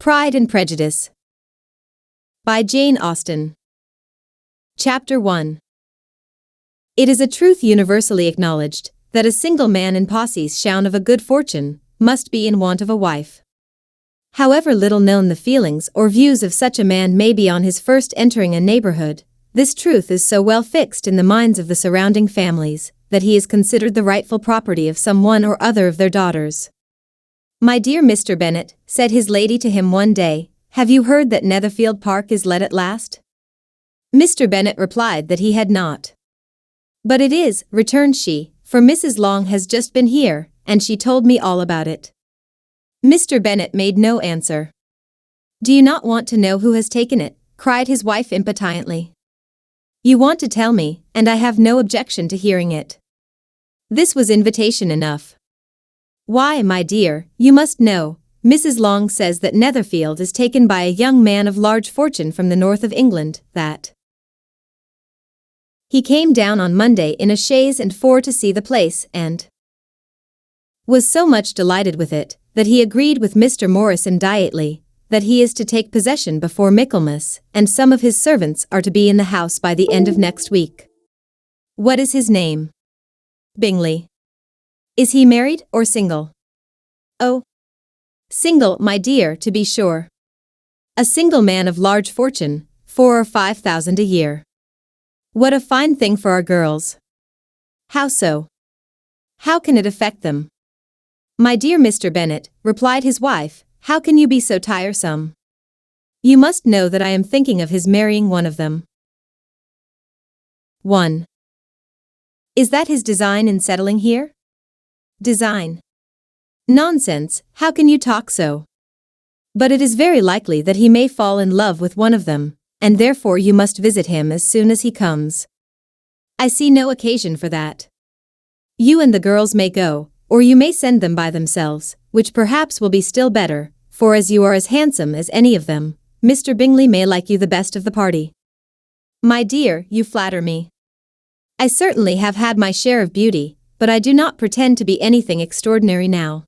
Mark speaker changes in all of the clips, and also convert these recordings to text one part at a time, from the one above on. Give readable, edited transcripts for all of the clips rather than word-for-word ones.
Speaker 1: Pride and Prejudice by Jane Austen. Chapter 1. It is a truth universally acknowledged, that a single man in posses shown of a good fortune, must be in want of a wife. However little known the feelings or views of such a man may be on his first entering a neighborhood, this truth is so well fixed in the minds of the surrounding families, that he is considered the rightful property of some one or other of their daughters. "My dear Mr. Bennet," said his lady to him one day, "have you heard that Netherfield Park is let at last?" Mr. Bennet replied that he had not. "But it is," returned she, "for Mrs. Long has just been here, and she told me all about it." Mr. Bennet made no answer. "Do you not want to know who has taken it?" cried his wife impatiently. "You want to tell me, and I have no objection to hearing it." This was invitation enough. "Why, my dear, you must know, Mrs. Long says that Netherfield is taken by a young man of large fortune from the north of England, that he came down on Monday in a chaise and four to see the place, and was so much delighted with it, that he agreed with Mr. Morris immediately, that he is to take possession before Michaelmas, and some of his servants are to be in the house by the end of next week." "What is his name?" "Bingley." "Is he married or single?" "Oh, single, my dear, to be sure. A single man of large fortune, 4,000 or 5,000 a year. What a fine thing for our girls!" "How so? How can it affect them?" "My dear Mr. Bennet," replied his wife, "how can you be so tiresome? You must know that I am thinking of his marrying one of them." 1. Is that his design in settling here? Design? Nonsense, how can you talk so? But it is very likely that he may fall in love with one of them, and therefore you must visit him as soon as he comes. I see no occasion for that. You and the girls may go, or you may send them by themselves, which perhaps will be still better, for as you are as handsome as any of them, Mr. Bingley may like you the best of the party. My dear, you flatter me. I certainly have had my share of beauty, but I do not pretend to be anything extraordinary now.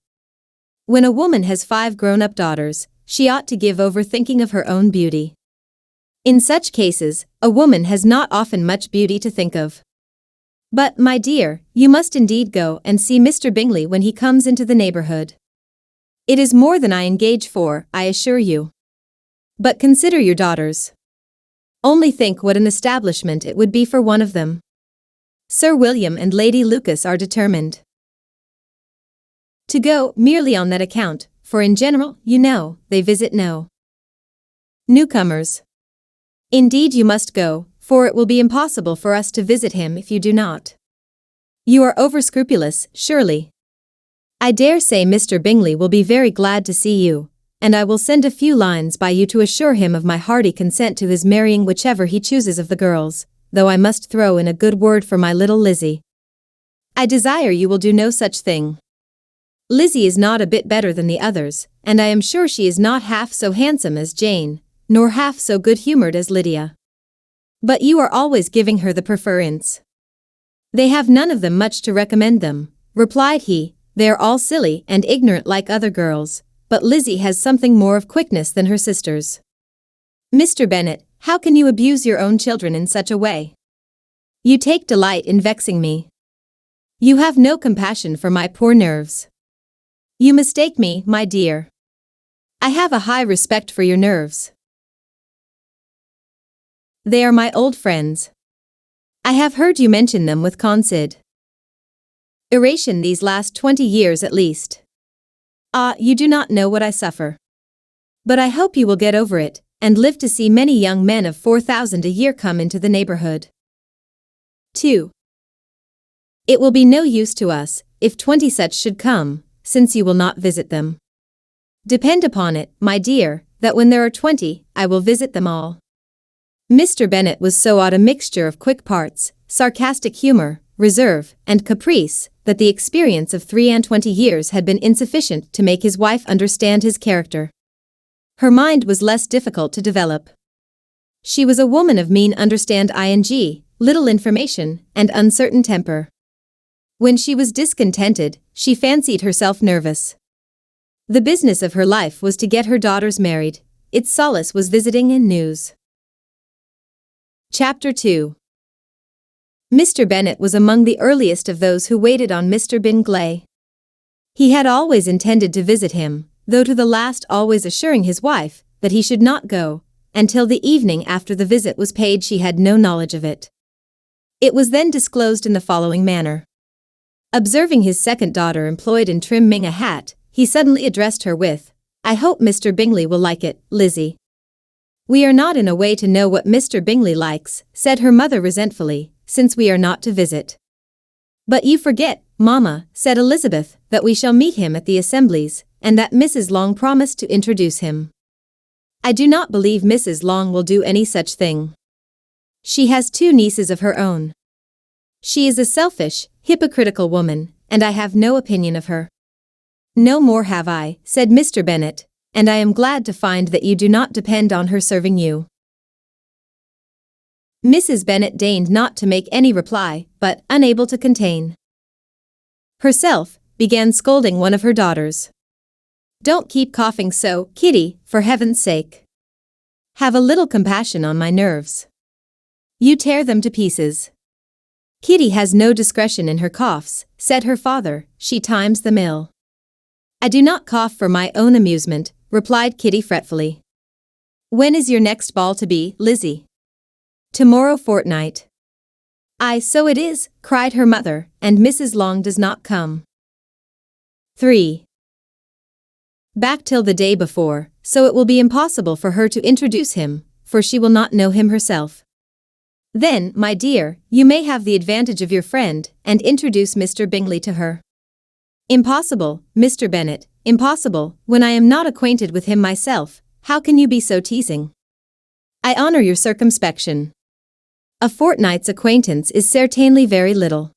Speaker 1: When a woman has 5 grown-up daughters, she ought to give over thinking of her own beauty. In such cases, a woman has not often much beauty to think of. But, my dear, you must indeed go and see Mr. Bingley when he comes into the neighborhood. It is more than I engage for, I assure you. But consider your daughters. Only think what an establishment it would be for one of them. Sir William and Lady Lucas are determined to go merely on that account, for in general, you know, they visit no newcomers. Indeed you must go, for it will be impossible for us to visit him if you do not. You are over-scrupulous, surely. I dare say Mr. Bingley will be very glad to see you, and I will send a few lines by you to assure him of my hearty consent to his marrying whichever he chooses of the girls, though I must throw in a good word for my little Lizzie. I desire you will do no such thing. Lizzie is not a bit better than the others, and I am sure she is not half so handsome as Jane, nor half so good-humored as Lydia. But you are always giving her the preference. They have none of them much to recommend them, replied he. They are all silly and ignorant like other girls, but Lizzie has something more of quickness than her sisters. Mr. Bennet, how can you abuse your own children in such a way? You take delight in vexing me. You have no compassion for my poor nerves. You mistake me, my dear. I have a high respect for your nerves. They are my old friends. I have heard you mention them with consideration these last 20 years at least. Ah, you do not know what I suffer. But I hope you will get over it, and live to see many young men of 4,000 a year come into the neighborhood. 2. It will be no use to us, if 20 such should come, since you will not visit them. Depend upon it, my dear, that when there are 20, I will visit them all. Mr. Bennet was so odd a mixture of quick parts, sarcastic humor, reserve, and caprice, that the experience of 23 years had been insufficient to make his wife understand his character. Her mind was less difficult to develop. She was a woman of mean little information, and uncertain temper. When she was discontented, she fancied herself nervous. The business of her life was to get her daughters married. Its solace was visiting and news. Chapter 2. Mr. Bennet was among the earliest of those who waited on Mr. Bingley. He had always intended to visit him, though to the last always assuring his wife that he should not go, until the evening after the visit was paid. She had no knowledge of it. It was then disclosed in the following manner. Observing his second daughter employed in trimming a hat, he suddenly addressed her with, "I hope Mr. Bingley will like it, Lizzie." "We are not in a way to know what Mr. Bingley likes," said her mother resentfully, "since we are not to visit." "But you forget, Mamma," said Elizabeth, "that we shall meet him at the assemblies, and that Mrs. Long promised to introduce him." "I do not believe Mrs. Long will do any such thing. She has 2 nieces of her own. She is a selfish, hypocritical woman, and I have no opinion of her." "No more have I," said Mr. Bennet, "and I am glad to find that you do not depend on her serving you." Mrs. Bennet deigned not to make any reply, but, unable to contain herself, began scolding one of her daughters. "Don't keep coughing so, Kitty, for heaven's sake. Have a little compassion on my nerves. You tear them to pieces." "Kitty has no discretion in her coughs," said her father, "she times them ill." "I do not cough for my own amusement," replied Kitty fretfully. "When is your next ball to be, Lizzie?" "Tomorrow fortnight." "Aye, so it is," cried her mother, "and Mrs. Long does not come." 3. Back till the day before, so it will be impossible for her to introduce him, for she will not know him herself. "Then, my dear, you may have the advantage of your friend, and introduce Mr. Bingley to her." "Impossible, Mr. Bennet, impossible, when I am not acquainted with him myself. How can you be so teasing?" "I honor your circumspection. A fortnight's acquaintance is certainly very little.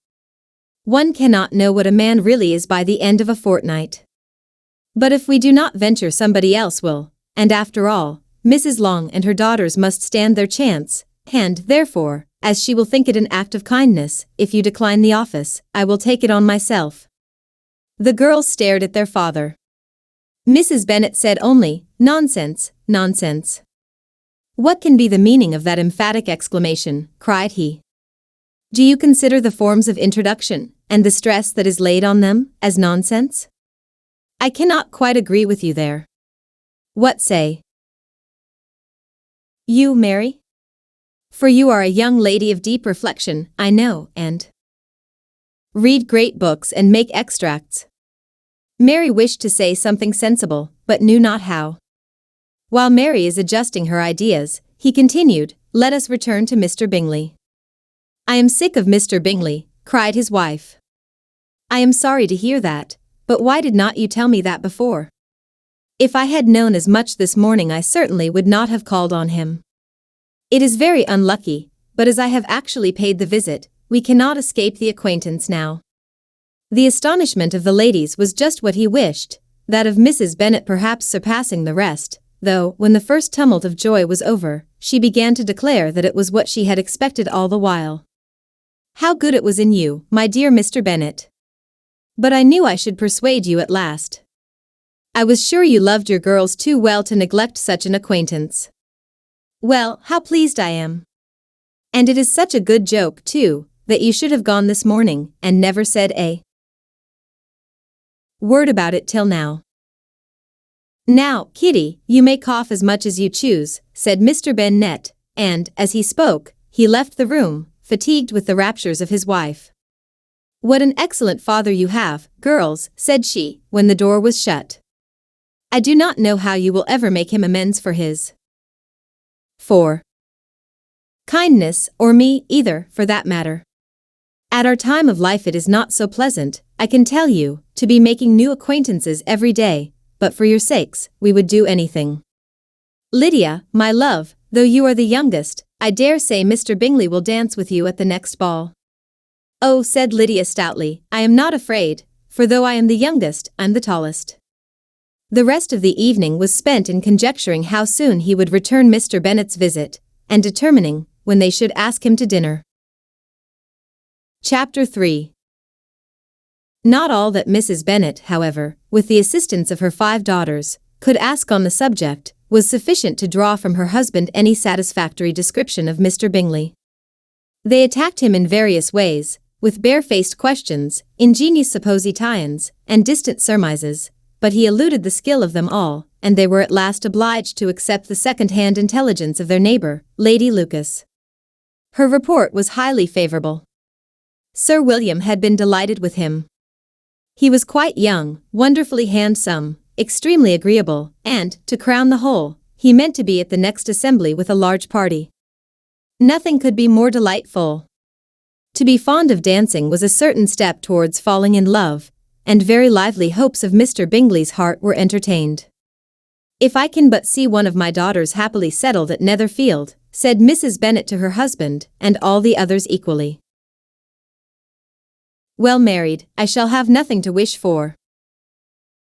Speaker 1: One cannot know what a man really is by the end of a fortnight. But if we do not venture, somebody else will, and after all, Mrs. Long and her daughters must stand their chance, and, therefore, as she will think it an act of kindness, if you decline the office, I will take it on myself." The girls stared at their father. Mrs. Bennet said only, "Nonsense, nonsense." "What can be the meaning of that emphatic exclamation?" cried he. "Do you consider the forms of introduction, and the stress that is laid on them, as nonsense? I cannot quite agree with you there. What say you, Mary? For you are a young lady of deep reflection, I know, and read great books and make extracts." Mary wished to say something sensible, but knew not how. While Mary is adjusting her ideas, he continued, "Let us return to Mr. Bingley." "I am sick of Mr. Bingley," cried his wife. "I am sorry to hear that, but why did not you tell me that before? If I had known as much this morning, I certainly would not have called on him. It is very unlucky, but as I have actually paid the visit, we cannot escape the acquaintance now." The astonishment of the ladies was just what he wished, that of Mrs. Bennet perhaps surpassing the rest, though, when the first tumult of joy was over, she began to declare that it was what she had expected all the while. "How good it was in you, my dear Mr. Bennet. But I knew I should persuade you at last. I was sure you loved your girls too well to neglect such an acquaintance. Well, how pleased I am. And it is such a good joke, too, that you should have gone this morning, and never said a word about it till now." "Now, Kitty, you may cough as much as you choose," said Mr. Bennet, and, as he spoke, he left the room, fatigued with the raptures of his wife. "What an excellent father you have, girls," said she, when the door was shut. "I do not know how you will ever make him amends for his 4. kindness, or me, either, for that matter. At our time of life it is not so pleasant, I can tell you, to be making new acquaintances every day, but for your sakes, we would do anything. Lydia, my love, though you are the youngest, I dare say Mr. Bingley will dance with you at the next ball." "Oh," said Lydia stoutly, "I am not afraid, for though I am the youngest, I'm the tallest." The rest of the evening was spent in conjecturing how soon he would return Mr. Bennet's visit, and determining when they should ask him to dinner. Chapter 3. Not all that Mrs. Bennet, however, with the assistance of her 5 daughters, could ask on the subject, was sufficient to draw from her husband any satisfactory description of Mr. Bingley. They attacked him in various ways, with bare-faced questions, ingenious suppositions, and distant surmises, but he eluded the skill of them all, and they were at last obliged to accept the second-hand intelligence of their neighbour, Lady Lucas. Her report was highly favourable. Sir William had been delighted with him. He was quite young, wonderfully handsome, extremely agreeable, and, to crown the whole, he meant to be at the next assembly with a large party. Nothing could be more delightful. To be fond of dancing was a certain step towards falling in love, and very lively hopes of Mr. Bingley's heart were entertained. "If I can but see one of my daughters happily settled at Netherfield," said Mrs. Bennet to her husband, and all the others equally. "Well married, I shall have nothing to wish for."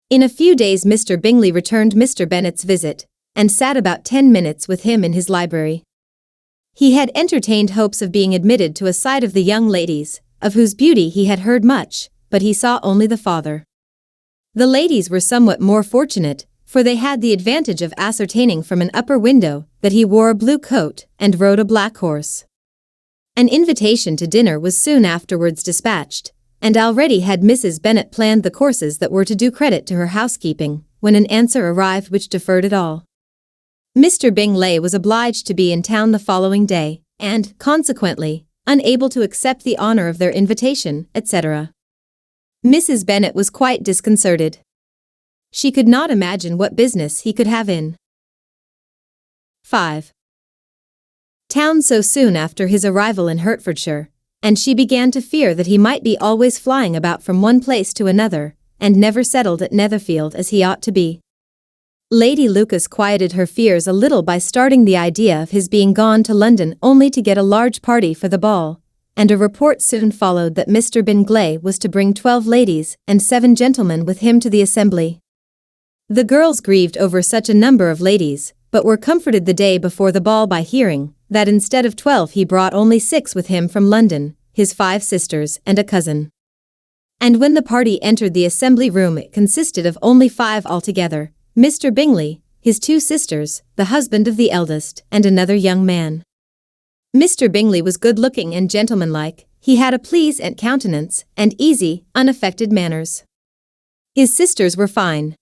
Speaker 1: In a few days Mr. Bingley returned Mr. Bennet's visit, and sat about 10 minutes with him in his library. He had entertained hopes of being admitted to a sight of the young ladies, of whose beauty he had heard much, but he saw only the father. The ladies were somewhat more fortunate, for they had the advantage of ascertaining from an upper window that he wore a blue coat and rode a black horse. An invitation to dinner was soon afterwards dispatched, and already had Mrs. Bennet planned the courses that were to do credit to her housekeeping, when an answer arrived which deferred it all. Mr. Bingley was obliged to be in town the following day, and, consequently, unable to accept the honour of their invitation, etc. Mrs. Bennet was quite disconcerted. She could not imagine what business he could have in 5. town so soon after his arrival in Hertfordshire, and she began to fear that he might be always flying about from one place to another, and never settled at Netherfield as he ought to be. Lady Lucas quieted her fears a little by starting the idea of his being gone to London only to get a large party for the ball, and a report soon followed that Mr. Bingley was to bring 12 ladies and 7 gentlemen with him to the assembly. The girls grieved over such a number of ladies, but were comforted the day before the ball by hearing that instead of 12 he brought only 6 with him from London, his 5 sisters and a cousin. And when the party entered the assembly room it consisted of only 5 altogether: Mr. Bingley, his 2 sisters, the husband of the eldest, and another young man. Mr. Bingley was good-looking and gentlemanlike. He had a pleasant countenance and easy, unaffected manners. His sisters were fine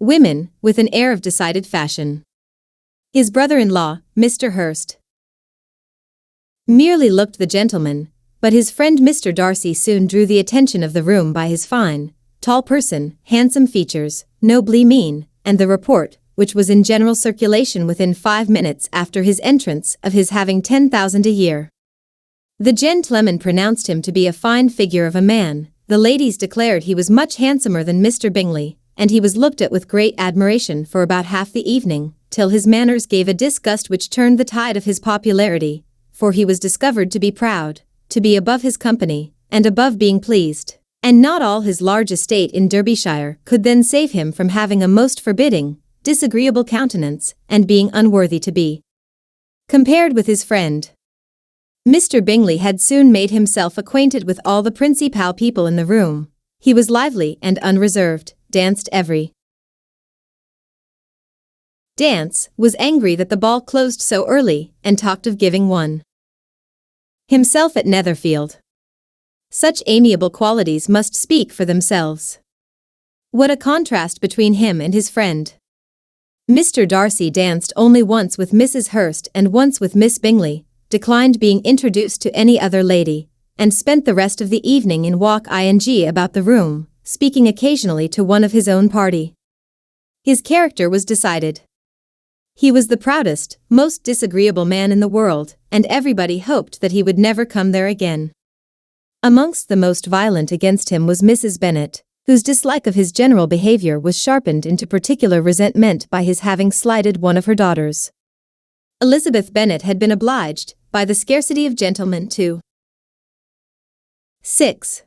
Speaker 1: women, with an air of decided fashion. His brother-in-law, Mr. Hurst, merely looked the gentleman, but his friend Mr. Darcy soon drew the attention of the room by his fine, tall person, handsome features, nobly mean, and the report, which was in general circulation within 5 minutes after his entrance, of his having 10,000 a year. The gentlemen pronounced him to be a fine figure of a man, the ladies declared he was much handsomer than Mr. Bingley, and he was looked at with great admiration for about half the evening, till his manners gave a disgust which turned the tide of his popularity, for he was discovered to be proud, to be above his company, and above being pleased, and not all his large estate in Derbyshire could then save him from having a most forbidding, disagreeable countenance, and being unworthy to be compared with his friend. Mr. Bingley had soon made himself acquainted with all the principal people in the room. He was lively and unreserved, danced every dance, was angry that the ball closed so early, and talked of giving one himself at Netherfield. Such amiable qualities must speak for themselves. What a contrast between him and his friend! Mr. Darcy danced only once with Mrs. Hurst and once with Miss Bingley, declined being introduced to any other lady, and spent the rest of the evening in walk-ing about the room, speaking occasionally to one of his own party. His character was decided. He was the proudest, most disagreeable man in the world, and everybody hoped that he would never come there again. Amongst the most violent against him was Mrs. Bennet, whose dislike of his general behaviour was sharpened into particular resentment by his having slighted one of her daughters. Elizabeth Bennet had been obliged, by the scarcity of gentlemen, to 6.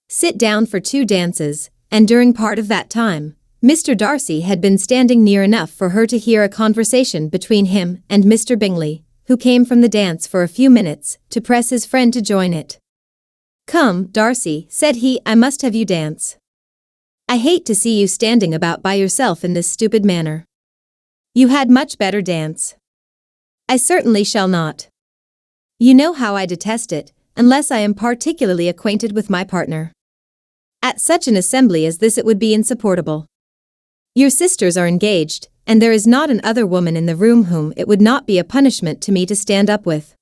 Speaker 1: sit down for 2 dances, and during part of that time, Mr. Darcy had been standing near enough for her to hear a conversation between him and Mr. Bingley, who came from the dance for a few minutes, to press his friend to join it. "Come, Darcy," said he, "I must have you dance. I hate to see you standing about by yourself in this stupid manner. You had much better dance." "I certainly shall not. You know how I detest it, unless I am particularly acquainted with my partner. At such an assembly as this it would be insupportable. Your sisters are engaged, and there is not another woman in the room whom it would not be a punishment to me to stand up with."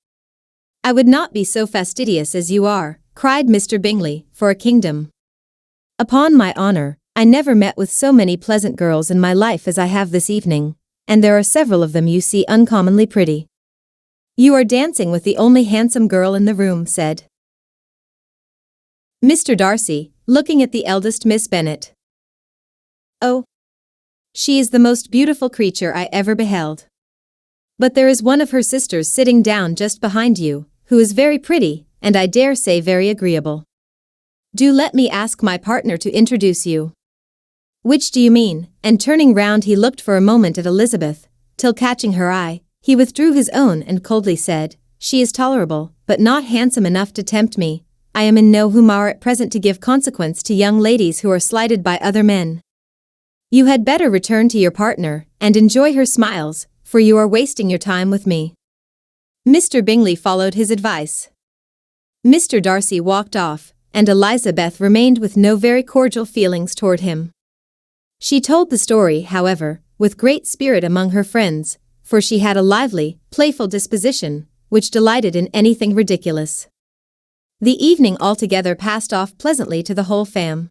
Speaker 1: "I would not be so fastidious as you are," cried Mr. Bingley, "for a kingdom. Upon my honor, I never met with so many pleasant girls in my life as I have this evening, and there are several of them you see uncommonly pretty." "You are dancing with the only handsome girl in the room," said Mr. Darcy, looking at the eldest Miss Bennet. "Oh, she is the most beautiful creature I ever beheld. But there is one of her sisters sitting down just behind you, who is very pretty, and I dare say very agreeable. Do let me ask my partner to introduce you." "Which do you mean?" And turning round he looked for a moment at Elizabeth, till catching her eye, he withdrew his own and coldly said, "She is tolerable, but not handsome enough to tempt me. I am in no humour at present to give consequence to young ladies who are slighted by other men. You had better return to your partner, and enjoy her smiles, for you are wasting your time with me." Mr. Bingley followed his advice. Mr. Darcy walked off, and Elizabeth remained with no very cordial feelings toward him. She told the story, however, with great spirit among her friends, for she had a lively, playful disposition, which delighted in anything ridiculous. The evening altogether passed off pleasantly to the whole family.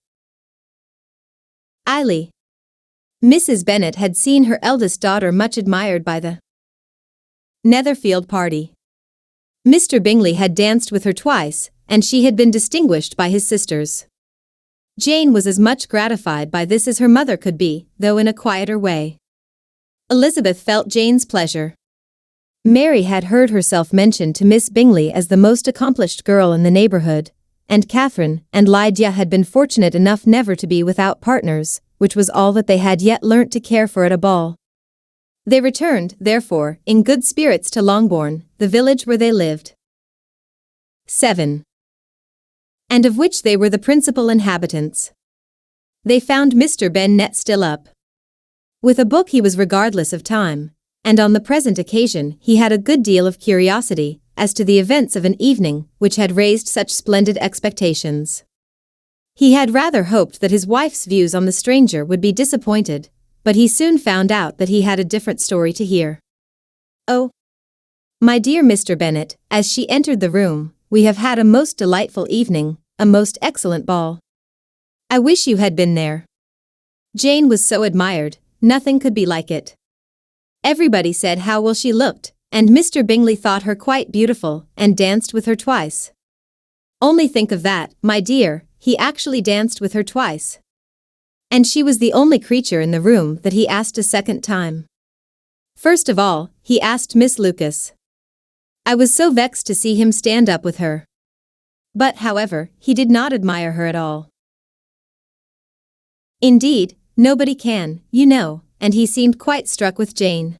Speaker 1: Mrs. Bennet had seen her eldest daughter much admired by the Netherfield party. Mr. Bingley had danced with her twice, and she had been distinguished by his sisters. Jane was as much gratified by this as her mother could be, though in a quieter way. Elizabeth felt Jane's pleasure. Mary had heard herself mentioned to Miss Bingley as the most accomplished girl in the neighbourhood, and Catherine and Lydia had been fortunate enough never to be without partners, which was all that they had yet learnt to care for at a ball. They returned, therefore, in good spirits to Longbourn, the village where they lived. 7. And of which they were the principal inhabitants. They found Mr. Bennet still up. With a book he was regardless of time, and on the present occasion he had a good deal of curiosity as to the events of an evening which had raised such splendid expectations. He had rather hoped that his wife's views on the stranger would be disappointed, but he soon found out that he had a different story to hear. "Oh, my dear Mr. Bennet," as she entered the room, "we have had a most delightful evening, a most excellent ball. I wish you had been there. Jane was so admired, nothing could be like it. Everybody said how well she looked, and Mr. Bingley thought her quite beautiful, and danced with her twice. Only think of that, my dear, he actually danced with her twice. And she was the only creature in the room that he asked a second time. First of all, he asked Miss Lucas. I was so vexed to see him stand up with her. But, however, he did not admire her at all. Indeed, nobody can, you know, and he seemed quite struck with Jane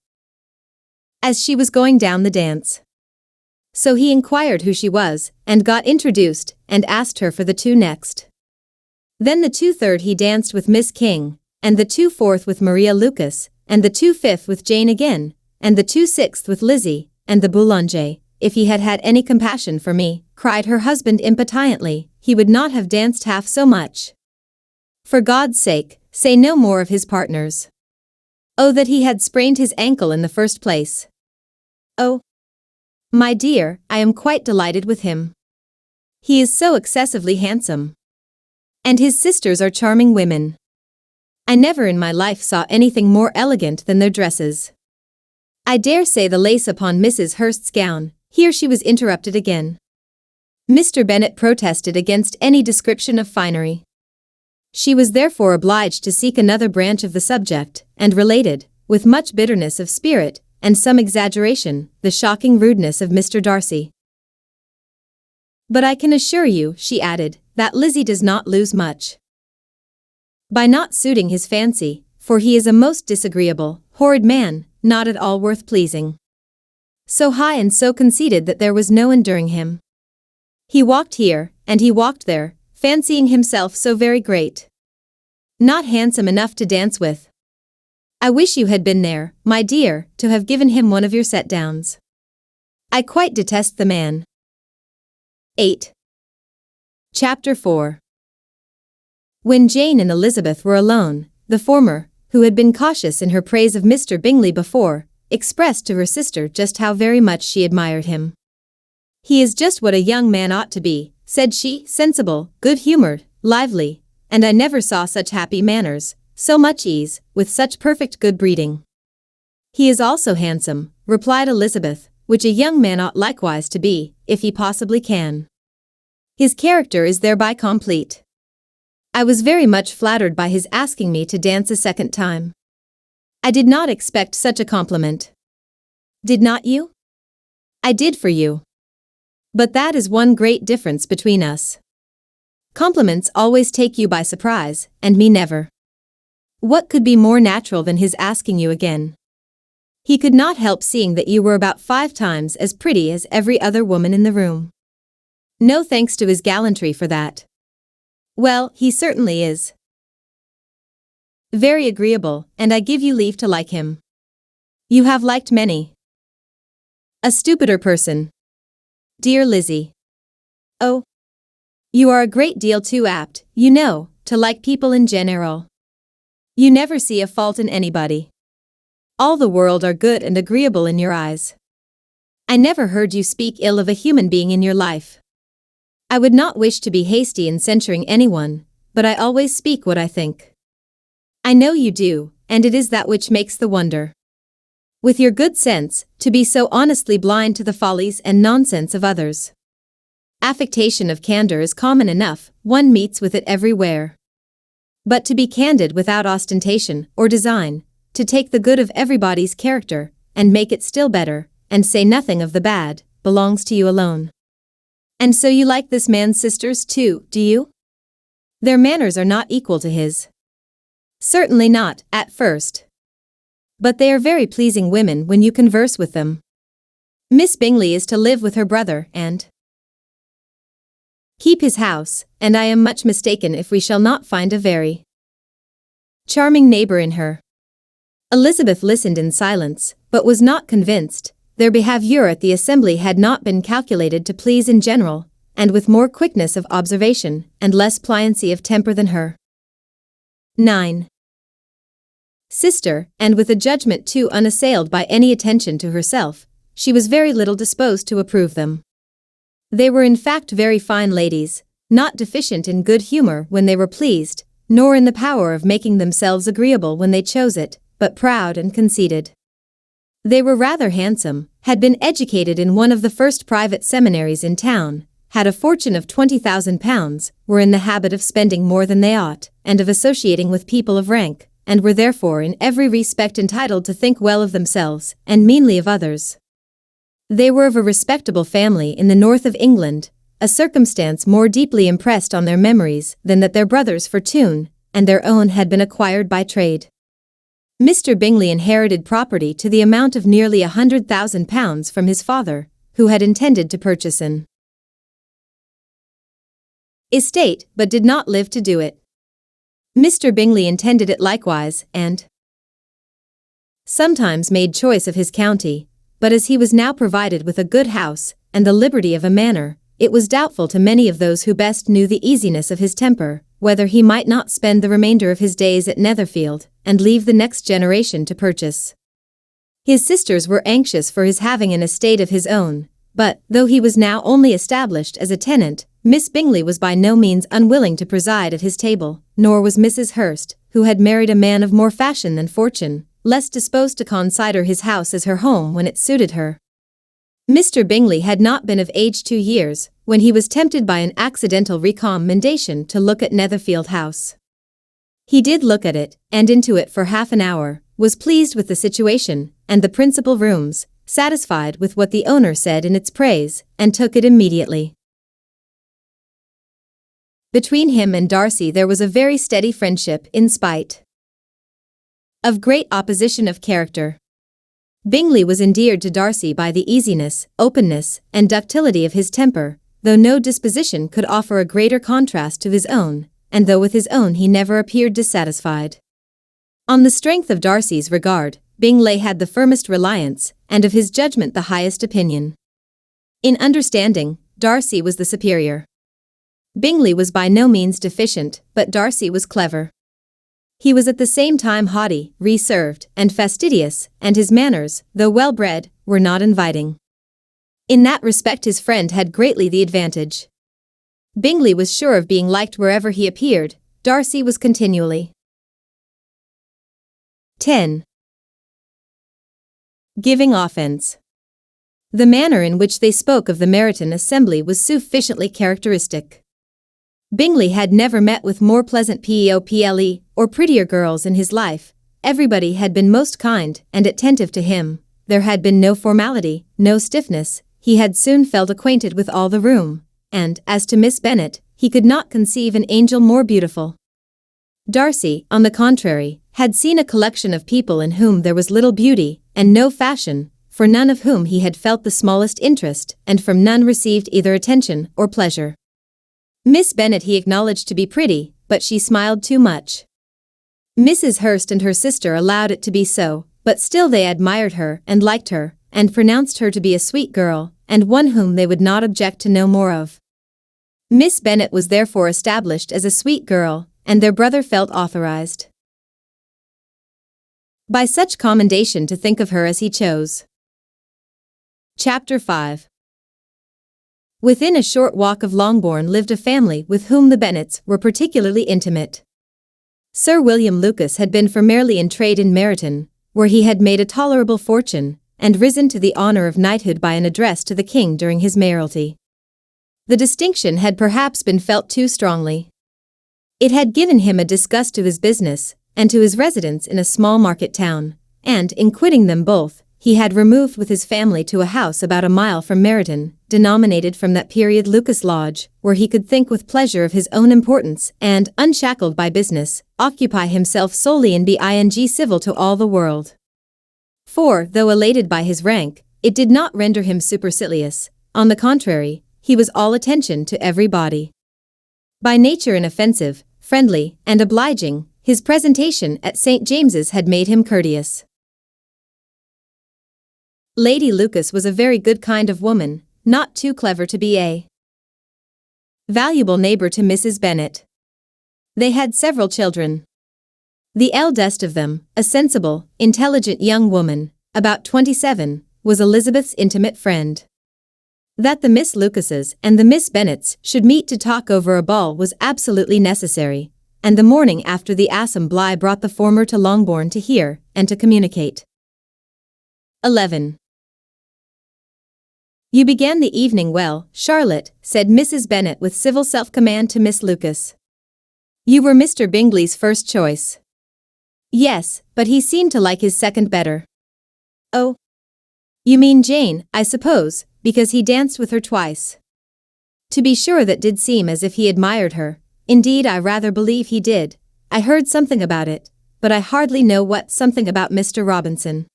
Speaker 1: as she was going down the dance. So he inquired who she was, and got introduced, and asked her for the two next. Then the 2/3 he danced with Miss King, and the 2/4 with Maria Lucas, and the 2/5 with Jane again, and the 2/6 with Lizzie, and the boulanger. If he had had any compassion for me, cried her husband impatiently, he would not have danced half so much. For God's sake, say no more of his partners. Oh, that he had sprained his ankle in the first place. Oh, my dear, I am quite delighted with him. He is so excessively handsome. And his sisters are charming women. I never in my life saw anything more elegant than their dresses. I dare say the lace upon Mrs. Hurst's gown," here she was interrupted again. Mr. Bennet protested against any description of finery. She was therefore obliged to seek another branch of the subject, and related, with much bitterness of spirit, and some exaggeration, the shocking rudeness of Mr. Darcy. "But I can assure you," she added, "that Lizzie does not lose much by not suiting his fancy, for he is a most disagreeable, horrid man, not at all worth pleasing. So high and so conceited that there was no enduring him. He walked here, and he walked there, fancying himself so very great. Not handsome enough to dance with. I wish you had been there, my dear, to have given him one of your set-downs. I quite detest the man. 8. Chapter 4. When Jane and Elizabeth were alone, the former, who had been cautious in her praise of Mr. Bingley before, expressed to her sister just how very much she admired him. "He is just what a young man ought to be," said she, "sensible, good-humored, lively, and I never saw such happy manners, so much ease, with such perfect good breeding." "He is also handsome," replied Elizabeth, "which a young man ought likewise to be, if he possibly can. His character is thereby complete. I was very much flattered by his asking me to dance a second time. I did not expect such a compliment. Did not you? I did for you. But that is one great difference between us. Compliments always take you by surprise, and me never. What could be more natural than his asking you again? He could not help seeing that you were about 5 times as pretty as every other woman in the room. No thanks to his gallantry for that. Well, he certainly is very agreeable, and I give you leave to like him. You have liked many. A stupider person. Dear Lizzie. Oh, you are a great deal too apt, you know, to like people in general. You never see a fault in anybody. All the world are good and agreeable in your eyes. I never heard you speak ill of a human being in your life. I would not wish to be hasty in censuring anyone, but I always speak what I think. I know you do, and it is that which makes the wonder. With your good sense, to be so honestly blind to the follies and nonsense of others. Affectation of candor is common enough, one meets with it everywhere. But to be candid without ostentation or design, to take the good of everybody's character, and make it still better, and say nothing of the bad, belongs to you alone. And so you like this man's sisters too, do you? Their manners are not equal to his. Certainly not, at first. But they are very pleasing women when you converse with them. Miss Bingley is to live with her brother, and keep his house, and I am much mistaken if we shall not find a very charming neighbor in her. Elizabeth listened in silence, but was not convinced. Their behavior at the assembly had not been calculated to please in general, and with more quickness of observation, and less pliancy of temper than her 9. sister, and with a judgment too unassailed by any attention to herself, she was very little disposed to approve them. They were in fact very fine ladies, not deficient in good humor when they were pleased, nor in the power of making themselves agreeable when they chose it, but proud and conceited. They were rather handsome, had been educated in one of the first private seminaries in town, had a fortune of £20,000, were in the habit of spending more than they ought, and of associating with people of rank, and were therefore in every respect entitled to think well of themselves, and meanly of others. They were of a respectable family in the north of England, a circumstance more deeply impressed on their memories than that their brother's fortune, and their own had been acquired by trade. Mr. Bingley inherited property to the amount of nearly £100,000 from his father, who had intended to purchase an estate, but did not live to do it. Mr. Bingley intended it likewise, and sometimes made choice of his county, but as he was now provided with a good house, and the liberty of a manor, it was doubtful to many of those who best knew the easiness of his temper, whether he might not spend the remainder of his days at Netherfield, and leave the next generation to purchase. His sisters were anxious for his having an estate of his own, but, though he was now only established as a tenant, Miss Bingley was by no means unwilling to preside at his table, nor was Mrs. Hurst, who had married a man of more fashion than fortune, less disposed to consider his house as her home when it suited her. Mr. Bingley had not been of age 2 years, when he was tempted by an accidental recommendation to look at Netherfield House. He did look at it, and into it for half an hour, was pleased with the situation, and the principal rooms, satisfied with what the owner said in its praise, and took it immediately. Between him and Darcy there was a very steady friendship in spite of great opposition of character. Bingley was endeared to Darcy by the easiness, openness, and ductility of his temper, though no disposition could offer a greater contrast to his own, and though with his own he never appeared dissatisfied. On the strength of Darcy's regard, Bingley had the firmest reliance, and of his judgment the highest opinion. In understanding, Darcy was the superior. Bingley was by no means deficient, but Darcy was clever. He was at the same time haughty, reserved, and fastidious, and his manners, though well-bred, were not inviting. In that respect his friend had greatly the advantage. Bingley was sure of being liked wherever he appeared. Darcy was continually. 10. Giving offense. The manner in which they spoke of the Meryton assembly was sufficiently characteristic. Bingley had never met with more pleasant people or prettier girls in his life. Everybody had been most kind and attentive to him. There had been no formality, no stiffness. He had soon felt acquainted with all the room, and, as to Miss Bennet, he could not conceive an angel more beautiful. Darcy, on the contrary, had seen a collection of people in whom there was little beauty, and no fashion, for none of whom he had felt the smallest interest, and from none received either attention or pleasure. Miss Bennet he acknowledged to be pretty, but she smiled too much. Mrs. Hurst and her sister allowed it to be so, but still they admired her and liked her, and pronounced her to be a sweet girl, and one whom they would not object to know more of. Miss Bennet was therefore established as a sweet girl, and their brother felt authorized by such commendation to think of her as he chose. Chapter 5. Within a short walk of Longbourn lived a family with whom the Bennets were particularly intimate. Sir William Lucas had been formerly in trade in Meryton, where he had made a tolerable fortune, and risen to the honour of knighthood by an address to the king during his mayoralty. The distinction had perhaps been felt too strongly. It had given him a disgust to his business, and to his residence in a small market town, and, in quitting them both, he had removed with his family to a house about a mile from Meryton, denominated from that period Lucas Lodge, where he could think with pleasure of his own importance, and, unshackled by business, occupy himself solely in being civil to all the world. For, though elated by his rank, it did not render him supercilious. On the contrary, he was all attention to everybody. By nature inoffensive, friendly, and obliging, his presentation at St. James's had made him courteous. Lady Lucas was a very good kind of woman, not too clever to be a valuable neighbor to Mrs. Bennet. They had several children. The eldest of them, a sensible, intelligent young woman, about 27, was Elizabeth's intimate friend. That the Miss Lucases and the Miss Bennets should meet to talk over a ball was absolutely necessary, and the morning after the assembly brought the former to Longbourn to hear and to communicate. 11. You began the evening well, Charlotte, said Mrs. Bennet with civil self-command to Miss Lucas. You were Mr. Bingley's first choice. Yes, but he seemed to like his second better. Oh. You mean Jane, I suppose, because he danced with her twice. To be sure, that did seem as if he admired her. Indeed, I rather believe he did. I heard something about it, but I hardly know what something about Mr. Robinson.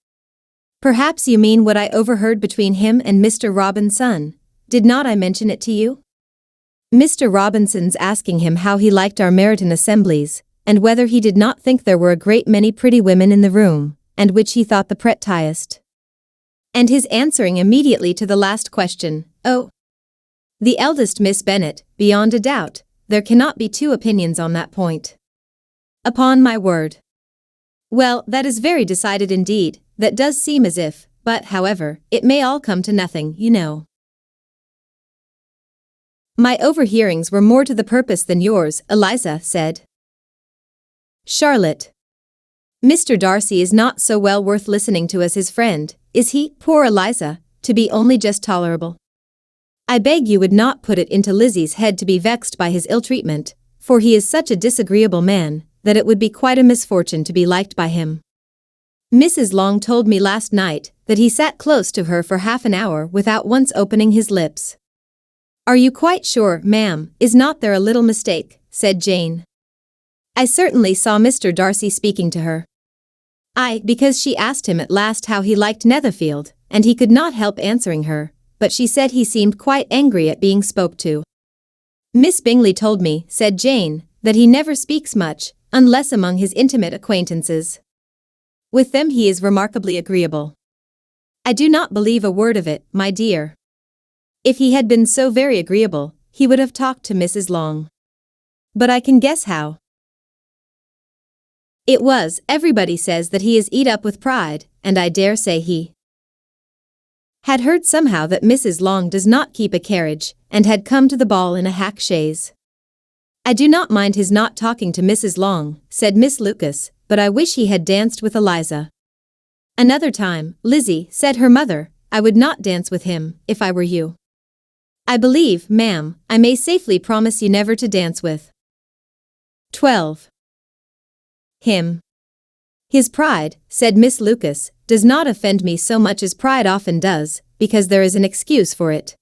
Speaker 1: Perhaps you mean what I overheard between him and Mr. Robinson. Did not I mention it to you? Mr. Robinson's asking him how he liked our Meryton assemblies, and whether he did not think there were a great many pretty women in the room, and which he thought the prettiest. And his answering immediately to the last question, oh, the eldest Miss Bennet, beyond a doubt. There cannot be two opinions on that point. Upon my word. Well, that is very decided indeed. That does seem as if, but, however, it may all come to nothing, you know. My overhearings were more to the purpose than yours, Eliza said. Charlotte. Mr. Darcy is not so well worth listening to as his friend, is he, poor Eliza, to be only just tolerable? I beg you would not put it into Lizzie's head to be vexed by his ill-treatment, for he is such a disagreeable man, that it would be quite a misfortune to be liked by him. Mrs. Long told me last night that he sat close to her for half an hour without once opening his lips. Are you quite sure, ma'am? Is not there a little mistake? Said Jane. I certainly saw Mr. Darcy speaking to her. Because she asked him at last how he liked Netherfield, and he could not help answering her, but she said he seemed quite angry at being spoke to. Miss Bingley told me, said Jane, that he never speaks much, unless among his intimate acquaintances. With them he is remarkably agreeable. I do not believe a word of it, my dear. If he had been so very agreeable, he would have talked to Mrs. Long. But I can guess how. It was, everybody says that he is eat up with pride, and I dare say he had heard somehow that Mrs. Long does not keep a carriage, and had come to the ball in a hack chaise. I do not mind his not talking to Mrs. Long, said Miss Lucas, but I wish he had danced with Eliza. Another time, Lizzie, said her mother, I would not dance with him, if I were you. I believe, ma'am, I may safely promise you never to dance with 12. Him. His pride, said Miss Lucas, does not offend me so much as pride often does, because there is an excuse for it.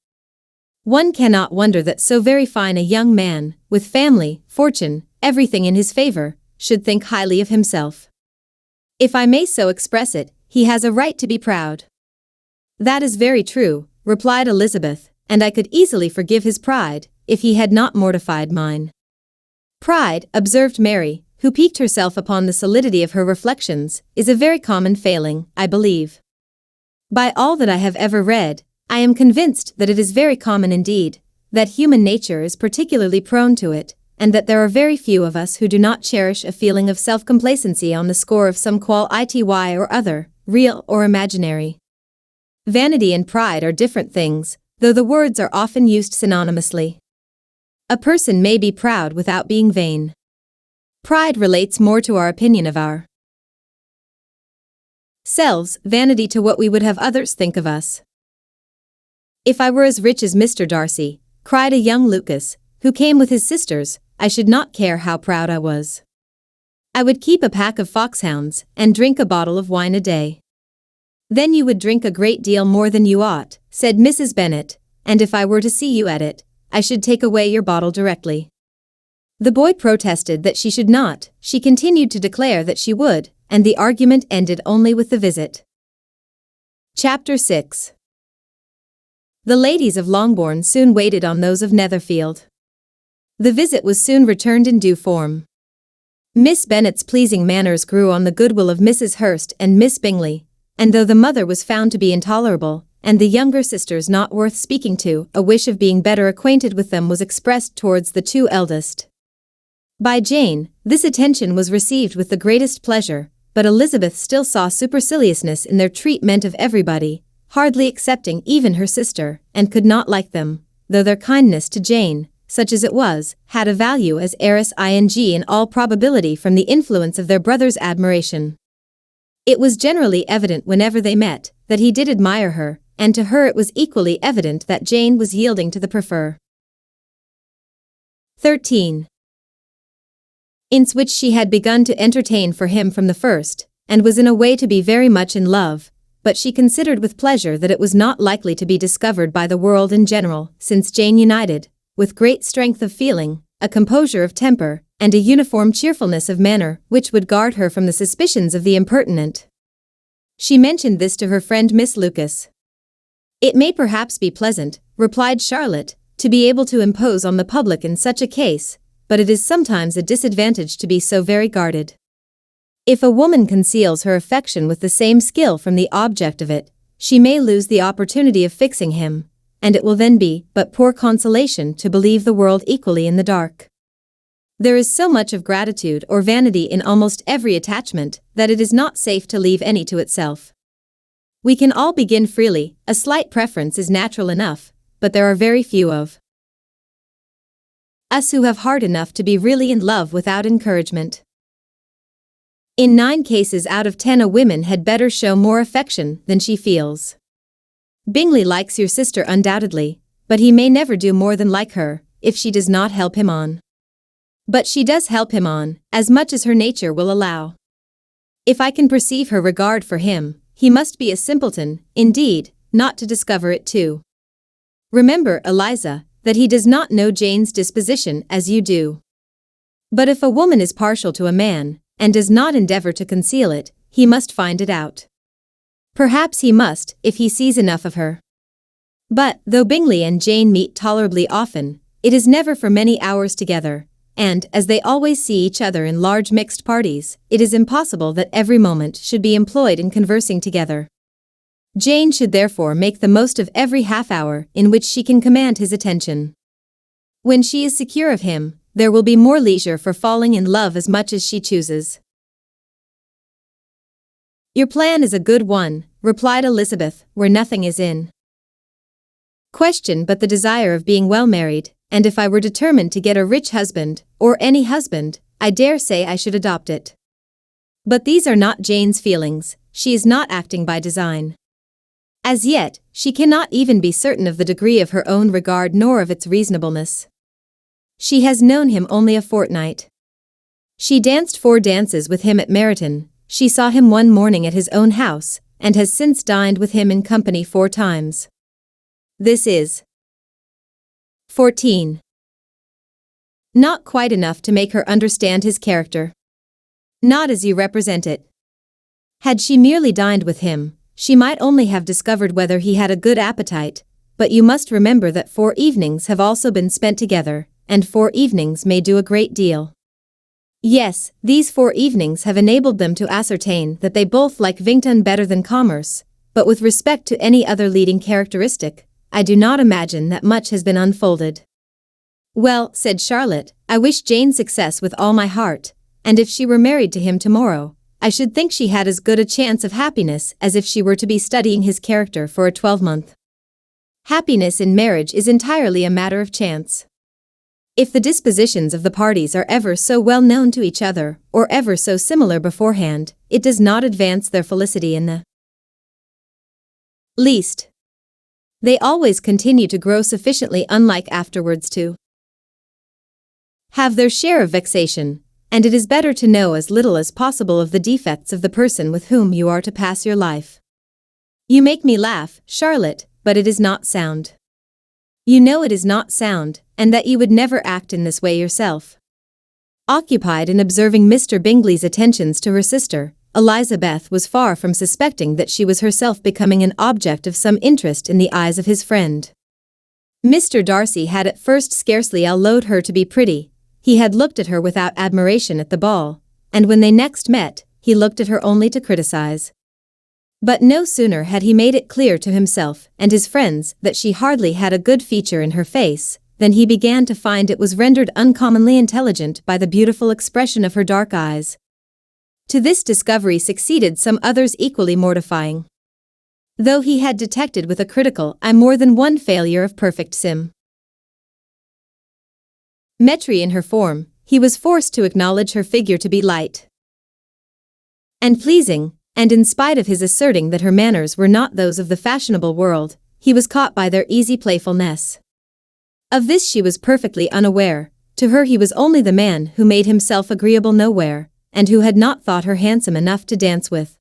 Speaker 1: One cannot wonder that so very fine a young man, with family, fortune, everything in his favor, should think highly of himself. If I may so express it, he has a right to be proud. That is very true, replied Elizabeth, and I could easily forgive his pride, if he had not mortified mine. Pride, observed Mary, who piqued herself upon the solidity of her reflections, is a very common failing, I believe. By all that I have ever read, I am convinced that it is very common indeed, that human nature is particularly prone to it, and that there are very few of us who do not cherish a feeling of self-complacency on the score of some quality or other, real or imaginary. Vanity and pride are different things, though the words are often used synonymously. A person may be proud without being vain. Pride relates more to our opinion of our selves, vanity to what we would have others think of us. If I were as rich as Mr. Darcy, cried a young Lucas, who came with his sisters, I should not care how proud I was. I would keep a pack of foxhounds, and drink a bottle of wine a day. Then you would drink a great deal more than you ought, said Mrs. Bennet, and if I were to see you at it, I should take away your bottle directly. The boy protested that she should not, she continued to declare that she would, and the argument ended only with the visit. Chapter 6. The ladies of Longbourn soon waited on those of Netherfield. The visit was soon returned in due form. Miss Bennet's pleasing manners grew on the goodwill of Mrs. Hurst and Miss Bingley, and though the mother was found to be intolerable, and the younger sisters not worth speaking to, a wish of being better acquainted with them was expressed towards the two eldest. By Jane, this attention was received with the greatest pleasure, but Elizabeth still saw superciliousness in their treatment of everybody, hardly excepting even her sister, and could not like them, though their kindness to Jane, such as it was, had a value as heiress in all probability from the influence of their brother's admiration. It was generally evident whenever they met, that he did admire her, and to her it was equally evident that Jane was yielding to the prefer. 13. In's which she had begun to entertain for him from the first, and was in a way to be very much in love, but she considered with pleasure that it was not likely to be discovered by the world in general, since Jane united, with great strength of feeling, a composure of temper, and a uniform cheerfulness of manner which would guard her from the suspicions of the impertinent. She mentioned this to her friend Miss Lucas. It may perhaps be pleasant, replied Charlotte, to be able to impose on the public in such a case, but it is sometimes a disadvantage to be so very guarded. If a woman conceals her affection with the same skill from the object of it, she may lose the opportunity of fixing him, and it will then be but poor consolation to believe the world equally in the dark. There is so much of gratitude or vanity in almost every attachment, that it is not safe to leave any to itself. We can all begin freely, a slight preference is natural enough, but there are very few of us who have heart enough to be really in love without encouragement. In 9 cases out of 10 a woman had better show more affection than she feels. Bingley likes your sister undoubtedly, but he may never do more than like her, if she does not help him on. But she does help him on, as much as her nature will allow. If I can perceive her regard for him, he must be a simpleton, indeed, not to discover it too. Remember, Eliza, that he does not know Jane's disposition as you do. But if a woman is partial to a man, and does not endeavor to conceal it, he must find it out. Perhaps he must, if he sees enough of her. But, though Bingley and Jane meet tolerably often, it is never for many hours together, and, as they always see each other in large mixed parties, it is impossible that every moment should be employed in conversing together. Jane should therefore make the most of every half-hour in which she can command his attention. When she is secure of him, there will be more leisure for falling in love as much as she chooses. "Your plan is a good one," replied Elizabeth, "where nothing is in question but the desire of being well married, and if I were determined to get a rich husband, or any husband, I dare say I should adopt it. But these are not Jane's feelings, she is not acting by design. As yet, she cannot even be certain of the degree of her own regard nor of its reasonableness. She has known him only a fortnight. She danced 4 dances with him at Meryton, she saw him one morning at his own house, and has since dined with him in company 4 times. This is 14. Not quite enough to make her understand his character. Not as you represent it. Had she merely dined with him, she might only have discovered whether he had a good appetite, but you must remember that 4 evenings have also been spent together, and 4 evenings may do a great deal. Yes, these 4 evenings have enabled them to ascertain that they both like Vington better than commerce, but with respect to any other leading characteristic, I do not imagine that much has been unfolded. "Well," said Charlotte, "I wish Jane success with all my heart, and if she were married to him tomorrow, I should think she had as good a chance of happiness as if she were to be studying his character for a 12-month. Happiness in marriage is entirely a matter of chance. If the dispositions of the parties are ever so well known to each other, or ever so similar beforehand, it does not advance their felicity in the least. They always continue to grow sufficiently unlike afterwards to have their share of vexation, and it is better to know as little as possible of the defects of the person with whom you are to pass your life. You make me laugh, Charlotte, but it is not sound. You know it is not sound, and that you would never act in this way yourself." Occupied in observing Mr. Bingley's attentions to her sister, Elizabeth was far from suspecting that she was herself becoming an object of some interest in the eyes of his friend. Mr. Darcy had at first scarcely allowed her to be pretty. He had looked at her without admiration at the ball, and when they next met, he looked at her only to criticize. But no sooner had he made it clear to himself and his friends that she hardly had a good feature in her face, than he began to find it was rendered uncommonly intelligent by the beautiful expression of her dark eyes. To this discovery succeeded some others equally mortifying. Though he had detected with a critical eye more than one failure of perfect symmetry in her form, he was forced to acknowledge her figure to be light and pleasing, and in spite of his asserting that her manners were not those of the fashionable world, he was caught by their easy playfulness. Of this she was perfectly unaware. To her he was only the man who made himself agreeable nowhere, and who had not thought her handsome enough to dance with.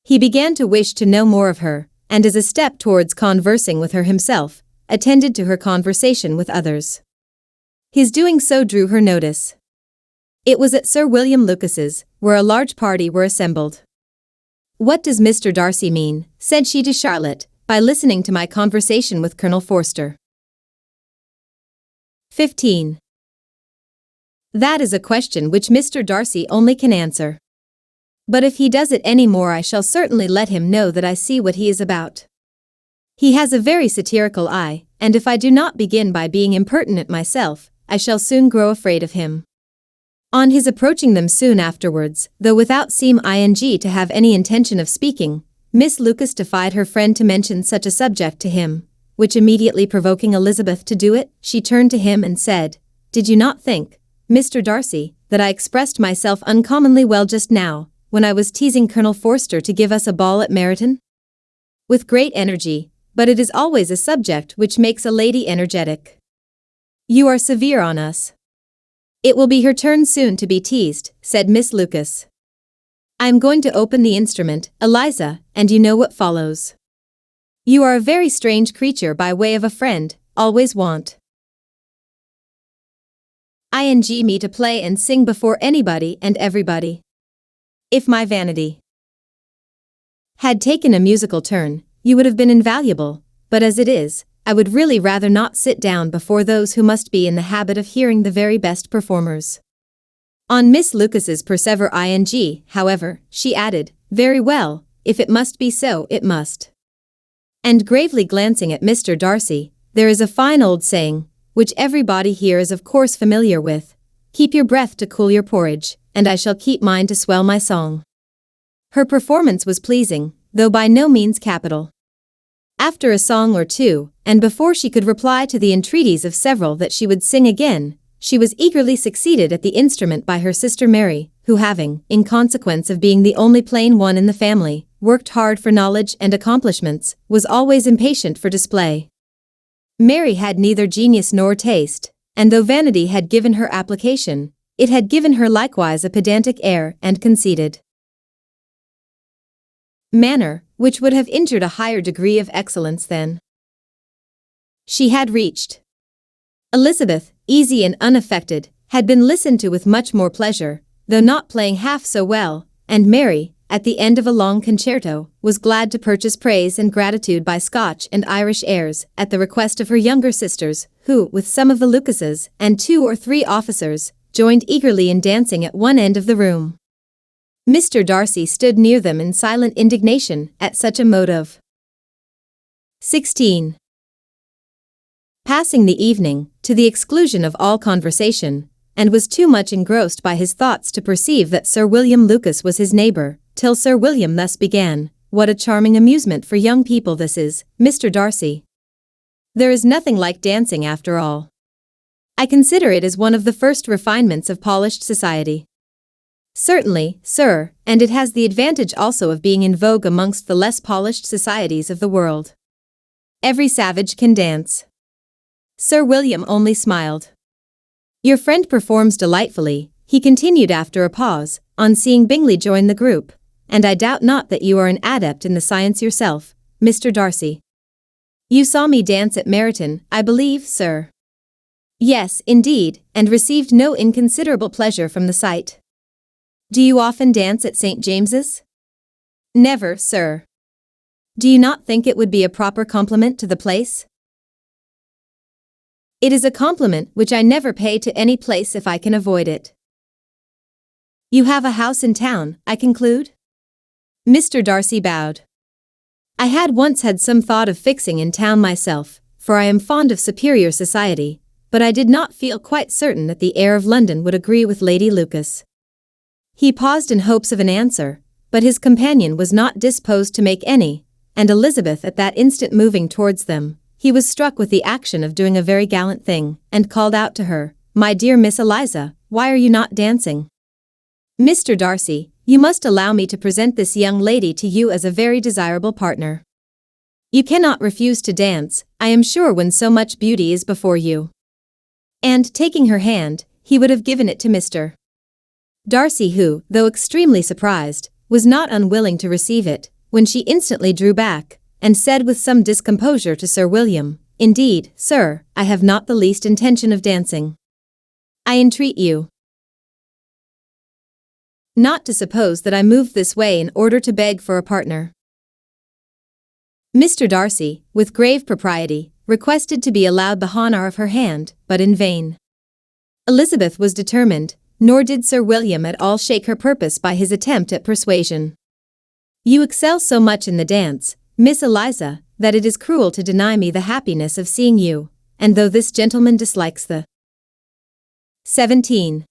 Speaker 1: He began to wish to know more of her, and as a step towards conversing with her himself, attended to her conversation with others. His doing so drew her notice. It was at Sir William Lucas's, where a large party were assembled. "What does Mr. Darcy mean," said she to Charlotte, "by listening to my conversation with Colonel Forster?" 15. That is a question which Mr. Darcy only can answer. But if he does it any more I shall certainly let him know that I see what he is about. He has a very satirical eye, and if I do not begin by being impertinent myself, I shall soon grow afraid of him. On his approaching them soon afterwards, though without seem to have any intention of speaking, Miss Lucas defied her friend to mention such a subject to him, which immediately provoking Elizabeth to do it, she turned to him and said, "Did you not think, Mr. Darcy, that I expressed myself uncommonly well just now, when I was teasing Colonel Forster to give us a ball at Meryton?" "With great energy, but it is always a subject which makes a lady energetic. You are severe on us." "It will be her turn soon to be teased," said Miss Lucas. "I am going to open the instrument, Eliza, and you know what follows. You are a very strange creature by way of a friend, always want me to play and sing before anybody and everybody. If my vanity had taken a musical turn, you would have been invaluable, but as it is, I would really rather not sit down before those who must be in the habit of hearing the very best performers. On Miss Lucas's persevere ing, however, she added, "Very well, if it must be so, it must." And gravely glancing at Mr. Darcy, "There is a fine old saying, which everybody here is of course familiar with, 'Keep your breath to cool your porridge, and I shall keep mine to swell my song.'" Her performance was pleasing, though by no means capital. After a song or two, and before she could reply to the entreaties of several that she would sing again, she was eagerly succeeded at the instrument by her sister Mary, who having, in consequence of being the only plain one in the family, worked hard for knowledge and accomplishments, was always impatient for display. Mary had neither genius nor taste, and though vanity had given her application, it had given her likewise a pedantic air and conceited manner, which would have injured a higher degree of excellence than she had reached. Elizabeth, easy and unaffected, had been listened to with much more pleasure, though not playing half so well, and Mary, at the end of a long concerto, was glad to purchase praise and gratitude by Scotch and Irish airs, at the request of her younger sisters, who, with some of the Lucases and 2 or 3 officers, joined eagerly in dancing at one end of the room. Mr. Darcy stood near them in silent indignation at such a mode of 16. Passing the evening, to the exclusion of all conversation, and was too much engrossed by his thoughts to perceive that Sir William Lucas was his neighbour, till Sir William thus began, "What a charming amusement for young people this is, Mr. Darcy. There is nothing like dancing after all. I consider it as one of the first refinements of polished society." "Certainly, sir, and it has the advantage also of being in vogue amongst the less polished societies of the world. Every savage can dance." Sir William only smiled. "Your friend performs delightfully," he continued after a pause, on seeing Bingley join the group, "and I doubt not that you are an adept in the science yourself, Mr. Darcy. You saw me dance at Meryton, I believe, sir?" "Yes, indeed, and received no inconsiderable pleasure from the sight." "Do you often dance at St. James's?" "Never, sir." "Do you not think it would be a proper compliment to the place?" "It is a compliment which I never pay to any place if I can avoid it." "You have a house in town, I conclude?" Mr. Darcy bowed. "I had once had some thought of fixing in town myself, for I am fond of superior society, but I did not feel quite certain that the air of London would agree with Lady Lucas." He paused in hopes of an answer, but his companion was not disposed to make any, and Elizabeth at that instant moving towards them, he was struck with the action of doing a very gallant thing, and called out to her, "My dear Miss Eliza, why are you not dancing? Mr. Darcy, you must allow me to present this young lady to you as a very desirable partner. You cannot refuse to dance, I am sure, when so much beauty is before you." And, taking her hand, he would have given it to Mr. Darcy, who, though extremely surprised, was not unwilling to receive it, when she instantly drew back, and said with some discomposure to Sir William, "Indeed, sir, I have not the least intention of dancing. I entreat you not to suppose that I moved this way in order to beg for a partner." Mr. Darcy, with grave propriety, requested to be allowed the honour of her hand, but in vain. Elizabeth was determined, nor did Sir William at all shake her purpose by his attempt at persuasion. "You excel so much in the dance, Miss Eliza, that it is cruel to deny me the happiness of seeing you, and though this gentleman dislikes the 17.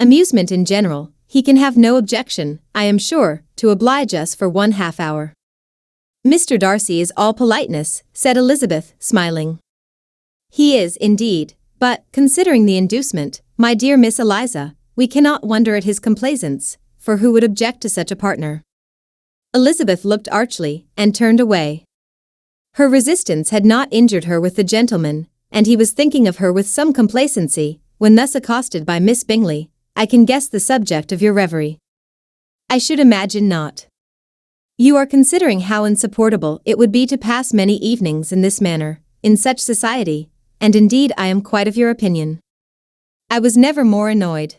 Speaker 1: amusement in general, he can have no objection, I am sure, to oblige us for 1/2 hour." "Mr. Darcy is all politeness," said Elizabeth, smiling. "He is, indeed, but, considering the inducement, my dear Miss Eliza, we cannot wonder at his complaisance, for who would object to such a partner?" Elizabeth looked archly, and turned away. Her resistance had not injured her with the gentleman, and he was thinking of her with some complacency, when thus accosted by Miss Bingley, "I can guess the subject of your reverie." "I should imagine not. You are considering how insupportable it would be to pass many evenings in this manner, in such society, and indeed I am quite of your opinion. I was never more annoyed.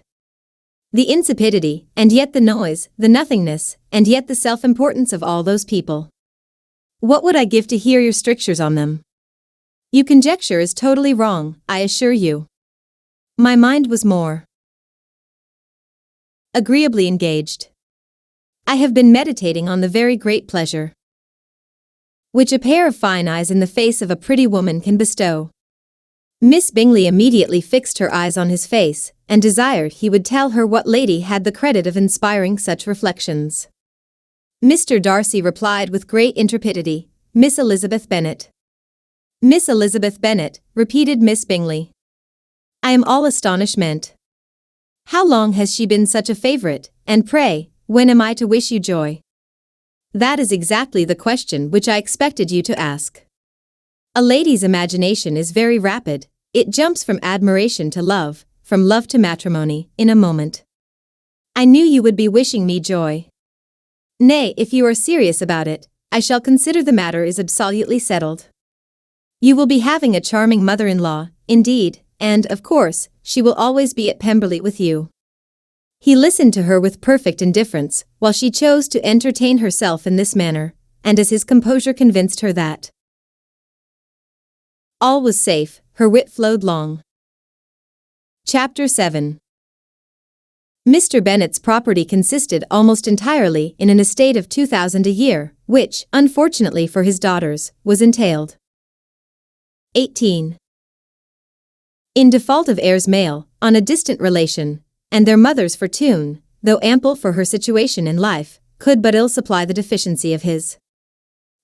Speaker 1: The insipidity, and yet the noise, the nothingness, and yet the self-importance of all those people. What would I give to hear your strictures on them? Your conjecture is totally wrong, I assure you. My mind was more agreeably engaged. I have been meditating on the very great pleasure which a pair of fine eyes in the face of a pretty woman can bestow. Miss Bingley immediately fixed her eyes on his face, and desired he would tell her what lady had the credit of inspiring such reflections. Mr. Darcy replied with great intrepidity, Miss Elizabeth Bennet. Miss Elizabeth Bennet, repeated Miss Bingley. I am all astonishment. How long has she been such a favourite, and pray, when am I to wish you joy? That is exactly the question which I expected you to ask. A lady's imagination is very rapid, it jumps from admiration to love, from love to matrimony, in a moment. I knew you would be wishing me joy. Nay, if you are serious about it, I shall consider the matter is absolutely settled. You will be having a charming mother-in-law, indeed, and, of course, she will always be at Pemberley with you. He listened to her with perfect indifference, while she chose to entertain herself in this manner, and as his composure convinced her that all was safe, her wit flowed long. Chapter 7. Mr. Bennet's property consisted almost entirely in an estate of 2,000 a year, which, unfortunately for his daughters, was entailed. 18. In default of heirs male, on a distant relation, and their mother's fortune, though ample for her situation in life, could but ill supply the deficiency of his.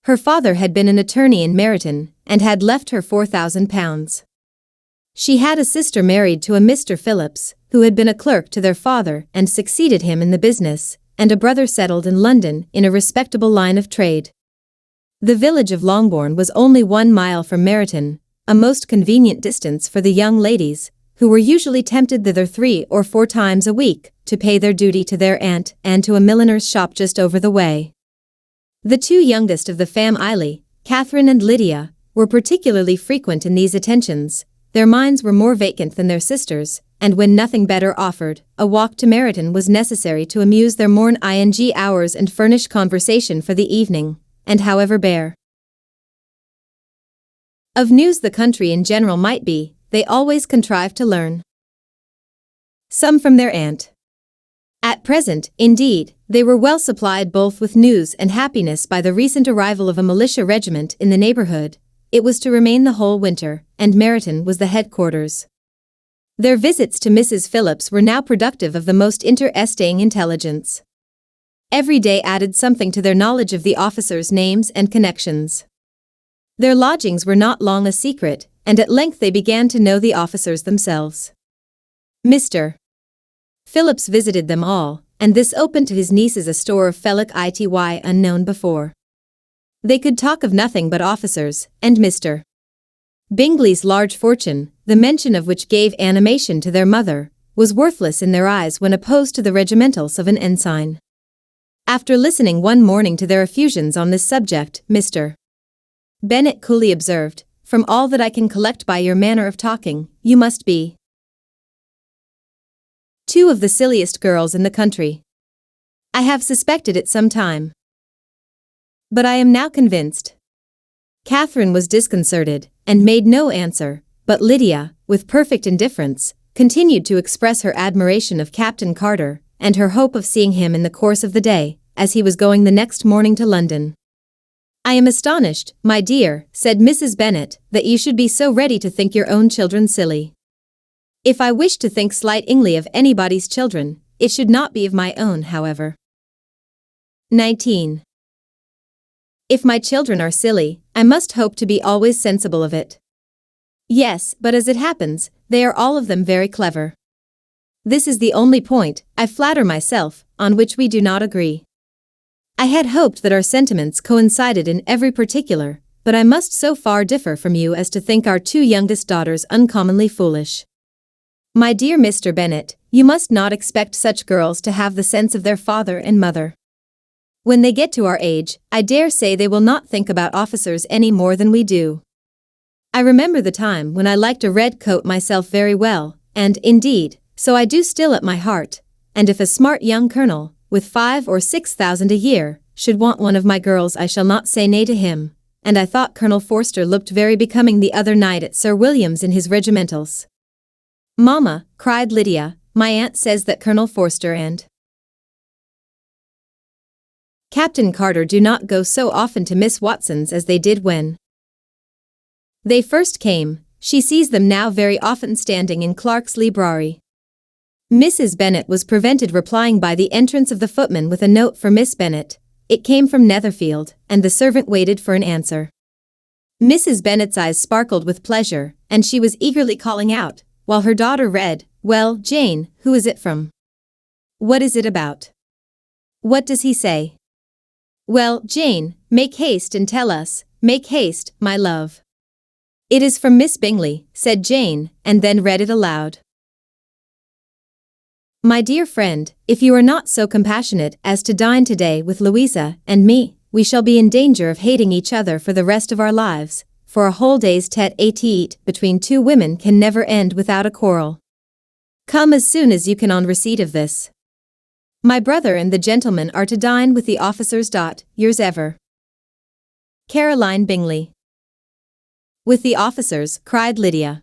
Speaker 1: Her father had been an attorney in Meryton, and had left her £4,000. She had a sister married to a Mr. Phillips, who had been a clerk to their father and succeeded him in the business, and a brother settled in London in a respectable line of trade. The village of Longbourn was only 1 mile from Meryton, a most convenient distance for the young ladies, who were usually tempted thither 3 or 4 times a week, to pay their duty to their aunt and to a milliner's shop just over the way. The 2 youngest of the family, Catherine and Lydia, were particularly frequent in these attentions. Their minds were more vacant than their sisters', and when nothing better offered, a walk to Meryton was necessary to amuse their morn-ing hours and furnish conversation for the evening, and however bare of news the country in general might be, they always contrived to learn some from their aunt. At present, indeed, they were well supplied both with news and happiness by the recent arrival of a militia regiment in the neighbourhood. It was to remain the whole winter, and Meryton was the headquarters. Their visits to Mrs. Phillips were now productive of the most interesting intelligence. Every day added something to their knowledge of the officers' names and connections. Their lodgings were not long a secret, and at length they began to know the officers themselves. Mr. Phillips visited them all, and this opened to his nieces a store of felicity unknown before. They could talk of nothing but officers, and Mr. Bingley's large fortune, the mention of which gave animation to their mother, was worthless in their eyes when opposed to the regimentals of an ensign. After listening one morning to their effusions on this subject, Mr. Bennet coolly observed, "From all that I can collect by your manner of talking, you must be 2 of the silliest girls in the country. I have suspected it some time, but I am now convinced." Catherine was disconcerted, and made no answer, but Lydia, with perfect indifference, continued to express her admiration of Captain Carter, and her hope of seeing him in the course of the day, as he was going the next morning to London. "I am astonished, my dear," said Mrs. Bennet, "that you should be so ready to think your own children silly. If I wish to think slightingly of anybody's children, it should not be of my own, however." 19. If my children are silly, I must hope to be always sensible of it. Yes, but as it happens, they are all of them very clever. This is the only point, I flatter myself, on which we do not agree. I had hoped that our sentiments coincided in every particular, but I must so far differ from you as to think our 2 youngest daughters uncommonly foolish. My dear Mr. Bennet, you must not expect such girls to have the sense of their father and mother. When they get to our age, I dare say they will not think about officers any more than we do. I remember the time when I liked a red coat myself very well, and, indeed, so I do still at my heart, and if a smart young colonel, with 5 or 6,000 a year, should want one of my girls I shall not say nay to him, and I thought Colonel Forster looked very becoming the other night at Sir William's in his regimentals." "Mamma," cried Lydia, "my aunt says that Colonel Forster and Captain Carter do not go so often to Miss Watson's as they did when they first came. She sees them now very often standing in Clark's library." Mrs. Bennet was prevented replying by the entrance of the footman with a note for Miss Bennet. It came from Netherfield, and the servant waited for an answer. Mrs. Bennet's eyes sparkled with pleasure, and she was eagerly calling out, while her daughter read, "Well, Jane, who is it from? What is it about? What does he say? Well, Jane, make haste and tell us, make haste, my love." "It is from Miss Bingley," said Jane, and then read it aloud. "My dear friend, if you are not so compassionate as to dine today with Louisa and me, we shall be in danger of hating each other for the rest of our lives, for a whole day's tete-a-tete between two women can never end without a quarrel. Come as soon as you can on receipt of this. My brother and the gentleman are to dine with the officers. Yours ever, Caroline Bingley." "With the officers," cried Lydia.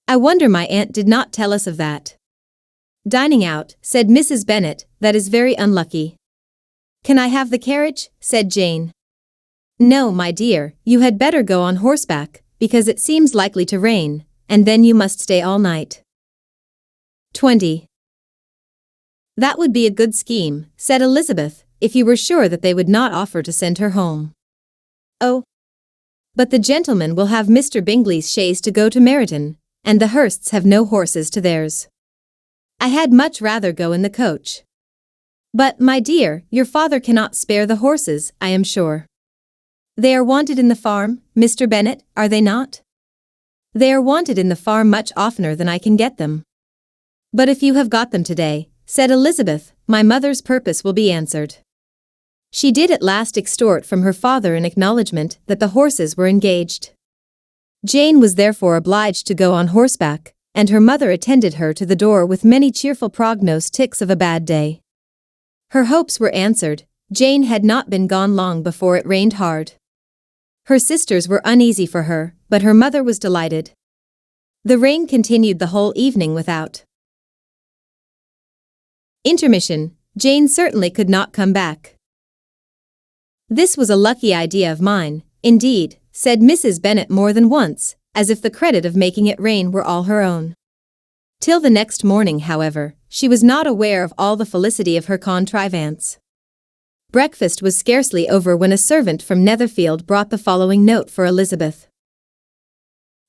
Speaker 1: "I wonder my aunt did not tell us of that." "Dining out," said Mrs. Bennet, "that is very unlucky." "Can I have the carriage?" said Jane. "No, my dear, you had better go on horseback, because it seems likely to rain, and then you must stay all night." 20. "That would be a good scheme," said Elizabeth, "if you were sure that they would not offer to send her home." "Oh, but the gentlemen will have Mr. Bingley's chaise to go to Meryton, and the Hursts have no horses to theirs. I had much rather go in the coach." "But, my dear, your father cannot spare the horses, I am sure." "They are wanted in the farm, Mr. Bennet, are they not?" "They are wanted in the farm much oftener than I can get them." "But if you have got them today," said Elizabeth, "my mother's purpose will be answered." She did at last extort from her father an acknowledgment that the horses were engaged. Jane was therefore obliged to go on horseback, and her mother attended her to the door with many cheerful prognostics of a bad day. Her hopes were answered. Jane had not been gone long before it rained hard. Her sisters were uneasy for her, but her mother was delighted. The rain continued the whole evening without intermission. Jane certainly could not come back. "This was a lucky idea of mine, indeed," said Mrs. Bennet more than once, as if the credit of making it rain were all her own. Till the next morning, however, she was not aware of all the felicity of her contrivance. Breakfast was scarcely over when a servant from Netherfield brought the following note for Elizabeth.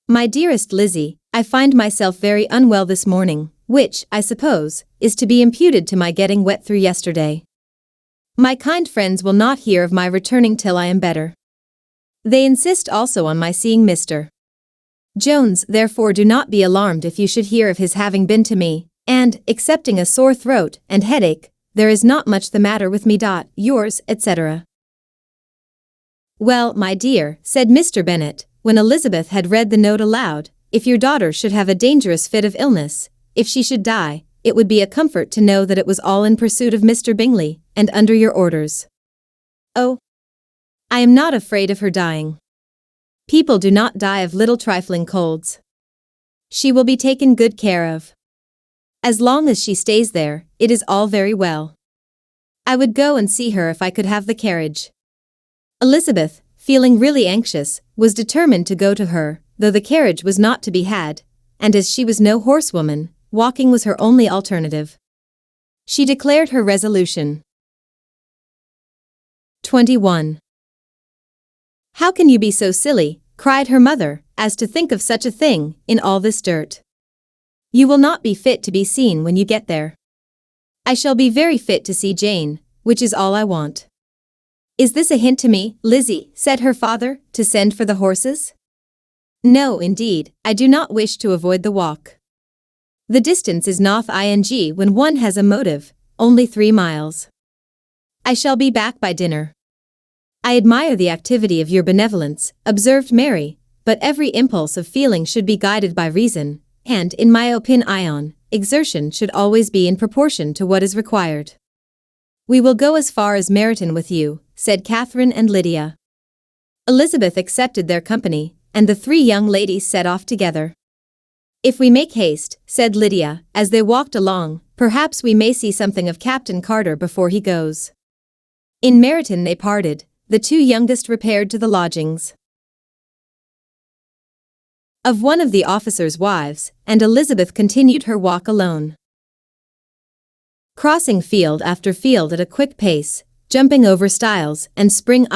Speaker 1: "My dearest Lizzie, I find myself very unwell this morning, which, I suppose, is to be imputed to my getting wet through yesterday. My kind friends will not hear of my returning till I am better. They insist also on my seeing Mr. Jones, therefore do not be alarmed if you should hear of his having been to me, and, excepting a sore throat and headache, there is not much the matter with me. Yours, etc." "Well, my dear," said Mr. Bennet, when Elizabeth had read the note aloud, "if your daughter should have a dangerous fit of illness, if she should die, it would be a comfort to know that it was all in pursuit of Mr. Bingley, and under your orders. Oh, I am not afraid of her dying. People do not die of little trifling colds. She will be taken good care of. As long as she stays there, it is all very well. I would go and see her if I could have the carriage." Elizabeth, feeling really anxious, was determined to go to her, though the carriage was not to be had, and as she was no horsewoman, walking was her only alternative. She declared her resolution. 21. "How can you be so silly," cried her mother, "as to think of such a thing, in all this dirt? You will not be fit to be seen when you get there." "I shall be very fit to see Jane, which is all I want." "Is this a hint to me, Lizzie," said her father, "to send for the horses?" "No, indeed, I do not wish to avoid the walk. The distance is not ing when one has a motive, only 3 miles. I shall be back by dinner." "I admire the activity of your benevolence," observed Mary, "but every impulse of feeling should be guided by reason, and, in my opinion, exertion should always be in proportion to what is required." "We will go as far as Meryton with you," said Catherine and Lydia. Elizabeth accepted their company, and the three young ladies set off together. "If we make haste," said Lydia, as they walked along, "perhaps we may see something of Captain Carter before he goes." In Meryton they parted. The two youngest repaired to the lodgings of one of the officers' wives, and Elizabeth continued her walk alone, crossing field after field at a quick pace, jumping over stiles and spring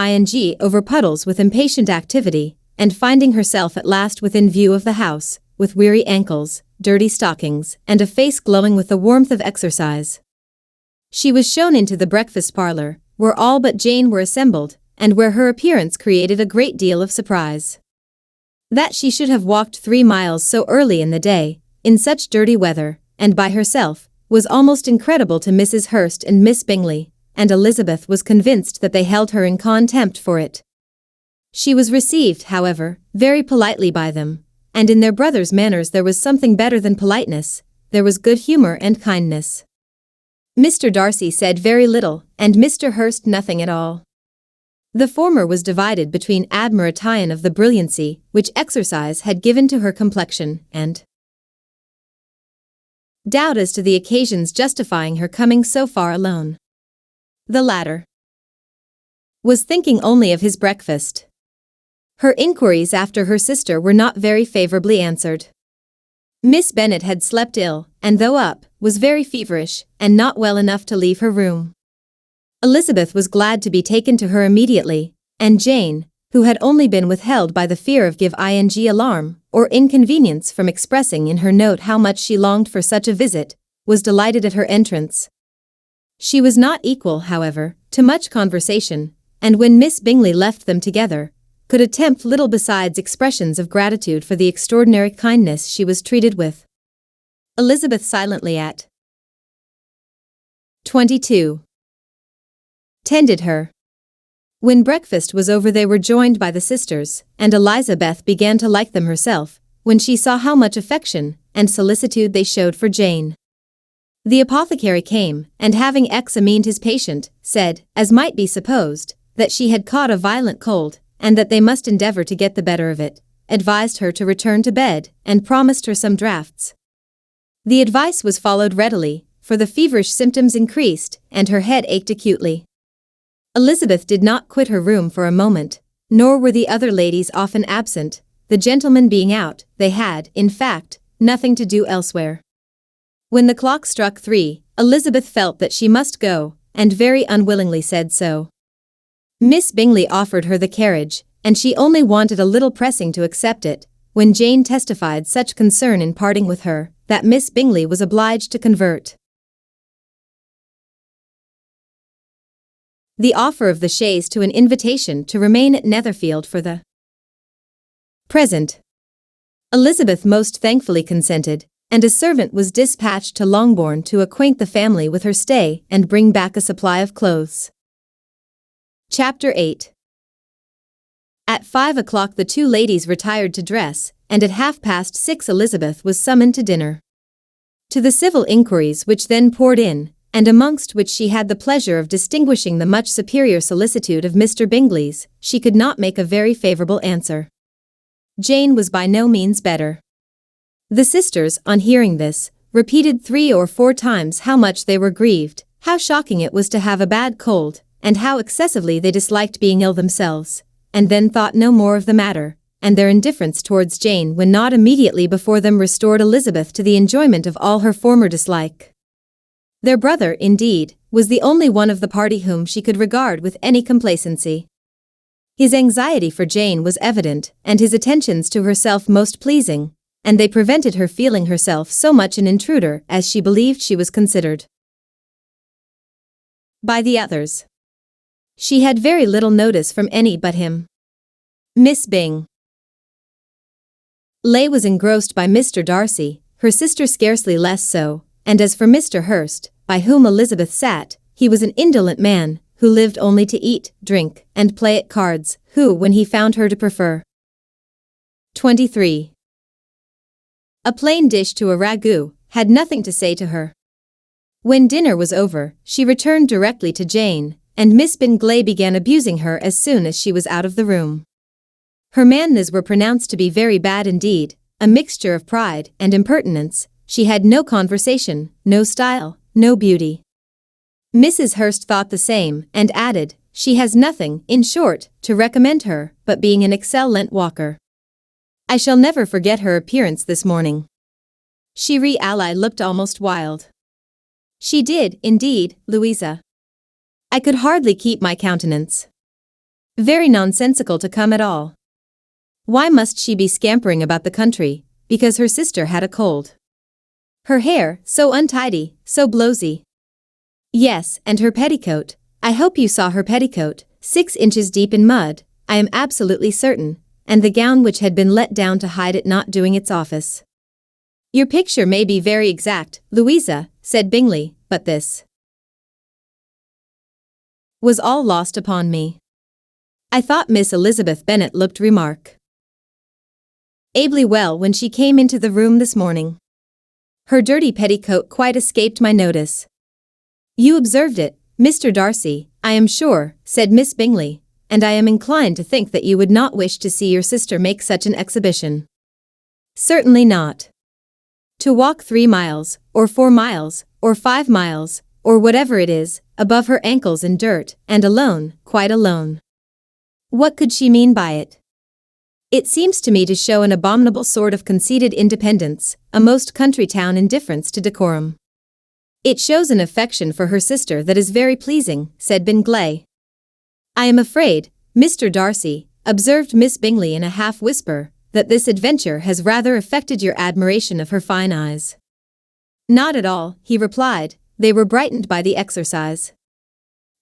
Speaker 1: over puddles with impatient activity, and finding herself at last within view of the house, with weary ankles, dirty stockings, and a face glowing with the warmth of exercise. She was shown into the breakfast parlor, where all but Jane were assembled, and where her appearance created a great deal of surprise. That she should have walked 3 miles so early in the day, in such dirty weather, and by herself, was almost incredible to Mrs. Hurst and Miss Bingley, and Elizabeth was convinced that they held her in contempt for it. She was received, however, very politely by them, and in their brother's manners there was something better than politeness, there was good humor and kindness. Mr. Darcy said very little, and Mr. Hurst nothing at all. The former was divided between admiration of the brilliancy which exercise had given to her complexion, and doubt as to the occasions justifying her coming so far alone. The latter was thinking only of his breakfast. Her inquiries after her sister were not very favorably answered. Miss Bennet had slept ill, and though up, was very feverish, and not well enough to leave her room. Elizabeth was glad to be taken to her immediately, and Jane, who had only been withheld by the fear of alarm or inconvenience from expressing in her note how much she longed for such a visit, was delighted at her entrance. She was not equal, however, to much conversation, and when Miss Bingley left them together, could attempt little besides expressions of gratitude for the extraordinary kindness she was treated with. Elizabeth silently at 22. Tended her. When breakfast was over they were joined by the sisters, and Elizabeth began to like them herself, when she saw how much affection and solicitude they showed for Jane. The apothecary came, and having examined his patient, said, as might be supposed, that she had caught a violent cold, and that they must endeavor to get the better of it, advised her to return to bed, and promised her some draughts. The advice was followed readily, for the feverish symptoms increased, and her head ached acutely. Elizabeth did not quit her room for a moment, nor were the other ladies often absent, the gentlemen being out. They had, in fact, nothing to do elsewhere. When the clock struck 3, Elizabeth felt that she must go, and very unwillingly said so. Miss Bingley offered her the carriage, and she only wanted a little pressing to accept it, when Jane testified such concern in parting with her, that Miss Bingley was obliged to convert the offer of the chaise to an invitation to remain at Netherfield for the present. Elizabeth most thankfully consented, and a servant was dispatched to Longbourn to acquaint the family with her stay and bring back a supply of clothes. Chapter 8. At 5 o'clock the two ladies retired to dress, and at 6:30 Elizabeth was summoned to dinner. To the civil inquiries which then poured in, and amongst which she had the pleasure of distinguishing the much superior solicitude of Mr. Bingley's, she could not make a very favourable answer. Jane was by no means better. The sisters, on hearing this, repeated 3 or 4 times how much they were grieved, how shocking it was to have a bad cold, and how excessively they disliked being ill themselves, and then thought no more of the matter, and their indifference towards Jane when not immediately before them restored Elizabeth to the enjoyment of all her former dislike. Their brother, indeed, was the only one of the party whom she could regard with any complacency. His anxiety for Jane was evident, and his attentions to herself most pleasing, and they prevented her feeling herself so much an intruder as she believed she was considered by the others. She had very little notice from any but him. Miss Bingley was engrossed by Mr. Darcy, her sister scarcely less so, and as for Mr. Hurst, by whom Elizabeth sat, he was an indolent man, who lived only to eat, drink, and play at cards, who, when he found her to prefer 23. a plain dish to a ragout, had nothing to say to her. When dinner was over, she returned directly to Jane, and Miss Bingley began abusing her as soon as she was out of the room. Her manners were pronounced to be very bad indeed, a mixture of pride and impertinence. She had no conversation, no style, no beauty. Mrs. Hurst thought the same, and added, "She has nothing, in short, to recommend her, but being an excellent walker. I shall never forget her appearance this morning. She really looked almost wild." "She did, indeed, Louisa. I could hardly keep my countenance. Very nonsensical to come at all. Why must she be scampering about the country, because her sister had a cold? Her hair, so untidy, so blowsy. Yes, and her petticoat. I hope you saw her petticoat, 6 inches deep in mud, I am absolutely certain, and the gown which had been let down to hide it not doing its office." "Your picture may be very exact, Louisa," said Bingley, "but this was all lost upon me. I thought Miss Elizabeth Bennet looked ably well when she came into the room this morning. Her dirty petticoat quite escaped my notice." "You observed it, Mr. Darcy, I am sure," said Miss Bingley, "and I am inclined to think that you would not wish to see your sister make such an exhibition." "Certainly not. To walk 3 miles, or 4 miles, or 5 miles, or whatever it is, above her ankles in dirt, and alone, quite alone. What could she mean by it? It seems to me to show an abominable sort of conceited independence, a most country town indifference to decorum." "It shows an affection for her sister that is very pleasing," said Bingley. "I am afraid, Mr. Darcy," observed Miss Bingley in a half-whisper, "that this adventure has rather affected your admiration of her fine eyes." "Not at all," he replied, "they were brightened by the exercise."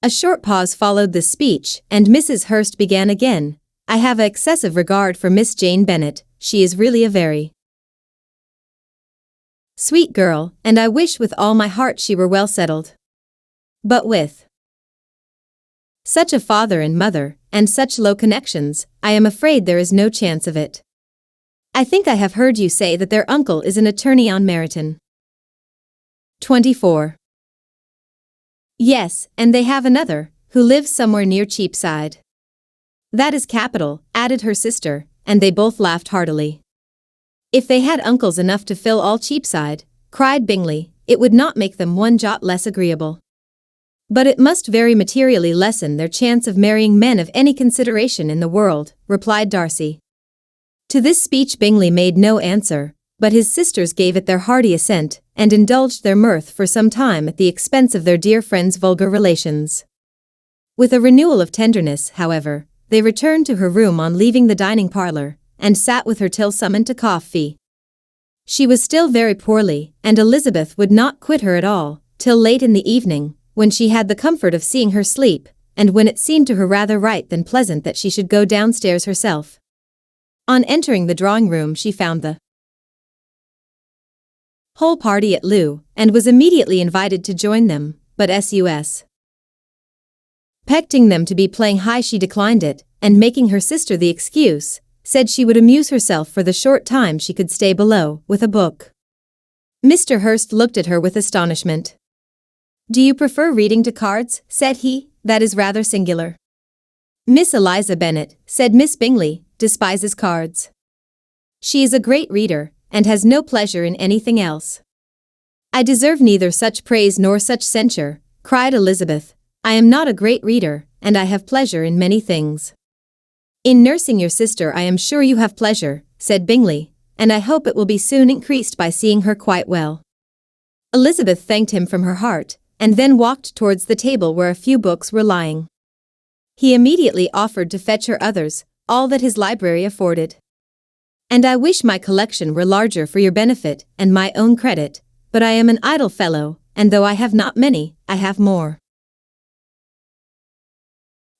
Speaker 1: A short pause followed this speech, and Mrs. Hurst began again, "I have an excessive regard for Miss Jane Bennet, she is really a very sweet girl, and I wish with all my heart she were well settled. But with such a father and mother, and such low connections, I am afraid there is no chance of it. I think I have heard you say that their uncle is an attorney on Meryton." 24. "Yes, and they have another, who lives somewhere near Cheapside." "That is capital," added her sister, and they both laughed heartily. "If they had uncles enough to fill all Cheapside," cried Bingley, "it would not make them one jot less agreeable." "But it must very materially lessen their chance of marrying men of any consideration in the world," replied Darcy. To this speech Bingley made no answer, but his sisters gave it their hearty assent, and indulged their mirth for some time at the expense of their dear friend's vulgar relations. With a renewal of tenderness, however, they returned to her room on leaving the dining parlour, and sat with her till summoned to coffee. She was still very poorly, and Elizabeth would not quit her at all, till late in the evening, when she had the comfort of seeing her sleep, and when it seemed to her rather right than pleasant that she should go downstairs herself. On entering the drawing-room she found the whole party at loo, and was immediately invited to join them, but sus. Expecting them to be playing high she declined it, and making her sister the excuse, said she would amuse herself for the short time she could stay below, with a book. Mr. Hurst looked at her with astonishment. "Do you prefer reading to cards?" said he. "That is rather singular." "Miss Eliza Bennet," said Miss Bingley, "despises cards. She is a great reader, and has no pleasure in anything else." "I deserve neither such praise nor such censure," cried Elizabeth. "I am not a great reader, and I have pleasure in many things." "In nursing your sister I am sure you have pleasure," said Bingley, "and I hope it will be soon increased by seeing her quite well." Elizabeth thanked him from her heart, and then walked towards the table where a few books were lying. He immediately offered to fetch her others, all that his library afforded. "And I wish my collection were larger for your benefit and my own credit, but I am an idle fellow, and though I have not many, I have more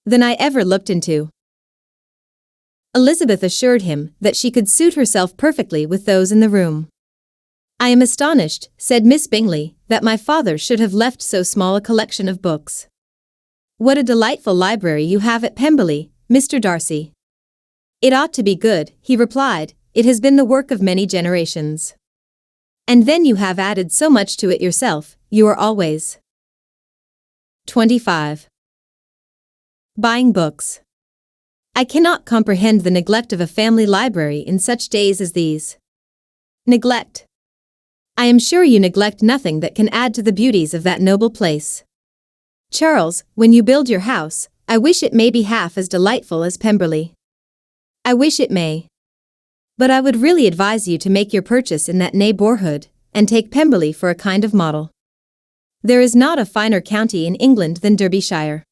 Speaker 1: than I ever looked into." Elizabeth assured him that she could suit herself perfectly with those in the room. "I am astonished," said Miss Bingley, "that my father should have left so small a collection of books. What a delightful library you have at Pemberley, Mr. Darcy." "It ought to be good," he replied. "It has been the work of many generations." "And then you have added so much to it yourself," you are always. 25. Buying books. I cannot comprehend the neglect of a family library in such days as these. Neglect. I am sure you neglect nothing that can add to the beauties of that noble place. Charles, when you build your house, I wish it may be half as delightful as Pemberley. I wish it may. But I would really advise you to make your purchase in that neighborhood, and take Pemberley for a kind of model. There is not a finer county in England than Derbyshire.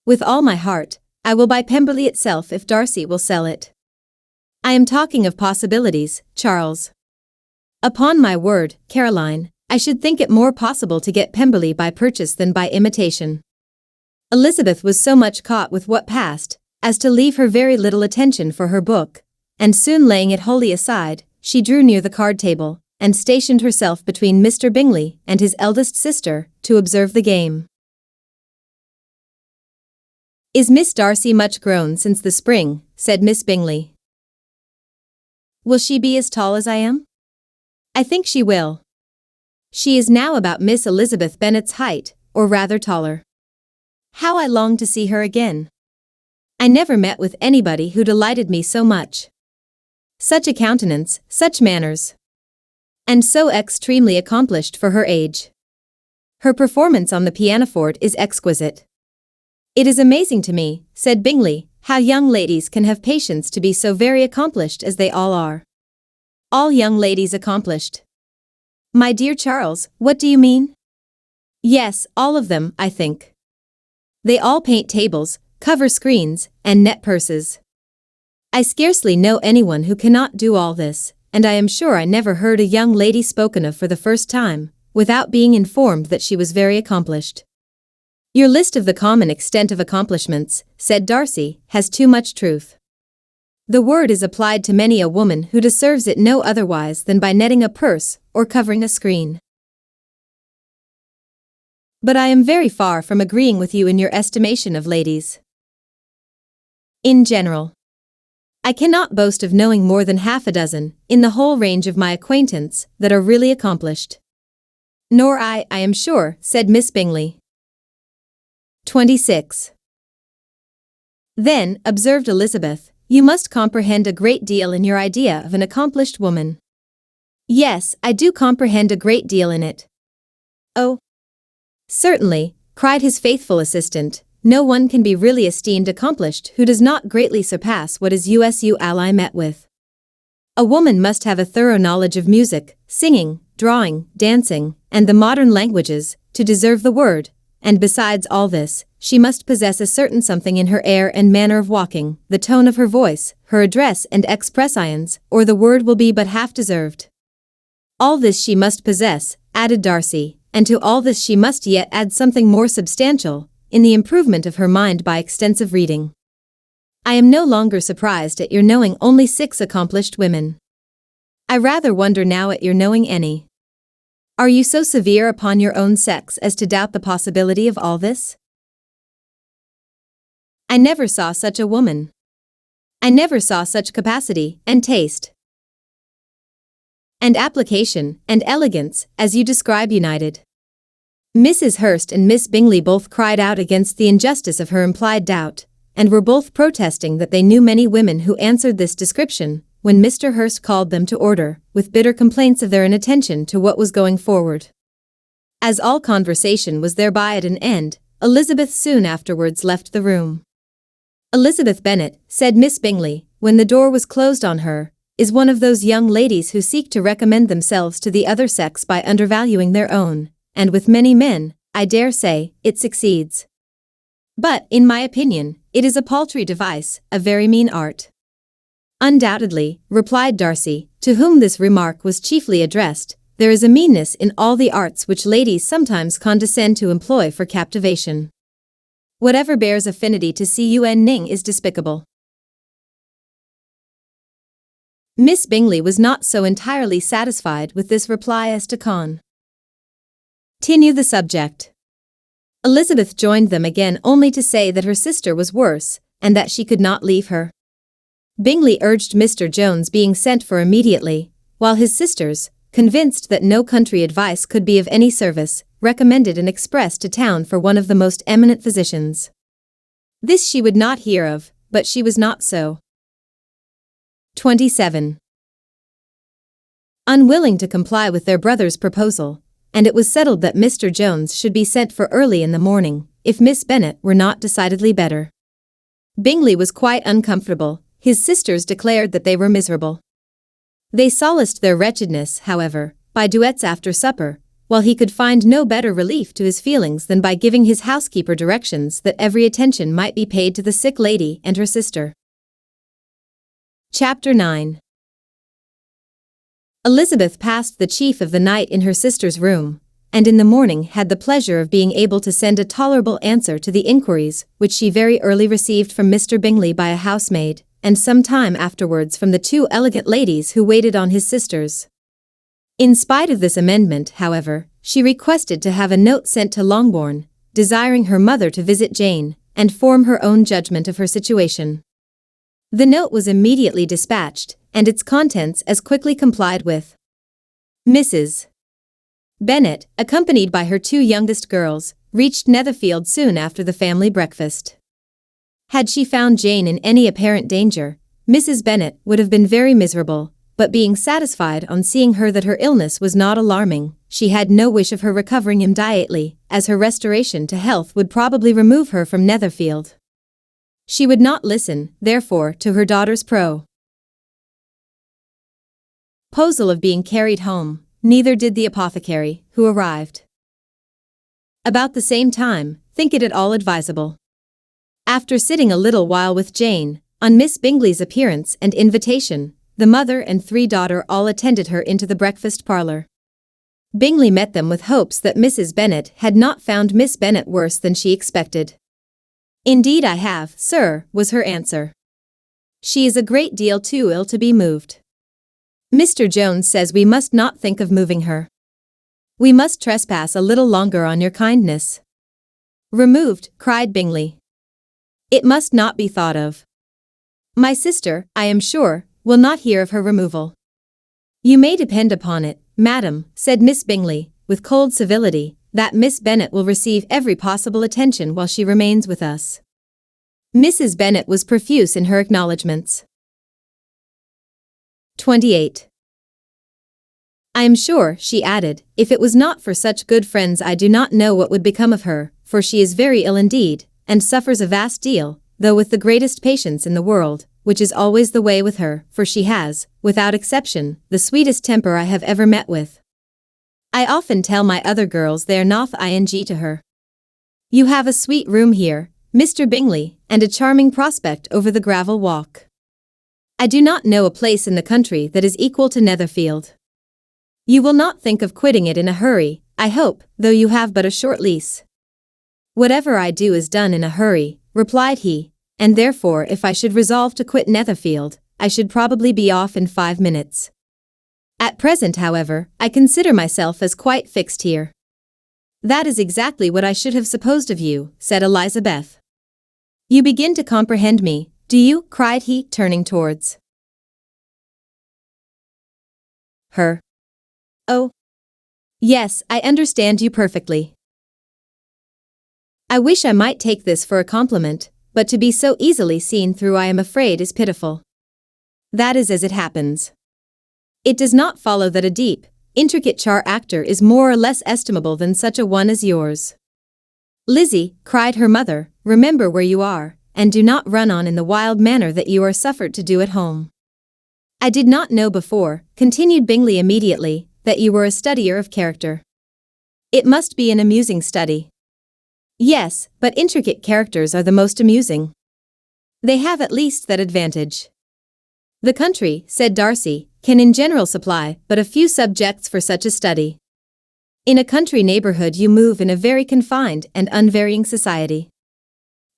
Speaker 1: With all my heart, I will buy Pemberley itself if Darcy will sell it. I am talking of possibilities, Charles. Upon my word, Caroline, I should think it more possible to get Pemberley by purchase than by imitation. Elizabeth was so much caught with what passed, as to leave her very little attention for her book, and soon laying it wholly aside, she drew near the card table, and stationed herself between Mr. Bingley and his eldest sister, to observe the game. Is Miss Darcy much grown since the spring? Said Miss Bingley. Will she be as tall as I am? I think she will. She is now about Miss Elizabeth Bennet's height, or rather taller. How I long to see her again. I never met with anybody who delighted me so much. Such a countenance, such manners. And so extremely accomplished for her age. Her performance on the pianoforte is exquisite. It is amazing to me, said Bingley, how young ladies can have patience to be so very accomplished as they all are. All young ladies accomplished. My dear Charles, what do you mean? Yes, all of them, I think. They all paint tables, cover screens, and net purses. I scarcely know anyone who cannot do all this, and I am sure I never heard a young lady spoken of for the first time, without being informed that she was very accomplished. Your list of the common extent of accomplishments, said Darcy, has too much truth. The word is applied to many a woman who deserves it no otherwise than by netting a purse, or covering a screen. But I am very far from agreeing with you in your estimation of ladies. In general. I cannot boast of knowing more than half a dozen, in the whole range of my acquaintance, that are really accomplished. Nor I am sure, said Miss Bingley. 26. Then, observed Elizabeth, you must comprehend a great deal in your idea of an accomplished woman. Yes, I do comprehend a great deal in it. Oh, certainly, cried his faithful assistant, no one can be really esteemed accomplished who does not greatly surpass what his USU ally met with. A woman must have a thorough knowledge of music, singing, drawing, dancing, and the modern languages, to deserve the word, and besides all this, she must possess a certain something in her air and manner of walking, the tone of her voice, her address and expressions, or the word will be but half deserved. All this she must possess, added Darcy, and to all this she must yet add something more substantial, in the improvement of her mind by extensive reading. I am no longer surprised at your knowing only 6 accomplished women. I rather wonder now at your knowing any. Are you so severe upon your own sex as to doubt the possibility of all this? I never saw such a woman. I never saw such capacity, and taste, and application, and elegance, as you describe united. Mrs. Hurst and Miss Bingley both cried out against the injustice of her implied doubt, and were both protesting that they knew many women who answered this description, when Mr. Hurst called them to order, with bitter complaints of their inattention to what was going forward. As all conversation was thereby at an end, Elizabeth soon afterwards left the room. Elizabeth Bennet, said Miss Bingley, when the door was closed on her, is one of those young ladies who seek to recommend themselves to the other sex by undervaluing their own, and with many men, I dare say, it succeeds. But, in my opinion, it is a paltry device, a very mean art. Undoubtedly, replied Darcy, to whom this remark was chiefly addressed, there is a meanness in all the arts which ladies sometimes condescend to employ for captivation. Whatever bears affinity to cunning is despicable. Miss Bingley was not so entirely satisfied with this reply as to continue the subject. Elizabeth joined them again only to say that her sister was worse, and that she could not leave her. Bingley urged Mr. Jones being sent for immediately, while his sisters, convinced that no country advice could be of any service, recommended and expressed to town for one of the most eminent physicians. This she would not hear of, but she was not so. 27. Unwilling to comply with their brother's proposal, and it was settled that Mr. Jones should be sent for early in the morning, if Miss Bennet were not decidedly better. Bingley was quite uncomfortable. His sisters declared that they were miserable. They solaced their wretchedness, however, by duets after supper, while he could find no better relief to his feelings than by giving his housekeeper directions that every attention might be paid to the sick lady and her sister. Chapter 9. Elizabeth passed the chief of the night in her sister's room, and in the morning had the pleasure of being able to send a tolerable answer to the inquiries which she very early received from Mr. Bingley by a housemaid, and some time afterwards from the two elegant ladies who waited on his sisters. In spite of this amendment, however, she requested to have a note sent to Longbourn, desiring her mother to visit Jane, and form her own judgment of her situation. The note was immediately dispatched, and its contents as quickly complied with. Mrs. Bennet, accompanied by her two youngest girls, reached Netherfield soon after the family breakfast. Had she found Jane in any apparent danger, Mrs. Bennet would have been very miserable, but being satisfied on seeing her that her illness was not alarming, she had no wish of her recovering immediately, as her restoration to health would probably remove her from Netherfield. She would not listen, therefore, to her daughter's proposal of being carried home, neither did the apothecary, who arrived about the same time, think it at all advisable. After sitting a little while with Jane, on Miss Bingley's appearance and invitation, the mother and three daughters all attended her into the breakfast parlour. Bingley met them with hopes that Mrs. Bennet had not found Miss Bennet worse than she expected. "Indeed I have, sir," was her answer. "She is a great deal too ill to be moved. Mr. Jones says we must not think of moving her. We must trespass a little longer on your kindness." "Removed," cried Bingley. "It must not be thought of. My sister, I am sure, will not hear of her removal." "You may depend upon it, madam," said Miss Bingley, with cold civility, "that Miss Bennet will receive every possible attention while she remains with us." Mrs. Bennet was profuse in her acknowledgments. 28. "I am sure," she added, "if it was not for such good friends I do not know what would become of her, for she is very ill indeed, and suffers a vast deal, though with the greatest patience in the world, which is always the way with her, for she has, without exception, the sweetest temper I have ever met with. I often tell my other girls they are not ing to her. You have a sweet room here, Mr. Bingley, and a charming prospect over the gravel walk. I do not know a place in the country that is equal to Netherfield. You will not think of quitting it in a hurry, I hope, though you have but a short lease." "Whatever I do is done in a hurry," replied he, "and therefore if I should resolve to quit Netherfield, I should probably be off in 5 minutes. At present, however, I consider myself as quite fixed here." "That is exactly what I should have supposed of you," said Elizabeth. "You begin to comprehend me, do you?" cried he, turning towards her. "Oh, yes, I understand you perfectly. I wish I might take this for a compliment, but to be so easily seen through I am afraid is pitiful. That is as it happens. It does not follow that a deep, intricate character is more or less estimable than such a one as yours." "Lizzie," cried her mother, "remember where you are, and do not run on in the wild manner that you are suffered to do at home. I did not know before," continued Bingley immediately, "that you were a studier of character. It must be an amusing study." "Yes, but intricate characters are the most amusing. They have at least that advantage." "The country," said Darcy, "can in general supply but a few subjects for such a study. In a country neighborhood you move in a very confined and unvarying society.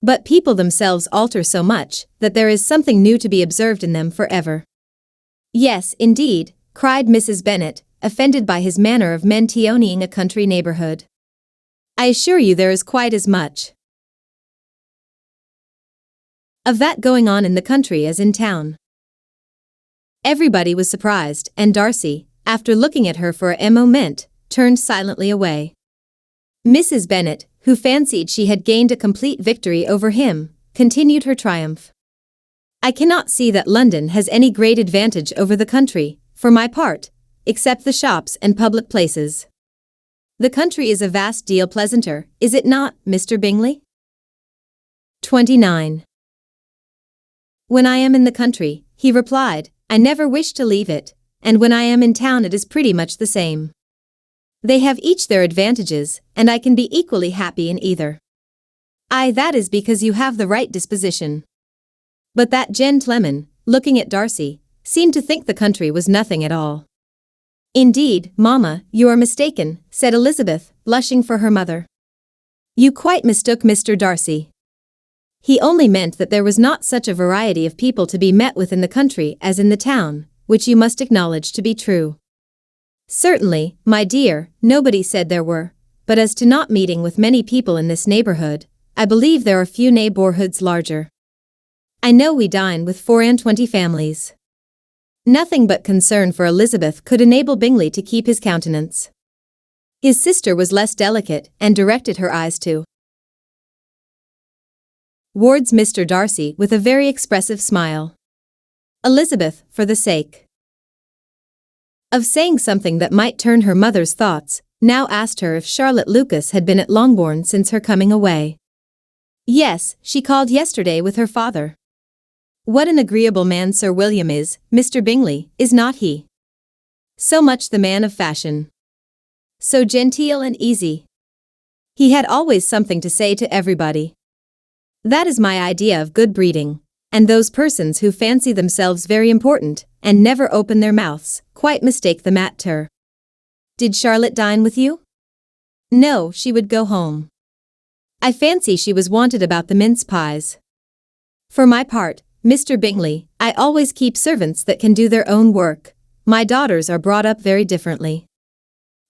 Speaker 1: But people themselves alter so much that there is something new to be observed in them forever." "Yes, indeed," cried Mrs. Bennet, offended by his manner of mentioning a country neighborhood. "I assure you there is quite as much of that going on in the country as in town." Everybody was surprised, and Darcy, after looking at her for a moment, turned silently away. Mrs. Bennet, who fancied she had gained a complete victory over him, continued her triumph. I cannot see that London has any great advantage over the country, for my part, except the shops and public places. The country is a vast deal pleasanter, is it not, Mr. Bingley? 29. When I am in the country, he replied, I never wish to leave it, and when I am in town it is pretty much the same. They have each their advantages, and I can be equally happy in either. Aye, that is because you have the right disposition. But that gentleman, looking at Darcy, seemed to think the country was nothing at all. Indeed, mamma, you are mistaken, said Elizabeth, blushing for her mother. You quite mistook Mr. Darcy. He only meant that there was not such a variety of people to be met with in the country as in the town, which you must acknowledge to be true. Certainly, my dear, nobody said there were, but as to not meeting with many people in this neighborhood, I believe there are few neighborhoods larger. I know we dine with 24 families. Nothing but concern for Elizabeth could enable Bingley to keep his countenance. His sister was less delicate and directed her eyes towards Mr. Darcy with a very expressive smile. Elizabeth, for the sake of saying something that might turn her mother's thoughts, now asked her if Charlotte Lucas had been at Longbourn since her coming away. Yes, she called yesterday with her father. What an agreeable man Sir William is, Mr. Bingley, is not he? So much the man of fashion. So genteel and easy. He had always something to say to everybody. That is my idea of good breeding, and those persons who fancy themselves very important, and never open their mouths, quite mistake the matter. Did Charlotte dine with you? No, she would go home. I fancy she was wanted about the mince pies. For my part, Mr. Bingley, I always keep servants that can do their own work. My daughters are brought up very differently.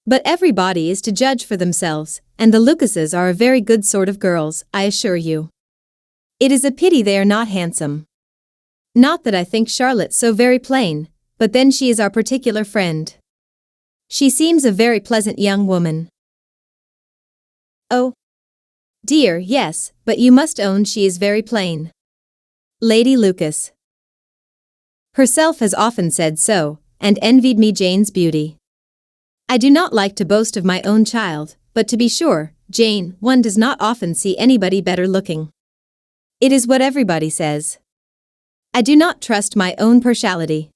Speaker 1: But everybody is to judge for themselves, and the Lucases are a very good sort of girls, I assure you. It is a pity they are not handsome. Not that I think Charlotte so very plain, but then she is our particular friend. She seems a very pleasant young woman. Oh, dear, yes, but you must own she is very plain. Lady Lucas herself has often said so, and envied me Jane's beauty. I do not like to boast of my own child, but to be sure, Jane, one does not often see anybody better looking. It is what everybody says. I do not trust my own partiality.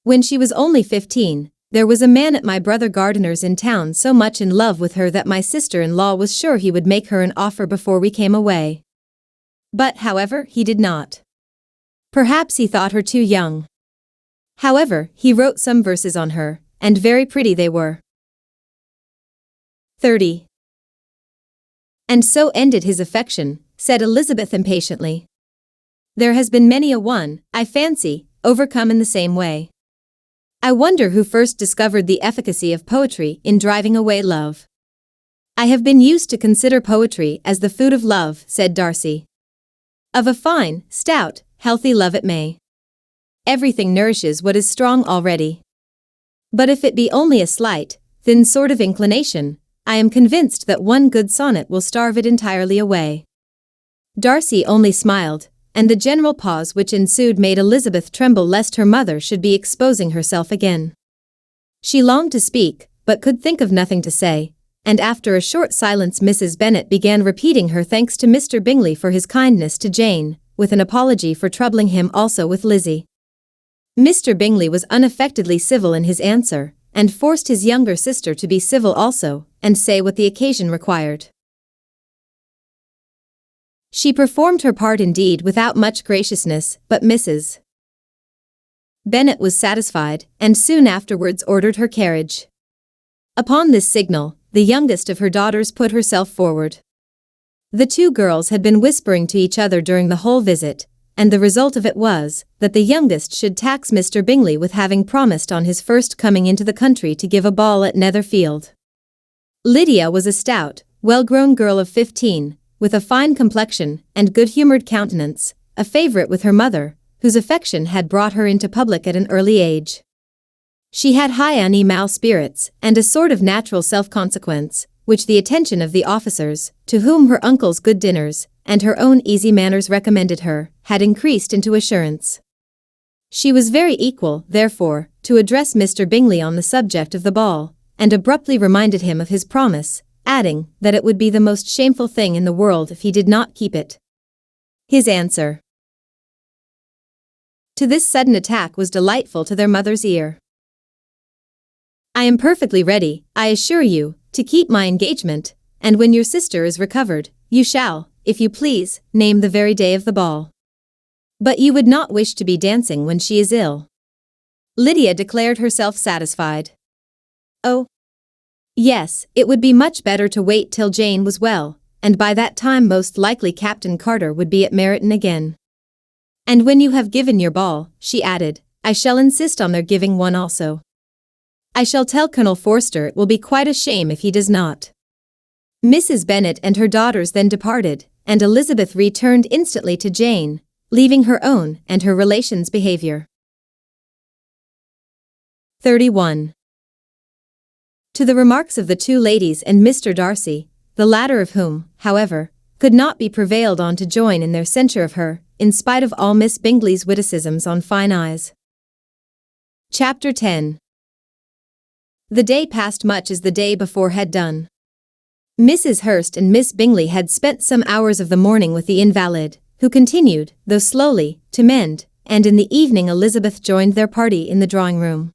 Speaker 1: When she was only 15, there was a man at my brother Gardiner's in town so much in love with her that my sister-in-law was sure he would make her an offer before we came away. But, however, he did not. Perhaps he thought her too young. However, he wrote some verses on her, and very pretty they were. 30. And so ended his affection, said Elizabeth impatiently. There has been many a one, I fancy, overcome in the same way. I wonder who first discovered the efficacy of poetry in driving away love. I have been used to consider poetry as the food of love, said Darcy. Of a fine, stout, healthy love it may. Everything nourishes what is strong already. But if it be only a slight, thin sort of inclination, I am convinced that one good sonnet will starve it entirely away. Darcy only smiled, and the general pause which ensued made Elizabeth tremble lest her mother should be exposing herself again. She longed to speak, but could think of nothing to say, and after a short silence Mrs. Bennet began repeating her thanks to Mr. Bingley for his kindness to Jane, with an apology for troubling him also with Lizzie. Mr. Bingley was unaffectedly civil in his answer, and forced his younger sister to be civil also, and say what the occasion required. She performed her part indeed without much graciousness, but Mrs. Bennet was satisfied, and soon afterwards ordered her carriage. Upon this signal, the youngest of her daughters put herself forward. The two girls had been whispering to each other during the whole visit, and the result of it was that the youngest should tax Mr. Bingley with having promised on his first coming into the country to give a ball at Netherfield. Lydia was a stout, well-grown girl of 15, with a fine complexion and good-humored countenance, a favorite with her mother, whose affection had brought her into public at an early age. She had high animal spirits and a sort of natural self-consequence, which the attention of the officers, to whom her uncle's good dinners, and her own easy manners recommended her, had increased into assurance. She was very equal, therefore, to address Mr. Bingley on the subject of the ball, and abruptly reminded him of his promise, adding that it would be the most shameful thing in the world if he did not keep it. His answer to this sudden attack was delightful to their mother's ear. "I am perfectly ready, I assure you, to keep my engagement, and when your sister is recovered, you shall, if you please, name the very day of the ball. But you would not wish to be dancing when she is ill." Lydia declared herself satisfied. "Oh, yes, it would be much better to wait till Jane was well, and by that time most likely Captain Carter would be at Meryton again. And when you have given your ball," she added, "I shall insist on their giving one also. I shall tell Colonel Forster it will be quite a shame if he does not." Mrs. Bennet and her daughters then departed, and Elizabeth returned instantly to Jane, leaving her own and her relations' behavior. 31. To the remarks of the two ladies and Mr. Darcy, the latter of whom, however, could not be prevailed on to join in their censure of her, in spite of all Miss Bingley's witticisms on fine eyes. Chapter 10. The day passed much as the day before had done. Mrs. Hurst and Miss Bingley had spent some hours of the morning with the invalid, who continued, though slowly, to mend, and in the evening Elizabeth joined their party in the drawing-room.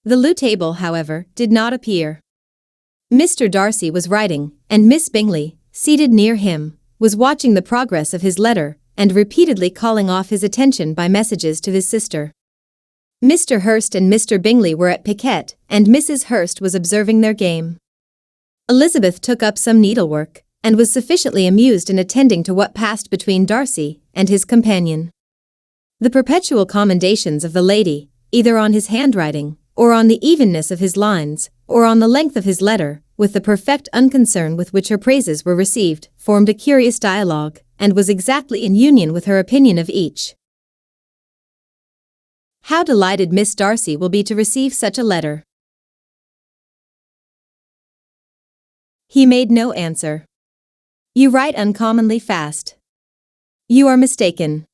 Speaker 1: The loo table, however, did not appear. Mr. Darcy was writing, and Miss Bingley, seated near him, was watching the progress of his letter, and repeatedly calling off his attention by messages to his sister. Mr. Hurst and Mr. Bingley were at piquet, and Mrs. Hurst was observing their game. Elizabeth took up some needlework, and was sufficiently amused in attending to what passed between Darcy and his companion. The perpetual commendations of the lady, either on his handwriting, or on the evenness of his lines, or on the length of his letter, with the perfect unconcern with which her praises were received, formed a curious dialogue, and was exactly in union with her opinion of each. How delighted Miss Darcy will be to receive such a letter. He made no answer. You write uncommonly fast. You are mistaken.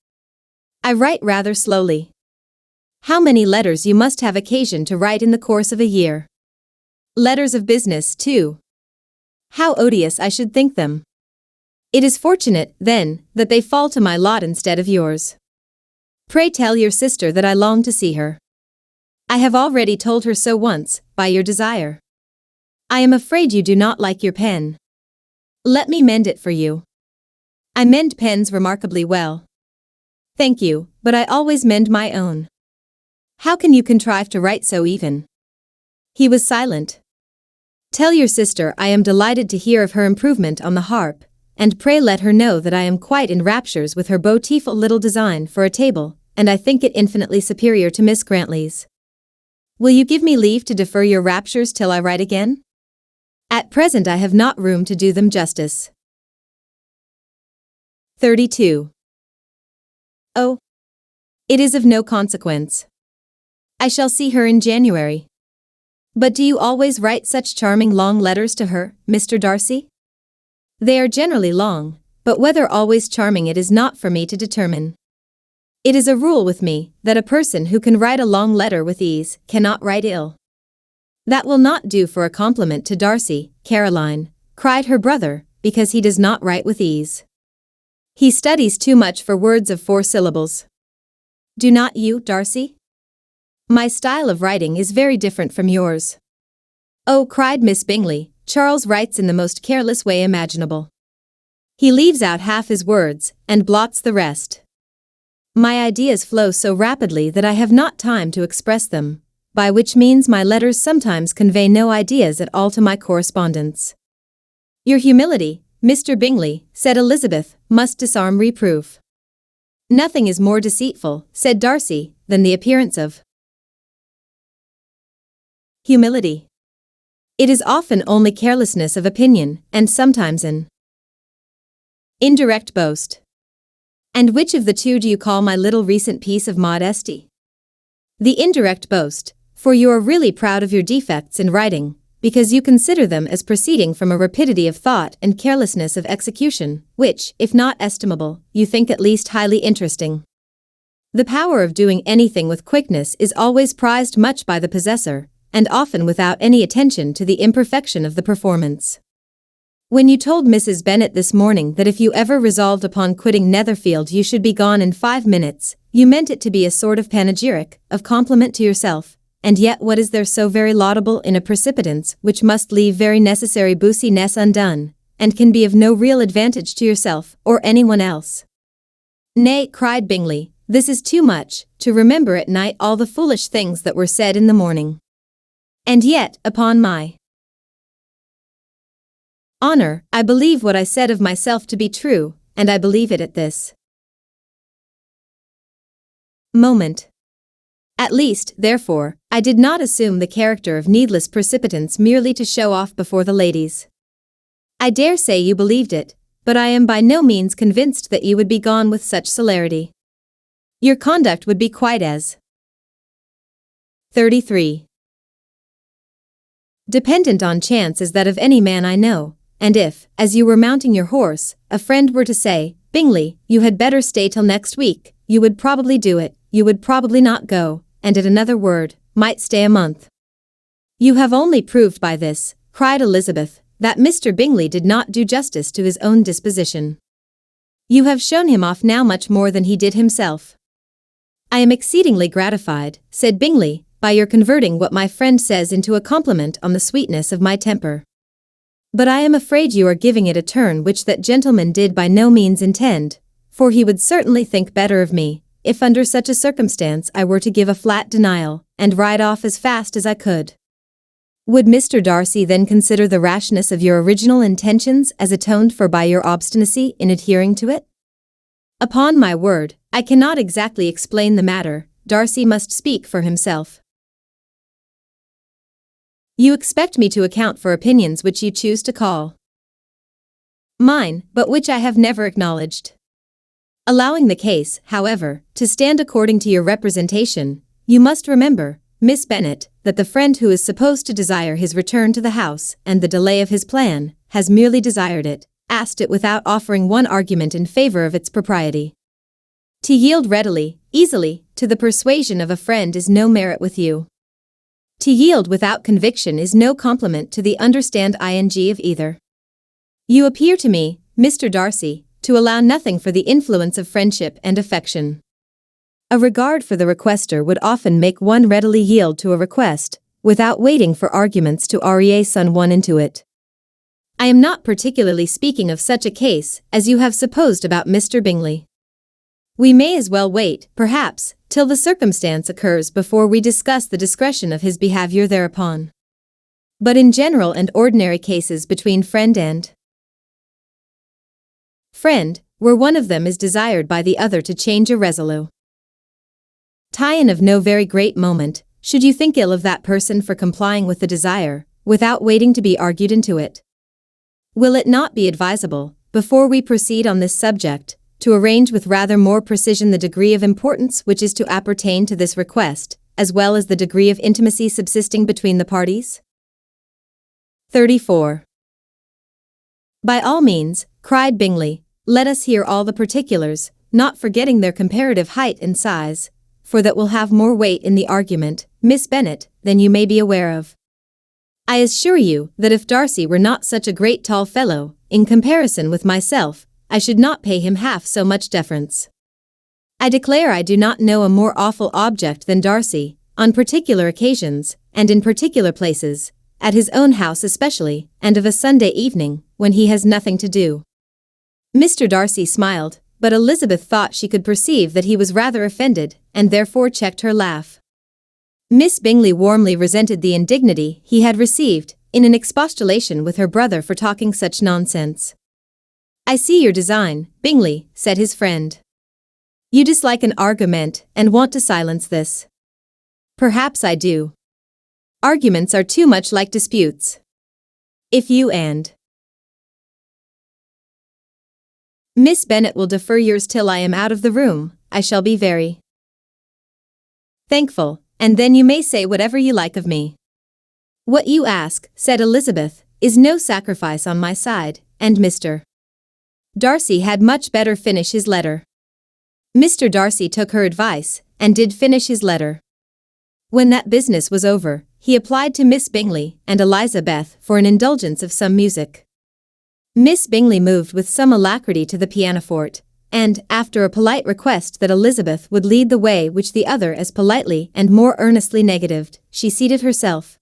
Speaker 1: I write rather slowly. How many letters you must have occasion to write in the course of a year. Letters of business, too. How odious I should think them. It is fortunate, then, that they fall to my lot instead of yours. Pray tell your sister that I long to see her. I have already told her so once, by your desire. I am afraid you do not like your pen. Let me mend it for you. I mend pens remarkably well. Thank you, but I always mend my own. How can you contrive to write so even? He was silent. Tell your sister I am delighted to hear of her improvement on the harp, and pray let her know that I am quite in raptures with her beautiful little design for a table, and I think it infinitely superior to Miss Grantley's. Will you give me leave to defer your raptures till I write again? At present I have not room to do them justice. 32. Oh, it is of no consequence. I shall see her in January. But do you always write such charming long letters to her, Mr. Darcy? They are generally long, but whether always charming it is not for me to determine. It is a rule with me that a person who can write a long letter with ease cannot write ill. That will not do for a compliment to Darcy, Caroline, cried her brother, because he does not write with ease. He studies too much for words of 4 syllables. Do not you, Darcy? My style of writing is very different from yours. Oh, cried Miss Bingley, Charles writes in the most careless way imaginable. He leaves out half his words, and blots the rest. My ideas flow so rapidly that I have not time to express them, by which means my letters sometimes convey no ideas at all to my correspondents. Your humility, Mr. Bingley, said Elizabeth, must disarm reproof. Nothing is more deceitful, said Darcy, than the appearance of humility. It is often only carelessness of opinion, and sometimes an indirect boast. And which of the two do you call my little recent piece of modesty? The indirect boast, for you are really proud of your defects in writing, because you consider them as proceeding from a rapidity of thought and carelessness of execution, which, if not estimable, you think at least highly interesting. The power of doing anything with quickness is always prized much by the possessor, and often without any attention to the imperfection of the performance. When you told Mrs. Bennet this morning that if you ever resolved upon quitting Netherfield you should be gone in 5 minutes, you meant it to be a sort of panegyric, of compliment to yourself, and yet what is there so very laudable in a precipitance which must leave very necessary business undone, and can be of no real advantage to yourself or anyone else? Nay, cried Bingley, this is too much, to remember at night all the foolish things that were said in the morning. And yet, upon my honor, I believe what I said of myself to be true, and I believe it at this moment. At least, therefore, I did not assume the character of needless precipitance merely to show off before the ladies. I dare say you believed it, but I am by no means convinced that you would be gone with such celerity. Your conduct would be quite as 33. Dependent on chance as that of any man I know, and if, as you were mounting your horse, a friend were to say, Bingley, you had better stay till next week, you would probably do it, you would probably not go, and at another word, might stay a month. You have only proved by this, cried Elizabeth, that Mr. Bingley did not do justice to his own disposition. You have shown him off now much more than he did himself. I am exceedingly gratified, said Bingley, by your converting what my friend says into a compliment on the sweetness of my temper. But I am afraid you are giving it a turn which that gentleman did by no means intend, for he would certainly think better of me, if under such a circumstance I were to give a flat denial, and ride off as fast as I could. Would Mr. Darcy then consider the rashness of your original intentions as atoned for by your obstinacy in adhering to it? Upon my word, I cannot exactly explain the matter, Darcy must speak for himself. You expect me to account for opinions which you choose to call mine, but which I have never acknowledged. Allowing the case, however, to stand according to your representation, you must remember, Miss Bennet, that the friend who is supposed to desire his return to the house and the delay of his plan, has merely desired it, asked it without offering one argument in favor of its propriety. To yield readily, easily, to the persuasion of a friend is no merit with you. To yield without conviction is no compliment to the understand ing of either. You appear to me, Mr. Darcy, to allow nothing for the influence of friendship and affection. A regard for the requester would often make one readily yield to a request, without waiting for arguments to son one into it. I am not particularly speaking of such a case as you have supposed about Mr. Bingley. We may as well wait, perhaps, till the circumstance occurs before we discuss the discretion of his behavior thereupon. But in general and ordinary cases between friend and friend, where one of them is desired by the other to change a resolute tie-in of no very great moment, should you think ill of that person for complying with the desire, without waiting to be argued into it? Will it not be advisable, before we proceed on this subject, to arrange with rather more precision the degree of importance which is to appertain to this request, as well as the degree of intimacy subsisting between the parties? 34. By all means, cried Bingley, let us hear all the particulars, not forgetting their comparative height and size, for that will have more weight in the argument, Miss Bennet, than you may be aware of. I assure you that if Darcy were not such a great tall fellow, in comparison with myself, I should not pay him half so much deference. I declare I do not know a more awful object than Darcy, on particular occasions, and in particular places, at his own house especially, and of a Sunday evening, when he has nothing to do. Mr. Darcy smiled, but Elizabeth thought she could perceive that he was rather offended, and therefore checked her laugh. Miss Bingley warmly resented the indignity he had received, in an expostulation with her brother for talking such nonsense. I see your design, Bingley, said his friend. You dislike an argument, and want to silence this. Perhaps I do. Arguments are too much like disputes. If you and Miss Bennet will defer yours till I am out of the room, I shall be very thankful, and then you may say whatever you like of me. What you ask, said Elizabeth, is no sacrifice on my side, and Mr. Darcy had much better finish his letter. Mr. Darcy took her advice, and did finish his letter. When that business was over, he applied to Miss Bingley and Elizabeth for an indulgence of some music. Miss Bingley moved with some alacrity to the pianoforte, and, after a polite request that Elizabeth would lead the way which the other as politely and more earnestly negatived, she seated herself.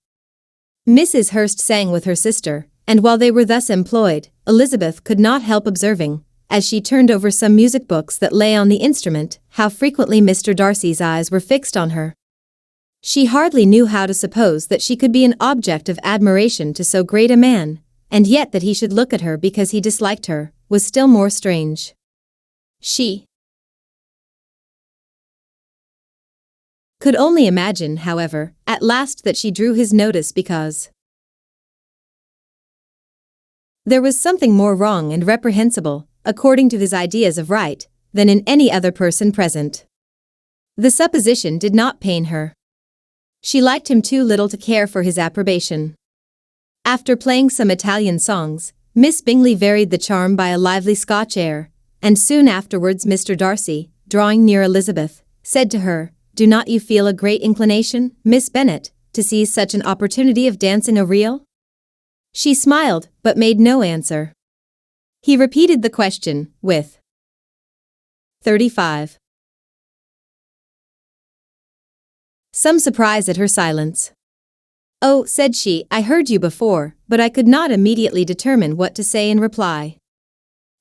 Speaker 1: Mrs. Hurst sang with her sister, and while they were thus employed, Elizabeth could not help observing, as she turned over some music books that lay on the instrument, how frequently Mr. Darcy's eyes were fixed on her. She hardly knew how to suppose that she could be an object of admiration to so great a man, and yet that he should look at her because he disliked her, was still more strange. She could only imagine, however, at last that she drew his notice because there was something more wrong and reprehensible, according to his ideas of right, than in any other person present. The supposition did not pain her. She liked him too little to care for his approbation. After playing some Italian songs, Miss Bingley varied the charm by a lively Scotch air, and soon afterwards Mr. Darcy, drawing near Elizabeth, said to her, "Do not you feel a great inclination, Miss Bennet, to seize such an opportunity of dancing a reel?" She smiled, but made no answer. He repeated the question, with 35. Some surprise at her silence. "Oh," said she, "I heard you before, but I could not immediately determine what to say in reply.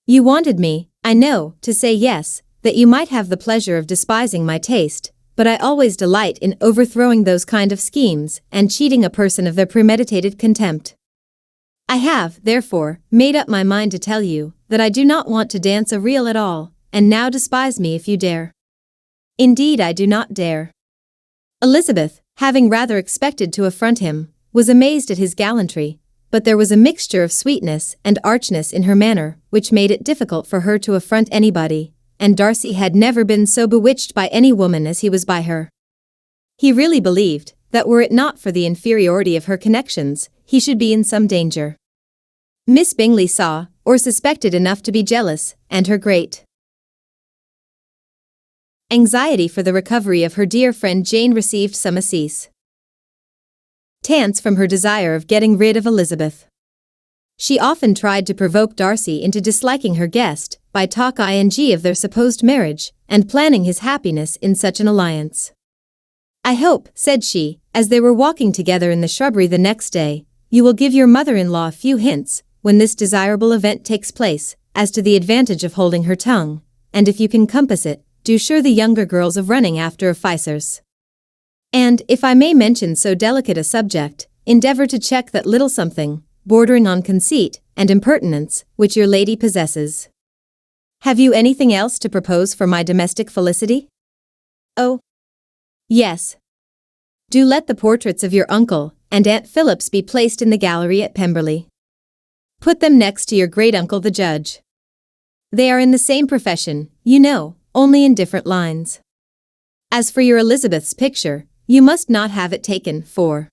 Speaker 1: You wanted me, I know, to say yes, that you might have the pleasure of despising my taste, but I always delight in overthrowing those kind of schemes and cheating a person of their premeditated contempt. I have, therefore, made up my mind to tell you that I do not want to dance a reel at all, and now despise me if you dare." "Indeed I do not dare." Elizabeth, having rather expected to affront him, was amazed at his gallantry, but there was a mixture of sweetness and archness in her manner which made it difficult for her to affront anybody, and Darcy had never been so bewitched by any woman as he was by her. He really believed that were it not for the inferiority of her connections, he should be in some danger. Miss Bingley saw, or suspected enough to be jealous, and her great anxiety for the recovery of her dear friend Jane received some assistance from her desire of getting rid of Elizabeth. She often tried to provoke Darcy into disliking her guest, by talk of their supposed marriage, and planning his happiness in such an alliance. "I hope," said she, as they were walking together in the shrubbery the next day, "you will give your mother-in-law a few hints, when this desirable event takes place, as to the advantage of holding her tongue, and if you can compass it, do sure the younger girls of running after officers. And, if I may mention so delicate a subject, endeavor to check that little something, bordering on conceit and impertinence, which your lady possesses. Have you anything else to propose for my domestic felicity?" "Oh, yes. Do let the portraits of your uncle and Aunt Phillips be placed in the gallery at Pemberley. Put them next to your great-uncle the judge. They are in the same profession, you know, only in different lines. As for your Elizabeth's picture, you must not have it taken, for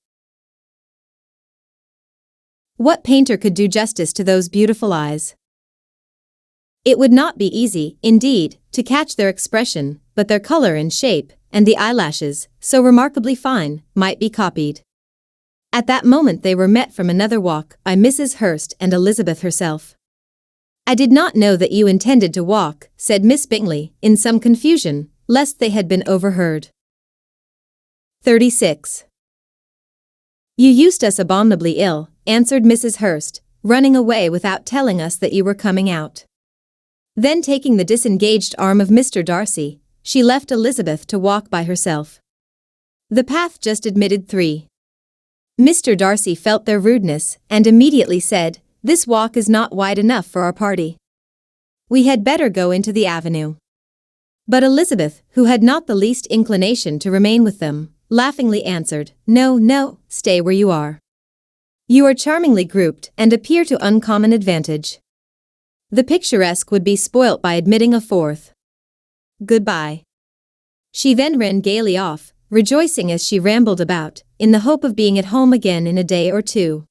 Speaker 1: what painter could do justice to those beautiful eyes? It would not be easy, indeed, to catch their expression, but their color and shape, and the eyelashes, so remarkably fine, might be copied." At that moment they were met from another walk by Mrs. Hurst and Elizabeth herself. "I did not know that you intended to walk," said Miss Bingley, in some confusion, lest they had been overheard. 36. "You used us abominably ill," answered Mrs. Hurst, "running away without telling us that you were coming out." Then taking the disengaged arm of Mr. Darcy, she left Elizabeth to walk by herself. The path just admitted 3. Mr. Darcy felt their rudeness, and immediately said, "This walk is not wide enough for our party. We had better go into the avenue." But Elizabeth, who had not the least inclination to remain with them, laughingly answered, "No, no, stay where you are. You are charmingly grouped and appear to uncommon advantage. The picturesque would be spoilt by admitting a fourth. Goodbye." She then ran gaily off, rejoicing as she rambled about, in the hope of being at home again in a day or two.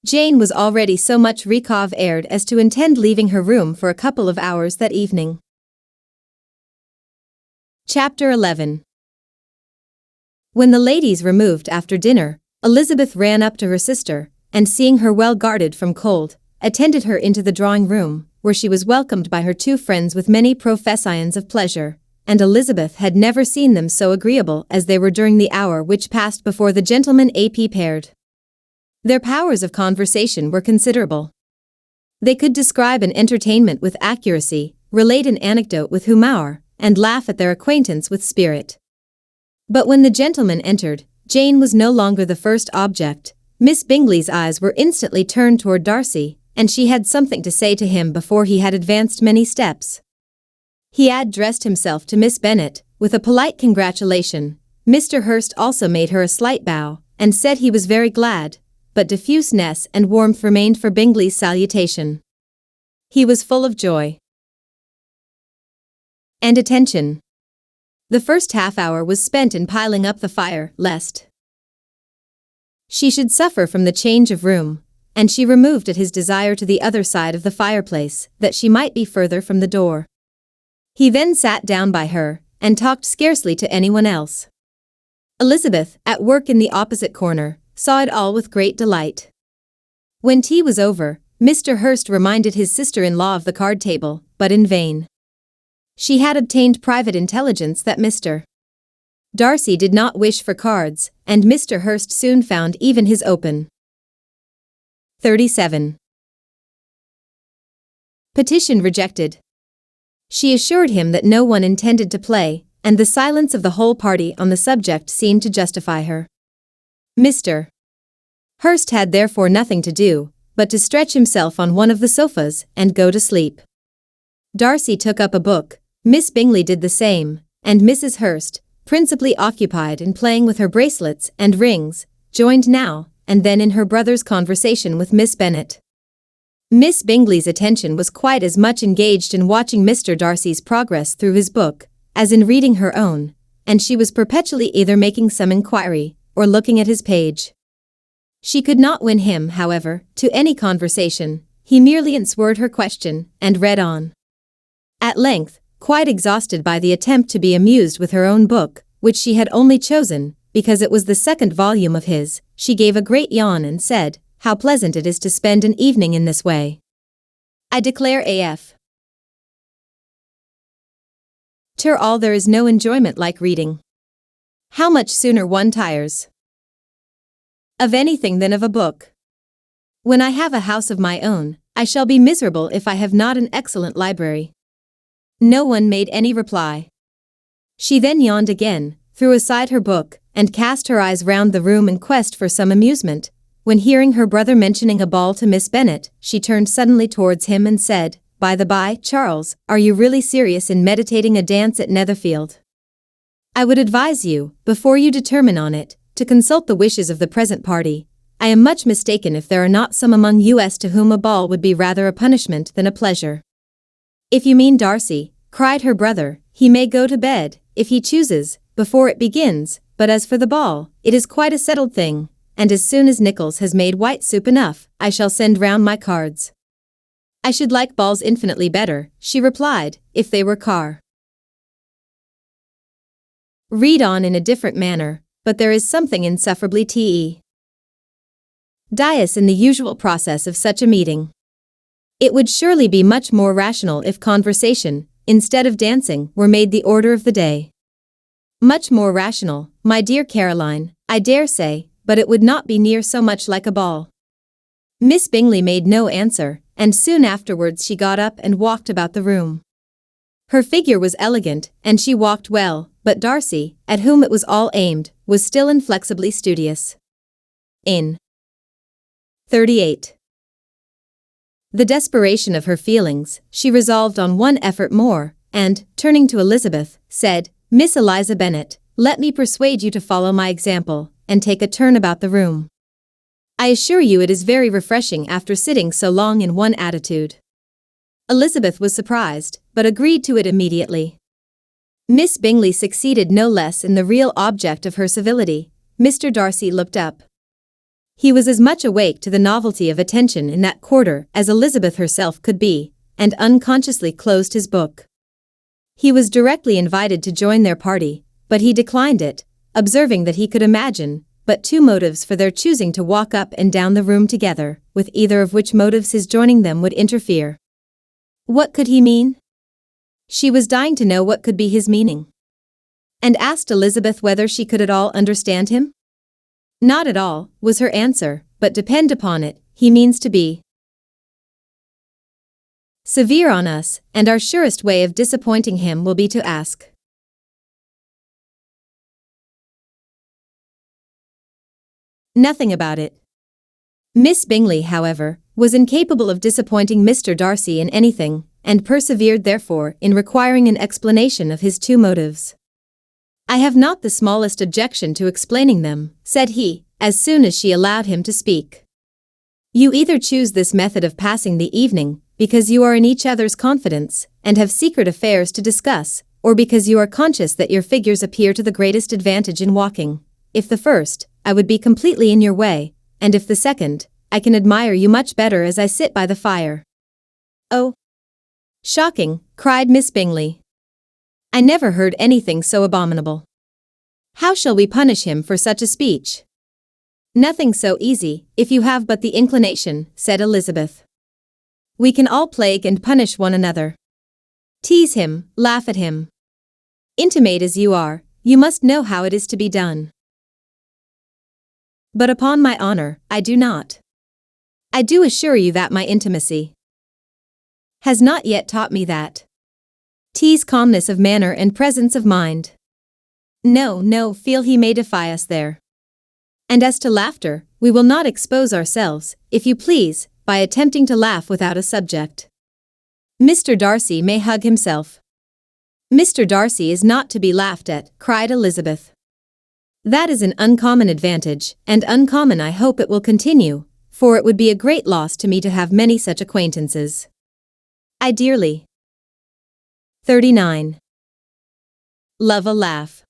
Speaker 1: Jane was already so much recauve-aired as to intend leaving her room for a couple of hours that evening. Chapter 11. When the ladies removed after dinner, Elizabeth ran up to her sister, and seeing her well guarded from cold, attended her into the drawing-room, where she was welcomed by her two friends with many professions of pleasure, and Elizabeth had never seen them so agreeable as they were during the hour which passed before the gentlemen paired. Their powers of conversation were considerable. They could describe an entertainment with accuracy, relate an anecdote with humour, and laugh at their acquaintance with spirit. But when the gentlemen entered, Jane was no longer the first object. Miss Bingley's eyes were instantly turned toward Darcy, and she had something to say to him before he had advanced many steps. He addressed himself to Miss Bennet, with a polite congratulation. Mr. Hurst also made her a slight bow, and said he was very glad, but diffuseness and warmth remained for Bingley's salutation. He was full of joy and attention. The first half-hour was spent in piling up the fire, lest she should suffer from the change of room, and she removed at his desire to the other side of the fireplace, that she might be further from the door. He then sat down by her, and talked scarcely to anyone else. Elizabeth, at work in the opposite corner, saw it all with great delight. When tea was over, Mr. Hurst reminded his sister-in-law of the card table, but in vain. She had obtained private intelligence that Mr. Darcy did not wish for cards, and Mr. Hurst soon found even his open. 37. Petition rejected. She assured him that no one intended to play, and the silence of the whole party on the subject seemed to justify her. Mr. Hurst had therefore nothing to do, but to stretch himself on one of the sofas and go to sleep. Darcy took up a book, Miss Bingley did the same, and Mrs. Hurst, principally occupied in playing with her bracelets and rings, joined now and then in her brother's conversation with Miss Bennet. Miss Bingley's attention was quite as much engaged in watching Mr. Darcy's progress through his book as in reading her own, and she was perpetually either making some inquiry or looking at his page. She could not win him, however, to any conversation. He merely answered her question and read on. At length, quite exhausted by the attempt to be amused with her own book, which she had only chosen because it was the second volume of his, she gave a great yawn and said, "How pleasant it is to spend an evening in this way. I declare there is no enjoyment like reading. How much sooner one tires of anything than of a book. When I have a house of my own, I shall be miserable if I have not an excellent library." No one made any reply. She then yawned again, threw aside her book, and cast her eyes round the room in quest for some amusement, when hearing her brother mentioning a ball to Miss Bennet, she turned suddenly towards him and said, "By the by, Charles, are you really serious in meditating a dance at Netherfield? I would advise you, before you determine on it, to consult the wishes of the present party. I am much mistaken if there are not some among us to whom a ball would be rather a punishment than a pleasure." "If you mean Darcy," cried her brother, "he may go to bed, if he chooses, before it begins, but as for the ball, it is quite a settled thing, and as soon as Nicholas has made white soup enough, I shall send round my cards." "I should like balls infinitely better," she replied, "if they were read on in a different manner, but there is something insufferably tedious in the usual process of such a meeting. It would surely be much more rational if conversation, instead of dancing, were made the order of the day." "Much more rational, my dear Caroline, I dare say, but it would not be near so much like a ball." Miss Bingley made no answer, and soon afterwards she got up and walked about the room. Her figure was elegant, and she walked well, but Darcy, at whom it was all aimed, was still inflexibly studious. In 38. The desperation of her feelings, she resolved on one effort more, and, turning to Elizabeth, said, "Miss Eliza Bennet, let me persuade you to follow my example, and take a turn about the room. I assure you it is very refreshing after sitting so long in one attitude." Elizabeth was surprised, but agreed to it immediately. Miss Bingley succeeded no less in the real object of her civility. Mr. Darcy looked up. He was as much awake to the novelty of attention in that quarter as Elizabeth herself could be, and unconsciously closed his book. He was directly invited to join their party, but he declined it, observing that he could imagine but two motives for their choosing to walk up and down the room together, with either of which motives his joining them would interfere. What could he mean? She was dying to know what could be his meaning. And asked Elizabeth whether she could at all understand him? Not at all, was her answer, but depend upon it, he means to be severe on us, and our surest way of disappointing him will be to ask nothing about it. Miss Bingley, however, was incapable of disappointing Mr. Darcy in anything, and persevered therefore in requiring an explanation of his two motives. "I have not the smallest objection to explaining them," said he, as soon as she allowed him to speak. "You either choose this method of passing the evening because you are in each other's confidence and have secret affairs to discuss, or because you are conscious that your figures appear to the greatest advantage in walking. If the first, I would be completely in your way, and if the second, I can admire you much better as I sit by the fire." "Oh, shocking," cried Miss Bingley. "I never heard anything so abominable. How shall we punish him for such a speech?" "Nothing so easy, if you have but the inclination," said Elizabeth. "We can all plague and punish one another. Tease him, laugh at him. Intimate as you are, you must know how it is to be done. But upon my honor, I do not. I do assure you that my intimacy has not yet taught me that. Tease calmness of manner and presence of mind. No, feel he may defy us there. And as to laughter, we will not expose ourselves, if you please, by attempting to laugh without a subject. Mr. Darcy may hug himself." "Mr. Darcy is not to be laughed at," cried Elizabeth. "That is an uncommon advantage, and uncommon I hope it will continue, for it would be a great loss to me to have many such acquaintances. I dearly 39. Love a laugh.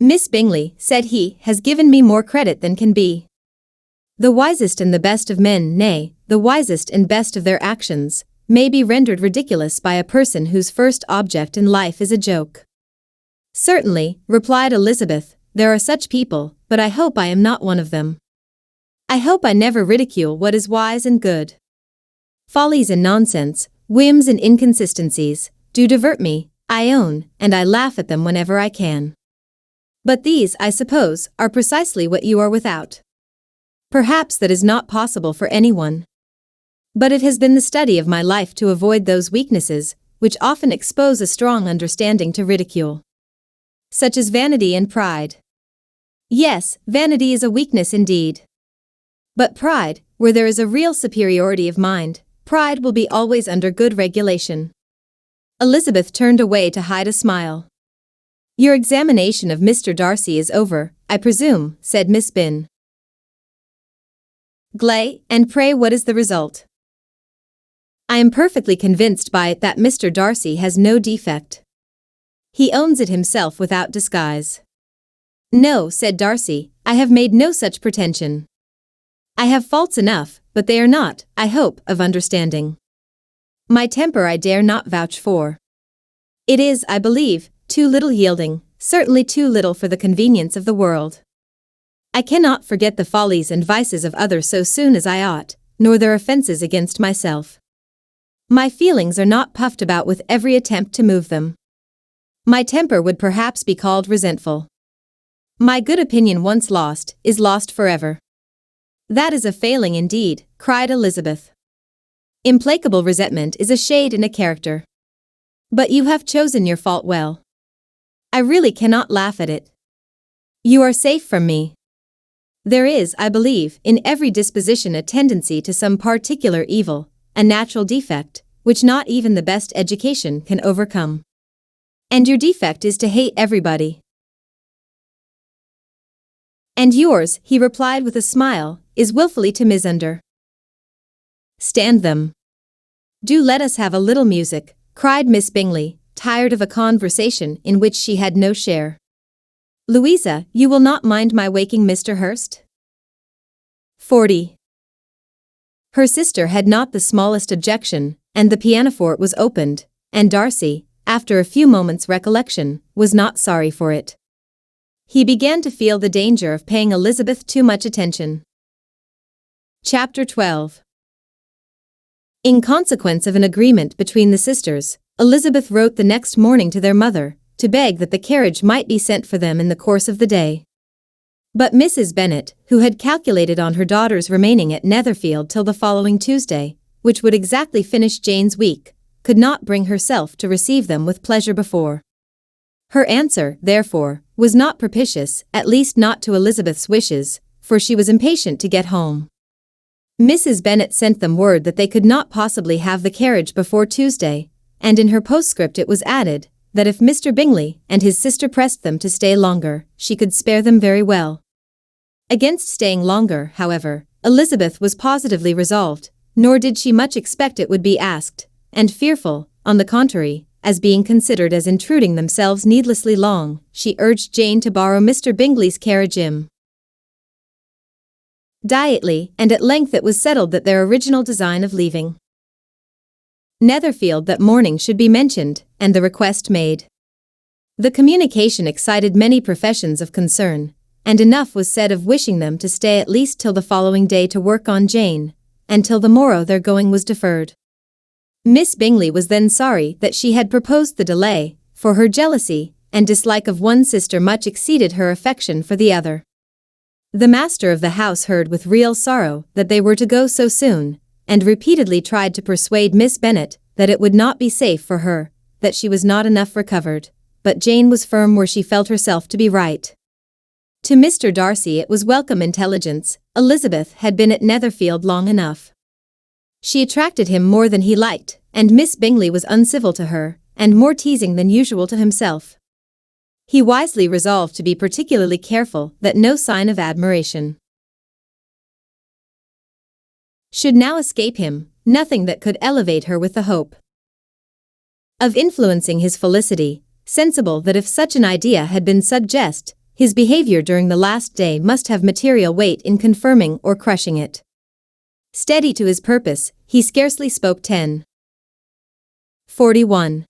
Speaker 1: Miss Bingley, said he, has given me more credit than can be. The wisest and the best of men, nay, the wisest and best of their actions, may be rendered ridiculous by a person whose first object in life is a joke." "Certainly," replied Elizabeth, "there are such people, but I hope I am not one of them. I hope I never ridicule what is wise and good. Follies and nonsense, whims and inconsistencies, do divert me, I own, and I laugh at them whenever I can. But these, I suppose, are precisely what you are without. Perhaps that is not possible for anyone. But it has been the study of my life to avoid those weaknesses, which often expose a strong understanding to ridicule. Such as vanity and pride. Yes, vanity is a weakness indeed. But pride, where there is a real superiority of mind, pride will be always under good regulation." Elizabeth turned away to hide a smile. "Your examination of Mr. Darcy is over, I presume," said Miss Bingley, "and pray what is the result?" "I am perfectly convinced by it that Mr. Darcy has no defect. He owns it himself without disguise." "No," said Darcy, "I have made no such pretension. I have faults enough, but they are not, I hope, of understanding. My temper I dare not vouch for. It is, I believe, too little yielding, certainly too little for the convenience of the world. I cannot forget the follies and vices of others so soon as I ought, nor their offences against myself. My feelings are not puffed about with every attempt to move them. My temper would perhaps be called resentful. My good opinion once lost, is lost forever." "That is a failing indeed," cried Elizabeth. "Implacable resentment is a shade in a character. But you have chosen your fault well. I really cannot laugh at it. You are safe from me. There is, I believe, in every disposition a tendency to some particular evil, a natural defect, which not even the best education can overcome. And your defect is to hate everybody." "And yours," he replied with a smile, "is willfully to misunderstand them." "Do let us have a little music," cried Miss Bingley, tired of a conversation in which she had no share. "Louisa, you will not mind my waking Mr. Hurst?" 40. Her sister had not the smallest objection, and the pianoforte was opened, and Darcy, after a few moments' recollection, was not sorry for it. He began to feel the danger of paying Elizabeth too much attention. Chapter 12. In consequence of an agreement between the sisters, Elizabeth wrote the next morning to their mother, to beg that the carriage might be sent for them in the course of the day. But Mrs. Bennet, who had calculated on her daughters remaining at Netherfield till the following Tuesday, which would exactly finish Jane's week, could not bring herself to receive them with pleasure before. Her answer, therefore, was not propitious, at least not to Elizabeth's wishes, for she was impatient to get home. Mrs. Bennet sent them word that they could not possibly have the carriage before Tuesday, and in her postscript it was added, that if Mr. Bingley and his sister pressed them to stay longer, she could spare them very well. Against staying longer, however, Elizabeth was positively resolved, nor did she much expect it would be asked, and fearful, on the contrary, as being considered as intruding themselves needlessly long, she urged Jane to borrow Mr. Bingley's carriage immediately, and at length it was settled that their original design of leaving Netherfield that morning should be mentioned, and the request made. The communication excited many professions of concern, and enough was said of wishing them to stay at least till the following day to work on Jane, and till the morrow their going was deferred. Miss Bingley was then sorry that she had proposed the delay, for her jealousy and dislike of one sister much exceeded her affection for the other. The master of the house heard with real sorrow that they were to go so soon, and repeatedly tried to persuade Miss Bennet that it would not be safe for her, that she was not enough recovered, but Jane was firm where she felt herself to be right. To Mr. Darcy it was welcome intelligence. Elizabeth had been at Netherfield long enough. She attracted him more than he liked, and Miss Bingley was uncivil to her, and more teasing than usual to himself. He wisely resolved to be particularly careful that no sign of admiration should now escape him, nothing that could elevate her with the hope of influencing his felicity, sensible that if such an idea had been suggested, his behavior during the last day must have material weight in confirming or crushing it. Steady to his purpose, he scarcely spoke 41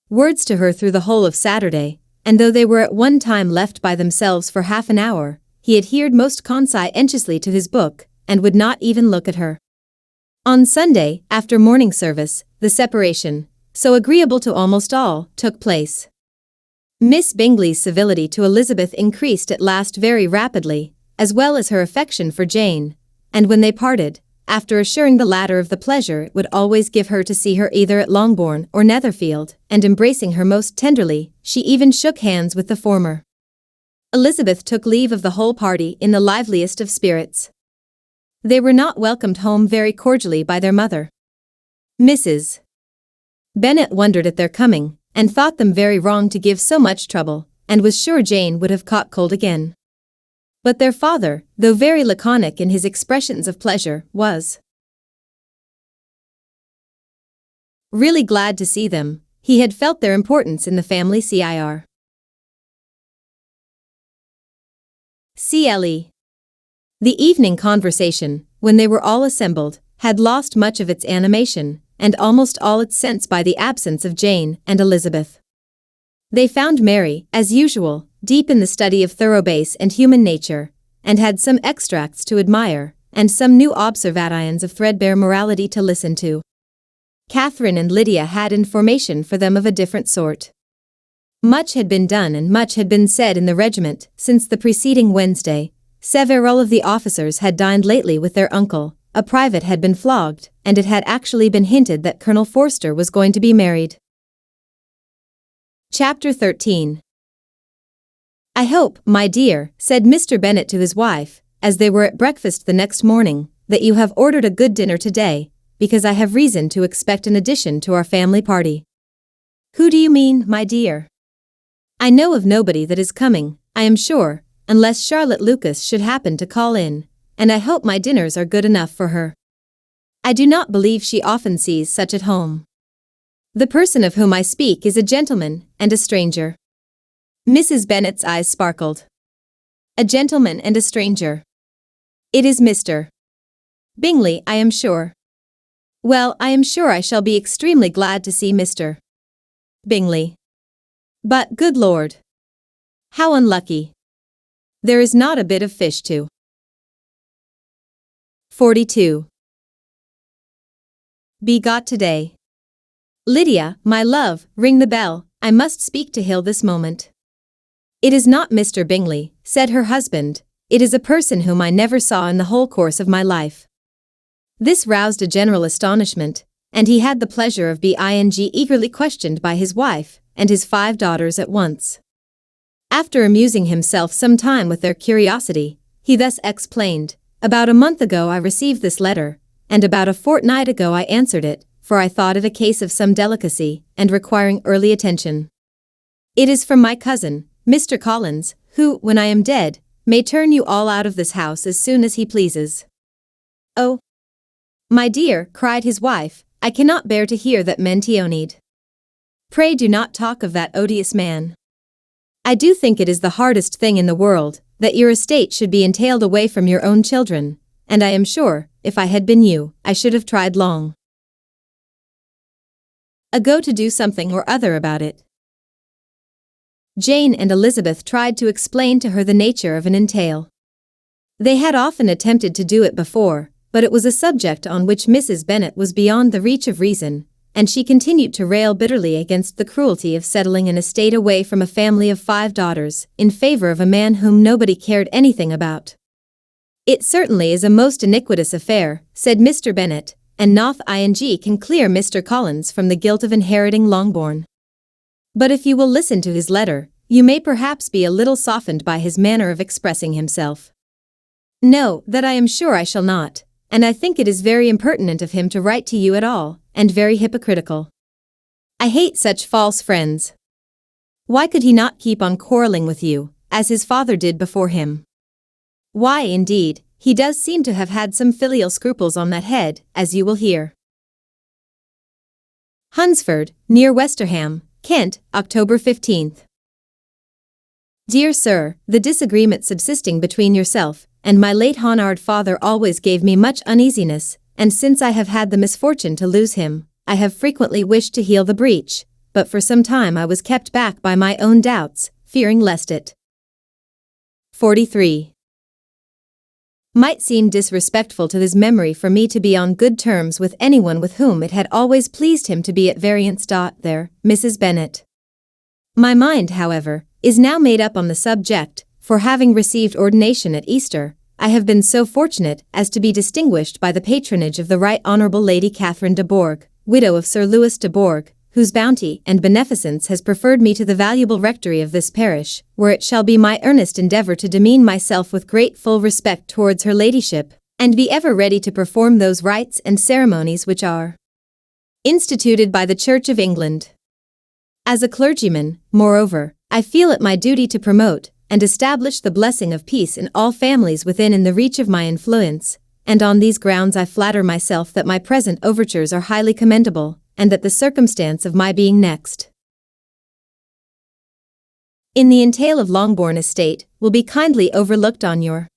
Speaker 1: words to her through the whole of Saturday, and though they were at one time left by themselves for half an hour, he adhered most conscientiously to his book, and would not even look at her. On Sunday, after morning service, the separation, so agreeable to almost all, took place. Miss Bingley's civility to Elizabeth increased at last very rapidly, as well as her affection for Jane, and when they parted, after assuring the latter of the pleasure it would always give her to see her either at Longbourn or Netherfield, and embracing her most tenderly, she even shook hands with the former. Elizabeth took leave of the whole party in the liveliest of spirits. They were not welcomed home very cordially by their mother. Mrs. Bennet wondered at their coming, and thought them very wrong to give so much trouble, and was sure Jane would have caught cold again. But their father, though very laconic in his expressions of pleasure, was really glad to see them. He had felt their importance in the family CIR. CLE. The evening conversation, when they were all assembled, had lost much of its animation, and almost all its sense by the absence of Jane and Elizabeth. They found Mary, as usual, deep in the study of thorough base and human nature, and had some extracts to admire, and some new observations of threadbare morality to listen to. Catherine and Lydia had information for them of a different sort. Much had been done and much had been said in the regiment since the preceding Wednesday. Several of the officers had dined lately with their uncle, a private had been flogged, and it had actually been hinted that Colonel Forster was going to be married. Chapter 13. "I hope, my dear," said Mr. Bennet to his wife, as they were at breakfast the next morning, "that you have ordered a good dinner today, because I have reason to expect an addition to our family party." "Who do you mean, my dear?" "I know of nobody that is coming, I am sure, unless Charlotte Lucas should happen to call in, and I hope my dinners are good enough for her. I do not believe she often sees such at home." The person of whom I speak is a gentleman and a stranger. Mrs. Bennet's eyes sparkled. A gentleman and a stranger. It is Mr. Bingley, I am sure. Well, I am sure I shall be extremely glad to see Mr. Bingley. But, good Lord! How unlucky! There is not a bit of fish to 42. Be got today. Lydia, my love, ring the bell, I must speak to Hill this moment. It is not Mr. Bingley, said her husband, it is a person whom I never saw in the whole course of my life. This roused a general astonishment, and he had the pleasure of being eagerly questioned by his wife and his 5 daughters at once. After amusing himself some time with their curiosity, he thus explained, about a month ago I received this letter, and about a fortnight ago I answered it, for I thought it a case of some delicacy, and requiring early attention. It is from my cousin, Mr. Collins, who, when I am dead, may turn you all out of this house as soon as he pleases. Oh, my dear, cried his wife, I cannot bear to hear that Mentioned. Pray do not talk of that odious man. I do think it is the hardest thing in the world, that your estate should be entailed away from your own children, and I am sure, if I had been you, I should have tried long ago to do something or other about it. Jane and Elizabeth tried to explain to her the nature of an entail. They had often attempted to do it before, but it was a subject on which Mrs. Bennet was beyond the reach of reason, and she continued to rail bitterly against the cruelty of settling an estate away from a family of 5 daughters, in favor of a man whom nobody cared anything about. It certainly is a most iniquitous affair, said Mr. Bennet, and Noth can clear Mr. Collins from the guilt of inheriting Longbourn. But if you will listen to his letter, you may perhaps be a little softened by his manner of expressing himself. No, that I am sure I shall not, and I think it is very impertinent of him to write to you at all, and very hypocritical. I hate such false friends. Why could he not keep on quarrelling with you, as his father did before him? Why, indeed, he does seem to have had some filial scruples on that head, as you will hear. Hunsford, near Westerham, Kent, October 15th. Dear Sir, the disagreement subsisting between yourself and my late honoured father always gave me much uneasiness, and since I have had the misfortune to lose him, I have frequently wished to heal the breach, but for some time I was kept back by my own doubts, fearing lest it 43. Might seem disrespectful to his memory for me to be on good terms with anyone with whom it had always pleased him to be at variance. There, Mrs. Bennet. My mind, however, is now made up on the subject, for having received ordination at Easter, I have been so fortunate as to be distinguished by the patronage of the Right Honourable Lady Catherine de Bourgh, widow of Sir Louis de Bourgh, whose bounty and beneficence has preferred me to the valuable rectory of this parish, where it shall be my earnest endeavour to demean myself with grateful respect towards her ladyship, and be ever ready to perform those rites and ceremonies which are instituted by the Church of England. As a clergyman, moreover, I feel it my duty to promote and establish the blessing of peace in all families within the reach of my influence, and on these grounds I flatter myself that my present overtures are highly commendable, and that the circumstance of my being next in the entail of Longbourn estate will be kindly overlooked on your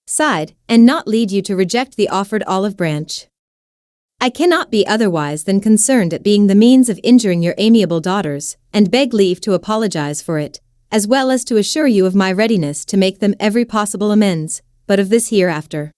Speaker 1: side, and not lead you to reject the offered olive branch. I cannot be otherwise than concerned at being the means of injuring your amiable daughters, and beg leave to apologize for it, as well as to assure you of my readiness to make them every possible amends, but of this hereafter.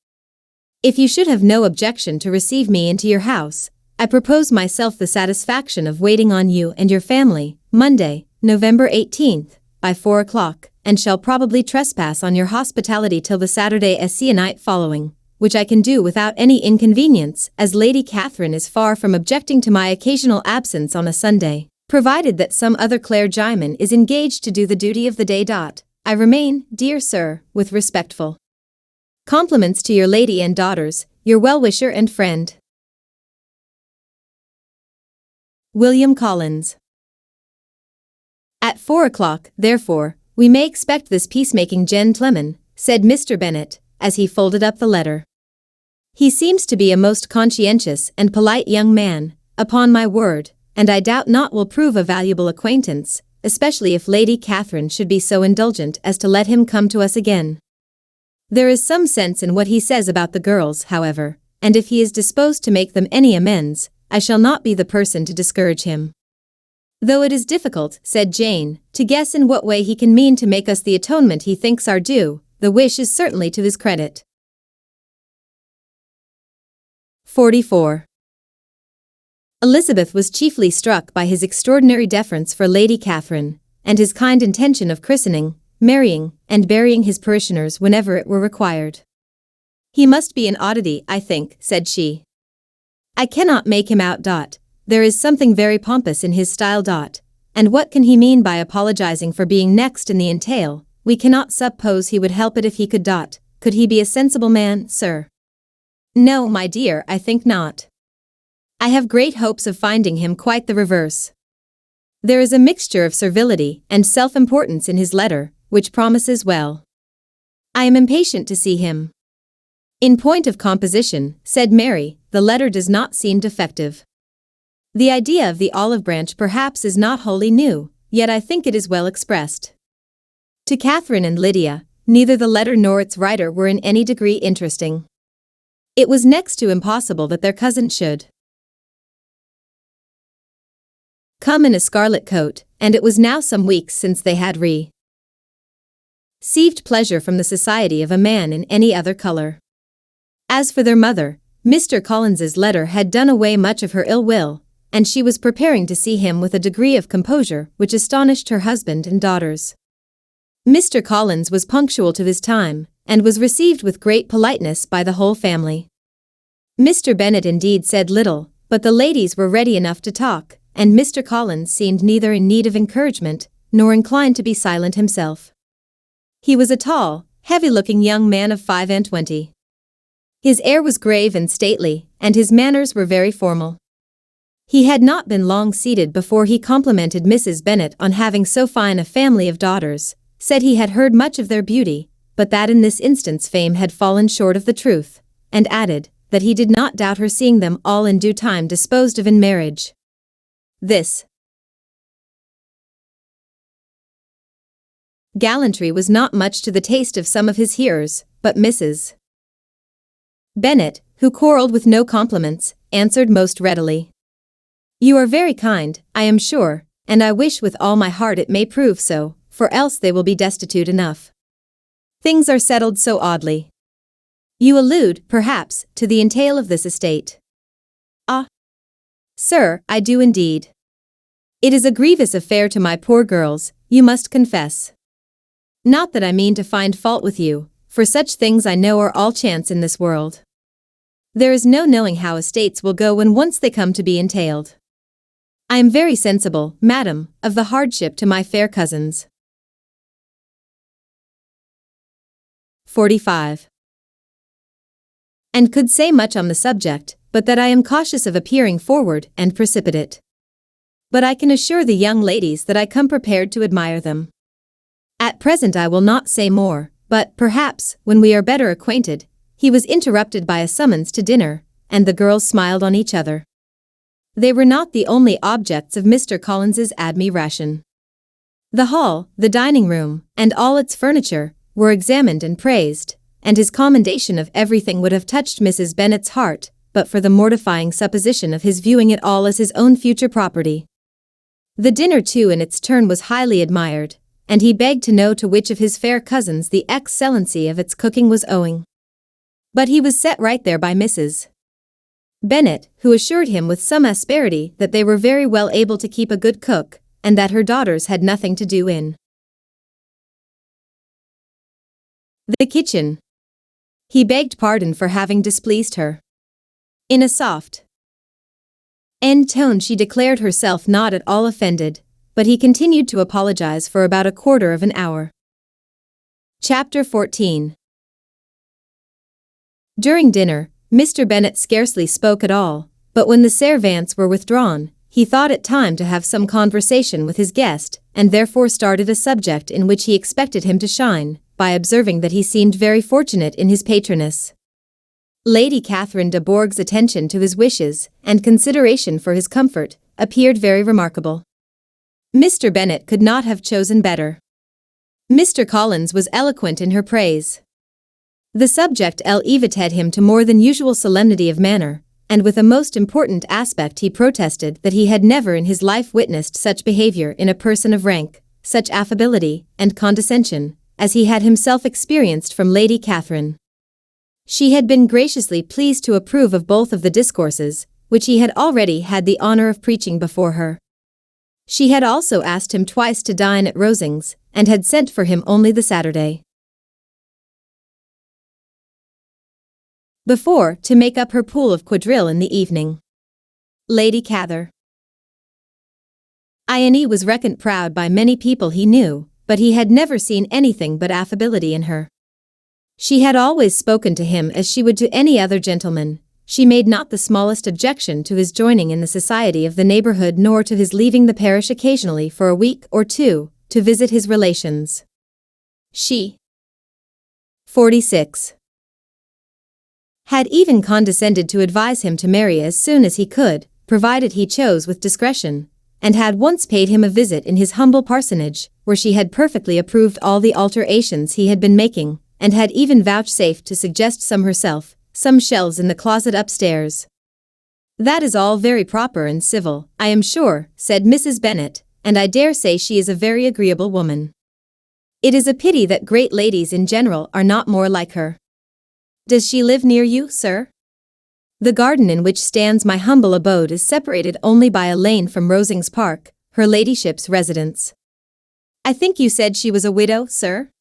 Speaker 1: If you should have no objection to receive me into your house, I propose myself the satisfaction of waiting on you and your family, Monday, November 18th, by 4 o'clock, and shall probably trespass on your hospitality till the Saturday night following, which I can do without any inconvenience, as Lady Catherine is far from objecting to my occasional absence on a Sunday, provided that some other clergyman is engaged to do the duty of the day. I remain, dear Sir, with respectful compliments to your lady and daughters, your well-wisher and friend, William Collins. At 4 o'clock, therefore, we may expect this peacemaking gentleman, said Mr. Bennet, as he folded up the letter. He seems to be a most conscientious and polite young man, upon my word, and I doubt not will prove a valuable acquaintance, especially if Lady Catherine should be so indulgent as to let him come to us again. There is some sense in what he says about the girls, however, and if he is disposed to make them any amends, I shall not be the person to discourage him. Though it is difficult, said Jane, to guess in what way he can mean to make us the atonement he thinks our due, the wish is certainly to his credit. 44. Elizabeth was chiefly struck by his extraordinary deference for Lady Catherine, and his kind intention of christening, marrying, and burying his parishioners whenever it were required. He must be an oddity, I think, said she. I cannot make him out. There is something very pompous in his style. And what can he mean by apologizing for being next in the entail? We cannot suppose he would help it if he could. Could he be a sensible man, sir? No, my dear, I think not. I have great hopes of finding him quite the reverse. There is a mixture of servility and self-importance in his letter, which promises well. I am impatient to see him. In point of composition, said Mary, the letter does not seem defective. The idea of the olive branch perhaps is not wholly new, yet I think it is well expressed. To Catherine and Lydia, neither the letter nor its writer were in any degree interesting. It was next to impossible that their cousin should come in a scarlet coat, and it was now some weeks since they had received pleasure from the society of a man in any other color. As for their mother, Mr. Collins's letter had done away much of her ill will, and she was preparing to see him with a degree of composure which astonished her husband and daughters. Mr. Collins was punctual to his time, and was received with great politeness by the whole family. Mr. Bennet indeed said little, but the ladies were ready enough to talk, and Mr. Collins seemed neither in need of encouragement, nor inclined to be silent himself. He was a tall, heavy-looking young man of 25. His air was grave and stately, and his manners were very formal. He had not been long seated before he complimented Mrs. Bennet on having so fine a family of daughters, said he had heard much of their beauty, but that in this instance fame had fallen short of the truth, and added that he did not doubt her seeing them all in due time disposed of in marriage. This gallantry was not much to the taste of some of his hearers, but Mrs. Bennet, who quarrelled with no compliments, answered most readily. You are very kind, I am sure, and I wish with all my heart it may prove so, for else they will be destitute enough. Things are settled so oddly. You allude, perhaps, to the entail of this estate. Ah, sir, I do indeed. It is a grievous affair to my poor girls, you must confess. Not that I mean to find fault with you, for such things I know are all chance in this world. There is no knowing how estates will go when once they come to be entailed. I am very sensible, madam, of the hardship to my fair cousins. 45. And could say much on the subject, but that I am cautious of appearing forward and precipitate. But I can assure the young ladies that I come prepared to admire them. At present I will not say more, but, perhaps, when we are better acquainted, he was interrupted by a summons to dinner, and the girls smiled on each other. They were not the only objects of Mr. Collins's admiration. The hall, the dining room, and all its furniture, were examined and praised, and his commendation of everything would have touched Mrs. Bennet's heart, but for the mortifying supposition of his viewing it all as his own future property. The dinner too in its turn was highly admired, and he begged to know to which of his fair cousins the excellency of its cooking was owing. But he was set right there by Mrs. Bennet, who assured him with some asperity that they were very well able to keep a good cook, and that her daughters had nothing to do in the kitchen. He begged pardon for having displeased her. In a soft tone she declared herself not at all offended, but he continued to apologize for about a quarter of an hour. Chapter 14. During dinner, Mr. Bennet scarcely spoke at all, but when the servants were withdrawn, he thought it time to have some conversation with his guest, and therefore started a subject in which he expected him to shine, by observing that he seemed very fortunate in his patroness. Lady Catherine de Bourgh's attention to his wishes and consideration for his comfort appeared very remarkable. Mr. Bennet could not have chosen better. Mr. Collins was eloquent in her praise. The subject elevated him to more than usual solemnity of manner, and with a most important aspect he protested that he had never in his life witnessed such behavior in a person of rank, such affability and condescension, as he had himself experienced from Lady Catherine. She had been graciously pleased to approve of both of the discourses, which he had already had the honor of preaching before her. She had also asked him twice to dine at Rosings, and had sent for him only the Saturday before to make up her pool of quadrille in the evening. Lady Cather. Ione was reckoned proud by many people he knew, but he had never seen anything but affability in her. She had always spoken to him as she would to any other gentleman. She made not the smallest objection to his joining in the society of the neighborhood nor to his leaving the parish occasionally for a week or two to visit his relations. She 46. Had even condescended to advise him to marry as soon as he could, provided he chose with discretion, and had once paid him a visit in his humble parsonage, where she had perfectly approved all the alterations he had been making, and had even vouchsafed to suggest some herself, some shelves in the closet upstairs. "That is all very proper and civil, I am sure," said Mrs. Bennet, "and I dare say she is a very agreeable woman. It is a pity that great ladies in general are not more like her. Does she live near you, sir? The garden in which stands my humble abode is separated only by a lane from Rosings Park, her ladyship's residence." "I think you said she was a widow, sir?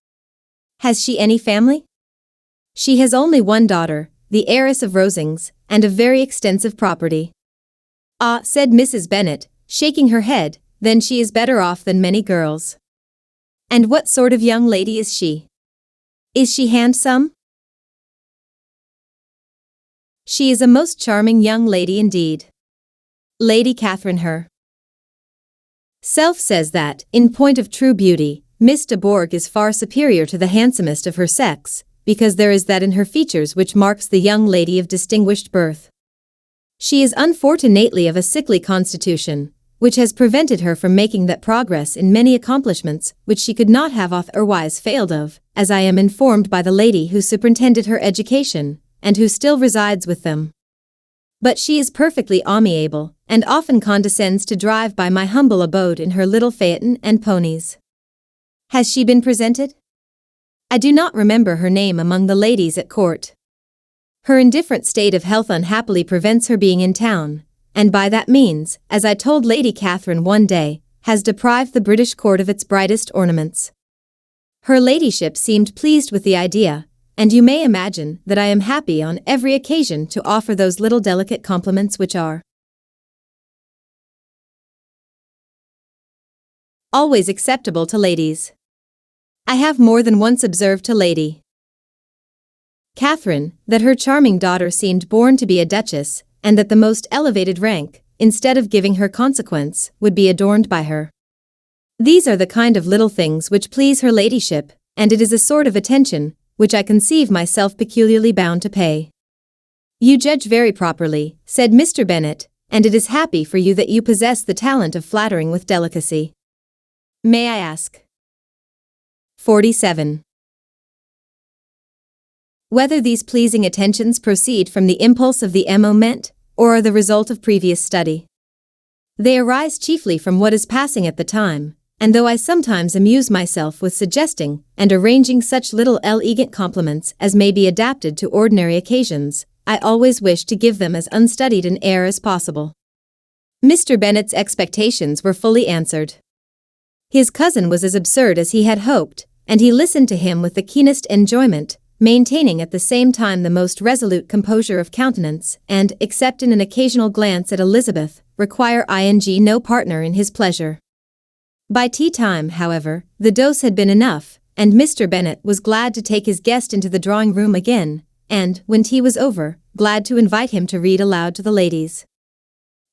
Speaker 1: Has she any family?" "She has only one daughter, the heiress of Rosings, and of very extensive property." "Ah," said Mrs. Bennet, shaking her head, "then she is better off than many girls. And what sort of young lady is she? Is she handsome?" "She is a most charming young lady indeed." Lady Catherine her self says that, in point of true beauty, Miss de Bourgh is far superior to the handsomest of her sex, because there is that in her features which marks the young lady of distinguished birth. She is unfortunately of a sickly constitution, which has prevented her from making that progress in many accomplishments which she could not have otherwise failed of, as I am informed by the lady who superintended her education, and who still resides with them. But she is perfectly amiable, and often condescends to drive by my humble abode in her little phaeton and ponies. Has she been presented? I do not remember her name among the ladies at court. Her indifferent state of health unhappily prevents her being in town, and by that means, as I told Lady Catherine one day, has deprived the British court of its brightest ornaments. Her ladyship seemed pleased with the idea, and you may imagine that I am happy on every occasion to offer those little delicate compliments which are always acceptable to ladies. I have more than once observed to Lady Catherine that her charming daughter seemed born to be a duchess, and that the most elevated rank, instead of giving her consequence, would be adorned by her. These are the kind of little things which please her ladyship, and it is a sort of attention which I conceive myself peculiarly bound to pay. You judge very properly, said Mr. Bennet, and it is happy for you that you possess the talent of flattering with delicacy. May I ask? 47. Whether these pleasing attentions proceed from the impulse of the moment, or are the result of previous study. They arise chiefly from what is passing at the time, and though I sometimes amuse myself with suggesting and arranging such little elegant compliments as may be adapted to ordinary occasions, I always wish to give them as unstudied an air as possible. Mr. Bennet's expectations were fully answered. His cousin was as absurd as he had hoped, and he listened to him with the keenest enjoyment, maintaining at the same time the most resolute composure of countenance, and, except in an occasional glance at Elizabeth, require no partner in his pleasure. By tea time, however, the dose had been enough, and Mr. Bennet was glad to take his guest into the drawing-room again, and, when tea was over, glad to invite him to read aloud to the ladies.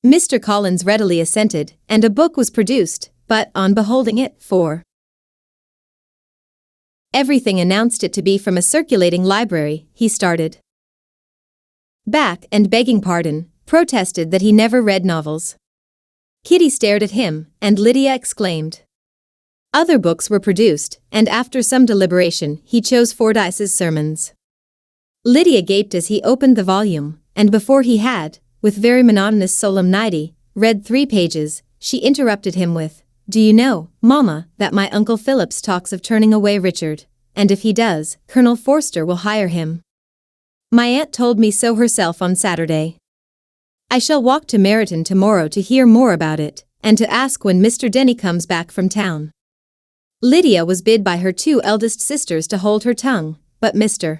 Speaker 1: Mr. Collins readily assented, and a book was produced, but, on beholding it, everything announced it to be from a circulating library, he started. back and begging pardon, protested that he never read novels. Kitty stared at him, and Lydia exclaimed. Other books were produced, and after some deliberation, he chose Fordyce's Sermons. Lydia gaped as he opened the volume, and before he had, with very monotonous solemnity, read 3 pages, she interrupted him with, "Do you know, Mama, that my Uncle Phillips talks of turning away Richard, and if he does, Colonel Forster will hire him. My aunt told me so herself on Saturday. I shall walk to Meryton tomorrow to hear more about it, and to ask when Mr. Denny comes back from town." Lydia was bid by her 2 eldest sisters to hold her tongue, but Mr.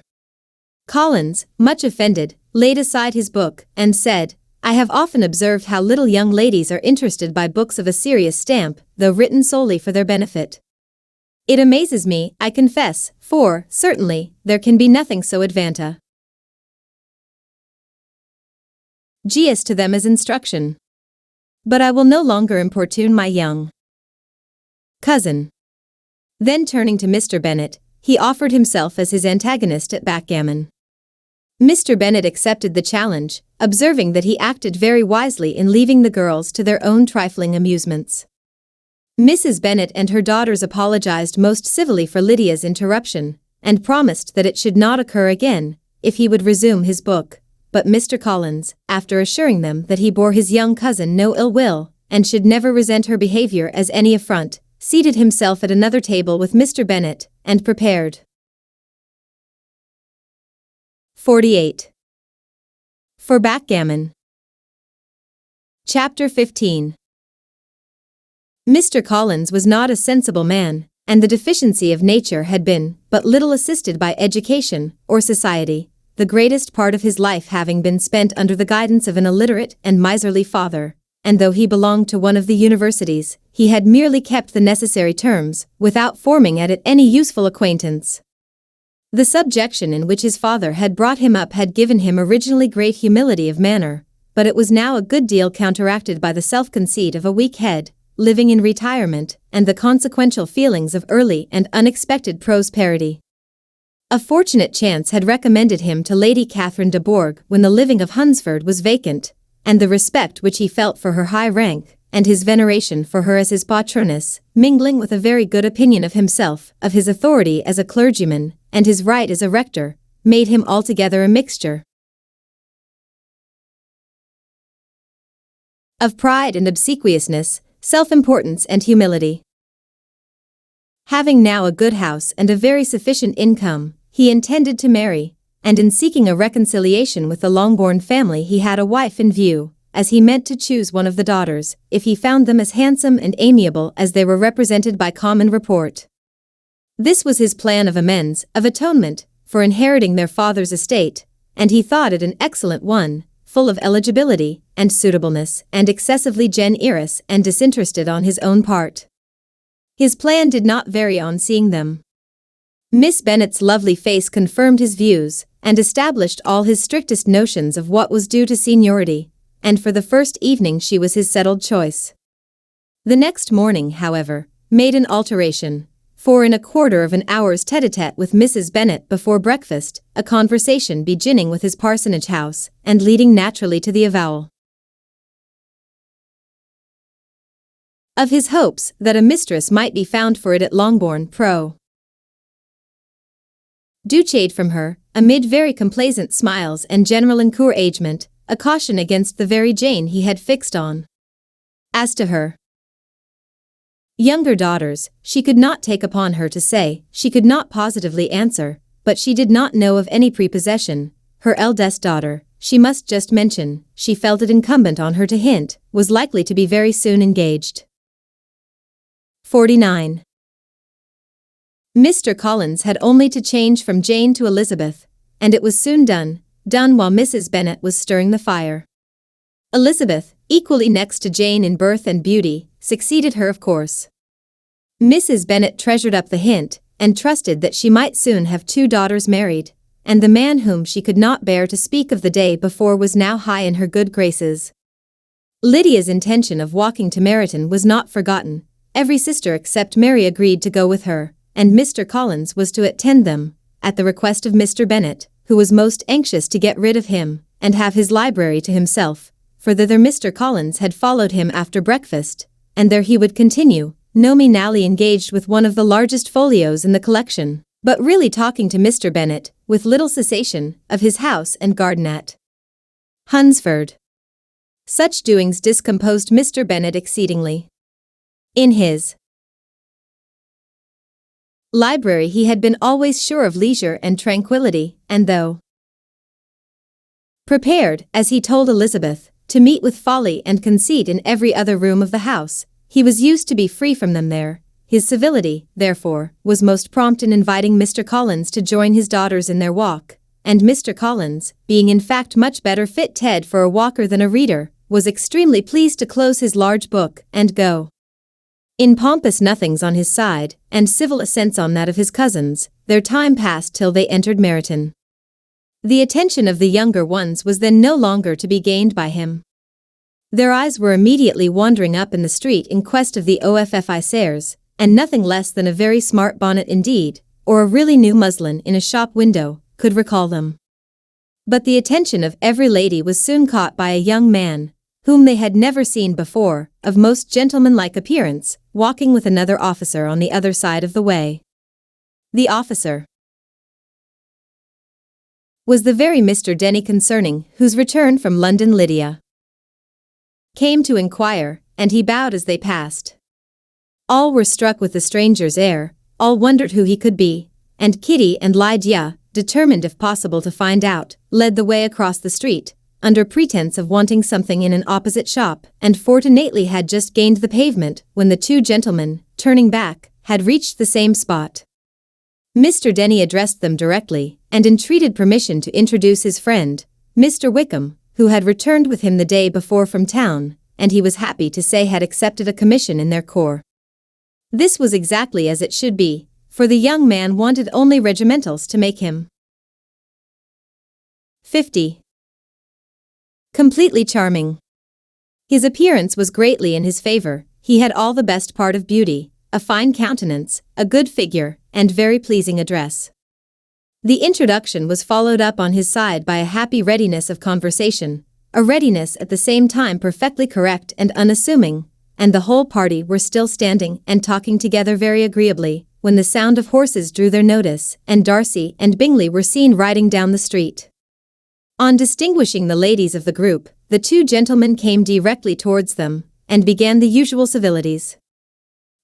Speaker 1: Collins, much offended, laid aside his book, and said, "I have often observed how little young ladies are interested by books of a serious stamp, though written solely for their benefit. It amazes me, I confess, for, certainly, there can be nothing so advantageous to them as instruction. But I will no longer importune my young cousin." Then turning to Mr. Bennet, he offered himself as his antagonist at backgammon. Mr. Bennet accepted the challenge, observing that he acted very wisely in leaving the girls to their own trifling amusements. Mrs. Bennet and her daughters apologized most civilly for Lydia's interruption, and promised that it should not occur again, if he would resume his book, but Mr. Collins, after assuring them that he bore his young cousin no ill will, and should never resent her behavior as any affront, seated himself at another table with Mr. Bennet, and prepared. 48. For backgammon. Chapter 15. Mr. Collins was not a sensible man, and the deficiency of nature had been but little assisted by education or society, the greatest part of his life having been spent under the guidance of an illiterate and miserly father, and though he belonged to one of the universities, he had merely kept the necessary terms, without forming at it any useful acquaintance. The subjection in which his father had brought him up had given him originally great humility of manner, but it was now a good deal counteracted by the self-conceit of a weak head, living in retirement, and the consequential feelings of early and unexpected prosperity. A fortunate chance had recommended him to Lady Catherine de Bourgh when the living of Hunsford was vacant, and the respect which he felt for her high rank, and his veneration for her as his patroness, mingling with a very good opinion of himself, of his authority as a clergyman, and his right as a rector, made him altogether a mixture of pride and obsequiousness, self-importance and humility. Having now a good house and a very sufficient income, he intended to marry, and in seeking a reconciliation with the Longbourn family he had a wife in view, as he meant to choose one of the daughters, if he found them as handsome and amiable as they were represented by common report. This was his plan of amends, of atonement, for inheriting their father's estate, and he thought it an excellent one, full of eligibility and suitableness, and excessively generous and disinterested on his own part. His plan did not vary on seeing them. Miss Bennet's lovely face confirmed his views, and established all his strictest notions of what was due to seniority, and for the first evening she was his settled choice. The next morning, however, made an alteration, for in a quarter of an hour's tete-a-tete with Mrs. Bennet before breakfast, a conversation beginning with his parsonage house, and leading naturally to the avowal of his hopes that a mistress might be found for it at Longbourn Pro. Duchade from her, amid very complaisant smiles and general encouragement, a caution against the very Jane he had fixed on. As to her younger daughters, she could not take upon her to say, she could not positively answer, but she did not know of any prepossession. Her eldest daughter, she must just mention, she felt it incumbent on her to hint, was likely to be very soon engaged. 49. Mr. Collins had only to change from Jane to Elizabeth, and it was soon done while Mrs. Bennet was stirring the fire. Elizabeth, equally next to Jane in birth and beauty, succeeded her of course. Mrs. Bennet treasured up the hint, and trusted that she might soon have 2 daughters married, and the man whom she could not bear to speak of the day before was now high in her good graces. Lydia's intention of walking to Meryton was not forgotten. Every sister except Mary agreed to go with her, and Mr. Collins was to attend them, at the request of Mr. Bennet, who was most anxious to get rid of him, and have his library to himself, for thither Mr. Collins had followed him after breakfast, and there he would continue, nominally engaged with one of the largest folios in the collection, but really talking to Mr. Bennet, with little cessation, of his house and garden at Hunsford. Such doings discomposed Mr. Bennet exceedingly. In his library he had been always sure of leisure and tranquility, and though prepared, as he told Elizabeth, to meet with folly and conceit in every other room of the house, he was used to be free from them there. His civility, therefore, was most prompt in inviting Mr. Collins to join his daughters in their walk, and Mr. Collins, being in fact much better fitted for a walker than a reader, was extremely pleased to close his large book and go. In pompous nothings on his side, and civil assents on that of his cousins, their time passed till they entered Meryton. The attention of the younger ones was then no longer to be gained by him. Their eyes were immediately wandering up in the street in quest of the officers, and nothing less than a very smart bonnet indeed, or a really new muslin in a shop window, could recall them. But the attention of every lady was soon caught by a young man, whom they had never seen before, of most gentlemanlike appearance, walking with another officer on the other side of the way. The officer was the very Mr. Denny concerning whose return from London Lydia came to inquire, and he bowed as they passed. All were struck with the stranger's air, all wondered who he could be, and Kitty and Lydia, determined if possible to find out, led the way across the street, under pretense of wanting something in an opposite shop, and fortunately had just gained the pavement when the two gentlemen, turning back, had reached the same spot. Mr. Denny addressed them directly, and entreated permission to introduce his friend, Mr. Wickham, who had returned with him the day before from town, and he was happy to say had accepted a commission in their corps. This was exactly as it should be, for the young man wanted only regimentals to make him 50. Completely charming. His appearance was greatly in his favor. He had all the best part of beauty, a fine countenance, a good figure, and very pleasing address. The introduction was followed up on his side by a happy readiness of conversation, a readiness at the same time perfectly correct and unassuming, and the whole party were still standing and talking together very agreeably, when the sound of horses drew their notice, and Darcy and Bingley were seen riding down the street. On distinguishing the ladies of the group, the two gentlemen came directly towards them, and began the usual civilities.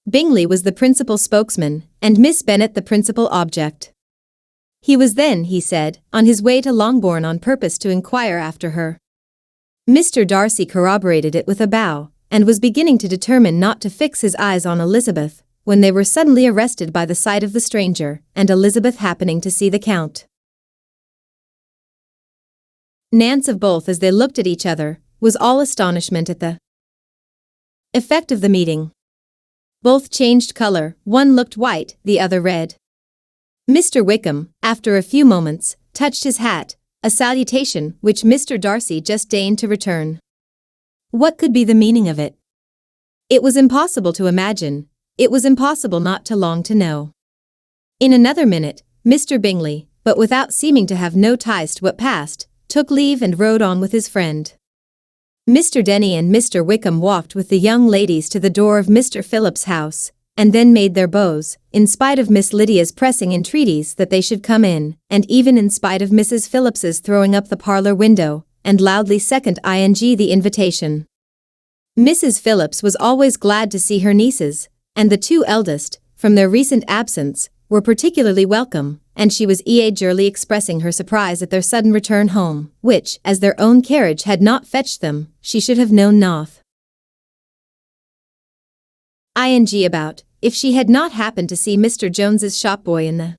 Speaker 1: Bingley was the principal spokesman, and Miss Bennet the principal object. He was then, he said, on his way to Longbourn on purpose to inquire after her. Mr. Darcy corroborated it with a bow, and was beginning to determine not to fix his eyes on Elizabeth, when they were suddenly arrested by the sight of the stranger, and Elizabeth happening to see the Count. Nance of both as they looked at each other, was all astonishment at the effect of the meeting. Both changed color, one looked white, the other red. Mr. Wickham, after a few moments, touched his hat, a salutation which Mr. Darcy just deigned to return. What could be the meaning of it? It was impossible to imagine, it was impossible not to long to know. In another minute, Mr. Bingley, but without seeming to have no ties to what passed, took leave and rode on with his friend. Mr. Denny and Mr. Wickham walked with the young ladies to the door of Mr. Phillips's house, and then made their bows, in spite of Miss Lydia's pressing entreaties that they should come in, and even in spite of Mrs. Phillips's throwing up the parlor window, and loudly second the invitation. Mrs. Phillips was always glad to see her nieces, and the two eldest, from their recent absence, were particularly welcome, and she was eagerly expressing her surprise at their sudden return home, which, as their own carriage had not fetched them, she should have known not about, if she had not happened to see Mr. Jones's shopboy in the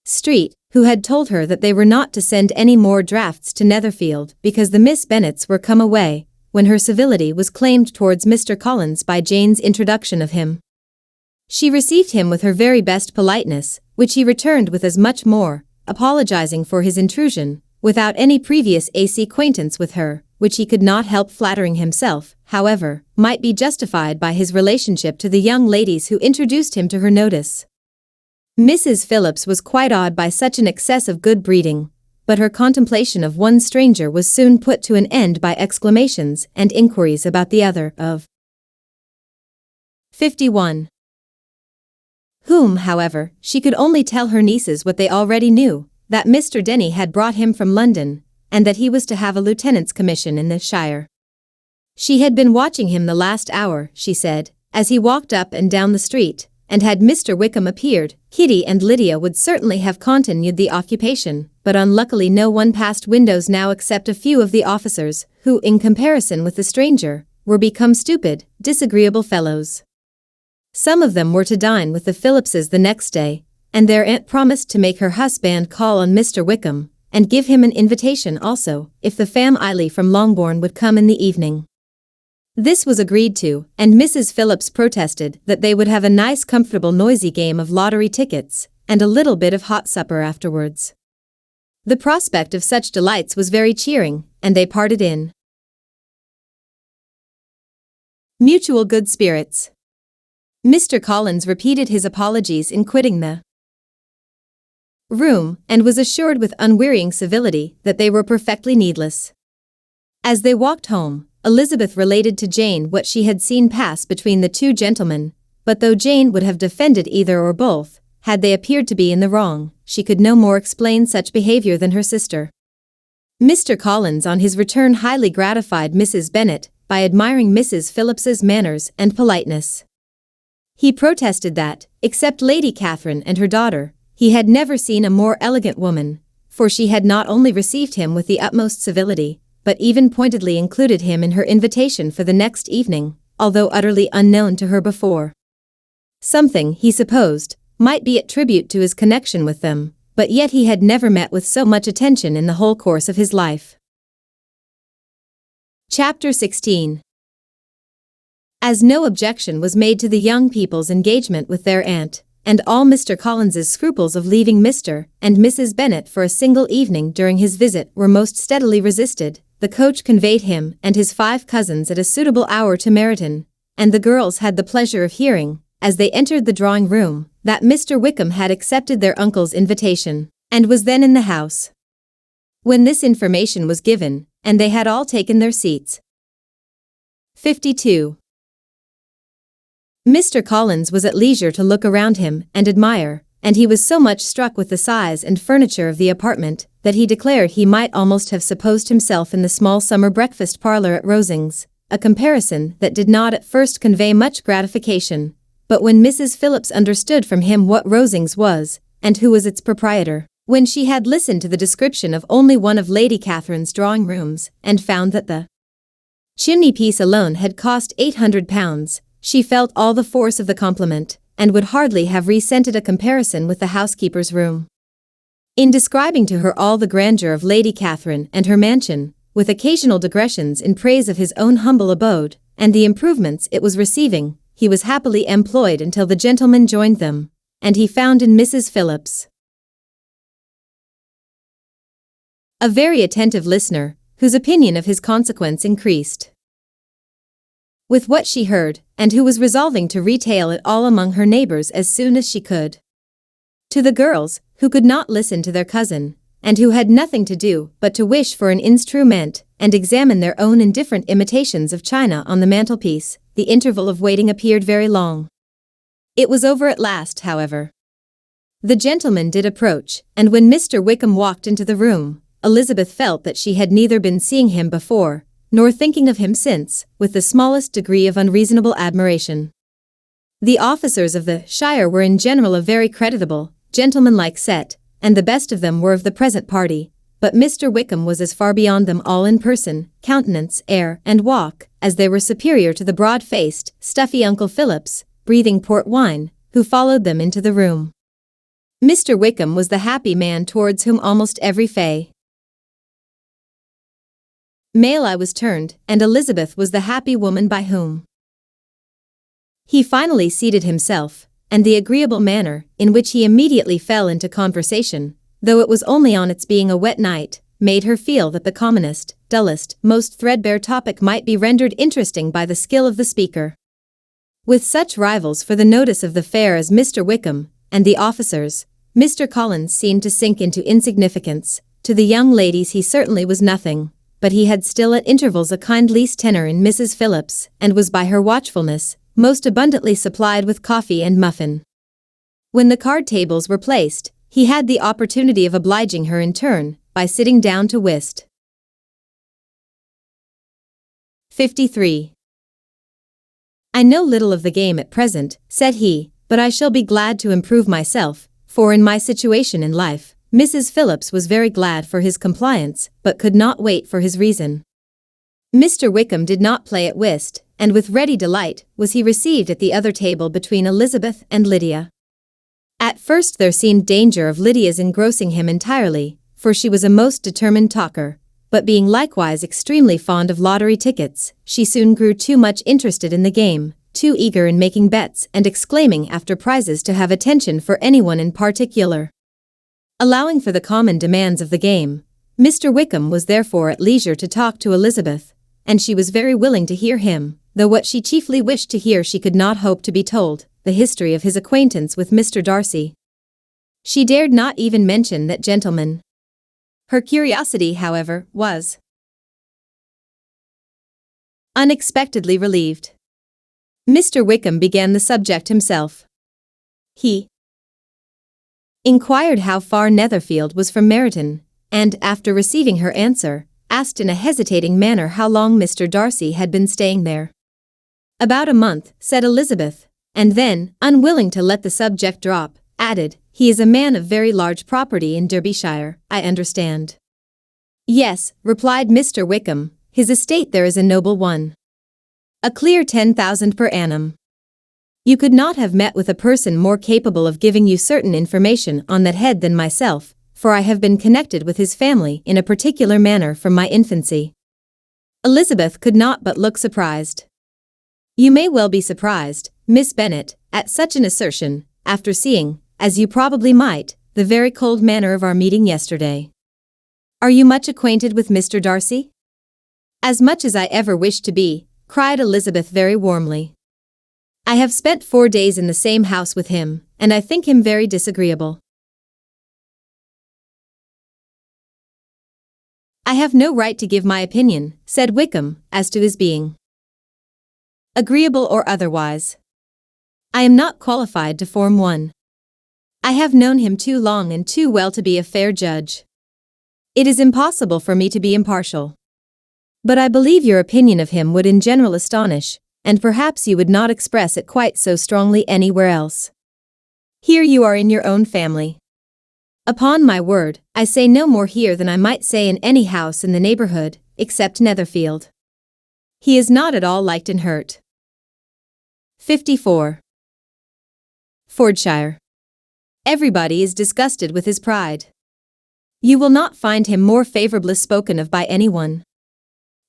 Speaker 1: street, who had told her that they were not to send any more drafts to Netherfield because the Miss Bennets were come away, when her civility was claimed towards Mr. Collins by Jane's introduction of him. She received him with her very best politeness, which he returned with as much more, apologizing for his intrusion, without any previous acquaintance with her, which he could not help flattering himself, however, might be justified by his relationship to the young ladies who introduced him to her notice. Mrs. Phillips was quite awed by such an excess of good breeding, but her contemplation of one stranger was soon put to an end by exclamations and inquiries about the other of 51. Whom, however, she could only tell her nieces what they already knew, that Mr. Denny had brought him from London, and that he was to have a lieutenant's commission in the shire. She had been watching him the last hour, she said, as he walked up and down the street, and had Mr. Wickham appeared, Kitty and Lydia would certainly have continued the occupation, but unluckily no one passed windows now except a few of the officers, who, in comparison with the stranger, were become stupid, disagreeable fellows. Some of them were to dine with the Phillipses the next day, and their aunt promised to make her husband call on Mr. Wickham, and give him an invitation also, if the family from Longbourn would come in the evening. This was agreed to, and Mrs. Phillips protested that they would have a nice comfortable noisy game of lottery tickets, and a little bit of hot supper afterwards. The prospect of such delights was very cheering, and they parted in mutual good spirits. Mr. Collins repeated his apologies in quitting the room, and was assured with unwearying civility that they were perfectly needless. As they walked home, Elizabeth related to Jane what she had seen pass between the two gentlemen, but though Jane would have defended either or both, had they appeared to be in the wrong, she could no more explain such behavior than her sister. Mr. Collins on his return highly gratified Mrs. Bennet by admiring Mrs. Phillips's manners and politeness. He protested that, except Lady Catherine and her daughter, he had never seen a more elegant woman, for she had not only received him with the utmost civility, but even pointedly included him in her invitation for the next evening, although utterly unknown to her before. Something, he supposed, might be attributed to his connection with them, but yet he had never met with so much attention in the whole course of his life. Chapter 16. As no objection was made to the young people's engagement with their aunt, and all Mr. Collins's scruples of leaving Mr. and Mrs. Bennet for a single evening during his visit were most steadily resisted, the coach conveyed him and his 5 cousins at a suitable hour to Meryton, and the girls had the pleasure of hearing, as they entered the drawing-room, that Mr. Wickham had accepted their uncle's invitation, and was then in the house. When this information was given, and they had all taken their seats. 52. Mr. Collins was at leisure to look around him and admire, and he was so much struck with the size and furniture of the apartment that he declared he might almost have supposed himself in the small summer breakfast parlor at Rosings, a comparison that did not at first convey much gratification, but when Mrs. Phillips understood from him what Rosings was, and who was its proprietor, when she had listened to the description of only one of Lady Catherine's drawing-rooms, and found that the chimney-piece alone had cost £800, she felt all the force of the compliment, and would hardly have resented a comparison with the housekeeper's room. In describing to her all the grandeur of Lady Catherine and her mansion, with occasional digressions in praise of his own humble abode, and the improvements it was receiving, he was happily employed until the gentlemen joined them, and he found in Mrs. Phillips a very attentive listener, whose opinion of his consequence increased with what she heard, and who was resolving to retail it all among her neighbors as soon as she could. To the girls, who could not listen to their cousin, and who had nothing to do but to wish for an instrument and examine their own indifferent imitations of china on the mantelpiece, the interval of waiting appeared very long. It was over at last, however. The gentlemen did approach, and when Mr. Wickham walked into the room, Elizabeth felt that she had neither been seeing him before, nor thinking of him since, with the smallest degree of unreasonable admiration. The officers of the shire were in general a very creditable, gentlemanlike set, and the best of them were of the present party, but Mr. Wickham was as far beyond them all in person, countenance, air, and walk, as they were superior to the broad-faced, stuffy Uncle Phillips, breathing port wine, who followed them into the room. Mr. Wickham was the happy man towards whom almost every male eye was turned, and Elizabeth was the happy woman by whom he finally seated himself, and the agreeable manner in which he immediately fell into conversation, though it was only on its being a wet night, made her feel that the commonest, dullest, most threadbare topic might be rendered interesting by the skill of the speaker. With such rivals for the notice of the fair as Mr. Wickham and the officers, Mr. Collins seemed to sink into insignificance, To the young ladies he certainly was nothing, but he had still at intervals a kindly tenor in Mrs. Phillips, and was by her watchfulness most abundantly supplied with coffee and muffin. When the card tables were placed, he had the opportunity of obliging her in turn by sitting down to whist. 53. I know little of the game at present, said he, but I shall be glad to improve myself, for in my situation in life, Mrs. Phillips was very glad for his compliance, but could not wait for his reason. Mr. Wickham did not play at whist, and with ready delight was he received at the other table between Elizabeth and Lydia. At first there seemed danger of Lydia's engrossing him entirely, for she was a most determined talker, but being likewise extremely fond of lottery tickets, she soon grew too much interested in the game, too eager in making bets and exclaiming after prizes to have attention for anyone in particular. Allowing for the common demands of the game, Mr. Wickham was therefore at leisure to talk to Elizabeth, and she was very willing to hear him, though what she chiefly wished to hear she could not hope to be told, the history of his acquaintance with Mr. Darcy. She dared not even mention that gentleman. Her curiosity, however, was unexpectedly relieved. Mr. Wickham began the subject himself. He inquired how far Netherfield was from Meryton, and, after receiving her answer, asked in a hesitating manner how long Mr. Darcy had been staying there. About a month, said Elizabeth, and then, unwilling to let the subject drop, added, he is a man of very large property in Derbyshire, I understand. Yes, replied Mr. Wickham, his estate there is a noble one. A clear 10,000 per annum. You could not have met with a person more capable of giving you certain information on that head than myself, for I have been connected with his family in a particular manner from my infancy. Elizabeth could not but look surprised. You may well be surprised, Miss Bennet, at such an assertion, after seeing, as you probably might, the very cold manner of our meeting yesterday. Are you much acquainted with Mr. Darcy? As much as I ever wished to be, cried Elizabeth very warmly. I have spent 4 days in the same house with him, and I think him very disagreeable. I have no right to give my opinion, said Wickham, as to his being agreeable or otherwise. I am not qualified to form one. I have known him too long and too well to be a fair judge. It is impossible for me to be impartial. But I believe your opinion of him would in general astonish, and perhaps you would not express it quite so strongly anywhere else. Here you are in your own family. Upon my word, I say no more here than I might say in any house in the neighborhood, except Netherfield. He is not at all liked and hurt. 54. Fordshire. Everybody is disgusted with his pride. You will not find him more favorably spoken of by anyone.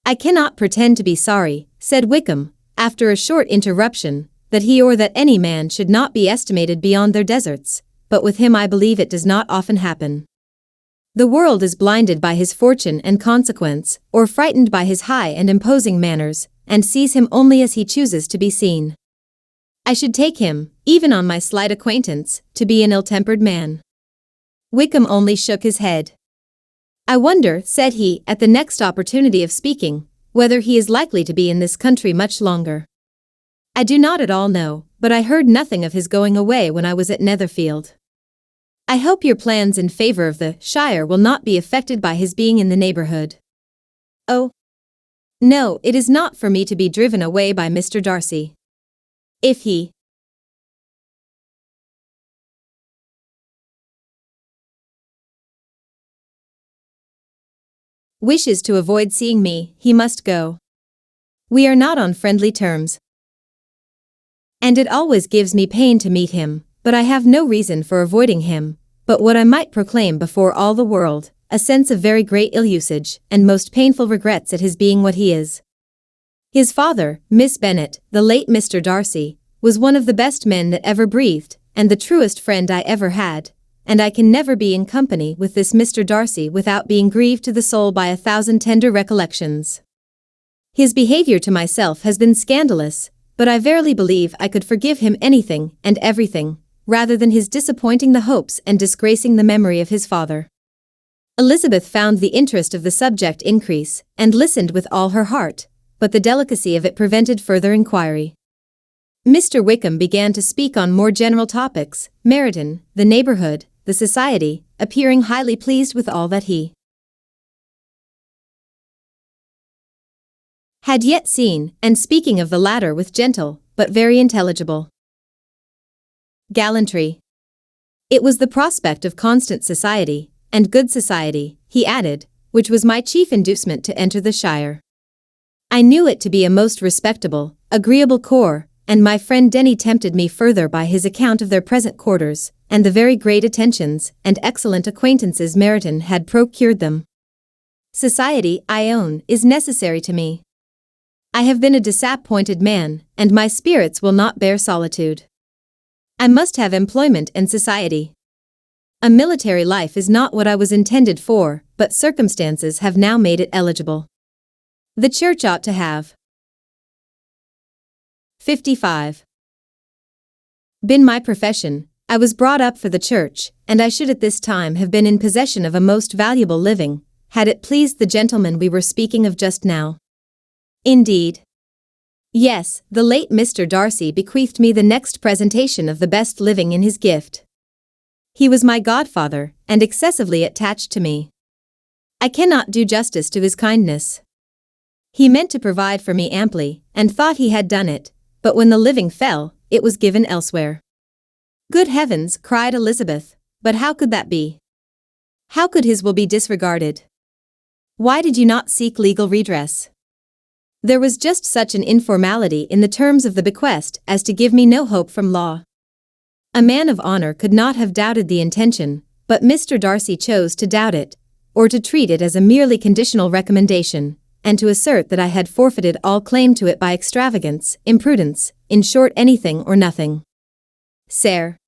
Speaker 1: I cannot pretend to be sorry, said Wickham, after a short interruption, that he or that any man should not be estimated beyond their deserts, but with him I believe it does not often happen. The world is blinded by his fortune and consequence, or frightened by his high and imposing manners, and sees him only as he chooses to be seen. I should take him, even on my slight acquaintance, to be an ill-tempered man. Wickham only shook his head. I wonder, said he, at the next opportunity of speaking, whether he is likely to be in this country much longer. I do not at all know, but I heard nothing of his going away when I was at Netherfield. I hope your plans in favor of the shire will not be affected by his being in the neighborhood. Oh, no, it is not for me to be driven away by Mr. Darcy. If he wishes to avoid seeing me, he must go. We are not on friendly terms. And it always gives me pain to meet him, but I have no reason for avoiding him, but what I might proclaim before all the world, a sense of very great ill-usage, and most painful regrets at his being what he is. His father, Miss Bennet, the late Mr. Darcy, was one of the best men that ever breathed, and the truest friend I ever had, and I can never be in company with this Mr. Darcy without being grieved to the soul by 1,000 tender recollections. His behavior to myself has been scandalous, but I verily believe I could forgive him anything and everything, rather than his disappointing the hopes and disgracing the memory of his father. Elizabeth found the interest of the subject increase, and listened with all her heart, but the delicacy of it prevented further inquiry. Mr. Wickham began to speak on more general topics, Meryton, the neighborhood, the society, appearing highly pleased with all that he had yet seen, and speaking of the latter with gentle, but very intelligible gallantry. It was the prospect of constant society, and good society, he added, which was my chief inducement to enter the shire. I knew it to be a most respectable, agreeable corps, and my friend Denny tempted me further by his account of their present quarters, and the very great attentions and excellent acquaintances Meryton had procured them. Society, I own, is necessary to me. I have been a disappointed man, and my spirits will not bear solitude. I must have employment and society. A military life is not what I was intended for, but circumstances have now made it eligible. The church ought to have 55. Been my profession. I was brought up for the church, and I should at this time have been in possession of a most valuable living, had it pleased the gentleman we were speaking of just now. Indeed. Yes, the late Mr. Darcy bequeathed me the next presentation of the best living in his gift. He was my godfather, and excessively attached to me. I cannot do justice to his kindness. He meant to provide for me amply, and thought he had done it, but when the living fell, it was given elsewhere. Good heavens, cried Elizabeth, but how could that be? How could his will be disregarded? Why did you not seek legal redress? There was just such an informality in the terms of the bequest as to give me no hope from law. A man of honor could not have doubted the intention, but Mr. Darcy chose to doubt it, or to treat it as a merely conditional recommendation, and to assert that I had forfeited all claim to it by extravagance, imprudence, in short anything or nothing. Certain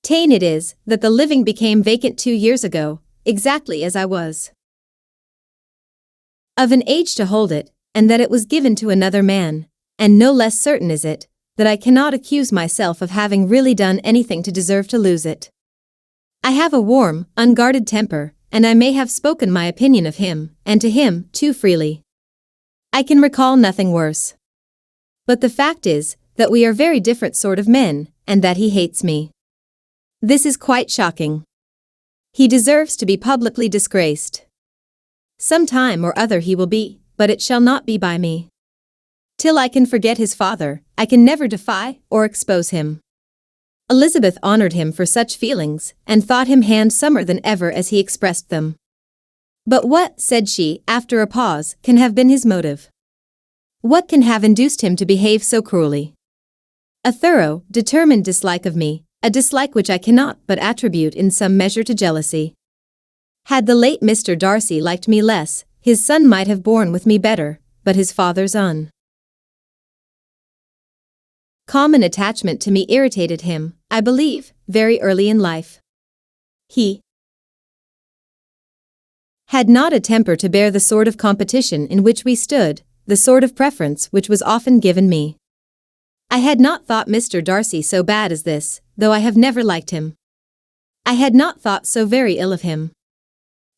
Speaker 1: it is, that the living became vacant 2 years ago, exactly as I was of an age to hold it, and that it was given to another man, and no less certain is it, that I cannot accuse myself of having really done anything to deserve to lose it. I have a warm, unguarded temper, and I may have spoken my opinion of him, and to him, too freely. I can recall nothing worse. But the fact is, that we are very different sort of men, and that he hates me. This is quite shocking. He deserves to be publicly disgraced. Some time or other he will be, but it shall not be by me. Till I can forget his father, I can never defy or expose him. Elizabeth honored him for such feelings, and thought him handsomer than ever as he expressed them. But what, said she, after a pause, can have been his motive? What can have induced him to behave so cruelly? A thorough, determined dislike of me, a dislike which I cannot but attribute in some measure to jealousy. Had the late Mr. Darcy liked me less, his son might have borne with me better, but his father's common attachment to me irritated him, I believe, very early in life. He had not a temper to bear the sort of competition in which we stood, the sort of preference which was often given me. I had not thought Mr. Darcy so bad as this, though I have never liked him. I had not thought so very ill of him.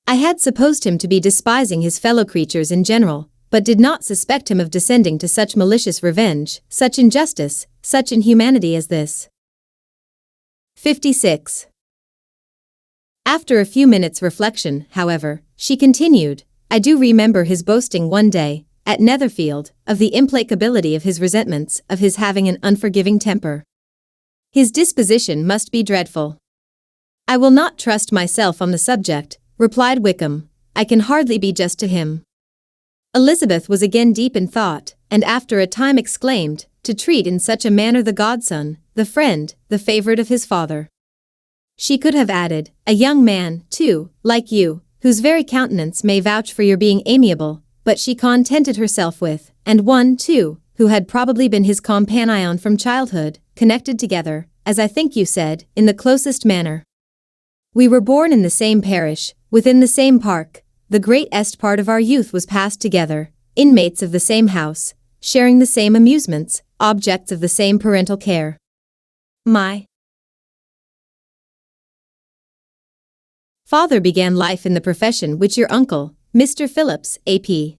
Speaker 1: I had supposed him to be despising his fellow creatures in general, but did not suspect him of descending to such malicious revenge, such injustice, such inhumanity as this. 56. After a few minutes' reflection, however, she continued, I do remember his boasting one day, at Netherfield, of the implacability of his resentments, of his having an unforgiving temper. His disposition must be dreadful. I will not trust myself on the subject, replied Wickham. I can hardly be just to him. Elizabeth was again deep in thought, and after a time exclaimed, to treat in such a manner the godson, the friend, the favorite of his father. She could have added, a young man, too, like you, whose very countenance may vouch for your being amiable, but she contented herself with, and one, too, who had probably been his companion from childhood, connected together, as I think you said, in the closest manner. We were born in the same parish, within the same park, the greatest part of our youth was passed together, inmates of the same house, sharing the same amusements, objects of the same parental care. My Father began life in the profession which your uncle, Mr. Phillips, AP.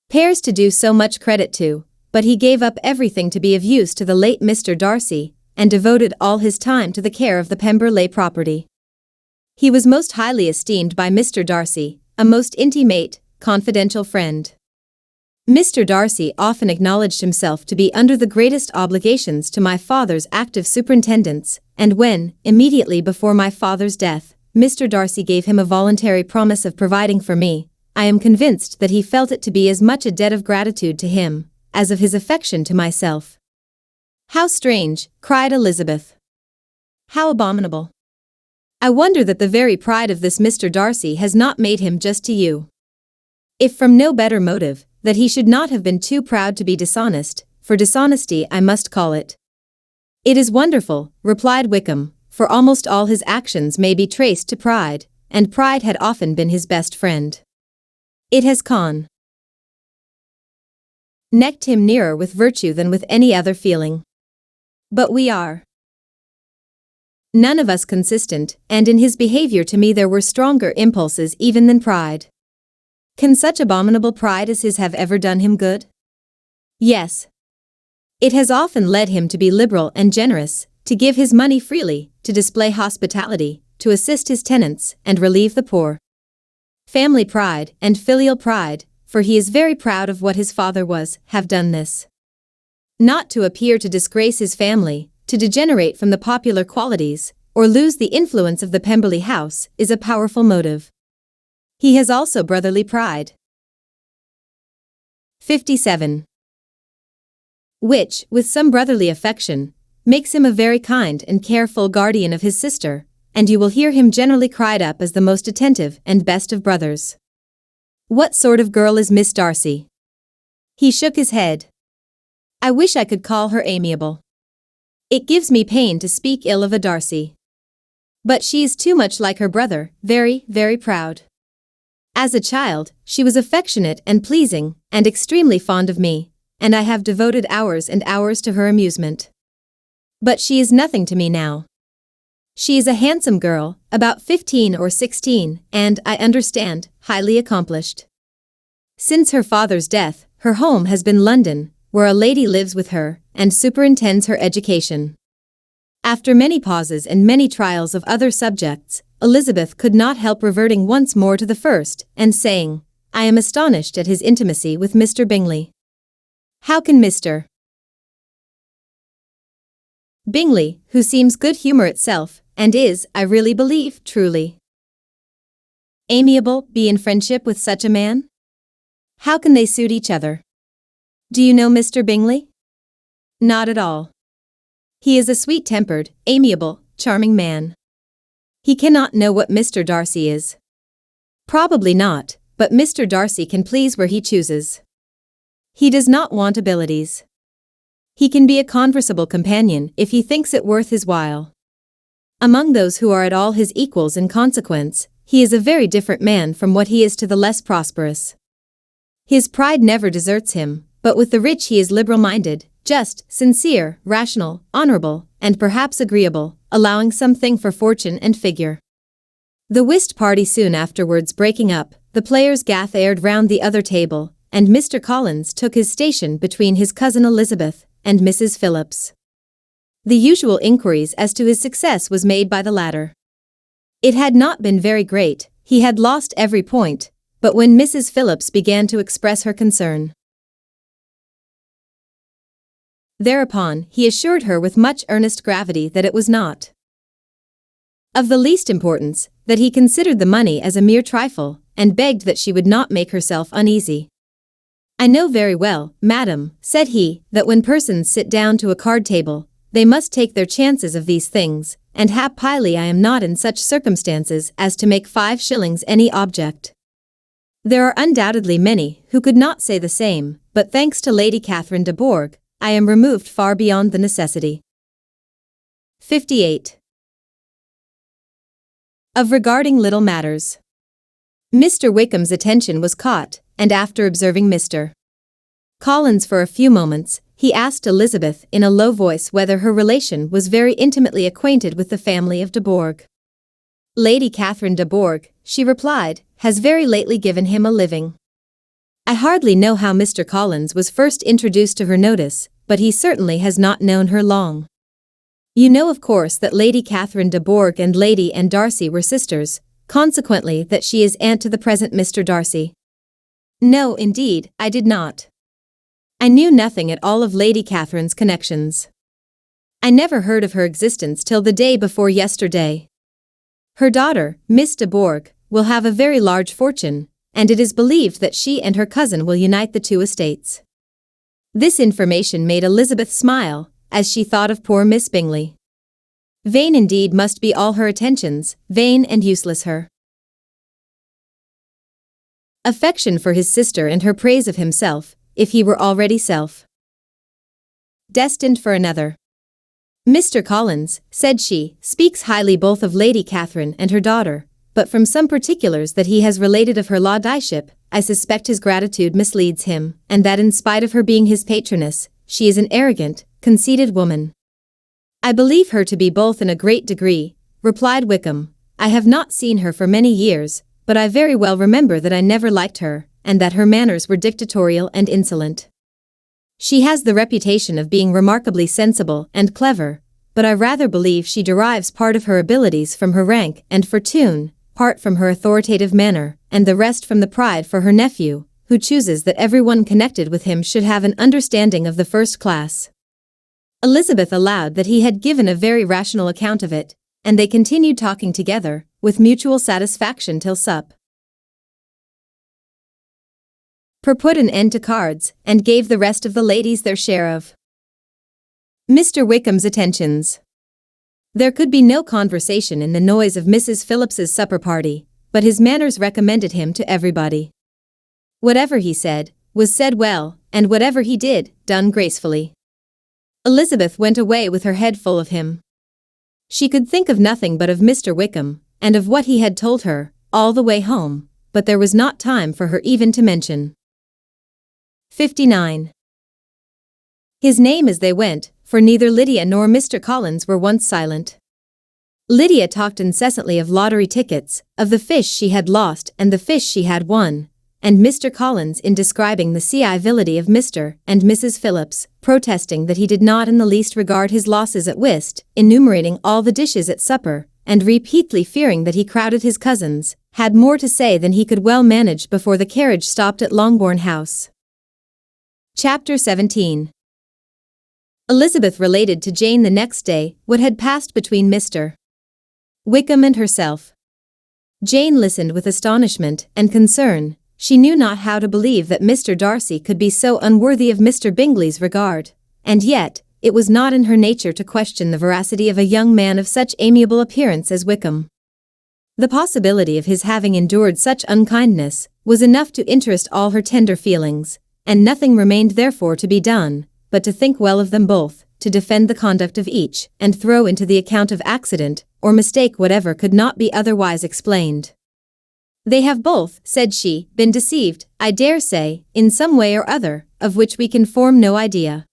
Speaker 1: Pairs to do so much credit to, but he gave up everything to be of use to the late Mr. Darcy, and devoted all his time to the care of the Pemberley property. He was most highly esteemed by Mr. Darcy, a most intimate, confidential friend. Mr. Darcy often acknowledged himself to be under the greatest obligations to my father's active superintendence, and when, immediately before my father's death, Mr. Darcy gave him a voluntary promise of providing for me, I am convinced that he felt it to be as much a debt of gratitude to him, as of his affection to myself. How strange, cried Elizabeth. How abominable. I wonder that the very pride of this Mr. Darcy has not made him just to you. If from no better motive, that he should not have been too proud to be dishonest, for dishonesty I must call it. It is wonderful, replied Wickham, for almost all his actions may be traced to pride, and pride had often been his best friend. It has necked him nearer with virtue than with any other feeling. But we are none of us consistent, and in his behavior to me there were stronger impulses even than pride. Can such abominable pride as his have ever done him good? Yes. It has often led him to be liberal and generous, to give his money freely, to display hospitality, to assist his tenants, and relieve the poor. Family pride and filial pride, for he is very proud of what his father was, have done this. Not to appear to disgrace his family, to degenerate from the popular qualities, or lose the influence of the Pemberley house, is a powerful motive. He has also brotherly pride. 57. Which, with some brotherly affection, makes him a very kind and careful guardian of his sister, and you will hear him generally cried up as the most attentive and best of brothers. What sort of girl is Miss Darcy? He shook his head. I wish I could call her amiable. It gives me pain to speak ill of a Darcy. But she is too much like her brother, very, very proud. As a child, she was affectionate and pleasing, and extremely fond of me, and I have devoted hours and hours to her amusement. But she is nothing to me now. She is a handsome girl, about 15 or 16, and, I understand, highly accomplished. Since her father's death, her home has been London, where a lady lives with her, and superintends her education. After many pauses and many trials of other subjects, Elizabeth could not help reverting once more to the first, and saying, I am astonished at his intimacy with Mr. Bingley. How can Mr. Bingley, who seems good humour itself, and is, I really believe, truly amiable, be in friendship with such a man? How can they suit each other? Do you know Mr. Bingley? Not at all. He is a sweet-tempered, amiable, charming man. He cannot know what Mr. Darcy is. Probably not, but Mr. Darcy can please where he chooses. He does not want abilities. He can be a conversable companion if he thinks it worth his while. Among those who are at all his equals in consequence, he is a very different man from what he is to the less prosperous. His pride never deserts him, but with the rich he is liberal-minded, just, sincere, rational, honorable, and perhaps agreeable, allowing something for fortune and figure. The whist party soon afterwards breaking up, the players gathered round the other table, and Mr. Collins took his station between his cousin Elizabeth and Mrs. Phillips. The usual inquiries as to his success was made by the latter. It had not been very great, he had lost every point, but when Mrs. Phillips began to express her concern, thereupon, he assured her with much earnest gravity that it was not of the least importance, that he considered the money as a mere trifle, and begged that she would not make herself uneasy. I know very well, madam, said he, that when persons sit down to a card table, they must take their chances of these things, and happily I am not in such circumstances as to make 5 shillings any object. There are undoubtedly many who could not say the same, but thanks to Lady Catherine de Bourgh, I am removed far beyond the necessity. 58. Of regarding little matters. Mr. Wickham's attention was caught, and after observing Mr. Collins for a few moments, he asked Elizabeth in a low voice whether her relation was very intimately acquainted with the family of de Bourgh. Lady Catherine de Bourgh, she replied, has very lately given him a living. I hardly know how Mr. Collins was first introduced to her notice, but he certainly has not known her long. You know of course that Lady Catherine de Bourgh and Lady Anne Darcy were sisters, consequently that she is aunt to the present Mr. Darcy. No, indeed, I did not. I knew nothing at all of Lady Catherine's connections. I never heard of her existence till the day before yesterday. Her daughter, Miss de Bourgh, will have a very large fortune, and it is believed that she and her cousin will unite the two estates. This information made Elizabeth smile, as she thought of poor Miss Bingley. Vain indeed must be all her attentions, vain and useless her affection for his sister and her praise of himself, if he were already destined for another. Mr. Collins, said she, speaks highly both of Lady Catherine and her daughter, but from some particulars that he has related of her ladyship, I suspect his gratitude misleads him, and that in spite of her being his patroness, she is an arrogant, conceited woman. I believe her to be both in a great degree, replied Wickham. I have not seen her for many years, but I very well remember that I never liked her, and that her manners were dictatorial and insolent. She has the reputation of being remarkably sensible and clever, but I rather believe she derives part of her abilities from her rank and fortune, part from her authoritative manner, and the rest from the pride for her nephew, who chooses that everyone connected with him should have an understanding of the first class. Elizabeth allowed that he had given a very rational account of it, and they continued talking together, with mutual satisfaction till sup. Put an end to cards, and gave the rest of the ladies their share of Mr. Wickham's attentions. There could be no conversation in the noise of Mrs. Phillips's supper party, but his manners recommended him to everybody. Whatever he said, was said well, and whatever he did, done gracefully. Elizabeth went away with her head full of him. She could think of nothing but of Mr. Wickham, and of what he had told her, all the way home, but there was not time for her even to mention 59. His name as they went, for neither Lydia nor Mr. Collins were once silent. Lydia talked incessantly of lottery tickets, of the fish she had lost and the fish she had won, and Mr. Collins in describing the civility of Mr. and Mrs. Phillips, protesting that he did not in the least regard his losses at whist, enumerating all the dishes at supper, and repeatedly fearing that he crowded his cousins, had more to say than he could well manage before the carriage stopped at Longbourn House. Chapter 17. Elizabeth related to Jane the next day what had passed between Mr. Wickham and herself. Jane listened with astonishment and concern. She knew not how to believe that Mr. Darcy could be so unworthy of Mr. Bingley's regard, and yet, it was not in her nature to question the veracity of a young man of such amiable appearance as Wickham. The possibility of his having endured such unkindness was enough to interest all her tender feelings, and nothing remained therefore to be done, but to think well of them both, to defend the conduct of each, and throw into the account of accident, or mistake whatever could not be otherwise explained. They have both, said she, been deceived, I dare say, in some way or other, of which we can form no idea.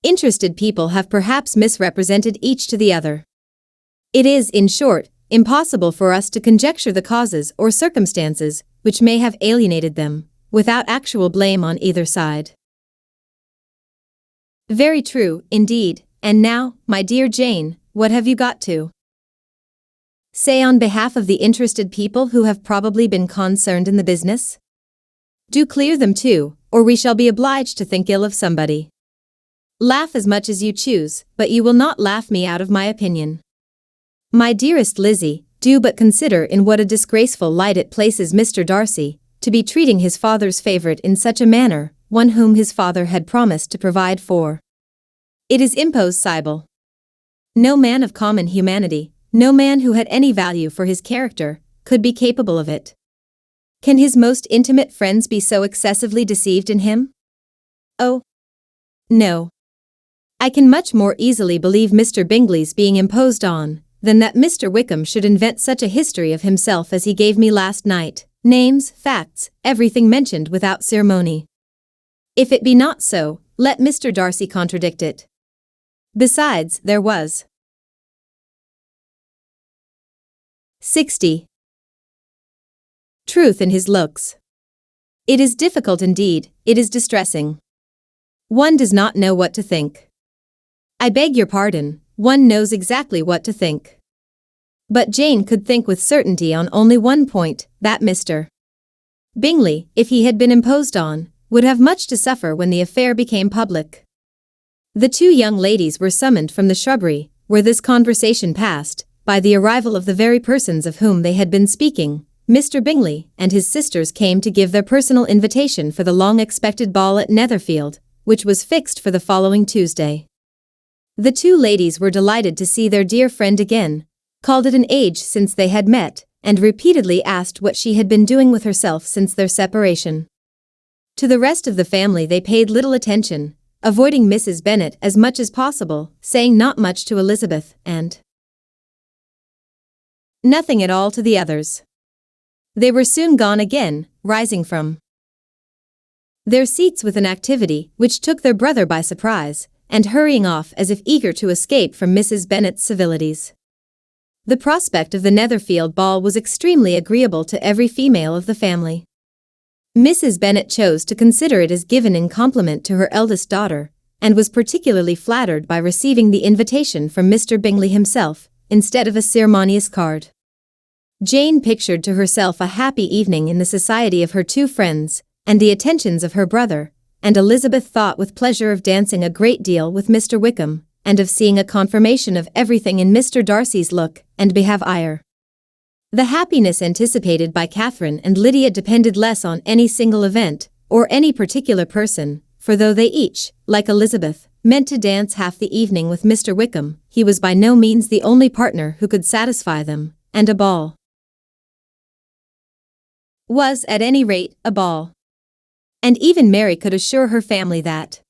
Speaker 1: Interested people have perhaps misrepresented each to the other. It is, in short, impossible for us to conjecture the causes or circumstances which may have alienated them, without actual blame on either side. Very true, indeed, and now, my dear Jane, what have you got to say on behalf of the interested people who have probably been concerned in the business? Do clear them too, or we shall be obliged to think ill of somebody. Laugh as much as you choose, but you will not laugh me out of my opinion. My dearest Lizzie, do but consider in what a disgraceful light it places Mr. Darcy, to be treating his father's favourite in such a manner, one whom his father had promised to provide for. It is impossible. No man of common humanity, no man who had any value for his character, could be capable of it. Can his most intimate friends be so excessively deceived in him? Oh, no. I can much more easily believe Mr. Bingley's being imposed on, than that Mr. Wickham should invent such a history of himself as he gave me last night, names, facts, everything mentioned without ceremony. If it be not so, let Mr. Darcy contradict it. Besides, there was 60. Truth in his looks. It is difficult indeed, it is distressing. One does not know what to think. I beg your pardon, one knows exactly what to think. But Jane could think with certainty on only one point, that Mr. Bingley, if he had been imposed on, would have much to suffer when the affair became public. The two young ladies were summoned from the shrubbery, where this conversation passed, by the arrival of the very persons of whom they had been speaking. Mr. Bingley and his sisters came to give their personal invitation for the long-expected ball at Netherfield, which was fixed for the following Tuesday. The two ladies were delighted to see their dear friend again, called it an age since they had met, and repeatedly asked what she had been doing with herself since their separation. To the rest of the family they paid little attention, avoiding Mrs. Bennet as much as possible, saying not much to Elizabeth, and nothing at all to the others. They were soon gone again, rising from their seats with an activity which took their brother by surprise, and hurrying off as if eager to escape from Mrs. Bennet's civilities. The prospect of the Netherfield ball was extremely agreeable to every female of the family. Mrs. Bennet chose to consider it as given in compliment to her eldest daughter, and was particularly flattered by receiving the invitation from Mr. Bingley himself, instead of a ceremonious card. Jane pictured to herself a happy evening in the society of her two friends, and the attentions of her brother, and Elizabeth thought with pleasure of dancing a great deal with Mr. Wickham, and of seeing a confirmation of everything in Mr. Darcy's look and behaviour. The happiness anticipated by Catherine and Lydia depended less on any single event, or any particular person, for though they each, like Elizabeth, meant to dance half the evening with Mr. Wickham, he was by no means the only partner who could satisfy them, and a ball was, at any rate, a ball. And even Mary could assure her family that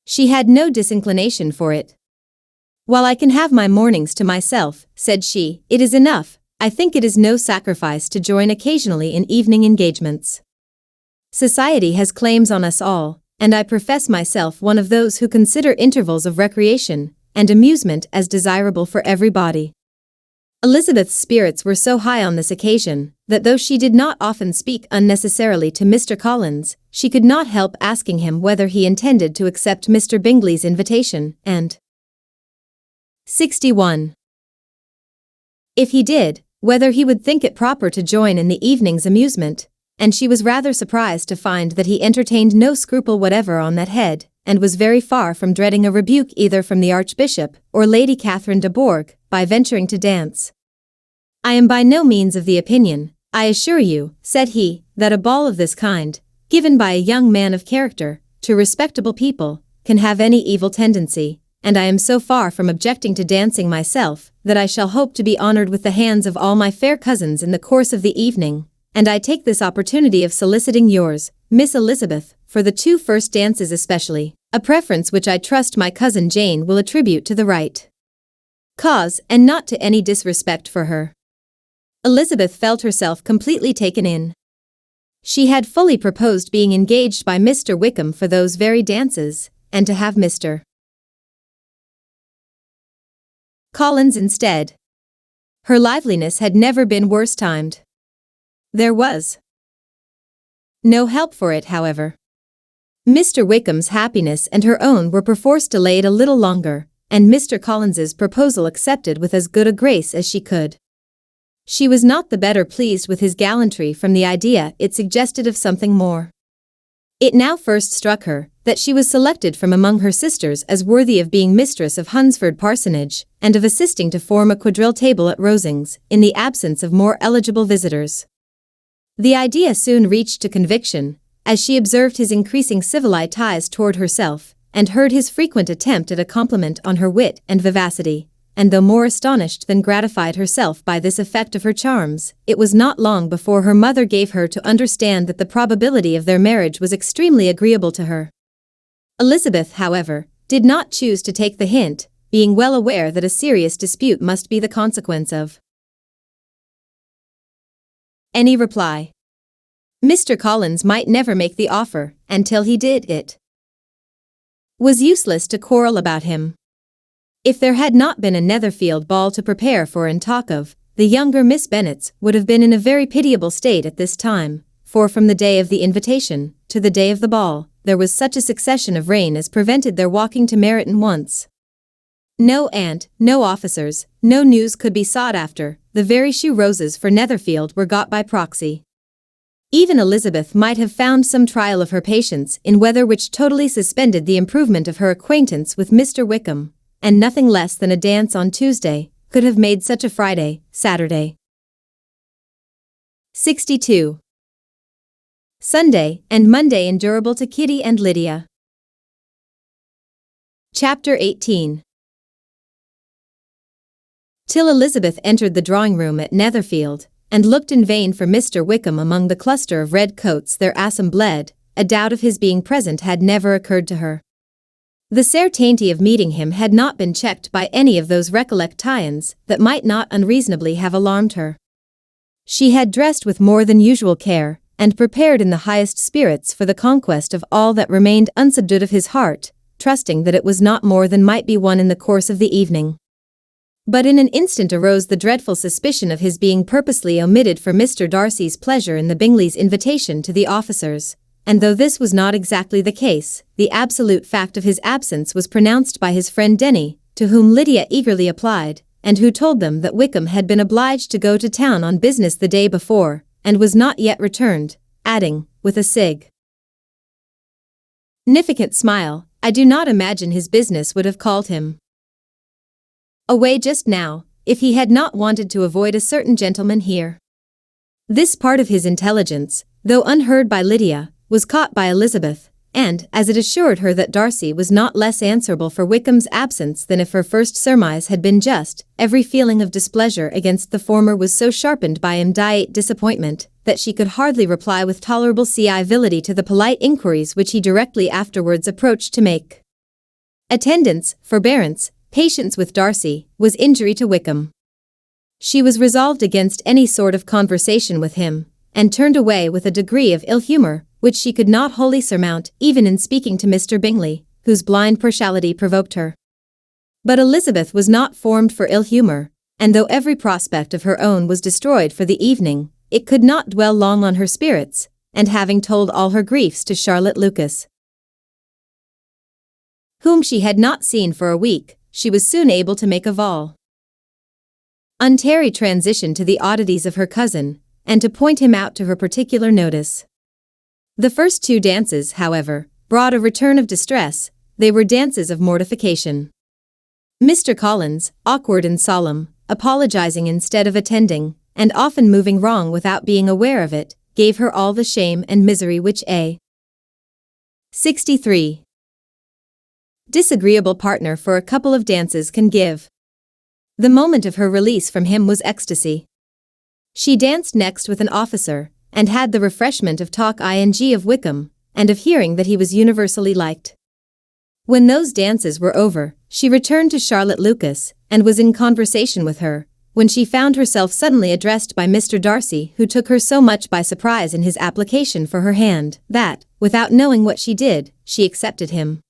Speaker 1: she had no disinclination for it. "While I can have my mornings to myself," said she, "it is enough. I think it is no sacrifice to join occasionally in evening engagements. Society has claims on us all, and I profess myself one of those who consider intervals of recreation and amusement as desirable for everybody." Elizabeth's spirits were so high on this occasion, that though she did not often speak unnecessarily to Mr. Collins, she could not help asking him whether he intended to accept Mr. Bingley's invitation, and 61. If he did, whether he would think it proper to join in the evening's amusement, and she was rather surprised to find that he entertained no scruple whatever on that head, and was very far from dreading a rebuke either from the Archbishop or Lady Catherine de Bourgh, by venturing to dance. "I am by no means of the opinion, I assure you," said he, "that a ball of this kind, given by a young man of character, to respectable people, can have any evil tendency, and I am so far from objecting to dancing myself, that I shall hope to be honored with the hands of all my fair cousins in the course of the evening, and I take this opportunity of soliciting yours, Miss Elizabeth, for the two first dances especially, a preference which I trust my cousin Jane will attribute to the right cause, and not to any disrespect for her." Elizabeth felt herself completely taken in. She had fully proposed being engaged by Mr. Wickham for those very dances, and to have Mr. Collins instead. Her liveliness had never been worse timed. There was no help for it, however. Mr. Wickham's happiness and her own were perforce delayed a little longer, and Mr. Collins's proposal accepted with as good a grace as she could. She was not the better pleased with his gallantry from the idea it suggested of something more. It now first struck her that she was selected from among her sisters as worthy of being mistress of Hunsford Parsonage, and of assisting to form a quadrille table at Rosings, in the absence of more eligible visitors. The idea soon reached to conviction, as she observed his increasing civilized ties toward herself, and heard his frequent attempt at a compliment on her wit and vivacity, and though more astonished than gratified herself by this effect of her charms, it was not long before her mother gave her to understand that the probability of their marriage was extremely agreeable to her. Elizabeth, however, did not choose to take the hint, being well aware that a serious dispute must be the consequence of any reply. Mr. Collins might never make the offer, and till he did, it was useless to quarrel about him. If there had not been a Netherfield ball to prepare for and talk of, the younger Miss Bennets would have been in a very pitiable state at this time, for from the day of the invitation to the day of the ball, there was such a succession of rain as prevented their walking to Meryton once. No aunt, no officers, no news could be sought after, the very shoe roses for Netherfield were got by proxy. Even Elizabeth might have found some trial of her patience in weather which totally suspended the improvement of her acquaintance with Mr. Wickham, and nothing less than a dance on Tuesday could have made such a Friday, Saturday. 62. Sunday and Monday endurable to Kitty and Lydia. Chapter 18. Till Elizabeth entered the drawing-room at Netherfield, and looked in vain for Mr. Wickham among the cluster of red coats there assembled, a doubt of his being present had never occurred to her. The certainty of meeting him had not been checked by any of those recollections that might not unreasonably have alarmed her. She had dressed with more than usual care, and prepared in the highest spirits for the conquest of all that remained unsubdued of his heart, trusting that it was not more than might be won in the course of the evening. But in an instant arose the dreadful suspicion of his being purposely omitted for Mr. Darcy's pleasure in the Bingleys' invitation to the officers, and though this was not exactly the case, the absolute fact of his absence was pronounced by his friend Denny, to whom Lydia eagerly applied, and who told them that Wickham had been obliged to go to town on business the day before, and was not yet returned, adding, with a significant smile, "I do not imagine his business would have called him away just now, if he had not wanted to avoid a certain gentleman here." This part of his intelligence, though unheard by Lydia, was caught by Elizabeth, and, as it assured her that Darcy was not less answerable for Wickham's absence than if her first surmise had been just, every feeling of displeasure against the former was so sharpened by immediate disappointment, that she could hardly reply with tolerable civility to the polite inquiries which he directly afterwards approached to make. Attendance, forbearance, patience with Darcy, was injury to Wickham. She was resolved against any sort of conversation with him, and turned away with a degree of ill-humour, which she could not wholly surmount even in speaking to Mr. Bingley, whose blind partiality provoked her. But Elizabeth was not formed for ill-humour, and though every prospect of her own was destroyed for the evening, it could not dwell long on her spirits, and having told all her griefs to Charlotte Lucas, whom she had not seen for a week, she was soon able to make a voluntary transition to the oddities of her cousin, and to point him out to her particular notice. The first two dances, however, brought a return of distress. They were dances of mortification. Mr. Collins, awkward and solemn, apologizing instead of attending, and often moving wrong without being aware of it, gave her all the shame and misery which a 63. disagreeable partner for a couple of dances can give. The moment of her release from him was ecstasy. She danced next with an officer, and had the refreshment of talk of Wickham, and of hearing that he was universally liked. When those dances were over, she returned to Charlotte Lucas, and was in conversation with her, when she found herself suddenly addressed by Mr. Darcy, who took her so much by surprise in his application for her hand, that, without knowing what she did, she accepted him.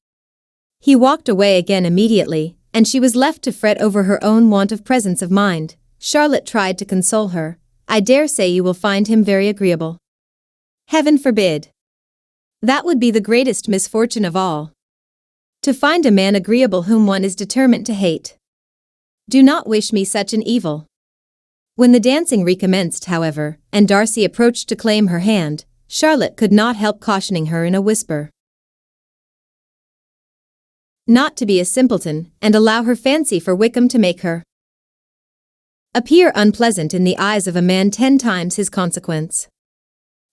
Speaker 1: He walked away again immediately, and she was left to fret over her own want of presence of mind. Charlotte tried to console her. "I dare say you will find him very agreeable." "Heaven forbid! That would be the greatest misfortune of all. To find a man agreeable whom one is determined to hate. Do not wish me such an evil." When the dancing recommenced, however, and Darcy approached to claim her hand, Charlotte could not help cautioning her in a whisper not to be a simpleton, and allow her fancy for Wickham to make her appear unpleasant in the eyes of a man 10 times his consequence.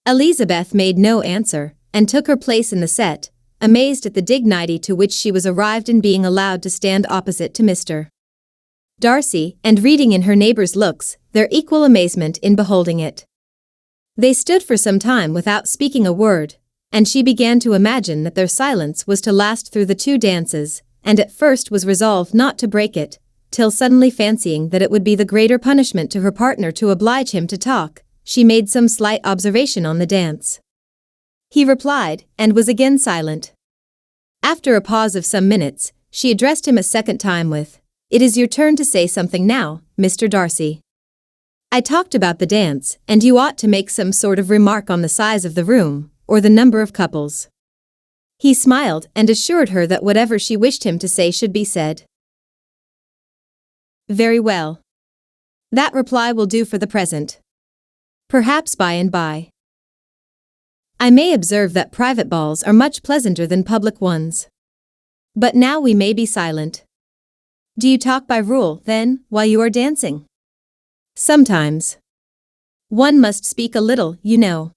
Speaker 1: Elizabeth made no answer, and took her place in the set, amazed at the dignity to which she was arrived in being allowed to stand opposite to Mr. Darcy, and reading in her neighbour's looks their equal amazement in beholding it. They stood for some time without speaking a word, and she began to imagine that their silence was to last through the 2 dances, and at first was resolved not to break it, till suddenly fancying that it would be the greater punishment to her partner to oblige him to talk, she made some slight observation on the dance. He replied, and was again silent. After a pause of some minutes, she addressed him a second time with, "It is your turn to say something now, Mr. Darcy." I talked about the dance, and you ought to make some sort of remark on the size of the room, or the number of couples. He smiled and assured her that whatever she wished him to say should be said. Very well. That reply will do for the present. Perhaps by and by. I may observe that private balls are much pleasanter than public ones. But now we may be silent. Do you talk by rule, then, while you are dancing? Sometimes. One must speak a little, you know.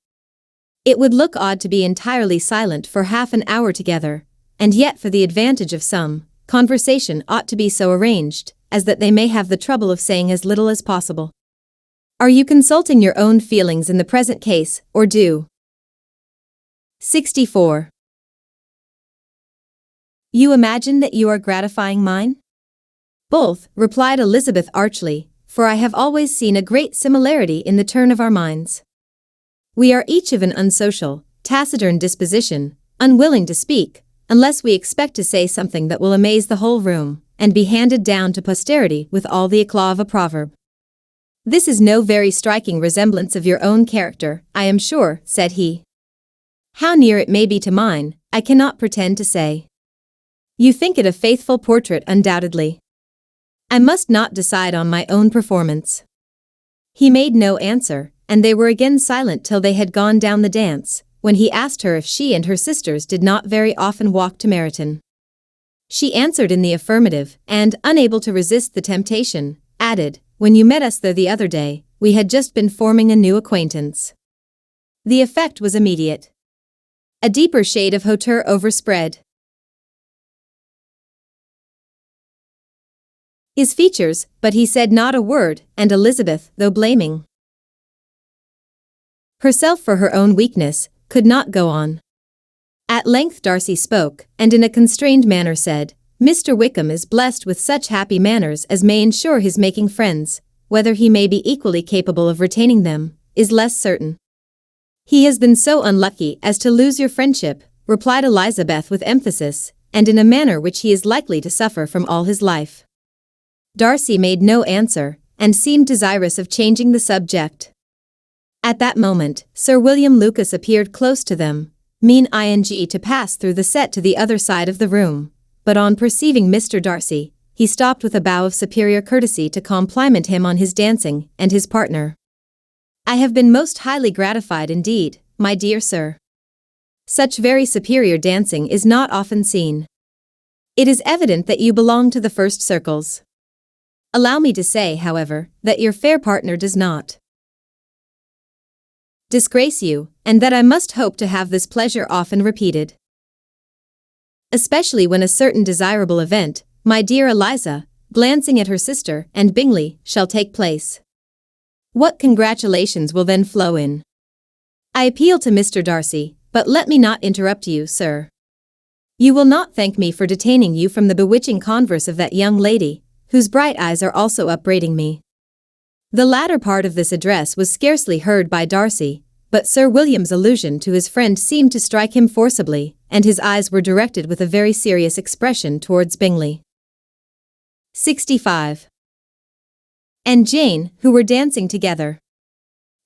Speaker 1: It would look odd to be entirely silent for half an hour together, and yet for the advantage of some, conversation ought to be so arranged as that they may have the trouble of saying as little as possible. Are you consulting your own feelings in the present case, or do? 64. You imagine that you are gratifying mine? Both, replied Elizabeth archly, for I have always seen a great similarity in the turn of our minds. We are each of an unsocial, taciturn disposition, unwilling to speak, unless we expect to say something that will amaze the whole room, and be handed down to posterity with all the eclat of a proverb. This is no very striking resemblance of your own character, I am sure, said he. How near it may be to mine, I cannot pretend to say. You think it a faithful portrait undoubtedly. I must not decide on my own performance. He made no answer, and they were again silent till they had gone down the dance, when he asked her if she and her sisters did not very often walk to Meryton. She answered in the affirmative, and, unable to resist the temptation, added, when you met us there the other day, we had just been forming a new acquaintance. The effect was immediate. A deeper shade of hauteur overspread his features, but he said not a word, and Elizabeth, though blaming herself for her own weakness, could not go on. At length Darcy spoke, and in a constrained manner said, Mr. Wickham is blessed with such happy manners as may ensure his making friends. Whether he may be equally capable of retaining them, is less certain. He has been so unlucky as to lose your friendship, replied Elizabeth with emphasis, and in a manner which he is likely to suffer from all his life. Darcy made no answer, and seemed desirous of changing the subject. At that moment, Sir William Lucas appeared close to them, mean to pass through the set to the other side of the room, but on perceiving Mr. Darcy, he stopped with a bow of superior courtesy to compliment him on his dancing and his partner. I have been most highly gratified indeed, my dear sir. Such very superior dancing is not often seen. It is evident that you belong to the first circles. Allow me to say, however, that your fair partner does not disgrace you, and that I must hope to have this pleasure often repeated. Especially when a certain desirable event, my dear Eliza, glancing at her sister, and Bingley, shall take place. What congratulations will then flow in! I appeal to Mr. Darcy, but let me not interrupt you, sir. You will not thank me for detaining you from the bewitching converse of that young lady, whose bright eyes are also upbraiding me. The latter part of this address was scarcely heard by Darcy, but Sir William's allusion to his friend seemed to strike him forcibly, and his eyes were directed with a very serious expression towards Bingley. 65. And Jane, who were dancing together.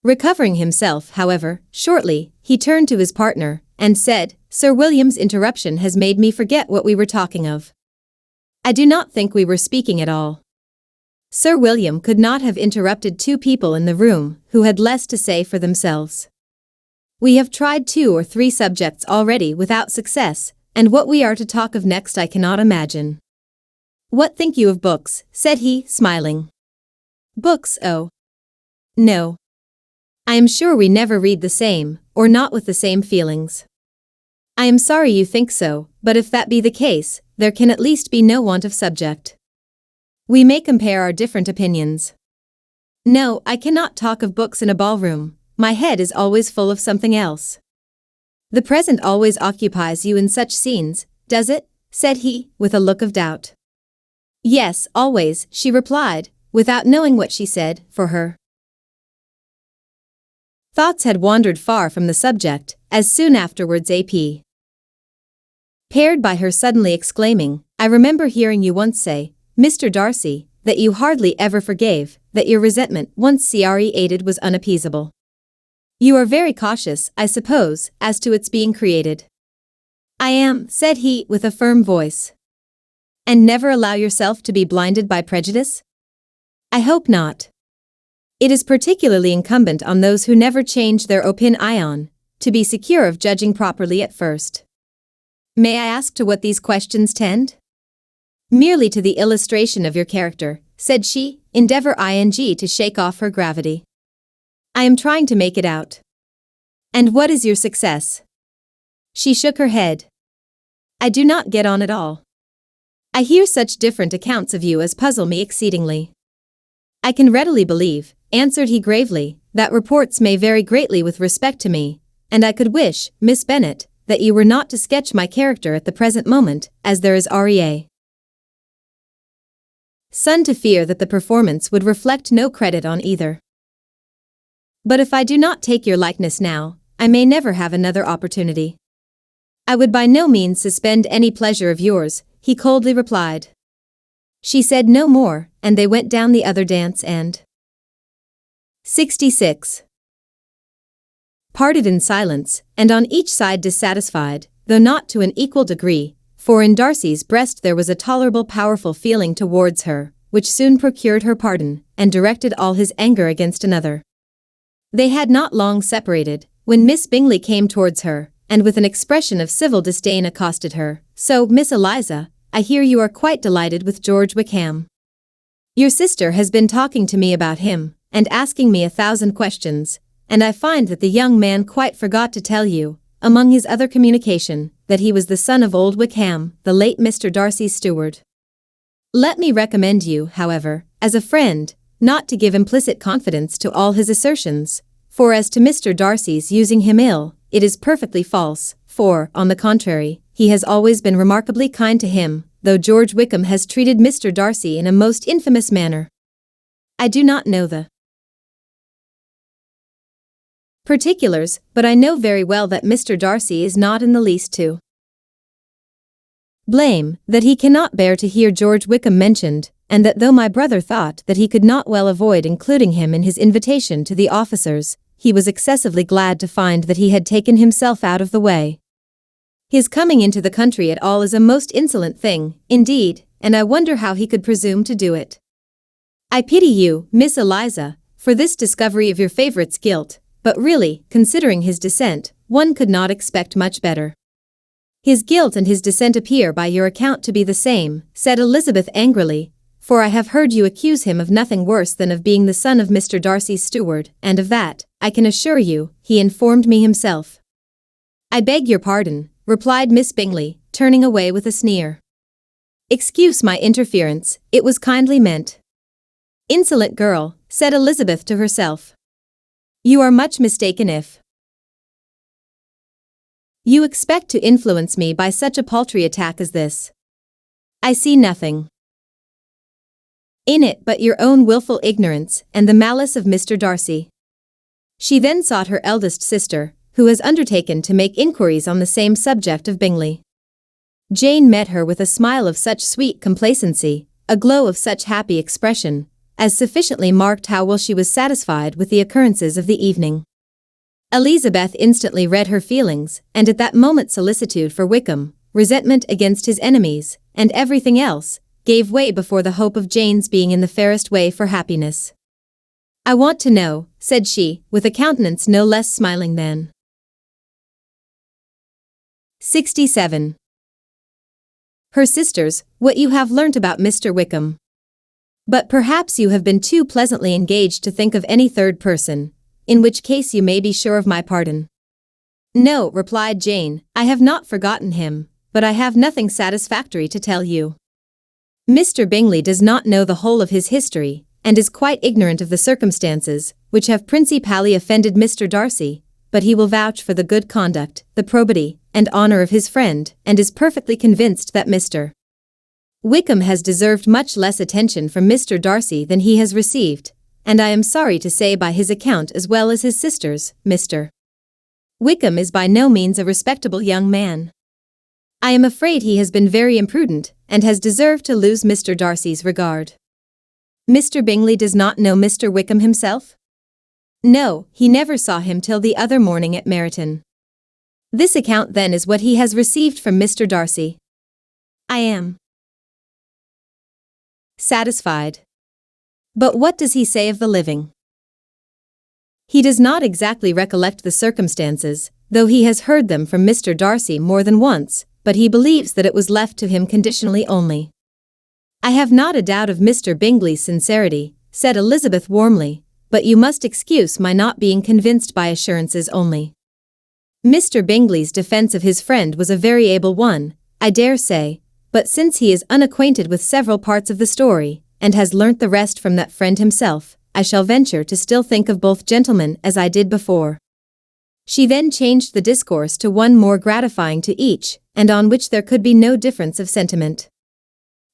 Speaker 1: Recovering himself, however, shortly, he turned to his partner, and said, Sir William's interruption has made me forget what we were talking of. I do not think we were speaking at all. Sir William could not have interrupted two people in the room who had less to say for themselves. We have tried 2 or 3 subjects already without success, and what we are to talk of next I cannot imagine. What think you of books? Said he, smiling. Books, oh. No. I am sure we never read the same, or not with the same feelings. I am sorry you think so, but if that be the case, there can at least be no want of subject. We may compare our different opinions. No, I cannot talk of books in a ballroom. My head is always full of something else. The present always occupies you in such scenes, does it? Said he, with a look of doubt. Yes, always, she replied, without knowing what she said, for her thoughts had wandered far from the subject, as soon afterwards A.P. paired by her suddenly exclaiming, I remember hearing you once say, Mr. Darcy, that you hardly ever forgave, that your resentment, once created, was unappeasable. You are very cautious, I suppose, as to its being created. I am, said he, with a firm voice. And never allow yourself to be blinded by prejudice? I hope not. It is particularly incumbent on those who never change their opinion, to be secure of judging properly at first. May I ask to what these questions tend? Merely to the illustration of your character, said she, endeavor to shake off her gravity. I am trying to make it out. And what is your success? She shook her head. I do not get on at all. I hear such different accounts of you as puzzle me exceedingly. I can readily believe, answered he gravely, that reports may vary greatly with respect to me, and I could wish, Miss Bennet, that you were not to sketch my character at the present moment, as there is son to fear that the performance would reflect no credit on either. But if I do not take your likeness now, I may never have another opportunity. I would by no means suspend any pleasure of yours, he coldly replied. She said no more, and they went down the other dance and 66. Parted in silence, and on each side dissatisfied, though not to an equal degree, for in Darcy's breast there was a tolerable powerful feeling towards her, which soon procured her pardon, and directed all his anger against another. They had not long separated, when Miss Bingley came towards her, and with an expression of civil disdain accosted her. So, Miss Eliza, I hear you are quite delighted with George Wickham. Your sister has been talking to me about him, and asking me 1,000 questions, and I find that the young man quite forgot to tell you, among his other communication, that he was the son of old Wickham, the late Mr. Darcy's steward. Let me recommend you, however, as a friend, not to give implicit confidence to all his assertions, for as to Mr. Darcy's using him ill, it is perfectly false, for, on the contrary, he has always been remarkably kind to him, though George Wickham has treated Mr. Darcy in a most infamous manner. I do not know the particulars, but I know very well that Mr. Darcy is not in the least to blame, that he cannot bear to hear George Wickham mentioned, and that though my brother thought that he could not well avoid including him in his invitation to the officers, he was excessively glad to find that he had taken himself out of the way. His coming into the country at all is a most insolent thing, indeed, and I wonder how he could presume to do it. I pity you, Miss Eliza, for this discovery of your favourite's guilt, but really, considering his descent, one could not expect much better. His guilt and his descent appear by your account to be the same, said Elizabeth angrily, for I have heard you accuse him of nothing worse than of being the son of Mr. Darcy's steward, and of that, I can assure you, he informed me himself. I beg your pardon, replied Miss Bingley, turning away with a sneer. Excuse my interference, it was kindly meant. Insolent girl, said Elizabeth to herself. You are much mistaken if you expect to influence me by such a paltry attack as this. I see nothing in it but your own wilful ignorance and the malice of Mr. Darcy. She then sought her eldest sister, who has undertaken to make inquiries on the same subject of Bingley. Jane met her with a smile of such sweet complacency, a glow of such happy expression, as sufficiently marked how well she was satisfied with the occurrences of the evening. Elizabeth instantly read her feelings, and at that moment solicitude for Wickham, resentment against his enemies, and everything else, gave way before the hope of Jane's being in the fairest way for happiness. I want to know, said she, with a countenance no less smiling than 67. Her sisters, what you have learnt about Mr. Wickham. But perhaps you have been too pleasantly engaged to think of any third person, in which case you may be sure of my pardon. No, replied Jane, I have not forgotten him, but I have nothing satisfactory to tell you. Mr. Bingley does not know the whole of his history, and is quite ignorant of the circumstances which have principally offended Mr. Darcy, but he will vouch for the good conduct, the probity, and honour of his friend, and is perfectly convinced that Mr. Wickham has deserved much less attention from Mr. Darcy than he has received, and I am sorry to say by his account as well as his sister's, Mr. Wickham is by no means a respectable young man. I am afraid he has been very imprudent, and has deserved to lose Mr. Darcy's regard. Mr. Bingley does not know Mr. Wickham himself? No, he never saw him till the other morning at Meryton. This account then is what he has received from Mr. Darcy. I am satisfied. But what does he say of the living? He does not exactly recollect the circumstances, though he has heard them from Mr. Darcy more than once, but he believes that it was left to him conditionally only. I have not a doubt of Mr. Bingley's sincerity, said Elizabeth warmly, but you must excuse my not being convinced by assurances only. Mr. Bingley's defence of his friend was a very able one, I dare say, but since he is unacquainted with several parts of the story, and has learnt the rest from that friend himself, I shall venture to still think of both gentlemen as I did before. She then changed the discourse to one more gratifying to each, and on which there could be no difference of sentiment.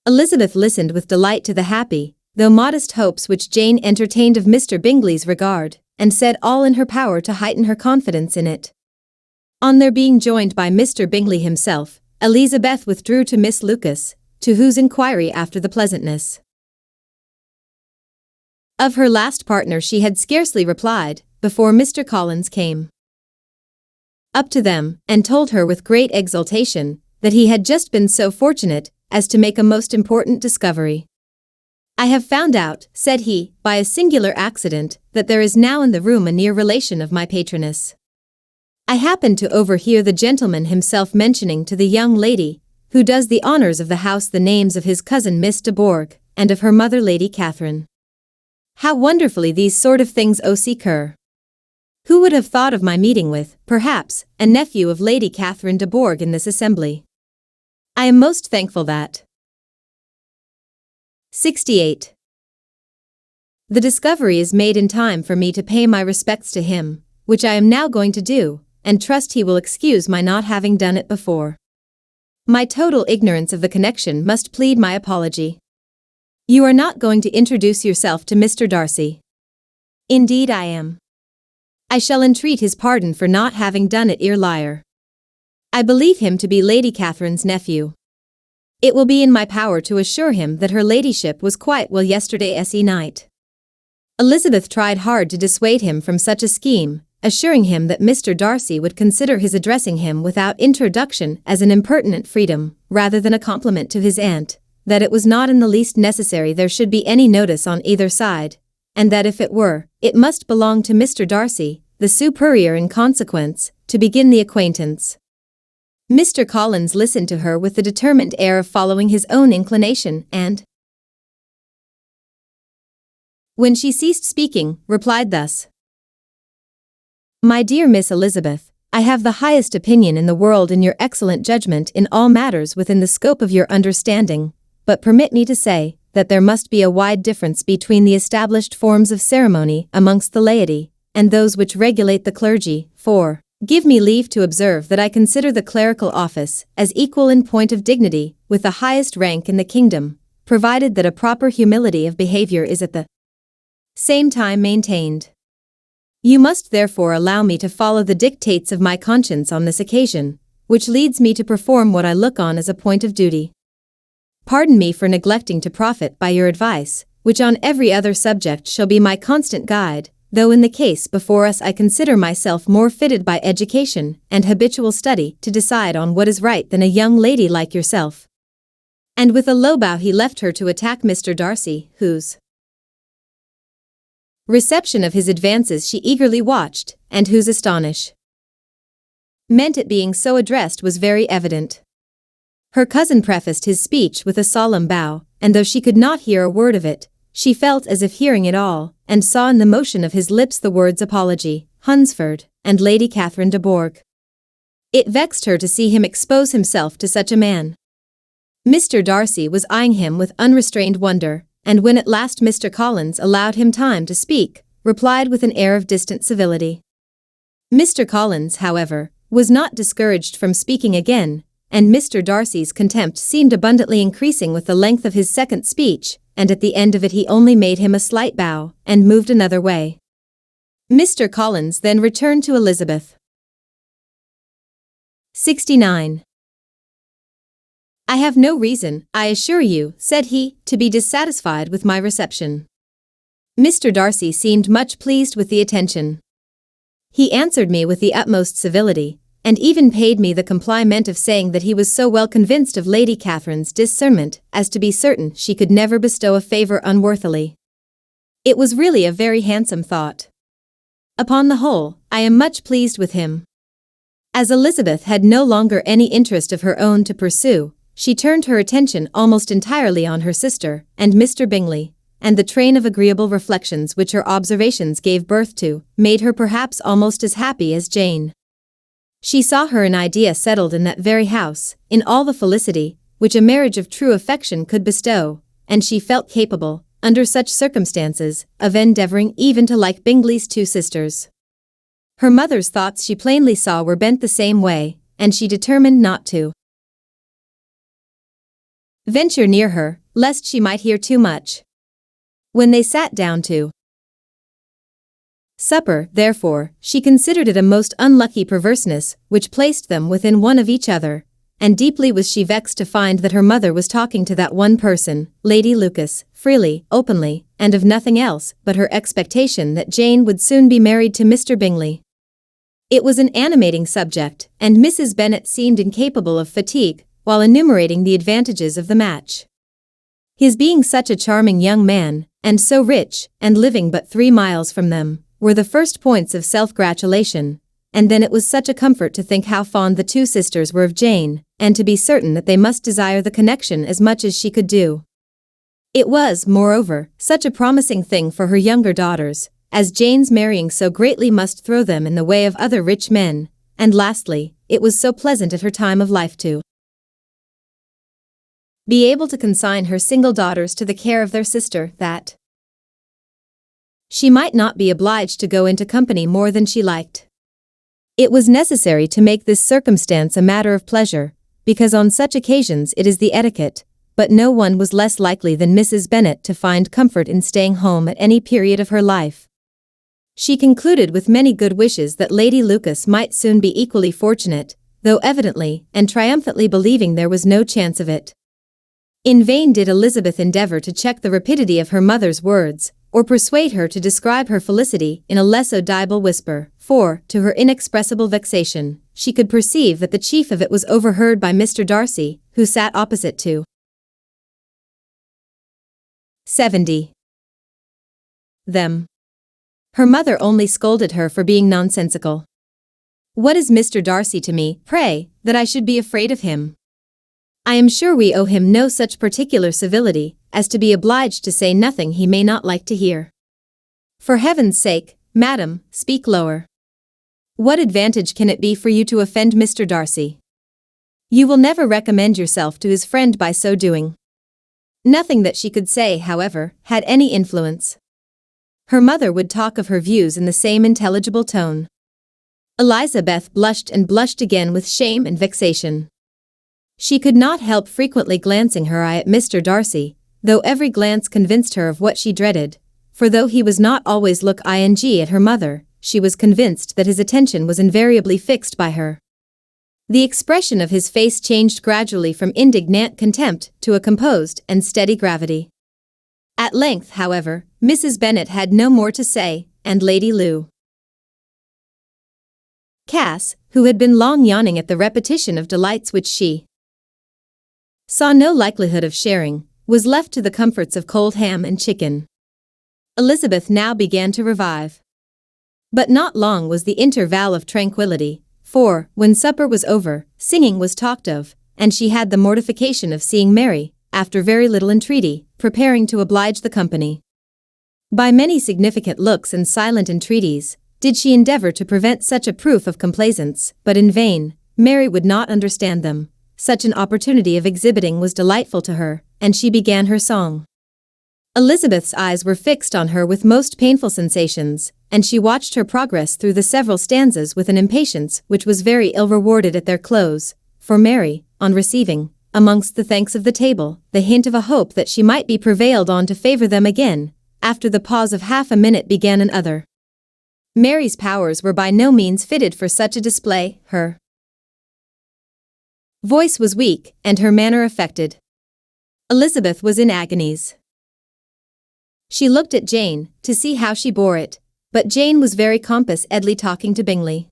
Speaker 1: Elizabeth listened with delight to the happy, though modest hopes which Jane entertained of Mr. Bingley's regard, and said all in her power to heighten her confidence in it. On their being joined by Mr. Bingley himself, Elizabeth withdrew to Miss Lucas, to whose inquiry after the pleasantness of her last partner she had scarcely replied, before Mr. Collins came up to them, and told her with great exultation, that he had just been so fortunate as to make a most important discovery. I have found out, said he, by a singular accident, that there is now in the room a near relation of my patroness. I happened to overhear the gentleman himself mentioning to the young lady, who does the honours of the house, the names of his cousin Miss de Bourgh, and of her mother Lady Catherine. How wonderfully these sort of things occur! Who would have thought of my meeting with, perhaps, a nephew of Lady Catherine de Bourgh in this assembly? I am most thankful that. 68. The discovery is made in time for me to pay my respects to him, which I am now going to do, and trust he will excuse my not having done it before. My total ignorance of the connection must plead my apology. You are not going to introduce yourself to Mr. Darcy? Indeed I am. I shall entreat his pardon for not having done it ere liar. I believe him to be Lady Catherine's nephew. It will be in my power to assure him that her ladyship was quite well yesterday's night. Elizabeth tried hard to dissuade him from such a scheme, assuring him that Mr. Darcy would consider his addressing him without introduction as an impertinent freedom, rather than a compliment to his aunt, that it was not in the least necessary there should be any notice on either side, and that if it were, it must belong to Mr. Darcy, the superior in consequence, to begin the acquaintance. Mr. Collins listened to her with the determined air of following his own inclination, and, when she ceased speaking, replied thus. My dear Miss Elizabeth, I have the highest opinion in the world in your excellent judgment in all matters within the scope of your understanding, but permit me to say, that there must be a wide difference between the established forms of ceremony amongst the laity, and those which regulate the clergy, for, give me leave to observe that I consider the clerical office as equal in point of dignity with the highest rank in the kingdom, provided that a proper humility of behavior is at the same time maintained. You must therefore allow me to follow the dictates of my conscience on this occasion, which leads me to perform what I look on as a point of duty. Pardon me for neglecting to profit by your advice, which on every other subject shall be my constant guide, though in the case before us I consider myself more fitted by education and habitual study to decide on what is right than a young lady like yourself. And with a low bow he left her to attack Mr. Darcy, whose reception of his advances she eagerly watched, and whose astonishment at being so addressed was very evident. Her cousin prefaced his speech with a solemn bow, and though she could not hear a word of it, she felt as if hearing it all, and saw in the motion of his lips the words apology, Hunsford, and Lady Catherine de Bourgh. It vexed her to see him expose himself to such a man. Mr. Darcy was eyeing him with unrestrained wonder, and when at last Mr. Collins allowed him time to speak, replied with an air of distant civility. Mr. Collins, however, was not discouraged from speaking again, and Mr. Darcy's contempt seemed abundantly increasing with the length of his second speech, and at the end of it he only made him a slight bow, and moved another way. Mr. Collins then returned to Elizabeth. 69. I have no reason, I assure you, said he, to be dissatisfied with my reception. Mr. Darcy seemed much pleased with the attention. He answered me with the utmost civility, and even paid me the compliment of saying that he was so well convinced of Lady Catherine's discernment as to be certain she could never bestow a favour unworthily. It was really a very handsome thought. Upon the whole, I am much pleased with him. As Elizabeth had no longer any interest of her own to pursue, she turned her attention almost entirely on her sister and Mr. Bingley, and the train of agreeable reflections which her observations gave birth to made her perhaps almost as happy as Jane. She saw her an idea settled in that very house, in all the felicity which a marriage of true affection could bestow, and she felt capable, under such circumstances, of endeavouring even to like Bingley's two sisters. Her mother's thoughts she plainly saw were bent the same way, and she determined not to venture near her, lest she might hear too much. When they sat down to supper, therefore, she considered it a most unlucky perverseness which placed them within one of each other, and deeply was she vexed to find that her mother was talking to that one person, Lady Lucas, freely, openly, and of nothing else but her expectation that Jane would soon be married to Mr. Bingley. It was an animating subject, and Mrs. Bennet seemed incapable of fatigue while enumerating the advantages of the match. His being such a charming young man, and so rich, and living but 3 miles from them, were the first points of self-gratulation, and then it was such a comfort to think how fond the two sisters were of Jane, and to be certain that they must desire the connection as much as she could do. It was, moreover, such a promising thing for her younger daughters, as Jane's marrying so greatly must throw them in the way of other rich men, and lastly, it was so pleasant at her time of life to be able to consign her single daughters to the care of their sister, that she might not be obliged to go into company more than she liked. It was necessary to make this circumstance a matter of pleasure, because on such occasions it is the etiquette, but no one was less likely than Mrs. Bennet to find comfort in staying home at any period of her life. She concluded with many good wishes that Lady Lucas might soon be equally fortunate, though evidently and triumphantly believing there was no chance of it. In vain did Elizabeth endeavour to check the rapidity of her mother's words, or persuade her to describe her felicity in a less audible whisper, for, to her inexpressible vexation, she could perceive that the chief of it was overheard by Mr. Darcy, who sat opposite to 70 them. Her mother only scolded her for being nonsensical. "What is Mr. Darcy to me, pray, that I should be afraid of him? I am sure we owe him no such particular civility as to be obliged to say nothing he may not like to hear. For heaven's sake, madam, speak lower. What advantage can it be for you to offend Mr. Darcy? You will never recommend yourself to his friend by so doing." Nothing that she could say, however, had any influence. Her mother would talk of her views in the same intelligible tone. Elizabeth blushed and blushed again with shame and vexation. She could not help frequently glancing her eye at Mr. Darcy, though every glance convinced her of what she dreaded, for though he was not always look ing at her mother, she was convinced that his attention was invariably fixed by her. The expression of his face changed gradually from indignant contempt to a composed and steady gravity. At length, however, Mrs. Bennet had no more to say, and Lady Cass, who had been long yawning at the repetition of delights which she saw no likelihood of sharing, was left to the comforts of cold ham and chicken. Elizabeth now began to revive. But not long was the interval of tranquillity, for, when supper was over, singing was talked of, and she had the mortification of seeing Mary, after very little entreaty, preparing to oblige the company. By many significant looks and silent entreaties, did she endeavour to prevent such a proof of complaisance, but in vain. Mary would not understand them. Such an opportunity of exhibiting was delightful to her, and she began her song. Elizabeth's eyes were fixed on her with most painful sensations, and she watched her progress through the several stanzas with an impatience which was very ill rewarded at their close, for Mary, on receiving, amongst the thanks of the table, the hint of a hope that she might be prevailed on to favour them again, after the pause of half a minute began another. Mary's powers were by no means fitted for such a display, her voice was weak and her manner affected. Elizabeth was in agonies. She looked at Jane to see how she bore it, but Jane was very composedly talking to Bingley.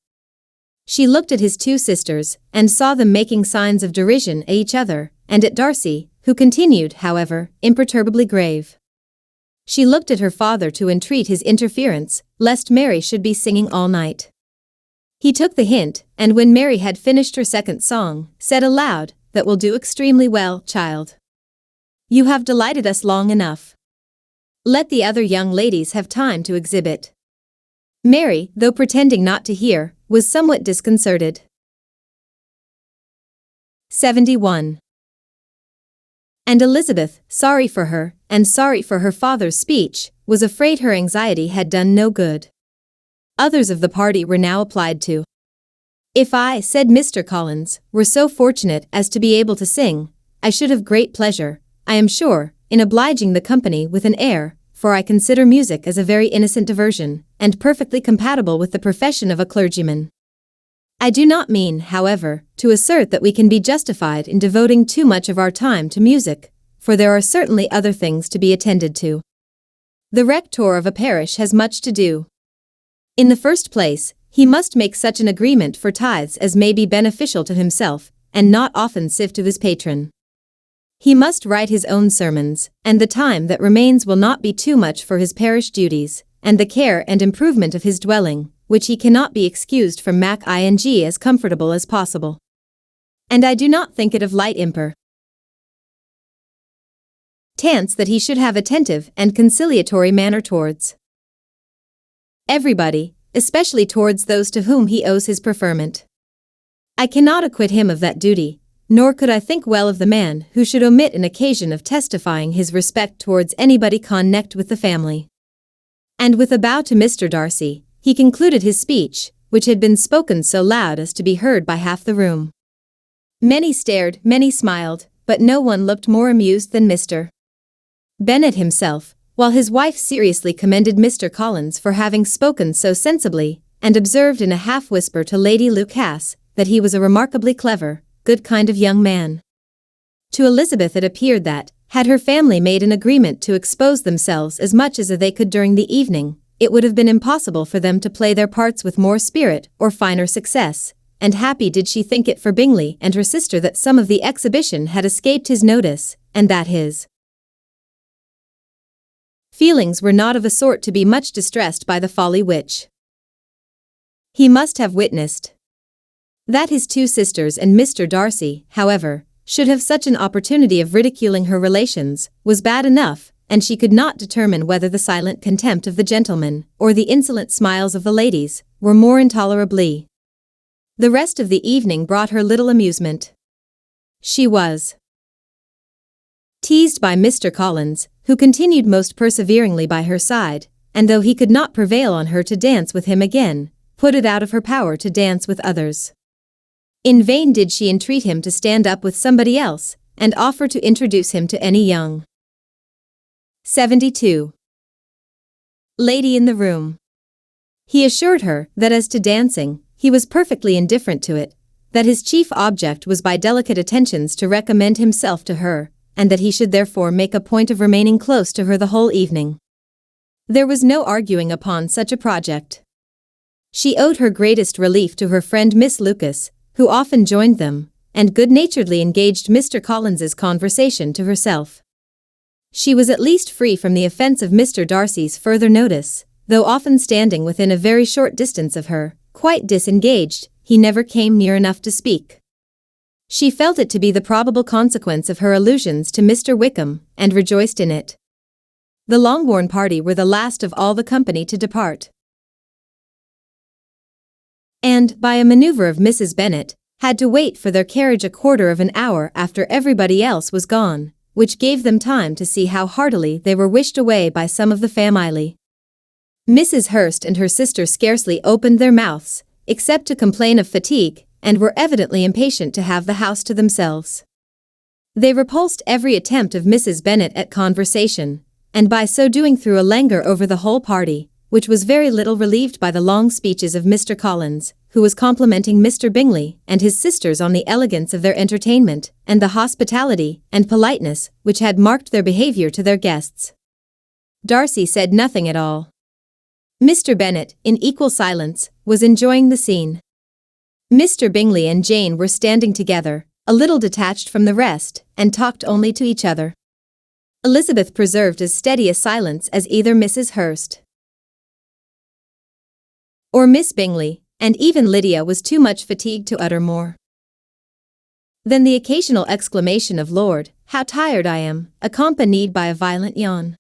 Speaker 1: She looked at his two sisters and saw them making signs of derision at each other, and at Darcy, who continued, however, imperturbably grave. She looked at her father to entreat his interference, lest Mary should be singing all night. He took the hint, and when Mary had finished her second song, said aloud, "That will do extremely well, child. You have delighted us long enough. Let the other young ladies have time to exhibit." Mary, though pretending not to hear, was somewhat disconcerted. 71. And Elizabeth, sorry for her, and sorry for her father's speech, was afraid her anxiety had done no good. Others of the party were now applied to. "If I," said Mr. Collins, "were so fortunate as to be able to sing, I should have great pleasure, I am sure, in obliging the company with an air, for I consider music as a very innocent diversion, and perfectly compatible with the profession of a clergyman. I do not mean, however, to assert that we can be justified in devoting too much of our time to music, for there are certainly other things to be attended to. The rector of a parish has much to do. In the first place, he must make such an agreement for tithes as may be beneficial to himself, and not often sift to his patron. He must write his own sermons, and the time that remains will not be too much for his parish duties, and the care and improvement of his dwelling, which he cannot be excused from ing as comfortable as possible. And I do not think it of light importance that he should have attentive and conciliatory manner towards everybody, especially towards those to whom he owes his preferment. I cannot acquit him of that duty, nor could I think well of the man who should omit an occasion of testifying his respect towards anybody connected with the family." And with a bow to Mr. Darcy, he concluded his speech, which had been spoken so loud as to be heard by half the room. Many stared, many smiled, but no one looked more amused than Mr. Bennet himself, while his wife seriously commended Mr. Collins for having spoken so sensibly, and observed in a half-whisper to Lady Lucas that he was a remarkably clever, good kind of young man. To Elizabeth it appeared that, had her family made an agreement to expose themselves as much as they could during the evening, it would have been impossible for them to play their parts with more spirit or finer success, and happy did she think it for Bingley and her sister that some of the exhibition had escaped his notice, and that his feelings were not of a sort to be much distressed by the folly which he must have witnessed. That his two sisters and Mr. Darcy, however, should have such an opportunity of ridiculing her relations, was bad enough, and she could not determine whether the silent contempt of the gentlemen, or the insolent smiles of the ladies, were more intolerably. The rest of the evening brought her little amusement. She was teased by Mr. Collins, who continued most perseveringly by her side, and though he could not prevail on her to dance with him again, put it out of her power to dance with others. In vain did she entreat him to stand up with somebody else, and offer to introduce him to any young 72 lady in the room. He assured her that as to dancing, he was perfectly indifferent to it, that his chief object was by delicate attentions to recommend himself to her, and that he should therefore make a point of remaining close to her the whole evening. There was no arguing upon such a project. She owed her greatest relief to her friend Miss Lucas, who often joined them, and good-naturedly engaged Mr. Collins's conversation to herself. She was at least free from the offence of Mr. Darcy's further notice, though often standing within a very short distance of her, quite disengaged, he never came near enough to speak. She felt it to be the probable consequence of her allusions to Mr. Wickham, and rejoiced in it. The Longbourn party were the last of all the company to depart, and, by a maneuver of Mrs. Bennet, had to wait for their carriage a quarter of an hour after everybody else was gone, which gave them time to see how heartily they were wished away by some of the family. Mrs. Hurst and her sister scarcely opened their mouths, except to complain of fatigue, and were evidently impatient to have the house to themselves. They repulsed every attempt of Mrs. Bennet at conversation, and by so doing threw a languor over the whole party, which was very little relieved by the long speeches of Mr. Collins, who was complimenting Mr. Bingley and his sisters on the elegance of their entertainment and the hospitality and politeness which had marked their behavior to their guests. Darcy said nothing at all. Mr. Bennet, in equal silence, was enjoying the scene. Mr. Bingley and Jane were standing together, a little detached from the rest, and talked only to each other. Elizabeth preserved as steady a silence as either Mrs. Hurst or Miss Bingley, and even Lydia was too much fatigued to utter more than the occasional exclamation of "Lord, how tired I am," accompanied by a violent yawn.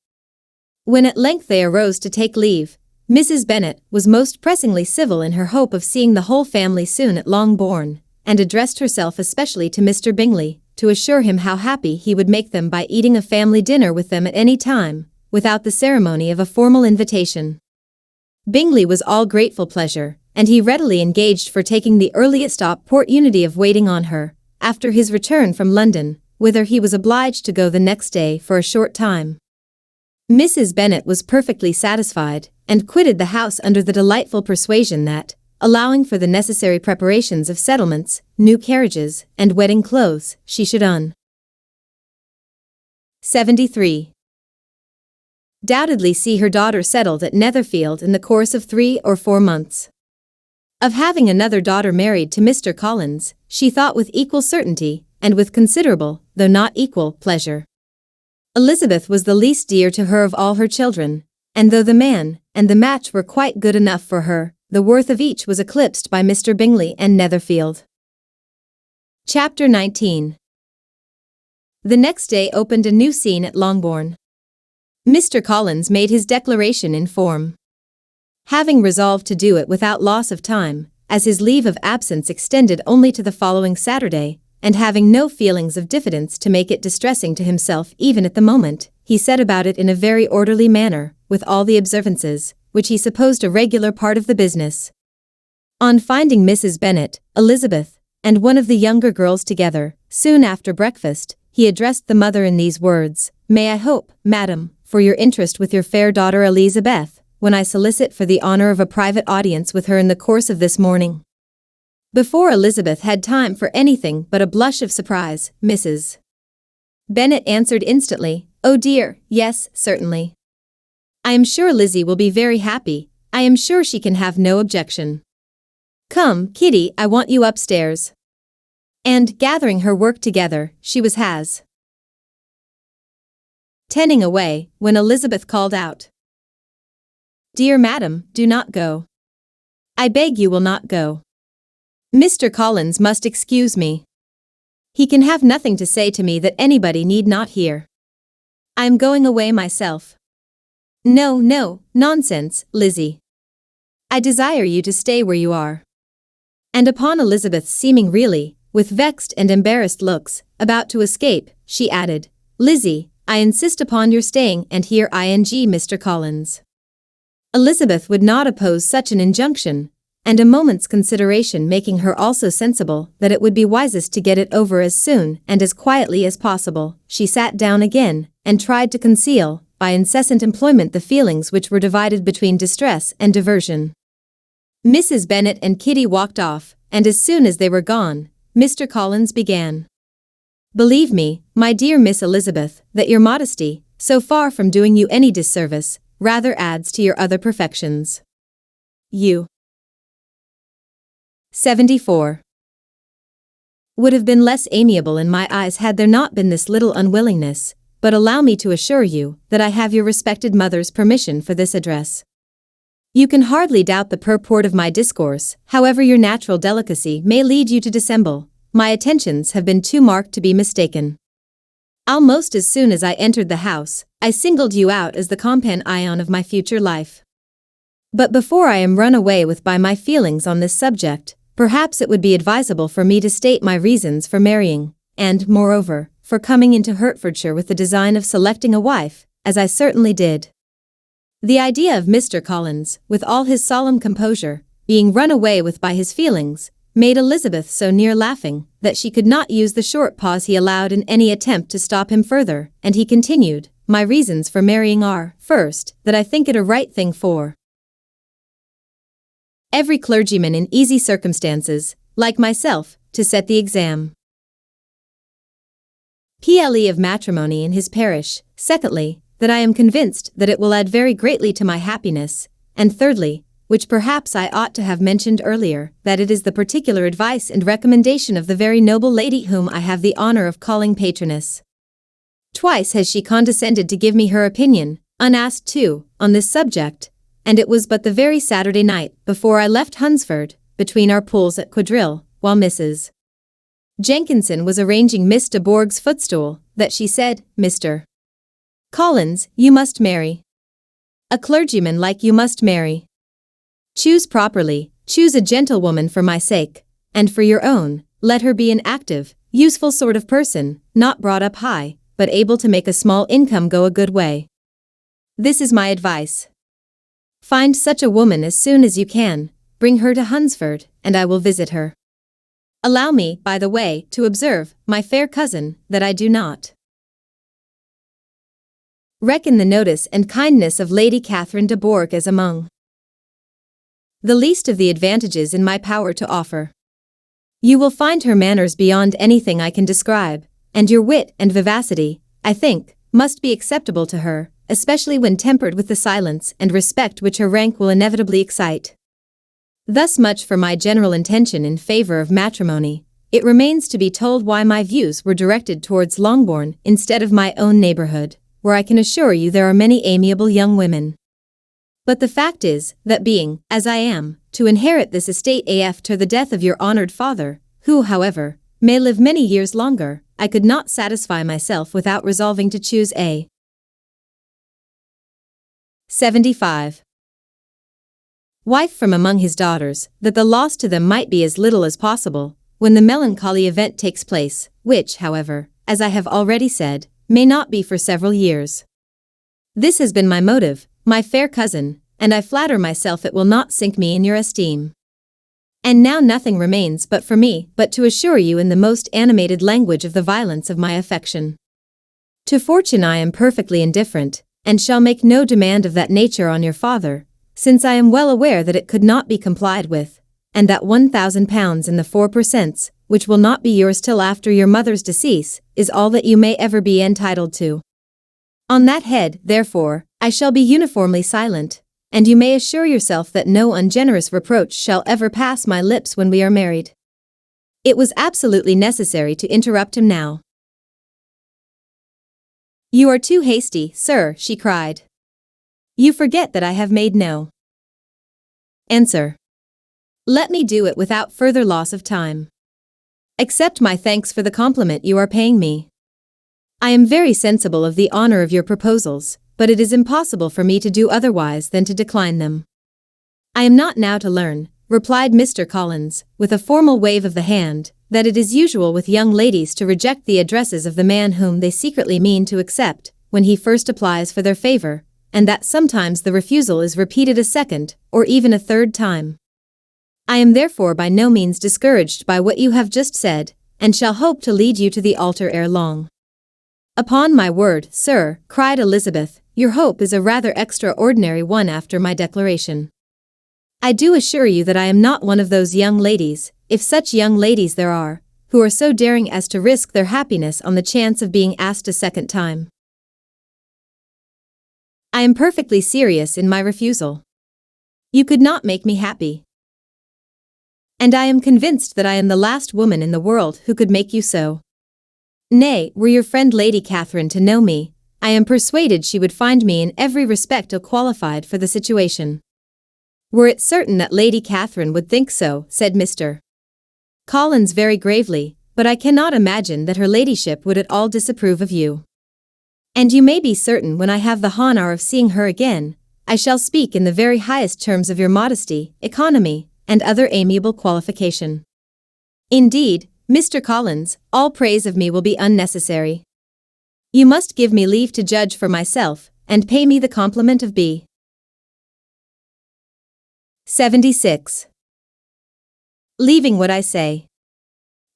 Speaker 1: When at length they arose to take leave, Mrs. Bennet was most pressingly civil in her hope of seeing the whole family soon at Longbourn, and addressed herself especially to Mr. Bingley, to assure him how happy he would make them by eating a family dinner with them at any time, without the ceremony of a formal invitation. Bingley was all grateful pleasure, and he readily engaged for taking the earliest opportunity of waiting on her, after his return from London, whither he was obliged to go the next day for a short time. Mrs. Bennet was perfectly satisfied, and quitted the house under the delightful persuasion that, allowing for the necessary preparations of settlements, new carriages, and wedding clothes, she should 73. Doubtedly see her daughter settled at Netherfield in the course of 3 or 4 months. Of having another daughter married to Mr. Collins, she thought with equal certainty, and with considerable, though not equal, pleasure. Elizabeth was the least dear to her of all her children, and though the man and the match were quite good enough for her, the worth of each was eclipsed by Mr. Bingley and Netherfield. Chapter 19. The next day opened a new scene at Longbourn. Mr. Collins made his declaration in form. Having resolved to do it without loss of time, as his leave of absence extended only to the following Saturday, and having no feelings of diffidence to make it distressing to himself even at the moment, he set about it in a very orderly manner, with all the observances, which he supposed a regular part of the business. On finding Mrs. Bennet, Elizabeth, and one of the younger girls together, soon after breakfast, he addressed the mother in these words: "May I hope, madam, for your interest with your fair daughter Elizabeth, when I solicit for the honor of a private audience with her in the course of this morning?" Before Elizabeth had time for anything but a blush of surprise, Mrs. Bennet answered instantly, "Oh dear, yes, certainly. I am sure Lizzie will be very happy. I am sure she can have no objection. Come, Kitty, I want you upstairs." And, gathering her work together, she was tenning away, when Elizabeth called out, "Dear madam, do not go. I beg you will not go. Mr. Collins must excuse me. He can have nothing to say to me that anybody need not hear. I am going away myself." "No, no, nonsense, Lizzie. I desire you to stay where you are." And upon Elizabeth seeming really, with vexed and embarrassed looks, about to escape, she added, "Lizzie, I insist upon your staying and hear Mr. Collins." Elizabeth would not oppose such an injunction, and a moment's consideration making her also sensible that it would be wisest to get it over as soon and as quietly as possible, she sat down again, and tried to conceal, by incessant employment, the feelings which were divided between distress and diversion. Mrs. Bennet and Kitty walked off, and as soon as they were gone, Mr. Collins began. "Believe me, my dear Miss Elizabeth, that your modesty, so far from doing you any disservice, rather adds to your other perfections. You 74. Would have been less amiable in my eyes had there not been this little unwillingness, but allow me to assure you that I have your respected mother's permission for this address. You can hardly doubt the purport of my discourse, however your natural delicacy may lead you to dissemble. My attentions have been too marked to be mistaken. Almost as soon as I entered the house, I singled you out as the companion of my future life. But before I am run away with by my feelings on this subject, perhaps it would be advisable for me to state my reasons for marrying, and, moreover, for coming into Hertfordshire with the design of selecting a wife, as I certainly did. The idea of Mr. Collins, with all his solemn composure, being run away with by his feelings, made Elizabeth so near laughing that she could not use the short pause he allowed in any attempt to stop him further, and he continued, "My reasons for marrying are, first, that I think it a right thing for every clergyman in easy circumstances, like myself, to set the exam. PLE of matrimony in his parish. Secondly, that I am convinced that it will add very greatly to my happiness, and thirdly, which perhaps I ought to have mentioned earlier, that it is the particular advice and recommendation of the very noble lady whom I have the honor of calling patroness. Twice has she condescended to give me her opinion, unasked too, on this subject, and it was but the very Saturday night, before I left Hunsford, between our pools at quadrille, while Mrs. Jenkinson was arranging Miss de Bourgh's footstool, that she said, "Mr. Collins, you must marry. A clergyman like you must marry. Choose properly, choose a gentlewoman for my sake, and for your own, let her be an active, useful sort of person, not brought up high, but able to make a small income go a good way. This is my advice. Find such a woman as soon as you can, bring her to Hunsford, and I will visit her. Allow me, by the way, to observe, my fair cousin, that I do not reckon the notice and kindness of Lady Catherine de Bourgh as among the least of the advantages in my power to offer. You will find her manners beyond anything I can describe, and your wit and vivacity, I think, must be acceptable to her, especially when tempered with the silence and respect which her rank will inevitably excite. Thus much for my general intention in favor of matrimony. It remains to be told why my views were directed towards Longbourn instead of my own neighborhood, where I can assure you there are many amiable young women. But the fact is, that being, as I am, to inherit this estate after the death of your honored father, who, however, may live many years longer, I could not satisfy myself without resolving to choose a 75 wife from among his daughters, that the loss to them might be as little as possible, when the melancholy event takes place, which, however, as I have already said, may not be for several years. This has been my motive, my fair cousin, and I flatter myself it will not sink me in your esteem. And now nothing remains but for me but to assure you in the most animated language of the violence of my affection. To fortune I am perfectly indifferent, and shall make no demand of that nature on your father, since I am well aware that it could not be complied with, and that £1,000 in the 4%, which will not be yours till after your mother's decease, is all that you may ever be entitled to. On that head, therefore, I shall be uniformly silent, and you may assure yourself that no ungenerous reproach shall ever pass my lips when we are married." It was absolutely necessary to interrupt him now. "You are too hasty, sir," she cried. "You forget that I have made no answer. Let me do it without further loss of time. Accept my thanks for the compliment you are paying me. I am very sensible of the honor of your proposals, but it is impossible for me to do otherwise than to decline them." "I am not now to learn," replied Mr. Collins, with a formal wave of the hand, "that it is usual with young ladies to reject the addresses of the man whom they secretly mean to accept, when he first applies for their favor, and that sometimes the refusal is repeated a second, or even a third time. I am therefore by no means discouraged by what you have just said, and shall hope to lead you to the altar ere long." "Upon my word, sir," cried Elizabeth, "your hope is a rather extraordinary one after my declaration. I do assure you that I am not one of those young ladies, if such young ladies there are, who are so daring as to risk their happiness on the chance of being asked a second time. I am perfectly serious in my refusal. You could not make me happy. And I am convinced that I am the last woman in the world who could make you so. Nay, were your friend Lady Catherine to know me, I am persuaded she would find me in every respect ill-qualified for the situation." "Were it certain that Lady Catherine would think so," said Mr. Collins very gravely, "but I cannot imagine that her ladyship would at all disapprove of you. And you may be certain when I have the honour of seeing her again, I shall speak in the very highest terms of your modesty, economy, and other amiable qualification. Indeed, Mr. Collins, all praise of me will be unnecessary. You must give me leave to judge for myself, and pay me the compliment of B. 76. Leaving what I say.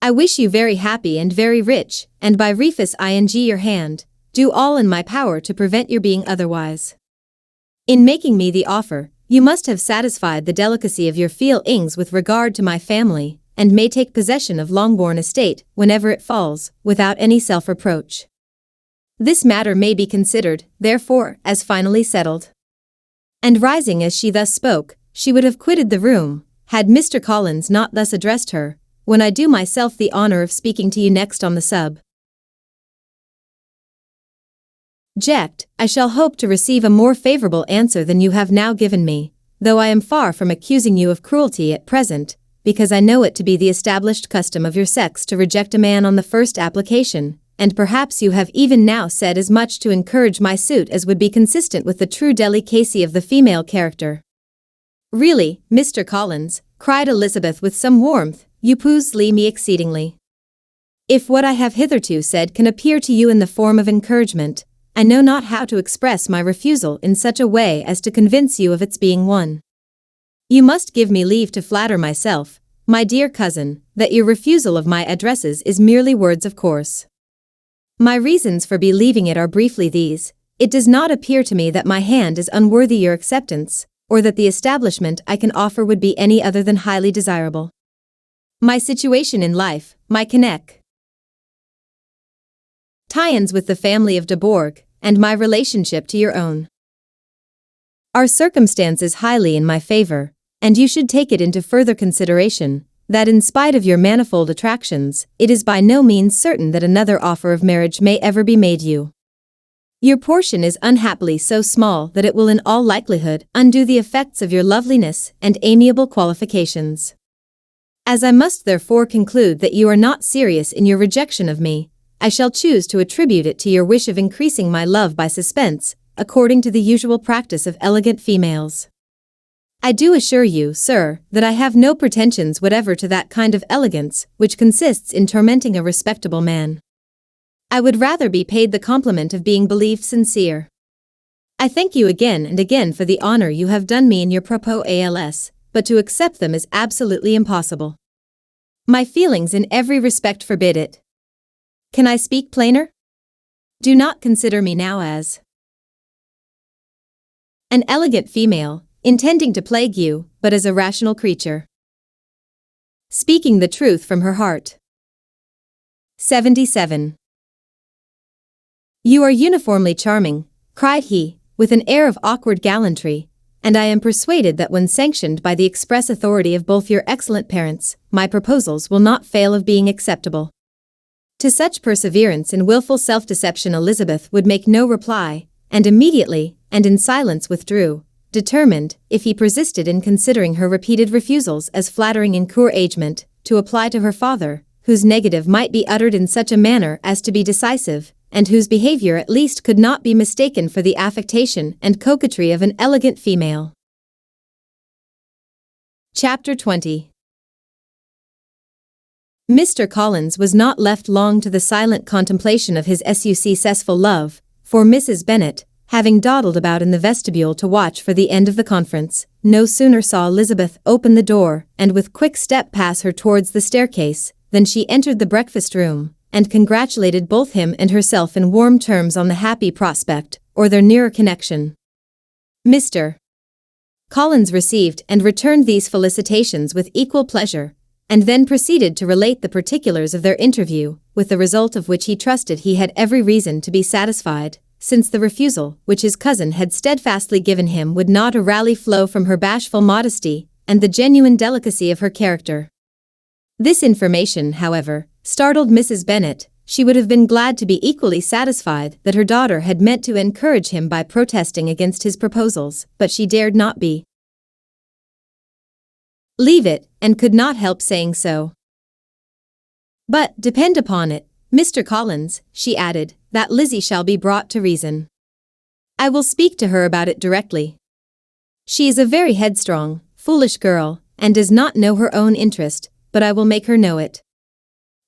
Speaker 1: I wish you very happy and very rich, and by refus ing your hand, do all in my power to prevent your being otherwise. In making me the offer, you must have satisfied the delicacy of your feelings with regard to my family, and may take possession of Longbourn estate whenever it falls, without any self-reproach. This matter may be considered, therefore, as finally settled." And rising as she thus spoke, she would have quitted the room, had Mr. Collins not thus addressed her: "When I do myself the honor of speaking to you next on the subject, I shall hope to receive a more favorable answer than you have now given me, though I am far from accusing you of cruelty at present, because I know it to be the established custom of your sex to reject a man on the first application, and perhaps you have even now said as much to encourage my suit as would be consistent with the true delicacy of the female character." "Really, Mr. Collins," cried Elizabeth with some warmth, "you puzzle me exceedingly. If what I have hitherto said can appear to you in the form of encouragement, I know not how to express my refusal in such a way as to convince you of its being one. You must give me leave to flatter myself, my dear cousin, that your refusal of my addresses is merely words of course. My reasons for believing it are briefly these: it does not appear to me that my hand is unworthy your acceptance, or that the establishment I can offer would be any other than highly desirable. My situation in life, my tie-ins with the family of de Bourgh, and my relationship to your own, are circumstances highly in my favor, and you should take it into further consideration that in spite of your manifold attractions, it is by no means certain that another offer of marriage may ever be made you. Your portion is unhappily so small that it will in all likelihood undo the effects of your loveliness and amiable qualifications. As I must therefore conclude that you are not serious in your rejection of me, I shall choose to attribute it to your wish of increasing my love by suspense, according to the usual practice of elegant females. I do assure you, sir, that I have no pretensions whatever to that kind of elegance which consists in tormenting a respectable man. I would rather be paid the compliment of being believed sincere. I thank you again and again for the honor you have done me in your proposals, but to accept them is absolutely impossible. My feelings in every respect forbid it. Can I speak plainer? Do not consider me now as an elegant female, intending to plague you, but as a rational creature, speaking the truth from her heart. 77. You are uniformly charming, cried he, with an air of awkward gallantry, and I am persuaded that when sanctioned by the express authority of both your excellent parents, my proposals will not fail of being acceptable. To such perseverance in wilful self-deception Elizabeth would make no reply, and immediately, and in silence withdrew, determined, if he persisted in considering her repeated refusals as flattering encouragement, to apply to her father, whose negative might be uttered in such a manner as to be decisive, and whose behavior at least could not be mistaken for the affectation and coquetry of an elegant female. Chapter 20. Mr. Collins was not left long to the silent contemplation of his successful love, for Mrs. Bennet, having dawdled about in the vestibule to watch for the end of the conference, no sooner saw Elizabeth open the door and with quick step pass her towards the staircase, than she entered the breakfast-room, and congratulated both him and herself in warm terms on the happy prospect, or their nearer connection. Mr. Collins received and returned these felicitations with equal pleasure, and then proceeded to relate the particulars of their interview, with the result of which he trusted he had every reason to be satisfied, since the refusal which his cousin had steadfastly given him would not orally flow from her bashful modesty, and the genuine delicacy of her character. This information, however, startled Mrs. Bennet. She would have been glad to be equally satisfied that her daughter had meant to encourage him by protesting against his proposals, but she dared not leave it, and could not help saying so. But, depend upon it, Mr. Collins, she added, that Lizzie shall be brought to reason. I will speak to her about it directly. She is a very headstrong, foolish girl, and does not know her own interest, but I will make her know it.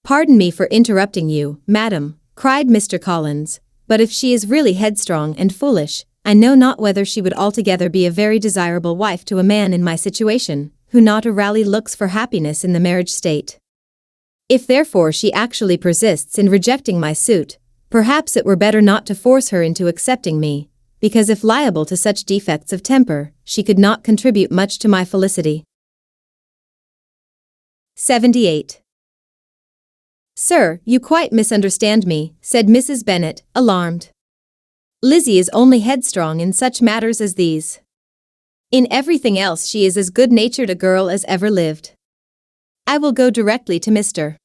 Speaker 1: Pardon me for interrupting you, madam, cried Mr. Collins, but if she is really headstrong and foolish, I know not whether she would altogether be a very desirable wife to a man in my situation, who not orally looks for happiness in the marriage state. If therefore she actually persists in rejecting my suit, perhaps it were better not to force her into accepting me, because if liable to such defects of temper, she could not contribute much to my felicity. 78. Sir, you quite misunderstand me, said Mrs. Bennet, alarmed. Lizzie is only headstrong in such matters as these. In everything else she is as good-natured a girl as ever lived. I will go directly to Mr.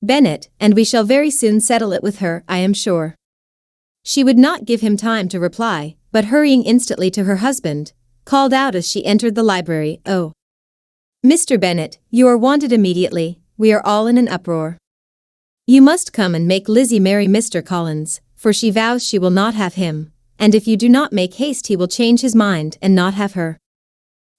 Speaker 1: Bennet, and we shall very soon settle it with her, I am sure. She would not give him time to reply, but hurrying instantly to her husband, called out as she entered the library, "Oh, Mr. Bennet, you are wanted immediately, we are all in an uproar. You must come and make Lizzie marry Mr. Collins, for she vows she will not have him, and if you do not make haste he will change his mind and not have her."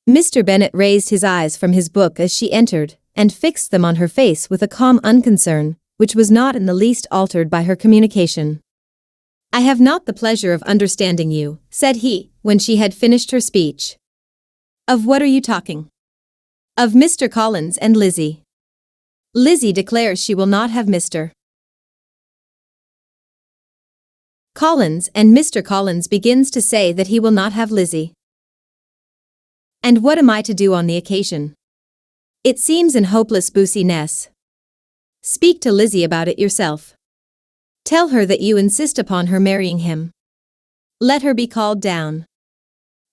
Speaker 1: Mr. Bennet raised his eyes from his book as she entered, and fixed them on her face with a calm unconcern, which was not in the least altered by her communication. "I have not the pleasure of understanding you," said he, when she had finished her speech. "Of what are you talking?" "Of Mr. Collins and Lizzie. Lizzie declares she will not have Mr. Collins, and Mr. Collins begins to say that he will not have Lizzie. And what am I to do on the occasion? It seems in hopeless boosiness. Speak to Lizzie about it yourself. Tell her that you insist upon her marrying him. Let her be called down.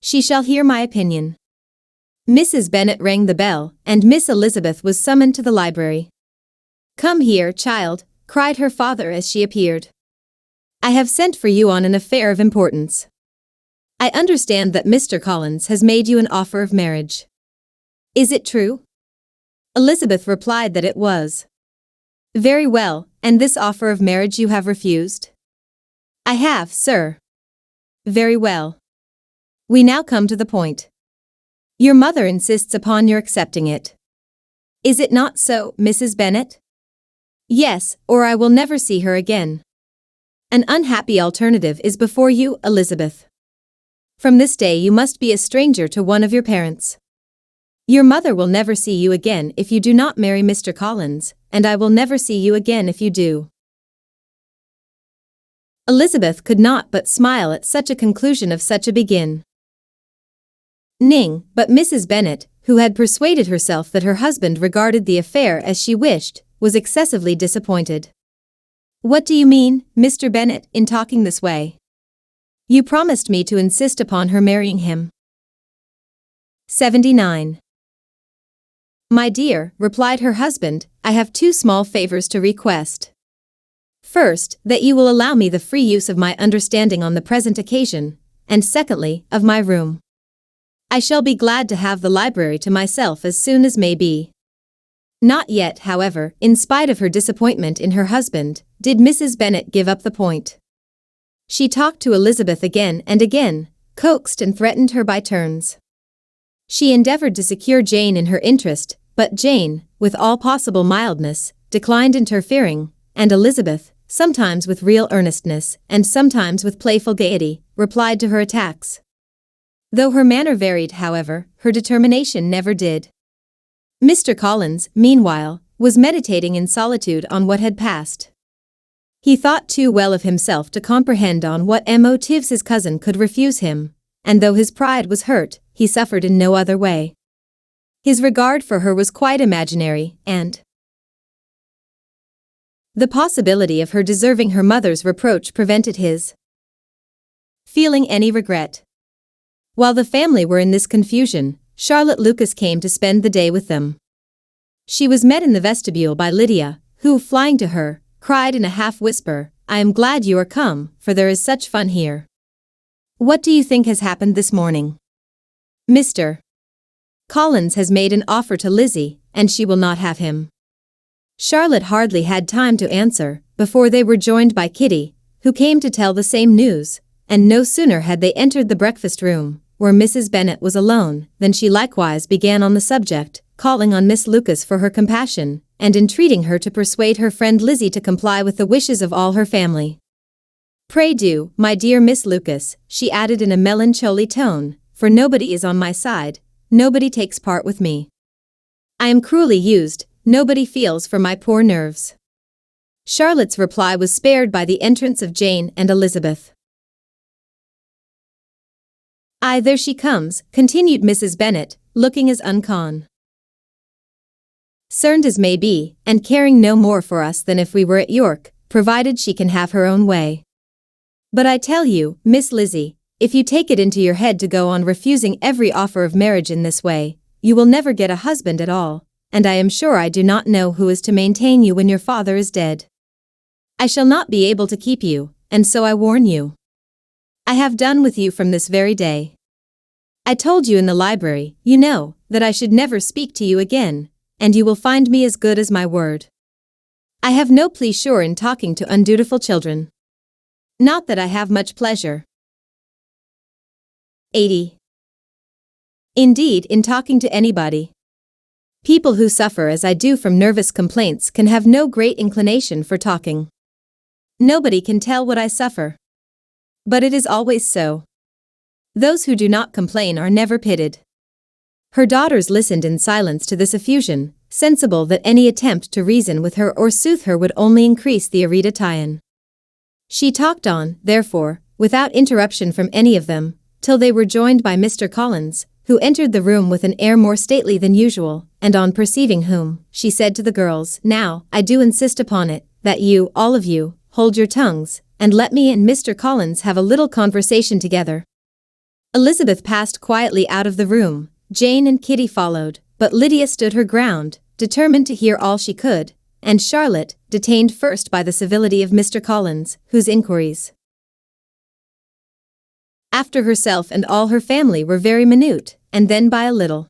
Speaker 1: She shall hear my opinion." Mrs. Bennet rang the bell, and Miss Elizabeth was summoned to the library. "Come here, child," cried her father as she appeared. "I have sent for you on an affair of importance. I understand that Mr. Collins has made you an offer of marriage. Is it true?" Elizabeth replied that it was. "Very well, and this offer of marriage you have refused?" "I have, sir." "Very well. We now come to the point. Your mother insists upon your accepting it. Is it not so, Mrs. Bennet?" "Yes, or I will never see her again. An unhappy alternative is before you, Elizabeth. From this day you must be a stranger to one of your parents. Your mother will never see you again if you do not marry Mr. Collins, and I will never see you again if you do." Elizabeth could not but smile at such a conclusion of such a beginning. But Mrs. Bennet, who had persuaded herself that her husband regarded the affair as she wished, was excessively disappointed. "What do you mean, Mr. Bennet, in talking this way? You promised me to insist upon her marrying him." 79. "My dear," replied her husband, "I have two small favors to request. First, that you will allow me the free use of my understanding on the present occasion, and secondly, of my room. I shall be glad to have the library to myself as soon as may be." Not yet, however, in spite of her disappointment in her husband, did Mrs. Bennet give up the point. She talked to Elizabeth again and again, coaxed and threatened her by turns. She endeavored to secure Jane in her interest, but Jane, with all possible mildness, declined interfering, and Elizabeth, sometimes with real earnestness, and sometimes with playful gaiety, replied to her attacks. Though her manner varied, however, her determination never did. Mr. Collins, meanwhile, was meditating in solitude on what had passed. He thought too well of himself to comprehend on what motives his cousin could refuse him, and though his pride was hurt, he suffered in no other way. His regard for her was quite imaginary, and the possibility of her deserving her mother's reproach prevented his feeling any regret. While the family were in this confusion, Charlotte Lucas came to spend the day with them. She was met in the vestibule by Lydia, who, flying to her, cried in a half-whisper, "I am glad you are come, for there is such fun here. What do you think has happened this morning? Mr. Collins has made an offer to Lizzie, and she will not have him." Charlotte hardly had time to answer, before they were joined by Kitty, who came to tell the same news, and no sooner had they entered the breakfast room, where Mrs. Bennet was alone, than she likewise began on the subject, calling on Miss Lucas for her compassion, and entreating her to persuade her friend Lizzie to comply with the wishes of all her family. "Pray do, my dear Miss Lucas," she added in a melancholy tone, "for nobody is on my side, nobody takes part with me. I am cruelly used, nobody feels for my poor nerves." Charlotte's reply was spared by the entrance of Jane and Elizabeth. Aye, there she comes, continued Mrs. Bennet, looking as unconcerned as may be, and caring no more for us than if we were at York, provided she can have her own way. But I tell you, Miss Lizzie, if you take it into your head to go on refusing every offer of marriage in this way, you will never get a husband at all, and I am sure I do not know who is to maintain you when your father is dead. I shall not be able to keep you, and so I warn you. I have done with you from this very day. I told you in the library, you know, that I should never speak to you again, and you will find me as good as my word. I have no pleasure in talking to undutiful children. Not that I have much pleasure. 80. Indeed, in talking to anybody. People who suffer as I do from nervous complaints can have no great inclination for talking. Nobody can tell what I suffer. But it is always so. Those who do not complain are never pitied. Her daughters listened in silence to this effusion, sensible that any attempt to reason with her or soothe her would only increase the irritation. She talked on, therefore, without interruption from any of them, till they were joined by Mr. Collins, who entered the room with an air more stately than usual, and on perceiving whom, she said to the girls, "Now, I do insist upon it, that you, all of you, hold your tongues, and let me and Mr. Collins have a little conversation together." Elizabeth passed quietly out of the room, Jane and Kitty followed, but Lydia stood her ground, determined to hear all she could, and Charlotte, detained first by the civility of Mr. Collins, whose inquiries after herself and all her family were very minute, and then by a little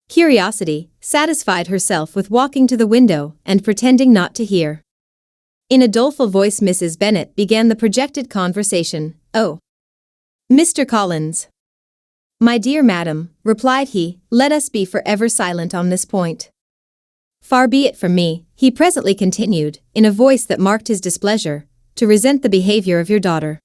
Speaker 1: curiosity, satisfied herself with walking to the window and pretending not to hear. In a doleful voice Mrs. Bennet began the projected conversation. "Oh, Mr. Collins." "My dear madam," replied he, "let us be forever silent on this point. Far be it from me," he presently continued, in a voice that marked his displeasure, "to resent the behavior of your daughter.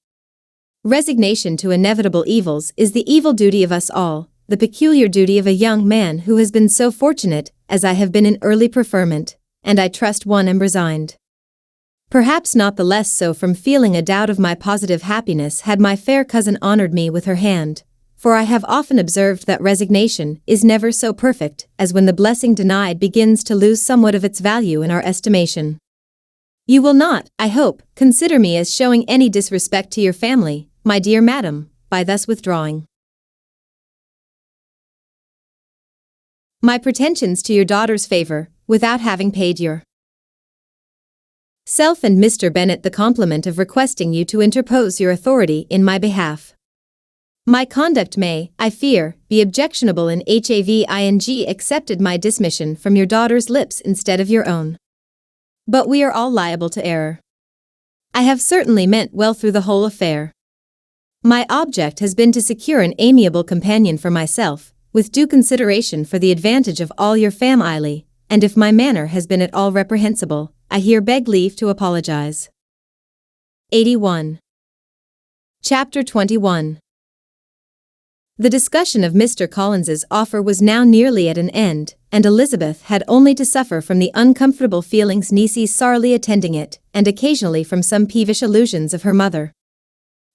Speaker 1: Resignation to inevitable evils is the evil duty of us all, the peculiar duty of a young man who has been so fortunate as I have been in early preferment, and I trust one am resigned. Perhaps not the less so from feeling a doubt of my positive happiness had my fair cousin honored me with her hand, for I have often observed that resignation is never so perfect as when the blessing denied begins to lose somewhat of its value in our estimation. You will not, I hope, consider me as showing any disrespect to your family, my dear madam, by thus withdrawing my pretensions to your daughter's favor, without having paid your self and Mr. Bennet the compliment of requesting you to interpose your authority in my behalf. My conduct may, I fear, be objectionable in having accepted my dismission from your daughter's lips instead of your own. But we are all liable to error. I have certainly meant well through the whole affair. My object has been to secure an amiable companion for myself, with due consideration for the advantage of all your family, and if my manner has been at all reprehensible, I here beg leave to apologize. 81. Chapter 21. The discussion of Mr. Collins's offer was now nearly at an end, and Elizabeth had only to suffer from the uncomfortable feelings necessarily attending it, and occasionally from some peevish allusions of her mother.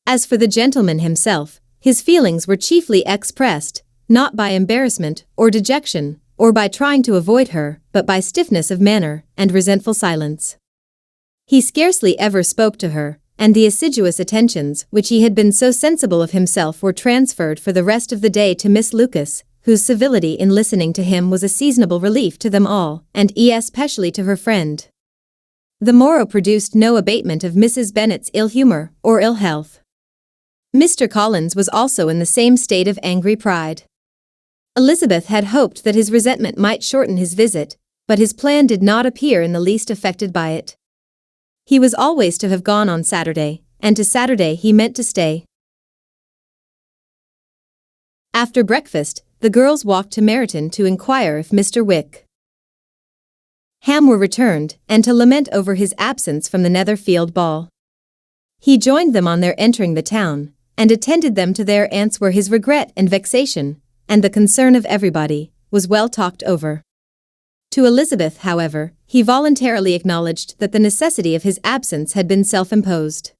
Speaker 1: As for the gentleman himself, his feelings were chiefly expressed, not by embarrassment or dejection, or by trying to avoid her, but by stiffness of manner and resentful silence. He scarcely ever spoke to her, and the assiduous attentions which he had been so sensible of himself were transferred for the rest of the day to Miss Lucas, whose civility in listening to him was a seasonable relief to them all, and especially to her friend. The morrow produced no abatement of Mrs. Bennet's ill humor or ill health. Mr. Collins was also in the same state of angry pride. Elizabeth had hoped that his resentment might shorten his visit, but his plan did not appear in the least affected by it. He was always to have gone on Saturday, and to Saturday he meant to stay. After breakfast, the girls walked to Meryton to inquire if Mr. Wickham were returned, and to lament over his absence from the Netherfield ball. He joined them on their entering the town, and attended them to their aunts where his regret and vexation, and the concern of everybody, was well talked over. To Elizabeth, however, he voluntarily acknowledged that the necessity of his absence had been self-imposed.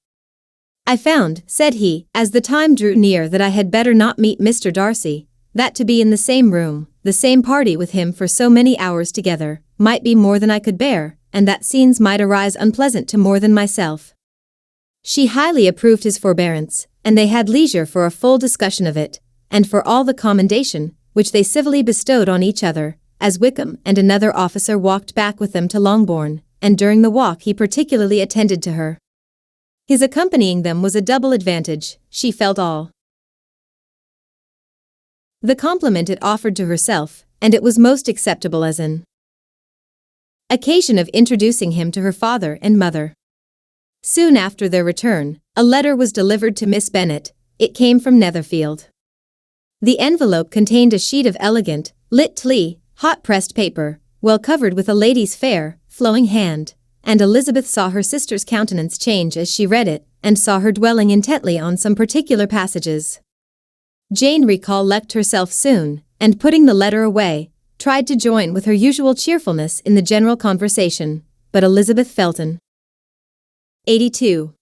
Speaker 1: I found, said he, as the time drew near that I had better not meet Mr. Darcy, that to be in the same room, the same party with him for so many hours together, might be more than I could bear, and that scenes might arise unpleasant to more than myself. She highly approved his forbearance, and they had leisure for a full discussion of it, and for all the commendation, which they civilly bestowed on each other, as Wickham and another officer walked back with them to Longbourn, and during the walk he particularly attended to her. His accompanying them was a double advantage, she felt all the compliment it offered to herself, and it was most acceptable as an occasion of introducing him to her father and mother. Soon after their return, a letter was delivered to Miss Bennet. It came from Netherfield. The envelope contained a sheet of elegant, lit-tley, hot-pressed paper, well covered with a lady's fair, flowing hand, and Elizabeth saw her sister's countenance change as she read it, and saw her dwelling intently on some particular passages. Jane recollected herself soon, and putting the letter away, tried to join with her usual cheerfulness in the general conversation, but Elizabeth felt an 82.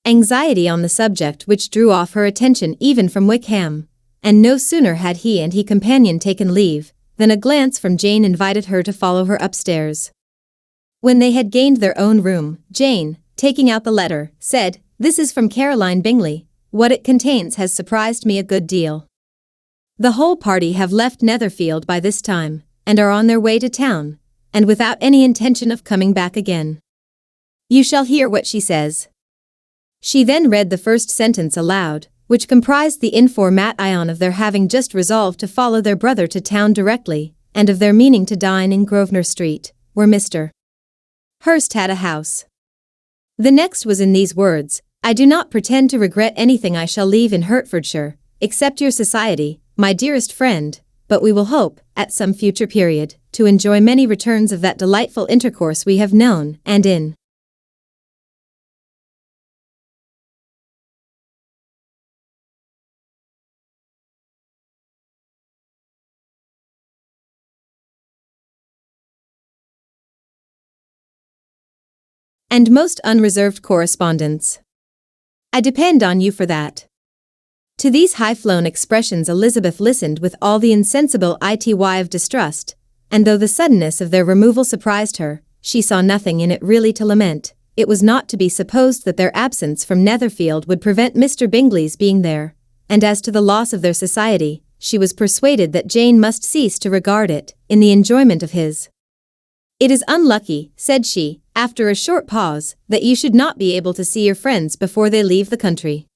Speaker 1: Anxiety on the subject which drew off her attention even from Wickham, and no sooner had he and his companion taken leave, than a glance from Jane invited her to follow her upstairs. When they had gained their own room, Jane, taking out the letter, said, "This is from Caroline Bingley. What it contains has surprised me a good deal. The whole party have left Netherfield by this time, and are on their way to town, and without any intention of coming back again. You shall hear what she says." She then read the first sentence aloud, which comprised the information of their having just resolved to follow their brother to town directly, and of their meaning to dine in Grosvenor Street, where Mr. Hurst had a house. The next was in these words: "I do not pretend to regret anything I shall leave in Hertfordshire, except your society, my dearest friend, but we will hope, at some future period, to enjoy many returns of that delightful intercourse we have known, and in and most unreserved correspondence. I depend on you for that." To these high-flown expressions Elizabeth listened with all the insensible ity of distrust, and though the suddenness of their removal surprised her, she saw nothing in it really to lament. It was not to be supposed that their absence from Netherfield would prevent Mr. Bingley's being there, and as to the loss of their society, she was persuaded that Jane must cease to regard it, in the enjoyment of his. "It is unlucky," said she, after a short pause, "that you should not be able to see your friends before they leave the country.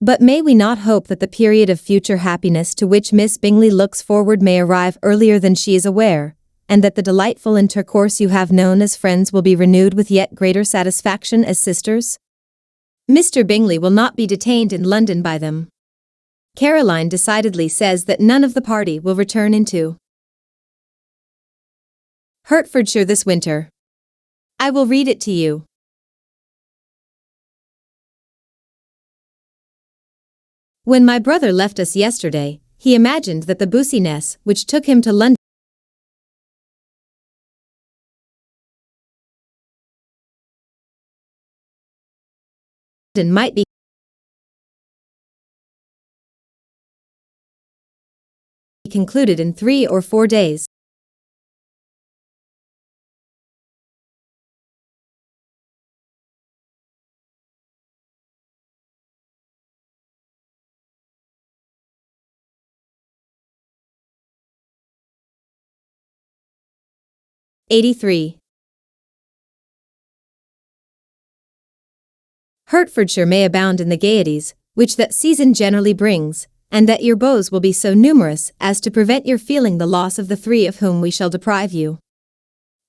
Speaker 1: But may we not hope that the period of future happiness to which Miss Bingley looks forward may arrive earlier than she is aware, and that the delightful intercourse you have known as friends will be renewed with yet greater satisfaction as sisters? Mr. Bingley will not be detained in London by them. Caroline decidedly says that none of the party will return into Hertfordshire this winter. I will read it to you. When my brother left us yesterday, he imagined that the business which took him to London might be concluded in 3 or 4 days. '83. Hertfordshire may abound in the gaieties which that season generally brings, and that your beaux will be so numerous as to prevent your feeling the loss of the 3 of whom we shall deprive you.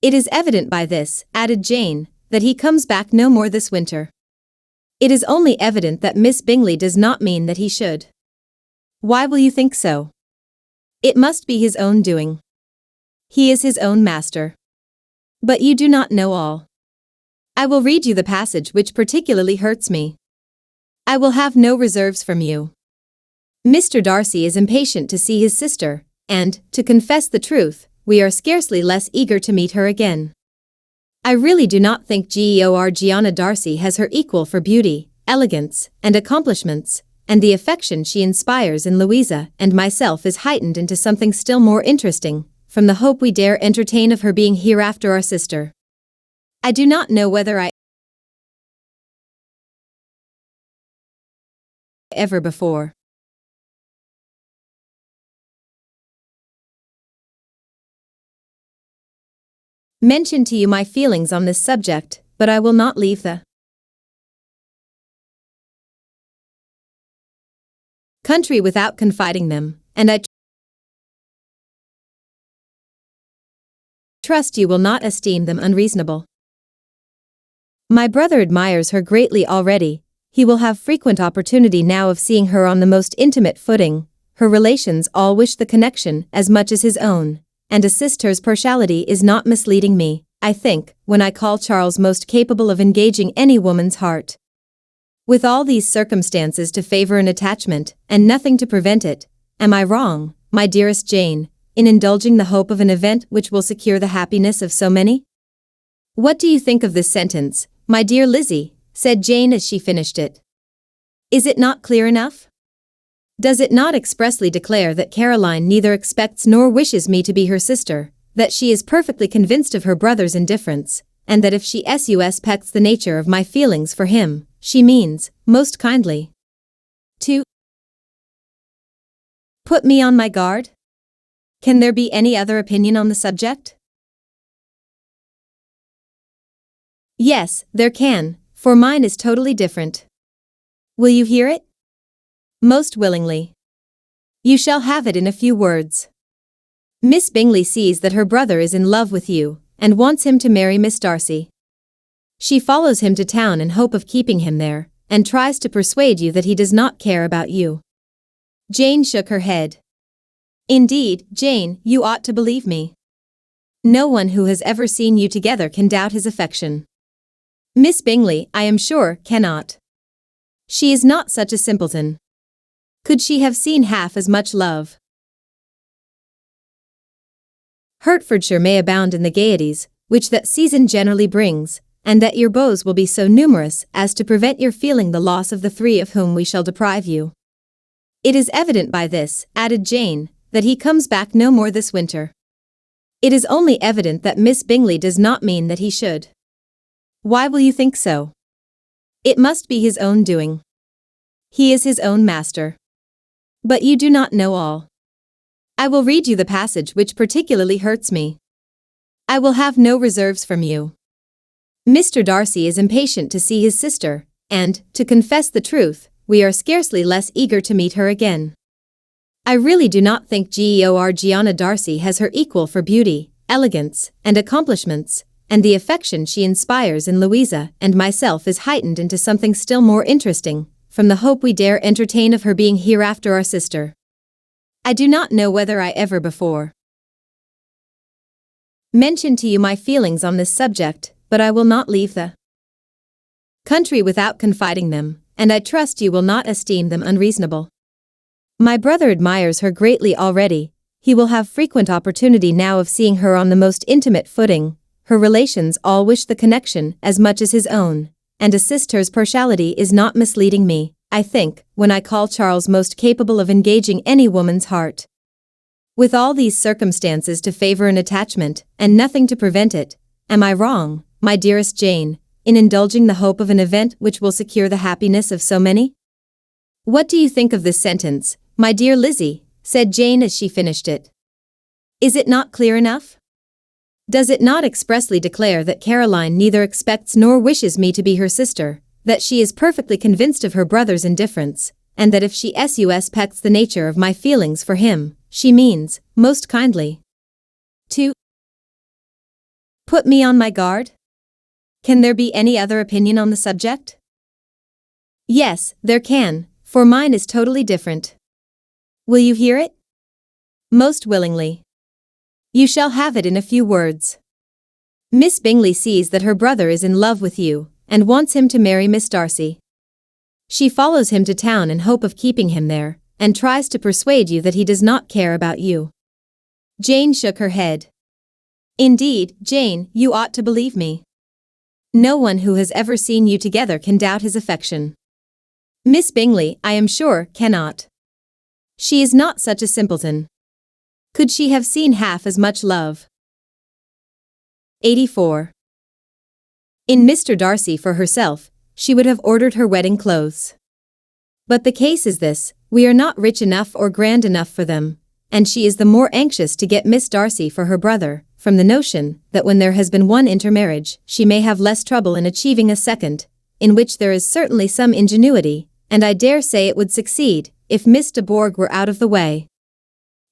Speaker 1: It is evident by this," added Jane, "that he comes back no more this winter. It is only evident that Miss Bingley does not mean that he should." "Why will you think so?" "It must be his own doing. He is his own master. But you do not know all. I will read you the passage which particularly hurts me. I will have no reserves from you. Mr. Darcy is impatient to see his sister, and, to confess the truth, we are scarcely less eager to meet her again. I really do not think Georgiana Darcy has her equal for beauty, elegance, and accomplishments, and the affection she inspires in Louisa and myself is heightened into something still more interesting, from the hope we dare entertain of her being hereafter our sister. I do not know whether I ever before mentioned to you my feelings on this subject, but I will not leave the country without confiding them, and I trust you will not esteem them unreasonable. My brother admires her greatly already. He will have frequent opportunity now of seeing her on the most intimate footing. Her relations all wish the connection as much as his own, and a sister's partiality is not misleading me, I think, when I call Charles most capable of engaging any woman's heart. With all these circumstances to favor an attachment, and nothing to prevent it, am I wrong, my dearest Jane, in indulging the hope of an event which will secure the happiness of so many? What do you think of this sentence, my dear Lizzie? Said Jane as she finished it. Is it not clear enough? Does it not expressly declare that Caroline neither expects nor wishes me to be her sister, that she is perfectly convinced of her brother's indifference, and that if she suspects the nature of my feelings for him, she means, most kindly, to put me on my guard? Can there be any other opinion on the subject? Yes, there can, for mine is totally different. Will you hear it? Most willingly. You shall have it in a few words. Miss Bingley sees that her brother is in love with you, and wants him to marry Miss Darcy. She follows him to town in hope of keeping him there, and tries to persuade you that he does not care about you. Jane shook her head. Indeed, Jane, you ought to believe me. No one who has ever seen you together can doubt his affection. Miss Bingley, I am sure, cannot. She is not such a simpleton. Could she have seen half as much love? Hertfordshire may abound in the gaieties which that season generally brings, and that your beaux will be so numerous as to prevent your feeling the loss of the three of whom we shall deprive you. It is evident by this, added Jane, that he comes back no more this winter. It is only evident that Miss Bingley does not mean that he should. Why will you think so? It must be his own doing. He is his own master. But you do not know all. I will read you the passage which particularly hurts me. I will have no reserves from you. Mr. Darcy is impatient to see his sister, and, to confess the truth, we are scarcely less eager to meet her again. I really do not think Georgiana Darcy has her equal for beauty, elegance, and accomplishments, and the affection she inspires in Louisa and myself is heightened into something still more interesting, from the hope we dare entertain of her being hereafter our sister. I do not know whether I ever before mentioned to you my feelings on this subject, but I will not leave the country without confiding them, and I trust you will not esteem them unreasonable. My brother admires her greatly already. He will have frequent opportunity now of seeing her on the most intimate footing. Her relations all wish the connection as much as his own, and a sister's partiality is not misleading me, I think, when I call Charles most capable of engaging any woman's heart. With all these circumstances to favor an attachment, and nothing to prevent it, am I wrong, my dearest Jane, in indulging the hope of an event which will secure the happiness of so many? What do you think of this sentence, my dear Lizzie? Said Jane as she finished it. Is it not clear enough? Does it not expressly declare that Caroline neither expects nor wishes me to be her sister, that she is perfectly convinced of her brother's indifference, and that if she suspects the nature of my feelings for him, she means, most kindly, to put me on my guard? Can there be any other opinion on the subject? Yes, there can, for mine is totally different. Will you hear it? Most willingly. You shall have it in a few words. Miss Bingley sees that her brother is in love with you, and wants him to marry Miss Darcy. She follows him to town in hope of keeping him there, and tries to persuade you that he does not care about you. Jane shook her head. Indeed, Jane, you ought to believe me. No one who has ever seen you together can doubt his affection. Miss Bingley, I am sure, cannot. She is not such a simpleton. Could she have seen half as much love? 84. In Mr. Darcy for herself, she would have ordered her wedding clothes. But the case is this, we are not rich enough or grand enough for them, and she is the more anxious to get Miss Darcy for her brother, from the notion that when there has been one intermarriage, she may have less trouble in achieving a second, in which there is certainly some ingenuity, and I dare say it would succeed, if Miss de Bourgh were out of the way.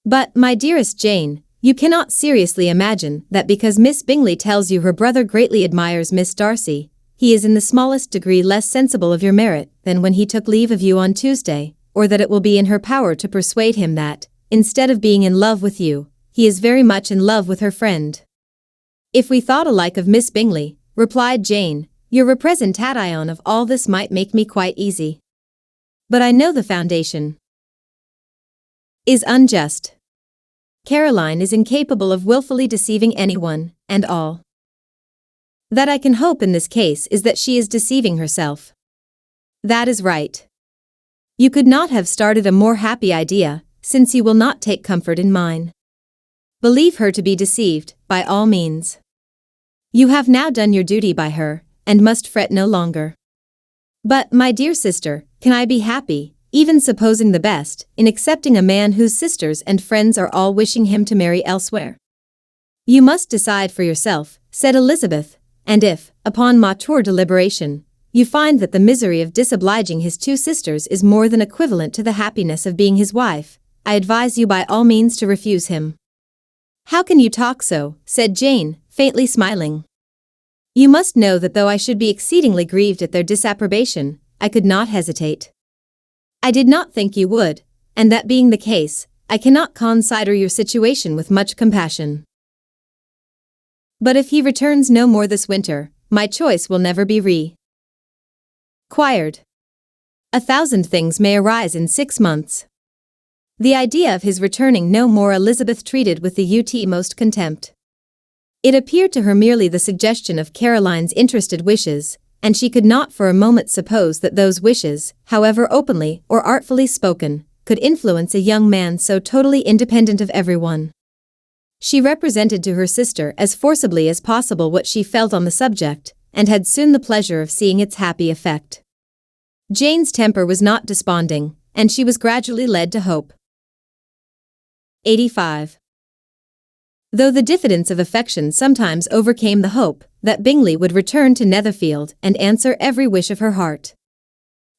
Speaker 1: But, my dearest Jane, you cannot seriously imagine that because Miss Bingley tells you her brother greatly admires Miss Darcy, he is in the smallest degree less sensible of your merit than when he took leave of you on Tuesday, or that it will be in her power to persuade him that, instead of being in love with you, he is very much in love with her friend. If we thought alike of Miss Bingley, replied Jane, your representation of all this might make me quite easy. But I know the foundation is unjust. Caroline is incapable of wilfully deceiving anyone, and all that I can hope in this case is that she is deceiving herself. That is right. You could not have started a more happy idea, since you will not take comfort in mine. Believe her to be deceived, by all means. You have now done your duty by her, and must fret no longer. But, my dear sister, can I be happy, even supposing the best, in accepting a man whose sisters and friends are all wishing him to marry elsewhere? You must decide for yourself, said Elizabeth, and if, upon mature deliberation, you find that the misery of disobliging his two sisters is more than equivalent to the happiness of being his wife, I advise you by all means to refuse him. How can you talk so, said Jane, faintly smiling. You must know that though I should be exceedingly grieved at their disapprobation, I could not hesitate. I did not think you would, and that being the case, I cannot consider your situation with much compassion. But if he returns no more this winter, my choice will never be required. 1,000 things may arise in 6 months. The idea of his returning no more Elizabeth treated with the utmost contempt. It appeared to her merely the suggestion of Caroline's interested wishes, and she could not for a moment suppose that those wishes, however openly or artfully spoken, could influence a young man so totally independent of everyone. She represented to her sister as forcibly as possible what she felt on the subject, and had soon the pleasure of seeing its happy effect. Jane's temper was not desponding, and she was gradually led to hope. 85. Though the diffidence of affection sometimes overcame the hope that Bingley would return to Netherfield and answer every wish of her heart,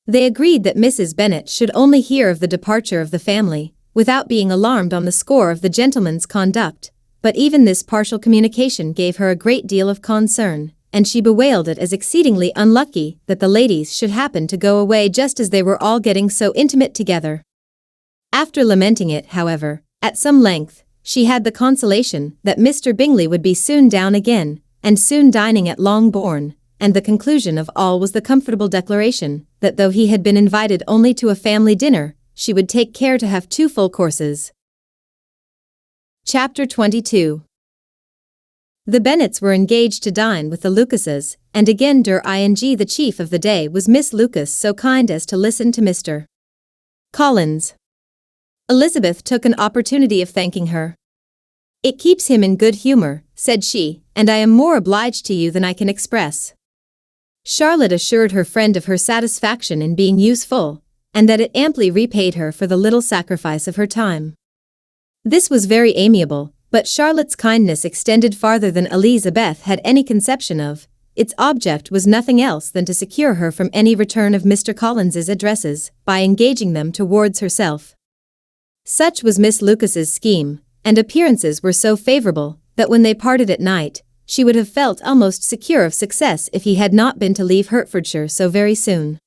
Speaker 1: they agreed that Mrs. Bennet should only hear of the departure of the family, without being alarmed on the score of the gentleman's conduct, but even this partial communication gave her a great deal of concern, and she bewailed it as exceedingly unlucky that the ladies should happen to go away just as they were all getting so intimate together. After lamenting it, however, at some length, she had the consolation that Mr. Bingley would be soon down again, and soon dining at Longbourn, and the conclusion of all was the comfortable declaration that though he had been invited only to a family dinner, she would take care to have 2 full courses. Chapter 22. The Bennets were engaged to dine with the Lucases, and again the chief of the day was Miss Lucas, so kind as to listen to Mr. Collins. Elizabeth took an opportunity of thanking her. It keeps him in good humor, said she, and I am more obliged to you than I can express. Charlotte assured her friend of her satisfaction in being useful, and that it amply repaid her for the little sacrifice of her time. This was very amiable, but Charlotte's kindness extended farther than Elizabeth had any conception of. Its object was nothing else than to secure her from any return of Mr. Collins's addresses, by engaging them towards herself. Such was Miss Lucas's scheme, and appearances were so favorable, that when they parted at night, she would have felt almost secure of success if he had not been to leave Hertfordshire so very soon.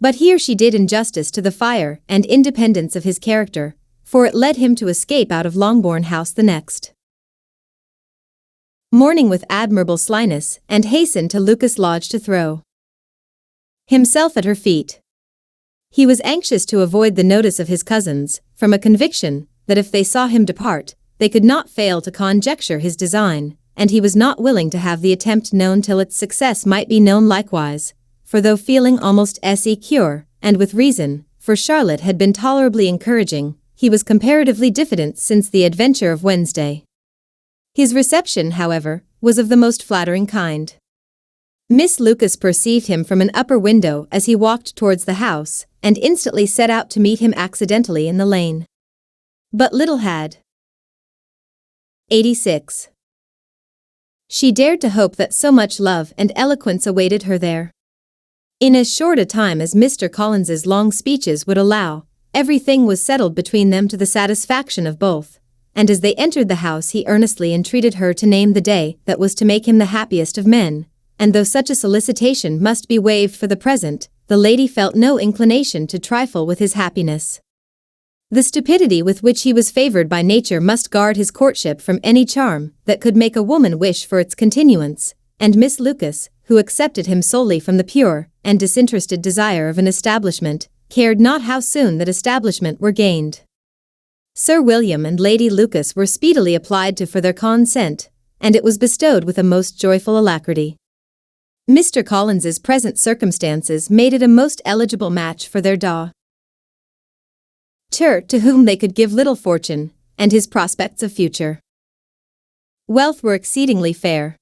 Speaker 1: But here she did injustice to the fire and independence of his character, for it led him to escape out of Longbourn House the next morning with admirable slyness, and hasten to Lucas Lodge to throw himself at her feet. He was anxious to avoid the notice of his cousins, from a conviction that if they saw him depart, they could not fail to conjecture his design, and he was not willing to have the attempt known till its success might be known likewise, for though feeling almost secure, and with reason, for Charlotte had been tolerably encouraging, he was comparatively diffident since the adventure of Wednesday. His reception, however, was of the most flattering kind. Miss Lucas perceived him from an upper window as he walked towards the house, and instantly set out to meet him accidentally in the lane. But little had 86. She dared to hope that so much love and eloquence awaited her there. In as short a time as Mr. Collins's long speeches would allow, everything was settled between them to the satisfaction of both, and as they entered the house he earnestly entreated her to name the day that was to make him the happiest of men, and though such a solicitation must be waived for the present, the lady felt no inclination to trifle with his happiness. The stupidity with which he was favored by nature must guard his courtship from any charm that could make a woman wish for its continuance, and Miss Lucas, who accepted him solely from the pure and disinterested desire of an establishment, cared not how soon that establishment were gained. Sir William and Lady Lucas were speedily applied to for their consent, and it was bestowed with a most joyful alacrity. Mr. Collins's present circumstances made it a most eligible match for their daughter, to whom they could give little fortune, and his prospects of future wealth were exceedingly fair.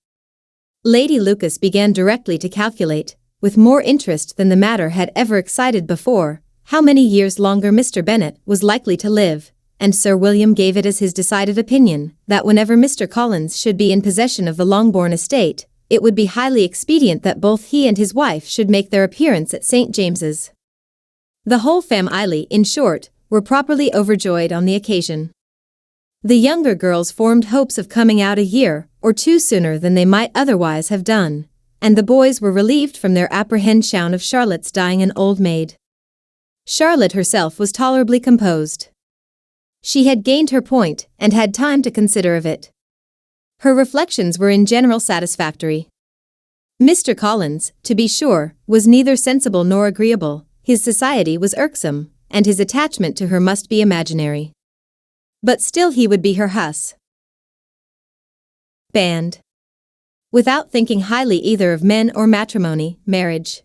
Speaker 1: Lady Lucas began directly to calculate, with more interest than the matter had ever excited before, how many years longer Mr. Bennet was likely to live, and Sir William gave it as his decided opinion that whenever Mr. Collins should be in possession of the Longbourn estate, it would be highly expedient that both he and his wife should make their appearance at St. James's. The whole family, in short, were properly overjoyed on the occasion. The younger girls formed hopes of coming out a year or two sooner than they might otherwise have done, and the boys were relieved from their apprehension of Charlotte's dying an old maid. Charlotte herself was tolerably composed. She had gained her point and had time to consider of it. Her reflections were in general satisfactory. Mr. Collins, to be sure, was neither sensible nor agreeable, his society was irksome, and his attachment to her must be imaginary. But still he would be her husband. Without thinking highly either of men or matrimony, marriage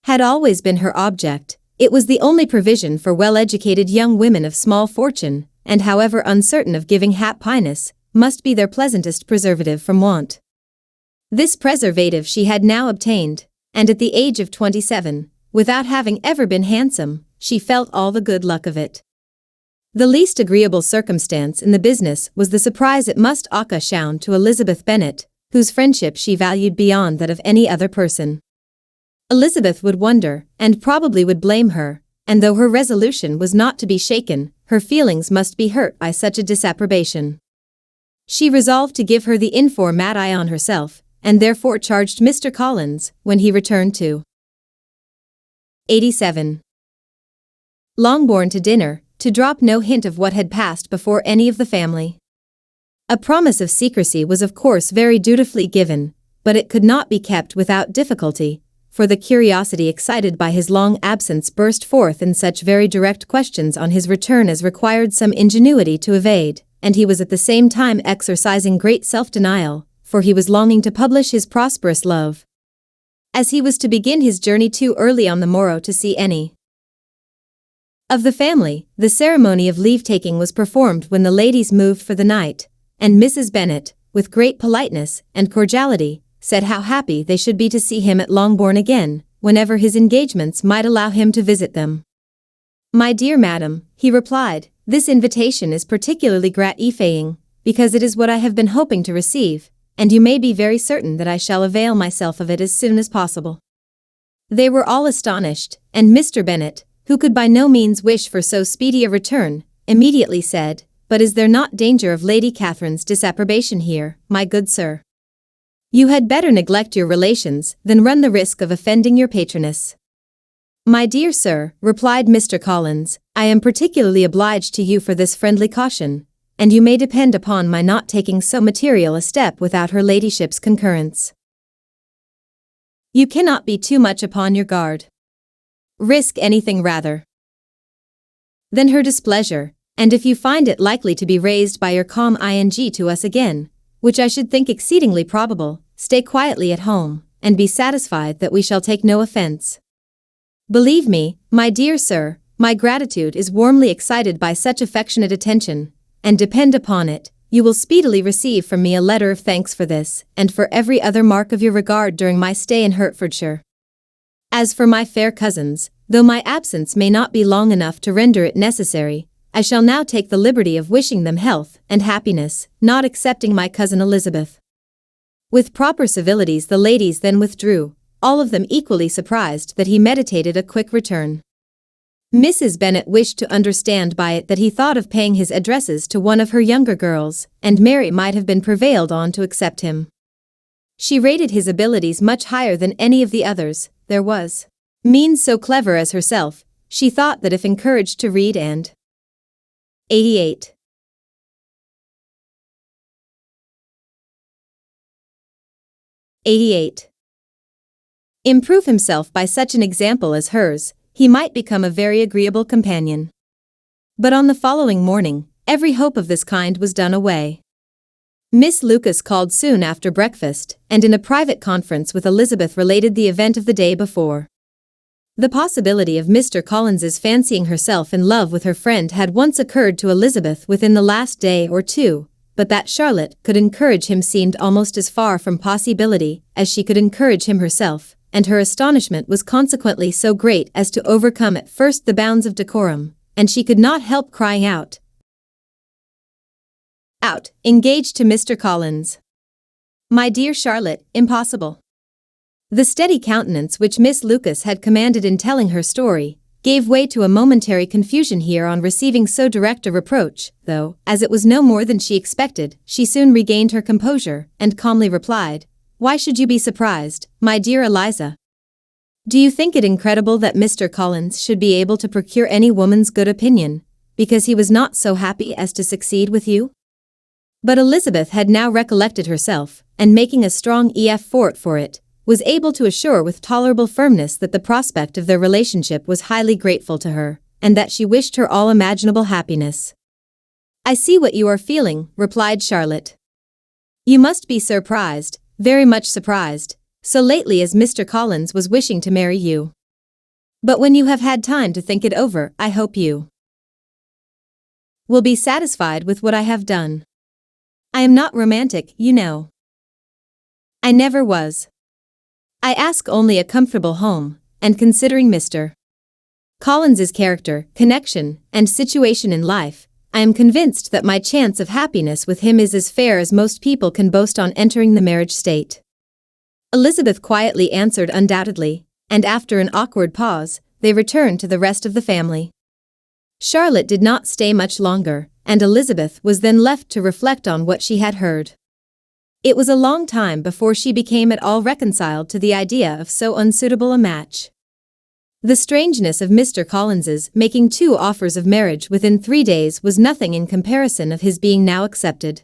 Speaker 1: had always been her object. It was the only provision for well-educated young women of small fortune, and however uncertain of giving happiness, must be their pleasantest preservative from want. This preservative she had now obtained, and at the age of 27, without having ever been handsome, she felt all the good luck of it. The least agreeable circumstance in the business was the surprise it must occasion to Elizabeth Bennet, whose friendship she valued beyond that of any other person. Elizabeth would wonder, and probably would blame her, and though her resolution was not to be shaken, her feelings must be hurt by such a disapprobation. She resolved to give her the information on herself, and therefore charged Mr. Collins, when he returned to 87. Longbourn to dinner, to drop no hint of what had passed before any of the family. A promise of secrecy was of course very dutifully given, but it could not be kept without difficulty, for the curiosity excited by his long absence burst forth in such very direct questions on his return as required some ingenuity to evade, and he was at the same time exercising great self-denial, for he was longing to publish his prosperous love, as he was to begin his journey too early on the morrow to see any of the family. The ceremony of leave-taking was performed when the ladies moved for the night, and Mrs. Bennet, with great politeness and cordiality, said how happy they should be to see him at Longbourn again, whenever his engagements might allow him to visit them. "My dear madam," he replied, "this invitation is particularly gratifying, because it is what I have been hoping to receive, and you may be very certain that I shall avail myself of it as soon as possible." They were all astonished, and Mr. Bennet, who could by no means wish for so speedy a return, immediately said, "But is there not danger of Lady Catherine's disapprobation here, my good sir? You had better neglect your relations than run the risk of offending your patroness." "My dear sir," replied Mr. Collins, "I am particularly obliged to you for this friendly caution, and you may depend upon my not taking so material a step without her ladyship's concurrence. You cannot be too much upon your guard. Risk anything rather than her displeasure, and if you find it likely to be raised by your calm ing to us again, which I should think exceedingly probable, stay quietly at home, and be satisfied that we shall take no offense. Believe me, my dear sir, my gratitude is warmly excited by such affectionate attention, and depend upon it, you will speedily receive from me a letter of thanks for this, and for every other mark of your regard during my stay in Hertfordshire. As for my fair cousins, though my absence may not be long enough to render it necessary, I shall now take the liberty of wishing them health and happiness, not excepting my cousin Elizabeth. With proper civilities the ladies then withdrew, all of them equally surprised that he meditated a quick return. Mrs. Bennet wished to understand by it that he thought of paying his addresses to one of her younger girls, and Mary might have been prevailed on to accept him. She rated his abilities much higher than any of the others. There was means so clever as herself, she thought that if encouraged to read and 88. Improve himself by such an example as hers, he might become a very agreeable companion. But on the following morning, every hope of this kind was done away. Miss Lucas called soon after breakfast, and in a private conference with Elizabeth related the event of the day before. The possibility of Mr. Collins's fancying herself in love with her friend had once occurred to Elizabeth within the last day or two, but that Charlotte could encourage him seemed almost as far from possibility as she could encourage him herself, and her astonishment was consequently so great as to overcome at first the bounds of decorum, and she could not help crying out, engaged to Mr. Collins. My dear Charlotte, impossible. The steady countenance which Miss Lucas had commanded in telling her story gave way to a momentary confusion here on receiving so direct a reproach, though, as it was no more than she expected, she soon regained her composure, and calmly replied, "Why should you be surprised, my dear Eliza? Do you think it incredible that Mr. Collins should be able to procure any woman's good opinion, because he was not so happy as to succeed with you?" But Elizabeth had now recollected herself, and making a strong effort for it, was able to assure with tolerable firmness that the prospect of their relationship was highly grateful to her, and that she wished her all imaginable happiness. "I see what you are feeling," replied Charlotte. "You must be surprised, very much surprised, so lately as Mr. Collins was wishing to marry you. But when you have had time to think it over, I hope you will be satisfied with what I have done. I am not romantic, you know. I never was. I ask only a comfortable home, and considering Mr. Collins's character, connection, and situation in life, I am convinced that my chance of happiness with him is as fair as most people can boast on entering the marriage state." Elizabeth quietly answered undoubtedly, and after an awkward pause, they returned to the rest of the family. Charlotte did not stay much longer, and Elizabeth was then left to reflect on what she had heard. It was a long time before she became at all reconciled to the idea of so unsuitable a match. The strangeness of Mr. Collins's making 2 offers of marriage within 3 days was nothing in comparison of his being now accepted.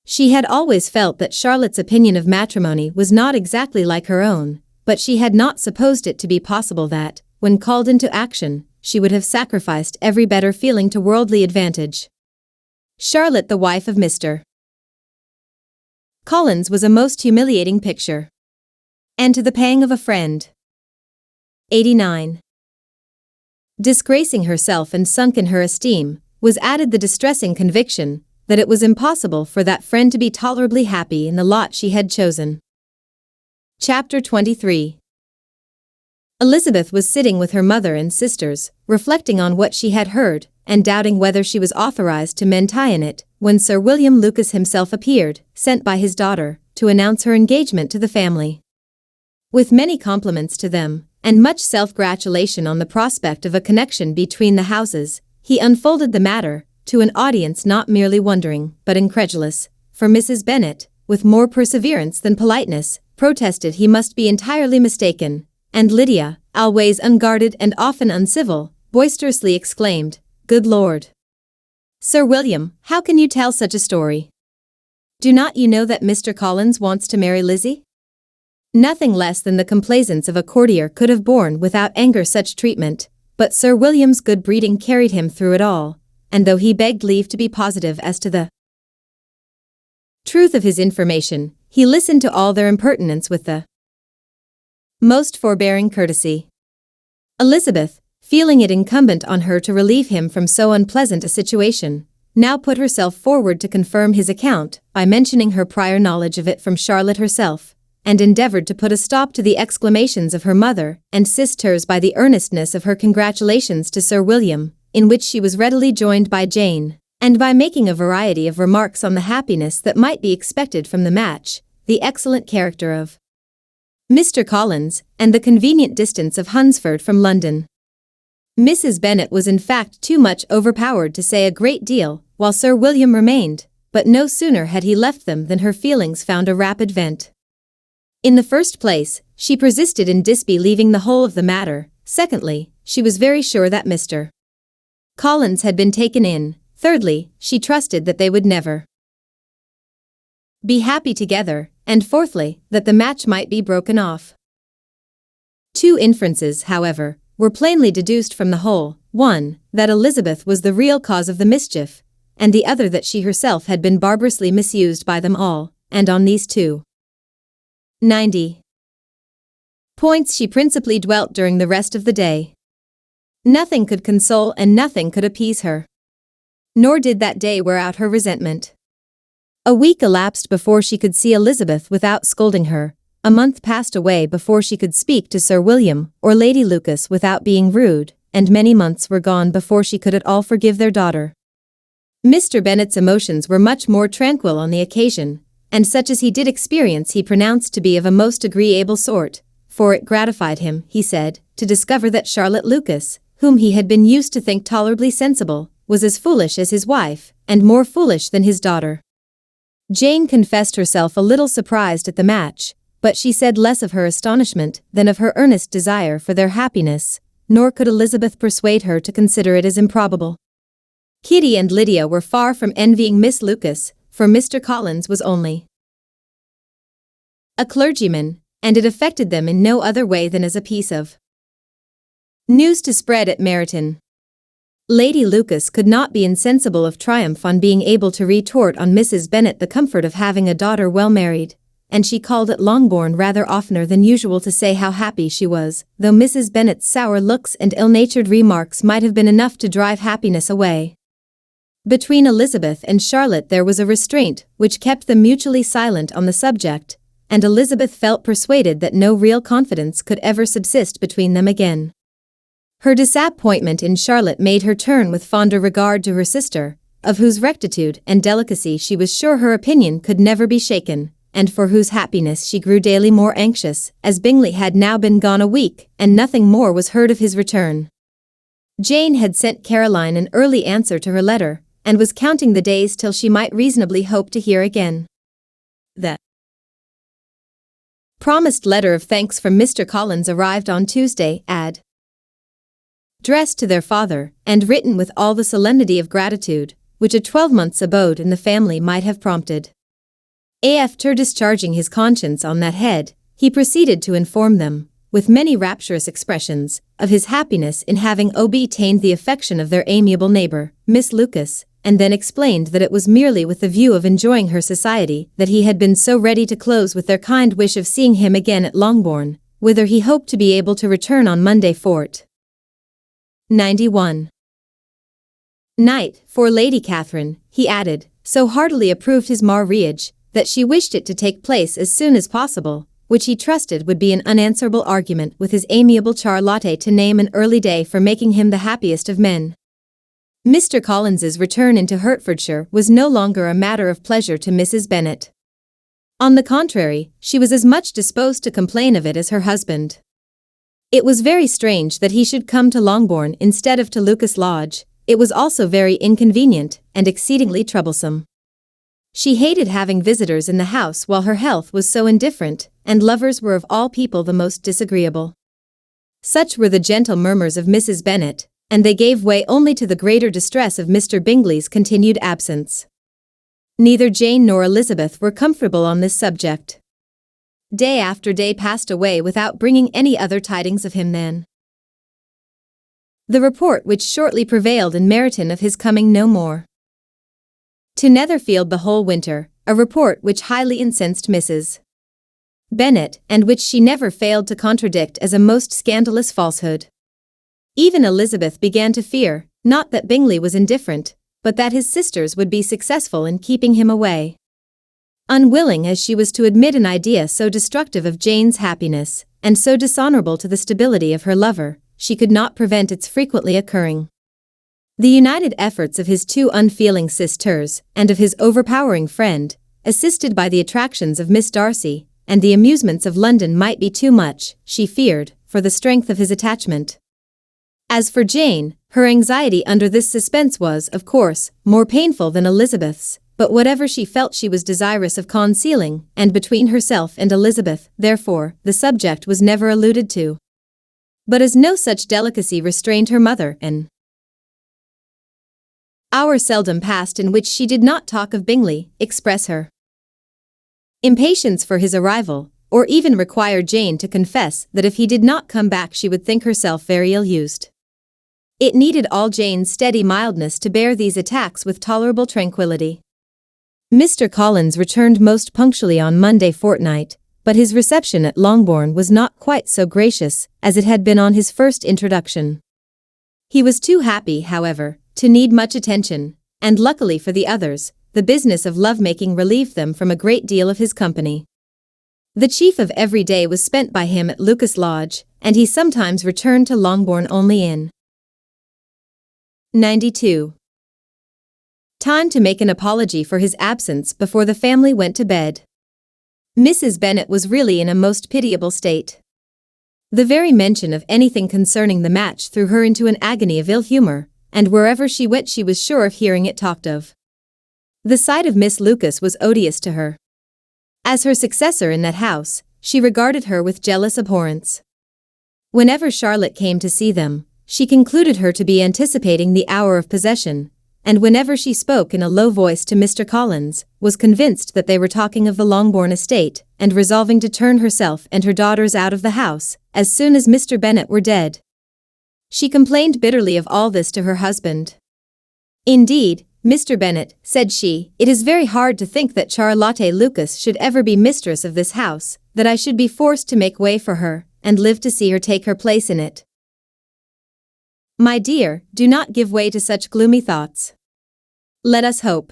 Speaker 1: She had always felt that Charlotte's opinion of matrimony was not exactly like her own, but she had not supposed it to be possible that, when called into action, she would have sacrificed every better feeling to worldly advantage. Charlotte, the wife of Mr. Collins, was a most humiliating picture. And to the pang of a friend. 89. Disgracing herself and sunk in her esteem, was added the distressing conviction that it was impossible for that friend to be tolerably happy in the lot she had chosen. Chapter 23. Elizabeth was sitting with her mother and sisters, reflecting on what she had heard, and doubting whether she was authorized to mention it, when Sir William Lucas himself appeared, sent by his daughter, to announce her engagement to the family. With many compliments to them, and much self-gratulation on the prospect of a connection between the houses, he unfolded the matter to an audience not merely wondering, but incredulous, for Mrs. Bennet, with more perseverance than politeness, protested he must be entirely mistaken, and Lydia, always unguarded and often uncivil, boisterously exclaimed, "Good Lord! Sir William, how can you tell such a story? Do not you know that Mr. Collins wants to marry Lizzie?" Nothing less than the complaisance of a courtier could have borne without anger such treatment, but Sir William's good breeding carried him through it all, and though he begged leave to be positive as to the truth of his information, he listened to all their impertinence with the most forbearing courtesy. Elizabeth, feeling it incumbent on her to relieve him from so unpleasant a situation, now put herself forward to confirm his account by mentioning her prior knowledge of it from Charlotte herself, and endeavored to put a stop to the exclamations of her mother and sisters by the earnestness of her congratulations to Sir William, in which she was readily joined by Jane, and by making a variety of remarks on the happiness that might be expected from the match, the excellent character of Mr. Collins, and the convenient distance of Hunsford from London. Mrs. Bennet was in fact too much overpowered to say a great deal, while Sir William remained, but no sooner had he left them than her feelings found a rapid vent. In the first place, she persisted in disbelieving the whole of the matter. Secondly, she was very sure that Mr. Collins had been taken in. Thirdly, she trusted that they would never be happy together, and fourthly, that the match might be broken off. Two inferences, however, were plainly deduced from the whole: one, that Elizabeth was the real cause of the mischief, and the other that she herself had been barbarously misused by them all, and on these 90 points she principally dwelt during the rest of the day. Nothing could console and nothing could appease her. Nor did that day wear out her resentment. A week elapsed before she could see Elizabeth without scolding her, a month passed away before she could speak to Sir William or Lady Lucas without being rude, and many months were gone before she could at all forgive their daughter. Mr. Bennet's emotions were much more tranquil on the occasion, and such as he did experience he pronounced to be of a most agreeable sort, for it gratified him, he said, to discover that Charlotte Lucas, whom he had been used to think tolerably sensible, was as foolish as his wife, and more foolish than his daughter. Jane confessed herself a little surprised at the match, but she said less of her astonishment than of her earnest desire for their happiness, nor could Elizabeth persuade her to consider it as improbable. Kitty and Lydia were far from envying Miss Lucas, for Mr. Collins was only a clergyman, and it affected them in no other way than as a piece of news to spread at Meryton. Lady Lucas could not be insensible of triumph on being able to retort on Mrs. Bennet the comfort of having a daughter well married, and she called at Longbourn rather oftener than usual to say how happy she was, though Mrs. Bennet's sour looks and ill-natured remarks might have been enough to drive happiness away. Between Elizabeth and Charlotte there was a restraint which kept them mutually silent on the subject, and Elizabeth felt persuaded that no real confidence could ever subsist between them again. Her disappointment in Charlotte made her turn with fonder regard to her sister, of whose rectitude and delicacy she was sure her opinion could never be shaken, and for whose happiness she grew daily more anxious, as Bingley had now been gone a week, and nothing more was heard of his return. Jane had sent Caroline an early answer to her letter, and was counting the days till she might reasonably hope to hear again. The promised letter of thanks from Mr. Collins arrived on Tuesday, addressed to their father, and written with all the solemnity of gratitude, which a 12-month's abode in the family might have prompted. After discharging his conscience on that head, he proceeded to inform them, with many rapturous expressions, of his happiness in having obtained the affection of their amiable neighbour, Miss Lucas, and then explained that it was merely with the view of enjoying her society that he had been so ready to close with their kind wish of seeing him again at Longbourn, whither he hoped to be able to return on Monday fort. 91. Night, for Lady Catherine, he added, so heartily approved his marriage, that she wished it to take place as soon as possible, which he trusted would be an unanswerable argument with his amiable Charlotte to name an early day for making him the happiest of men. Mr. Collins's return into Hertfordshire was no longer a matter of pleasure to Mrs. Bennet. On the contrary, she was as much disposed to complain of it as her husband. It was very strange that he should come to Longbourn instead of to Lucas Lodge. It was also very inconvenient and exceedingly troublesome. She hated having visitors in the house while her health was so indifferent, and lovers were of all people the most disagreeable. Such were the gentle murmurs of Mrs. Bennet, and they gave way only to the greater distress of Mr. Bingley's continued absence. Neither Jane nor Elizabeth were comfortable on this subject. Day after day passed away without bringing any other tidings of him than the report which shortly prevailed in Meryton of his coming no more to Netherfield the whole winter, a report which highly incensed Mrs. Bennet, and which she never failed to contradict as a most scandalous falsehood. Even Elizabeth began to fear, not that Bingley was indifferent, but that his sisters would be successful in keeping him away. Unwilling as she was to admit an idea so destructive of Jane's happiness, and so dishonorable to the stability of her lover, she could not prevent its frequently occurring. The united efforts of his two unfeeling sisters, and of his overpowering friend, assisted by the attractions of Miss Darcy, and the amusements of London might be too much, she feared, for the strength of his attachment. As for Jane, her anxiety under this suspense was, of course, more painful than Elizabeth's, but whatever she felt she was desirous of concealing, and between herself and Elizabeth, therefore, the subject was never alluded to. But as no such delicacy restrained her mother, an hour seldom passed in which she did not talk of Bingley, express her impatience for his arrival, or even require Jane to confess that if he did not come back she would think herself very ill-used. It needed all Jane's steady mildness to bear these attacks with tolerable tranquillity. Mr. Collins returned most punctually on Monday fortnight, but his reception at Longbourn was not quite so gracious as it had been on his first introduction. He was too happy, however, to need much attention, and luckily for the others, the business of love-making relieved them from a great deal of his company. The chief of every day was spent by him at Lucas Lodge, and he sometimes returned to Longbourn only in 92. Time to make an apology for his absence before the family went to bed. Mrs. Bennet was really in a most pitiable state. The very mention of anything concerning the match threw her into an agony of ill humor, and wherever she went she was sure of hearing it talked of. The sight of Miss Lucas was odious to her. As her successor in that house, she regarded her with jealous abhorrence. Whenever Charlotte came to see them, she concluded her to be anticipating the hour of possession, and whenever she spoke in a low voice to Mr. Collins, was convinced that they were talking of the Longbourn estate, and resolving to turn herself and her daughters out of the house, as soon as Mr. Bennet were dead. She complained bitterly of all this to her husband. "Indeed, Mr. Bennet," said she, "it is very hard to think that Charlotte Lucas should ever be mistress of this house, that I should be forced to make way for her, and live to see her take her place in it. My dear, do not give way to such gloomy thoughts. Let us hope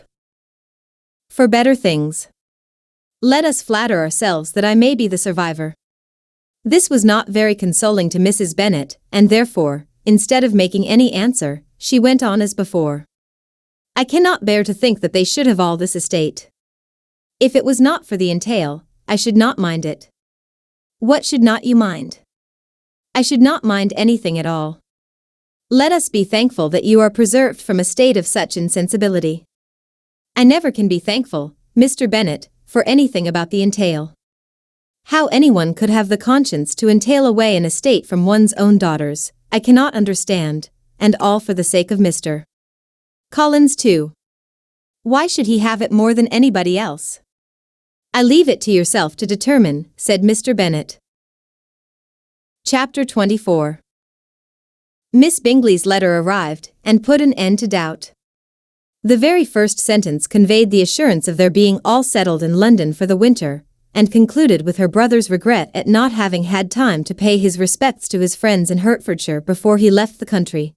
Speaker 1: for better things. Let us flatter ourselves that I may be the survivor." This was not very consoling to Mrs. Bennet, and therefore, instead of making any answer, she went on as before. "I cannot bear to think that they should have all this estate. If it was not for the entail, I should not mind it." "What should not you mind?" "I should not mind anything at all. Let us be thankful that you are preserved from a state of such insensibility." "I never can be thankful, Mr. Bennet, for anything about the entail. How anyone could have the conscience to entail away an estate from one's own daughters, I cannot understand, and all for the sake of Mr. Collins too. Why should he have it more than anybody else?" "I leave it to yourself to determine," said Mr. Bennet. Chapter 24. Miss Bingley's letter arrived, and put an end to doubt. The very first sentence conveyed the assurance of their being all settled in London for the winter, and concluded with her brother's regret at not having had time to pay his respects to his friends in Hertfordshire before he left the country.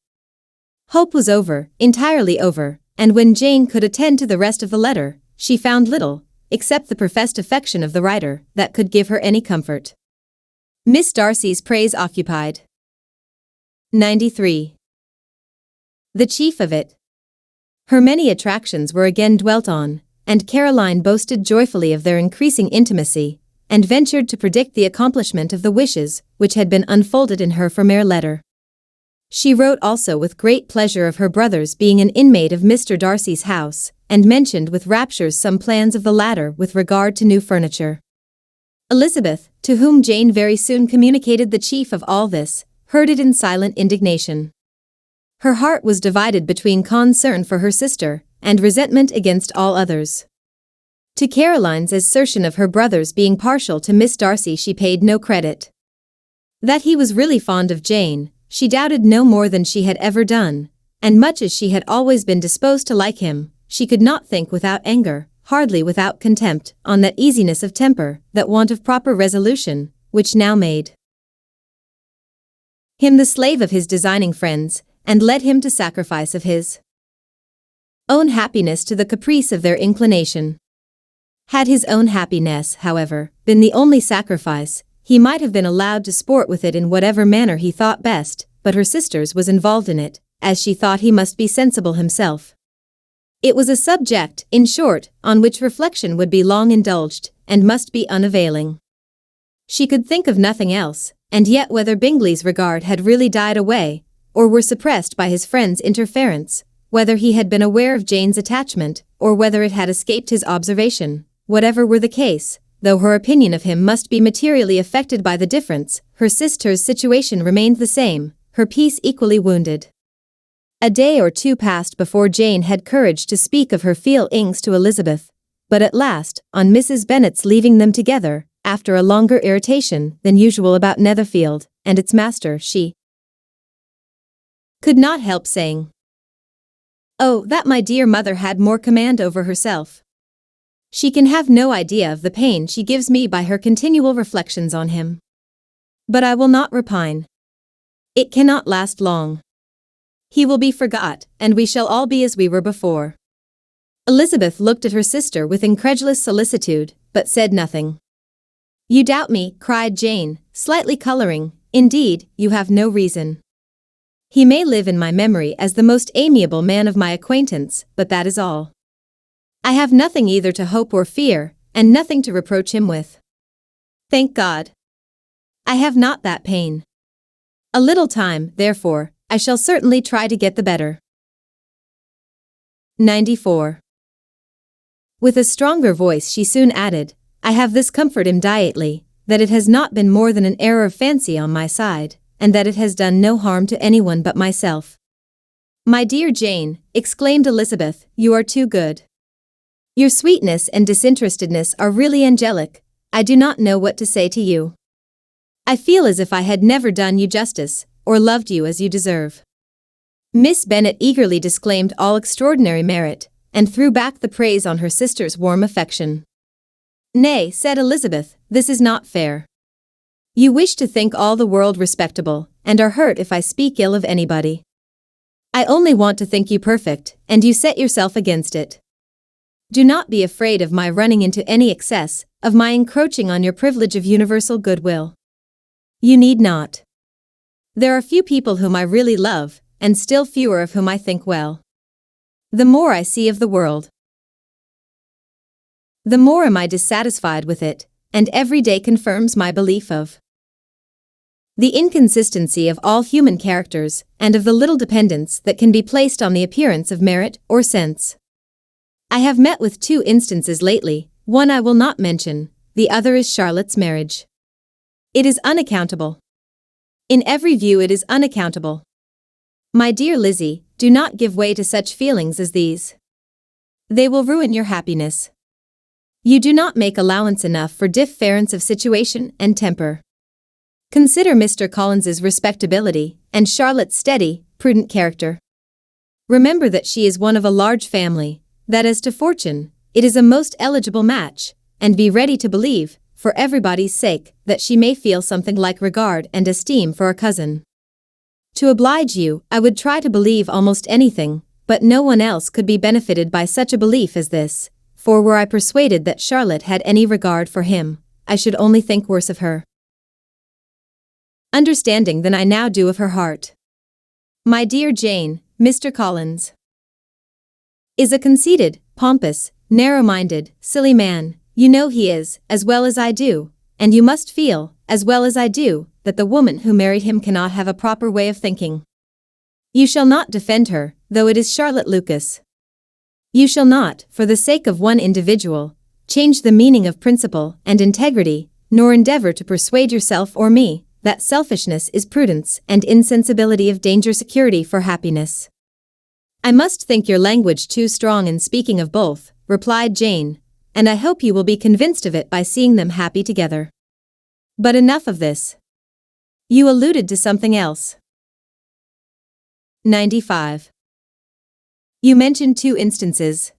Speaker 1: Hope was over, entirely over, and when Jane could attend to the rest of the letter, she found little, except the professed affection of the writer, that could give her any comfort. Miss Darcy's praise occupied 93. The chief of it. Her many attractions were again dwelt on, and Caroline boasted joyfully of their increasing intimacy, and ventured to predict the accomplishment of the wishes which had been unfolded in her former letter. She wrote also with great pleasure of her brother's being an inmate of Mr. Darcy's house, and mentioned with raptures some plans of the latter with regard to new furniture. Elizabeth, to whom Jane very soon communicated the chief of all this, heard it in silent indignation. Her heart was divided between concern for her sister, and resentment against all others. To Caroline's assertion of her brother's being partial to Miss Darcy she paid no credit. That he was really fond of Jane, she doubted no more than she had ever done, and much as she had always been disposed to like him, she could not think without anger, hardly without contempt, on that easiness of temper, that want of proper resolution, which now made him the slave of his designing friends, and led him to sacrifice of his own happiness to the caprice of their inclination. Had his own happiness, however, been the only sacrifice, he might have been allowed to sport with it in whatever manner he thought best, but her sister's was involved in it, as she thought he must be sensible himself. It was a subject, in short, on which reflection would be long indulged, and must be unavailing. She could think of nothing else, and yet whether Bingley's regard had really died away, or were suppressed by his friend's interference, whether he had been aware of Jane's attachment, or whether it had escaped his observation, whatever were the case, though her opinion of him must be materially affected by the difference, her sister's situation remained the same, her peace equally wounded. A day or two passed before Jane had courage to speak of her feelings to Elizabeth, but at last, on Mrs. Bennet's leaving them together, after a longer irritation than usual about Netherfield and its master, she could not help saying, "Oh, that my dear mother had more command over herself. She can have no idea of the pain she gives me by her continual reflections on him. But I will not repine. It cannot last long. He will be forgot, and we shall all be as we were before." Elizabeth looked at her sister with incredulous solicitude, but said nothing. "You doubt me," cried Jane, slightly coloring. "Indeed, you have no reason. He may live in my memory as the most amiable man of my acquaintance, but that is all. I have nothing either to hope or fear, and nothing to reproach him with. Thank God, I have not that pain. A little time, therefore, I shall certainly try to get the better." 94. With a stronger voice she soon added, "I have this comfort immediately, that it has not been more than an error of fancy on my side, and that it has done no harm to anyone but myself." "My dear Jane," exclaimed Elizabeth, "you are too good. Your sweetness and disinterestedness are really angelic. I do not know what to say to you. I feel as if I had never done you justice, or loved you as you deserve." Miss Bennet eagerly disclaimed all extraordinary merit, and threw back the praise on her sister's warm affection. "Nay," said Elizabeth, "this is not fair. You wish to think all the world respectable, and are hurt if I speak ill of anybody. I only want to think you perfect, and you set yourself against it. Do not be afraid of my running into any excess, of my encroaching on your privilege of universal goodwill. You need not. There are few people whom I really love, and still fewer of whom I think well. The more I see of the world, the more am I dissatisfied with it, and every day confirms my belief of the inconsistency of all human characters, and of the little dependence that can be placed on the appearance of merit or sense. I have met with 2 instances lately, one I will not mention, the other is Charlotte's marriage. It is unaccountable. In every view it is unaccountable. My dear Lizzie, do not give way to such feelings as these. They will ruin your happiness. You do not make allowance enough for difference of situation and temper. Consider Mr. Collins's respectability, and Charlotte's steady, prudent character. Remember that she is one of a large family, that as to fortune, it is a most eligible match, and be ready to believe, for everybody's sake, that she may feel something like regard and esteem for a cousin. To oblige you, I would try to believe almost anything, but no one else could be benefited by such a belief as this, for were I persuaded that Charlotte had any regard for him, I should only think worse of her understanding than I now do of her heart. My dear Jane, Mr. Collins is a conceited, pompous, narrow-minded, silly man. You know he is, as well as I do, and you must feel, as well as I do, that the woman who married him cannot have a proper way of thinking. You shall not defend her, though it is Charlotte Lucas. You shall not, for the sake of one individual, change the meaning of principle and integrity, nor endeavor to persuade yourself or me that selfishness is prudence and insensibility of danger security for happiness. I must think your language too strong in speaking of both, replied Jane, and I hope you will be convinced of it by seeing them happy together. But enough of this. You alluded to something else. 95. You mentioned 2 instances.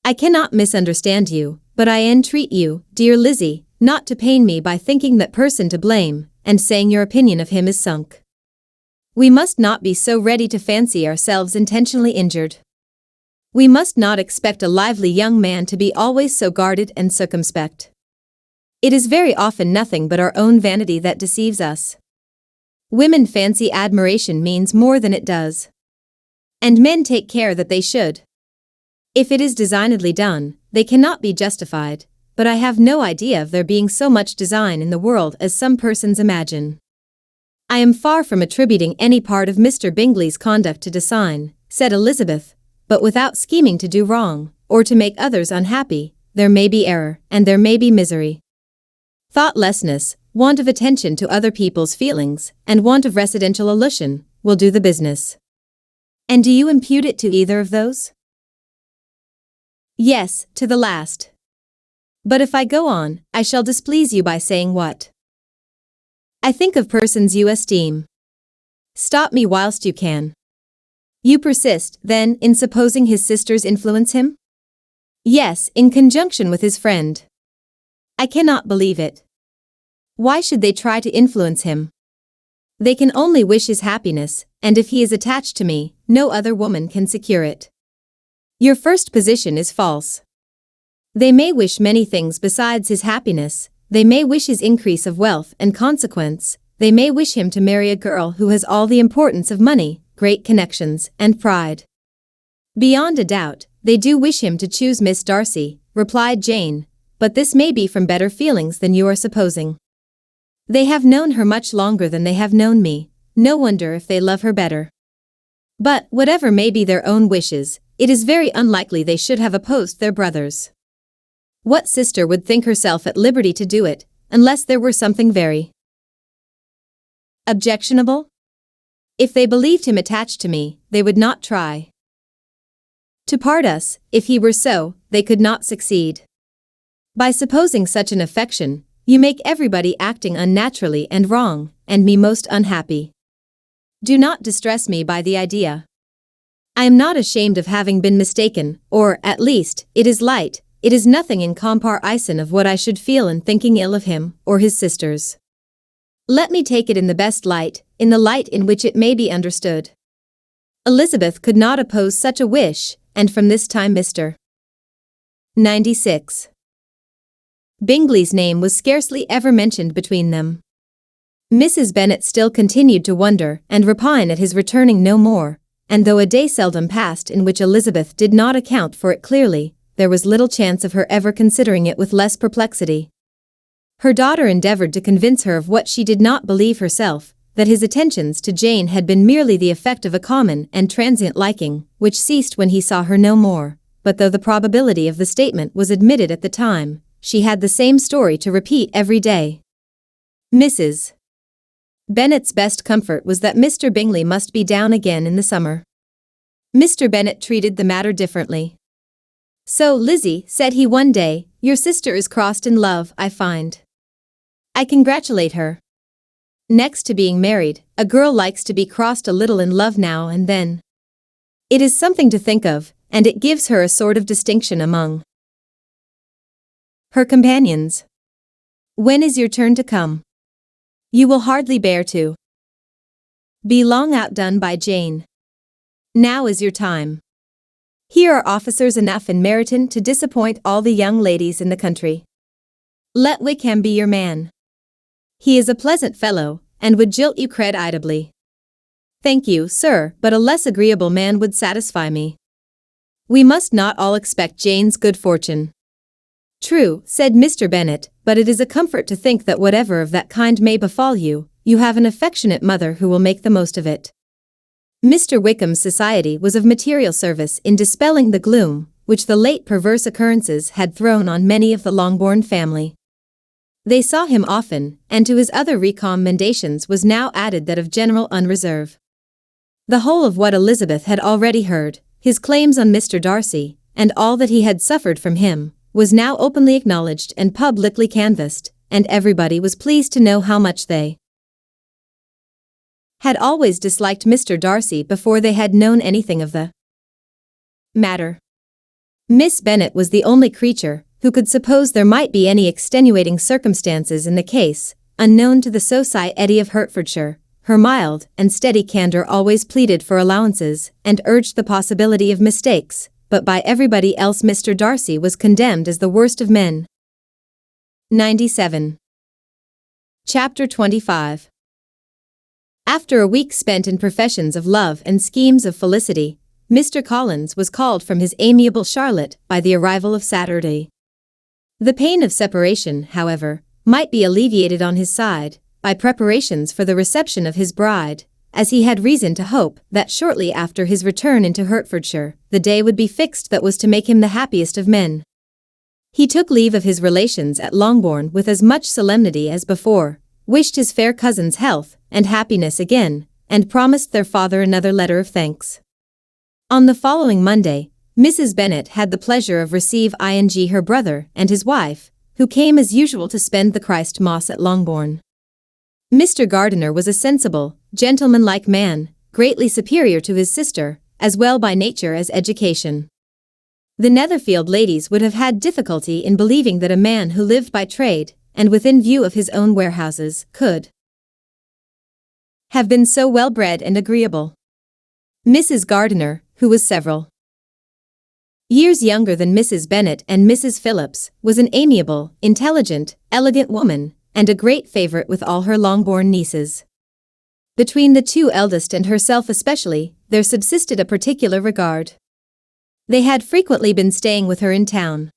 Speaker 1: I cannot misunderstand you, but I entreat you, dear Lizzie, not to pain me by thinking that person to blame, and saying your opinion of him is sunk. We must not be so ready to fancy ourselves intentionally injured. We must not expect a lively young man to be always so guarded and circumspect. It is very often nothing but our own vanity that deceives us. Women fancy admiration means more than it does. And men take care that they should. If it is designedly done, they cannot be justified, but I have no idea of there being so much design in the world as some persons imagine. I am far from attributing any part of Mr. Bingley's conduct to design, said Elizabeth, but without scheming to do wrong, or to make others unhappy, there may be error, and there may be misery. Thoughtlessness, want of attention to other people's feelings, and want of residential illusion, will do the business. And do you impute it to either of those? Yes, to the last. But if I go on, I shall displease you by saying what I think of persons you esteem. Stop me whilst you can. You persist, then, in supposing his sisters influence him? Yes, in conjunction with his friend. I cannot believe it. Why should they try to influence him? They can only wish his happiness, and if he is attached to me, no other woman can secure it. Your first position is false. They may wish many things besides his happiness. They may wish his increase of wealth and consequence. They may wish him to marry a girl who has all the importance of money, great connections, and pride. Beyond a doubt, they do wish him to choose Miss Darcy, replied Jane, but this may be from better feelings than you are supposing. They have known her much longer than they have known me, no wonder if they love her better. But, whatever may be their own wishes, it is very unlikely they should have opposed their brothers. What sister would think herself at liberty to do it, unless there were something very objectionable? If they believed him attached to me, they would not try to part us. If he were so, they could not succeed. By supposing such an affection, you make everybody acting unnaturally and wrong, and me most unhappy. Do not distress me by the idea. I am not ashamed of having been mistaken, or, at least, it is light. It is nothing in comparison of what I should feel in thinking ill of him, or his sisters. Let me take it in the best light, in the light in which it may be understood. Elizabeth could not oppose such a wish, and from this time Mr. 96. Bingley's name was scarcely ever mentioned between them. Mrs. Bennet still continued to wonder and repine at his returning no more, and though a day seldom passed in which Elizabeth did not account for it clearly, there was little chance of her ever considering it with less perplexity. Her daughter endeavored to convince her of what she did not believe herself, that his attentions to Jane had been merely the effect of a common and transient liking, which ceased when he saw her no more, but though the probability of the statement was admitted at the time, she had the same story to repeat every day. Mrs. Bennet's best comfort was that Mr. Bingley must be down again in the summer. Mr. Bennet treated the matter differently. So, Lizzie, said he one day, your sister is crossed in love, I find. I congratulate her. Next to being married, a girl likes to be crossed a little in love now and then. It is something to think of, and it gives her a sort of distinction among her companions. When is your turn to come? You will hardly bear to be long outdone by Jane. Now is your time. Here are officers enough in Meryton to disappoint all the young ladies in the country. Let Wickham be your man. He is a pleasant fellow, and would jilt you creditably. Thank you, sir, but a less agreeable man would satisfy me. We must not all expect Jane's good fortune. True, said Mr. Bennet, but it is a comfort to think that whatever of that kind may befall you, you have an affectionate mother who will make the most of it. Mr. Wickham's society was of material service in dispelling the gloom which the late perverse occurrences had thrown on many of the Longbourn family. They saw him often, and to his other recommendations was now added that of general unreserve. The whole of what Elizabeth had already heard, his claims on Mr. Darcy, and all that he had suffered from him, was now openly acknowledged and publicly canvassed, and everybody was pleased to know how much they had always disliked Mr. Darcy before they had known anything of the matter. Miss Bennet was the only creature who could suppose there might be any extenuating circumstances in the case, unknown to the Society of Hertfordshire. Her mild and steady candour always pleaded for allowances and urged the possibility of mistakes, but by everybody else Mr. Darcy was condemned as the worst of men. 97. Chapter 25. After a week spent in professions of love and schemes of felicity, Mr. Collins was called from his amiable Charlotte by the arrival of Saturday. The pain of separation, however, might be alleviated on his side by preparations for the reception of his bride, as he had reason to hope that shortly after his return into Hertfordshire, the day would be fixed that was to make him the happiest of men. He took leave of his relations at Longbourn with as much solemnity as before, wished his fair cousin's health and happiness again, and promised their father another letter of thanks. On the following Monday, Mrs. Bennet had the pleasure of receiving her brother and his wife, who came as usual to spend the Christmas at Longbourn. Mr. Gardiner was a sensible, gentlemanlike man, greatly superior to his sister, as well by nature as education. The Netherfield ladies would have had difficulty in believing that a man who lived by trade, and within view of his own warehouses, could have been so well bred and agreeable. Mrs. Gardiner, who was several years younger than Mrs. Bennet and Mrs. Phillips, was an amiable, intelligent, elegant woman, and a great favourite with all her Longbourn nieces. Between the two eldest and herself especially, there subsisted a particular regard. They had frequently been staying with her in town.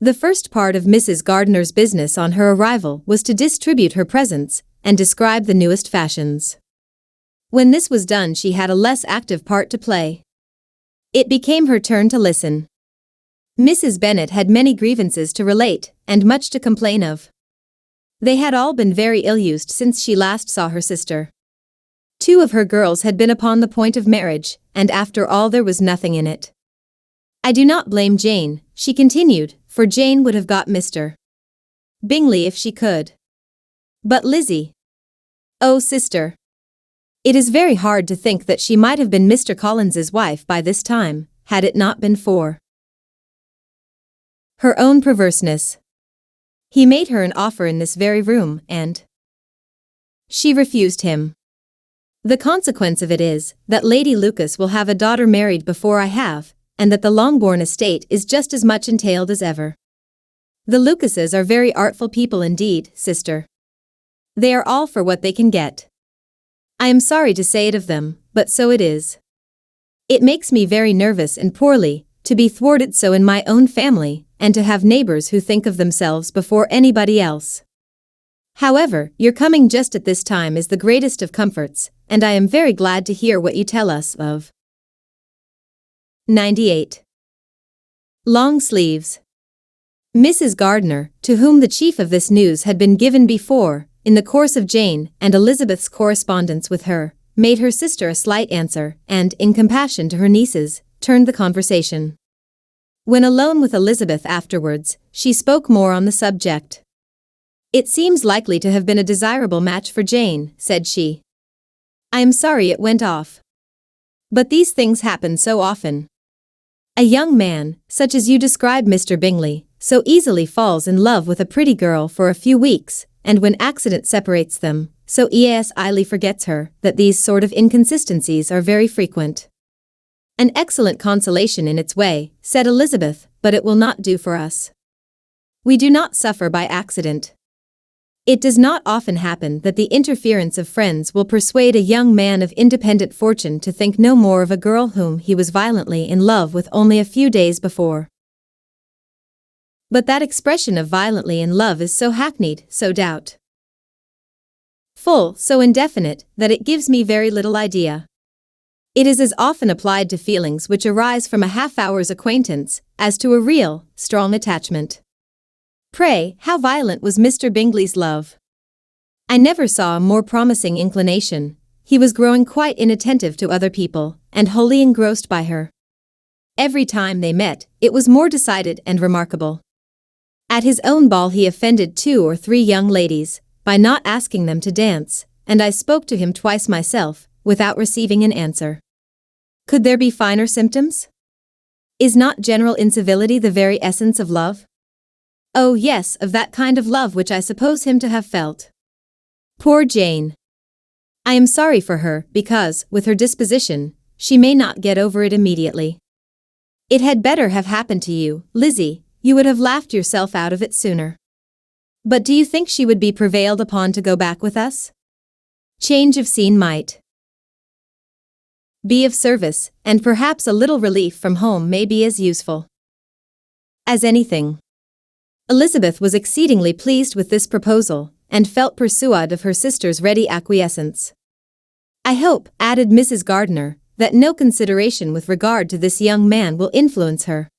Speaker 1: The first part of Mrs. Gardiner's business on her arrival was to distribute her presents and describe the newest fashions. When this was done, she had a less active part to play. It became her turn to listen. Mrs. Bennet had many grievances to relate and much to complain of. They had all been very ill-used since she last saw her sister. 2 of her girls had been upon the point of marriage, and after all there was nothing in it. I do not blame Jane, she continued, for Jane would have got Mr. Bingley if she could. But Lizzie. Oh, sister. It is very hard to think that she might have been Mr. Collins's wife by this time, had it not been for her own perverseness. He made her an offer in this very room, and she refused him. The consequence of it is that Lady Lucas will have a daughter married before I have, and that the Longbourn estate is just as much entailed as ever. The Lucases are very artful people indeed, sister. They are all for what they can get. I am sorry to say it of them, but so it is. It makes me very nervous and poorly to be thwarted so in my own family, and to have neighbors who think of themselves before anybody else. However, your coming just at this time is the greatest of comforts, and I am very glad to hear what you tell us of. 98. Long sleeves. Mrs. Gardiner, to whom the chief of this news had been given before, in the course of Jane and Elizabeth's correspondence with her, made her sister a slight answer, and, in compassion to her nieces, turned the conversation. When alone with Elizabeth afterwards, she spoke more on the subject. It seems likely to have been a desirable match for Jane, said she. I am sorry it went off. But these things happen so often. A young man, such as you describe Mr. Bingley, so easily falls in love with a pretty girl for a few weeks, and when accident separates them, so easily forgets her, that these sort of inconsistencies are very frequent. An excellent consolation in its way, said Elizabeth, but it will not do for us. We do not suffer by accident. It does not often happen that the interference of friends will persuade a young man of independent fortune to think no more of a girl whom he was violently in love with only a few days before. But that expression of violently in love is so hackneyed, so doubtful, so indefinite, that it gives me very little idea. It is as often applied to feelings which arise from a half-hour's acquaintance, as to a real, strong attachment. Pray, how violent was Mr. Bingley's love? I never saw a more promising inclination. He was growing quite inattentive to other people, and wholly engrossed by her. Every time they met, it was more decided and remarkable. At his own ball he offended 2 or 3 young ladies, by not asking them to dance, and I spoke to him twice myself, without receiving an answer. Could there be finer symptoms? Is not general incivility the very essence of love? Oh yes, of that kind of love which I suppose him to have felt. Poor Jane. I am sorry for her, because, with her disposition, she may not get over it immediately. It had better have happened to you, Lizzie, you would have laughed yourself out of it sooner. But do you think she would be prevailed upon to go back with us? Change of scene might be of service, and perhaps a little relief from home may be as useful as anything. Elizabeth was exceedingly pleased with this proposal, and felt persuaded of her sister's ready acquiescence. I hope, added Mrs. Gardiner, that no consideration with regard to this young man will influence her.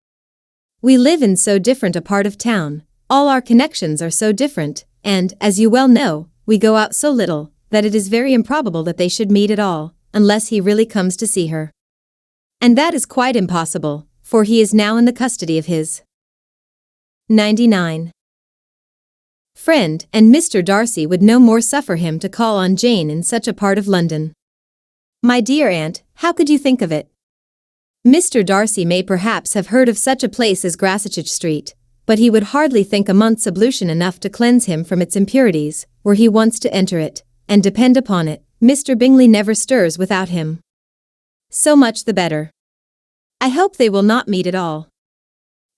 Speaker 1: We live in so different a part of town, all our connections are so different, and, as you well know, we go out so little, that it is very improbable that they should meet at all, unless he really comes to see her. And that is quite impossible, for he is now in the custody of his 99 friend, and Mr. Darcy would no more suffer him to call on Jane in such a part of London. My dear aunt, how could you think of it? Mr. Darcy may perhaps have heard of such a place as Gracechurch Street, but he would hardly think a month's ablution enough to cleanse him from its impurities, were he once to enter it, and depend upon it, Mr. Bingley never stirs without him. So much the better. I hope they will not meet at all.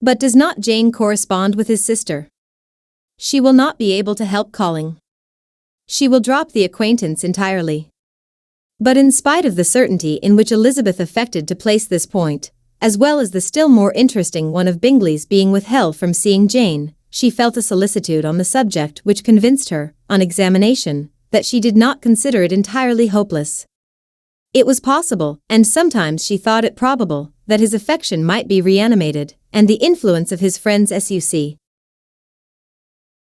Speaker 1: But does not Jane correspond with his sister? She will not be able to help calling. She will drop the acquaintance entirely. But in spite of the certainty in which Elizabeth affected to place this point, as well as the still more interesting one of Bingley's being withheld from seeing Jane, she felt a solicitude on the subject which convinced her, on examination, that she did not consider it entirely hopeless. It was possible, and sometimes she thought it probable, that his affection might be reanimated, and the influence of his friends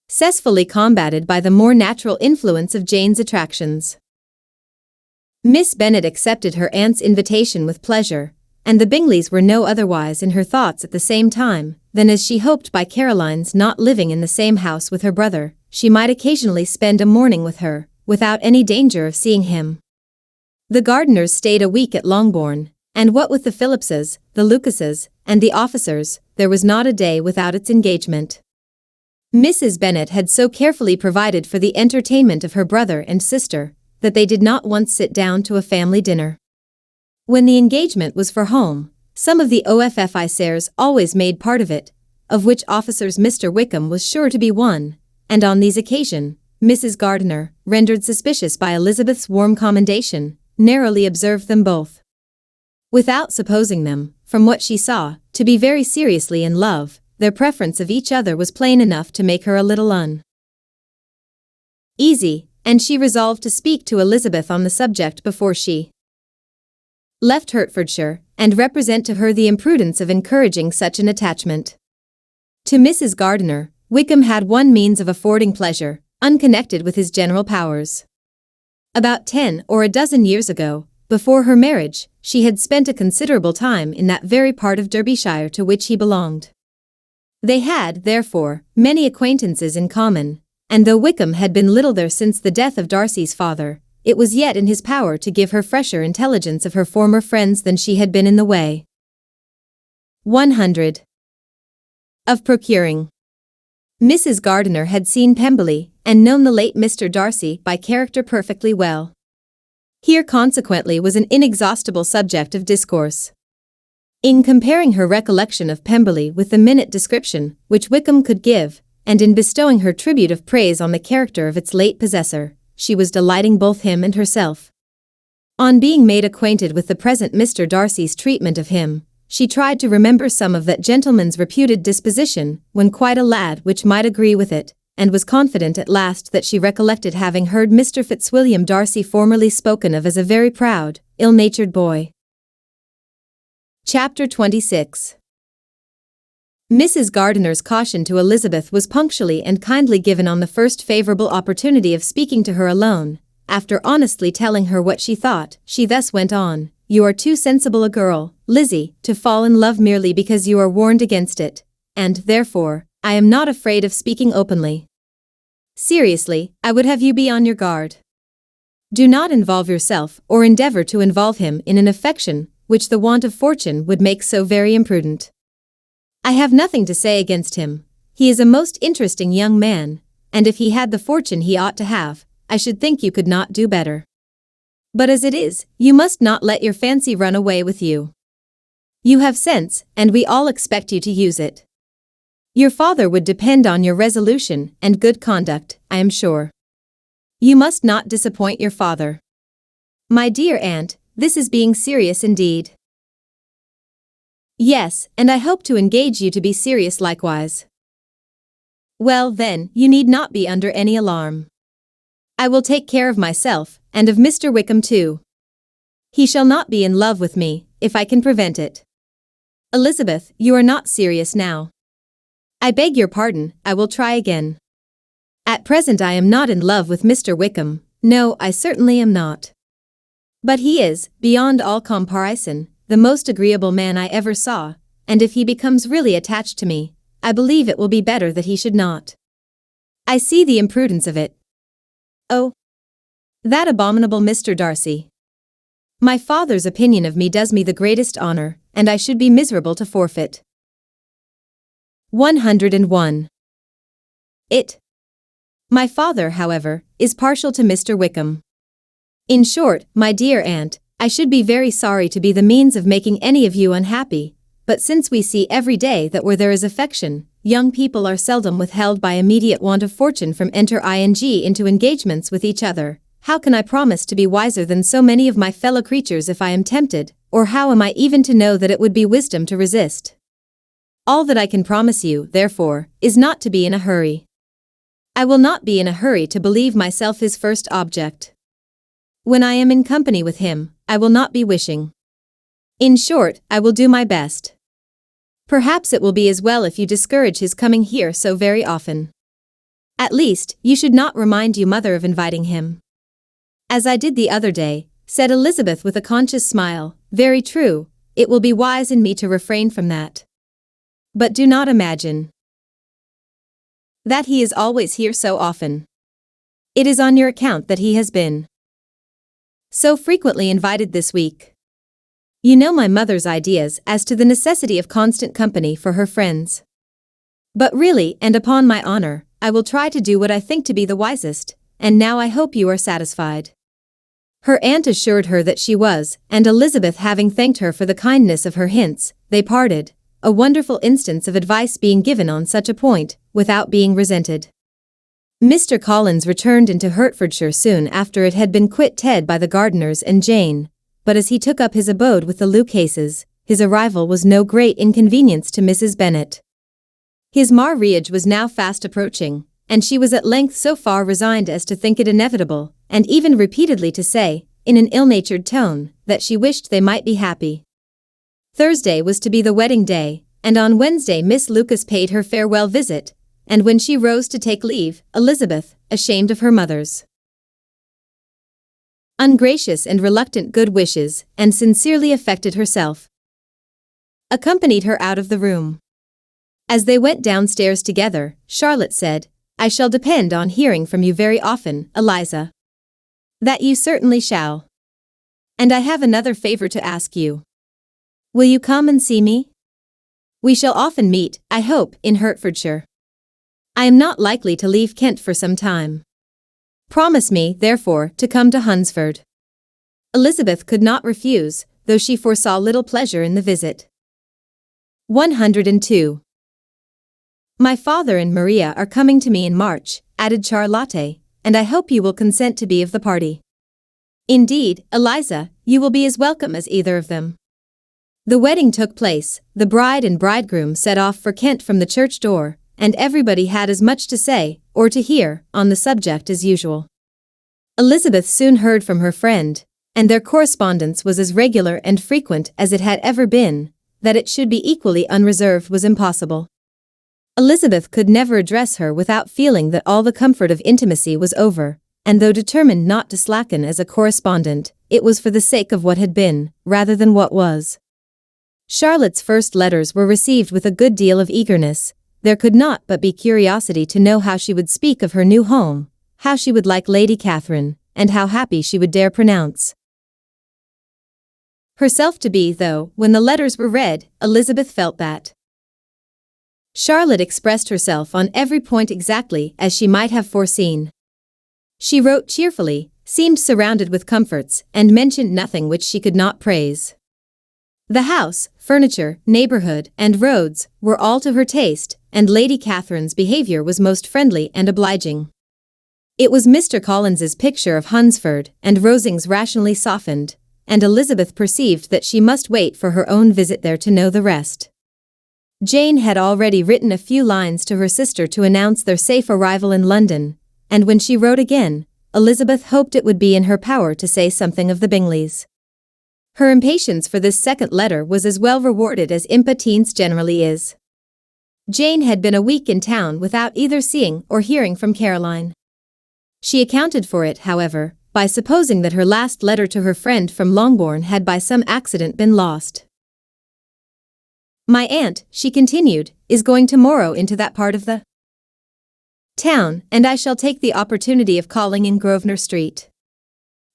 Speaker 1: successfully combated by the more natural influence of Jane's attractions. Miss Bennet accepted her aunt's invitation with pleasure, and the Bingleys were no otherwise in her thoughts at the same time, than as she hoped by Caroline's not living in the same house with her brother, she might occasionally spend a morning with her, without any danger of seeing him. The Gardiners stayed a week at Longbourn, and what with the Phillipses, the Lucases, and the officers, there was not a day without its engagement. Mrs. Bennet had so carefully provided for the entertainment of her brother and sister, that they did not once sit down to a family dinner. When the engagement was for home, some of the officers always made part of it, of which officers Mr. Wickham was sure to be one, and on these occasions, Mrs. Gardiner, rendered suspicious by Elizabeth's warm commendation, narrowly observed them both. Without supposing them, from what she saw, to be very seriously in love, their preference of each other was plain enough to make her a little uneasy, and she resolved to speak to Elizabeth on the subject before she left Hertfordshire, and represent to her the imprudence of encouraging such an attachment. To Mrs. Gardiner, Wickham had one means of affording pleasure, unconnected with his general powers. About 10 or a dozen years ago, before her marriage, she had spent a considerable time in that very part of Derbyshire to which he belonged. They had, therefore, many acquaintances in common, and though Wickham had been little there since the death of Darcy's father, it was yet in his power to give her fresher intelligence of her former friends than she had been in the way 100 of procuring. Mrs. Gardiner had seen Pemberley, and known the late Mr. Darcy by character perfectly well. Here consequently was an inexhaustible subject of discourse. In comparing her recollection of Pemberley with the minute description which Wickham could give, and in bestowing her tribute of praise on the character of its late possessor, she was delighting both him and herself. On being made acquainted with the present Mr. Darcy's treatment of him, she tried to remember some of that gentleman's reputed disposition, when quite a lad, which might agree with it, and was confident at last that she recollected having heard Mr. Fitzwilliam Darcy formerly spoken of as a very proud, ill-natured boy. Chapter 26. Mrs. Gardiner's caution to Elizabeth was punctually and kindly given on the first favourable opportunity of speaking to her alone. After honestly telling her what she thought, she thus went on: "You are too sensible a girl, Lizzie, to fall in love merely because you are warned against it, and, therefore, I am not afraid of speaking openly. Seriously, I would have you be on your guard. Do not involve yourself, or endeavour to involve him in an affection which the want of fortune would make so very imprudent. I have nothing to say against him. He is a most interesting young man, and if he had the fortune he ought to have, I should think you could not do better. But as it is, you must not let your fancy run away with you. You have sense, and we all expect you to use it. Your father would depend on your resolution and good conduct, I am sure. You must not disappoint your father. My dear aunt, this is being serious indeed. Yes, and I hope to engage you to be serious likewise. Well then, you need not be under any alarm. I will take care of myself, and of Mr. Wickham too. He shall not be in love with me, if I can prevent it. Elizabeth, you are not serious now. I beg your pardon, I will try again. At present I am not in love with Mr. Wickham, no, I certainly am not. But he is, beyond all comparison, the most agreeable man I ever saw, and if he becomes really attached to me, I believe it will be better that he should not. I see the imprudence of it. Oh, that abominable Mr. Darcy. My father's opinion of me does me the greatest honor, and I should be miserable to forfeit. 101. My father, however, is partial to Mr. Wickham. In short, my dear aunt, I should be very sorry to be the means of making any of you unhappy, but since we see every day that where there is affection, young people are seldom withheld by immediate want of fortune from entering into engagements with each other, how can I promise to be wiser than so many of my fellow creatures if I am tempted, or how am I even to know that it would be wisdom to resist? All that I can promise you, therefore, is not to be in a hurry. I will not be in a hurry to believe myself his first object. When I am in company with him, I will not be wishing. In short, I will do my best. Perhaps it will be as well if you discourage his coming here so very often. At least, you should not remind your mother of inviting him. As I did the other day, said Elizabeth with a conscious smile, very true, it will be wise in me to refrain from that. But do not imagine that he is always here so often. It is on your account that he has been so frequently invited this week. You know my mother's ideas as to the necessity of constant company for her friends. But really, and upon my honor, I will try to do what I think to be the wisest, and now I hope you are satisfied. Her aunt assured her that she was, and Elizabeth having thanked her for the kindness of her hints, they parted, a wonderful instance of advice being given on such a point, without being resented. Mr. Collins returned into Hertfordshire soon after it had been quitted by the Gardiners and Jane, but as he took up his abode with the Lucases, his arrival was no great inconvenience to Mrs. Bennet. His marriage was now fast approaching, and she was at length so far resigned as to think it inevitable, and even repeatedly to say, in an ill-natured tone, that she wished they might be happy. Thursday was to be the wedding day, and on Wednesday Miss Lucas paid her farewell visit, and when she rose to take leave, Elizabeth, ashamed of her mother's ungracious and reluctant good wishes, and sincerely affected herself, accompanied her out of the room. As they went downstairs together, Charlotte said, I shall depend on hearing from you very often, Eliza. That you certainly shall. And I have another favor to ask you. Will you come and see me? We shall often meet, I hope, in Hertfordshire. I am not likely to leave Kent for some time. Promise me, therefore, to come to Hunsford. Elizabeth could not refuse, though she foresaw little pleasure in the visit. 102. My father and Maria are coming to me in March, added Charlotte, and I hope you will consent to be of the party. Indeed, Eliza, you will be as welcome as either of them. The wedding took place, the bride and bridegroom set off for Kent from the church door, and everybody had as much to say, or to hear, on the subject as usual. Elizabeth soon heard from her friend, and their correspondence was as regular and frequent as it had ever been, that it should be equally unreserved was impossible. Elizabeth could never address her without feeling that all the comfort of intimacy was over, and though determined not to slacken as a correspondent, it was for the sake of what had been, rather than what was. Charlotte's first letters were received with a good deal of eagerness. There could not but be curiosity to know how she would speak of her new home, how she would like Lady Catherine, and how happy she would dare pronounce herself to be, though, when the letters were read, Elizabeth felt that Charlotte expressed herself on every point exactly as she might have foreseen. She wrote cheerfully, seemed surrounded with comforts, and mentioned nothing which she could not praise. The house, furniture, neighborhood, and roads were all to her taste, and Lady Catherine's behavior was most friendly and obliging. It was Mr. Collins's picture of Hunsford and Rosings rationally softened, and Elizabeth perceived that she must wait for her own visit there to know the rest. Jane had already written a few lines to her sister to announce their safe arrival in London, and when she wrote again, Elizabeth hoped it would be in her power to say something of the Bingleys. Her impatience for this second letter was as well rewarded as impatience generally is. Jane had been a week in town without either seeing or hearing from Caroline. She accounted for it, however, by supposing that her last letter to her friend from Longbourn had by some accident been lost. "My aunt," she continued, "is going tomorrow into that part of the town, and I shall take the opportunity of calling in Grosvenor Street."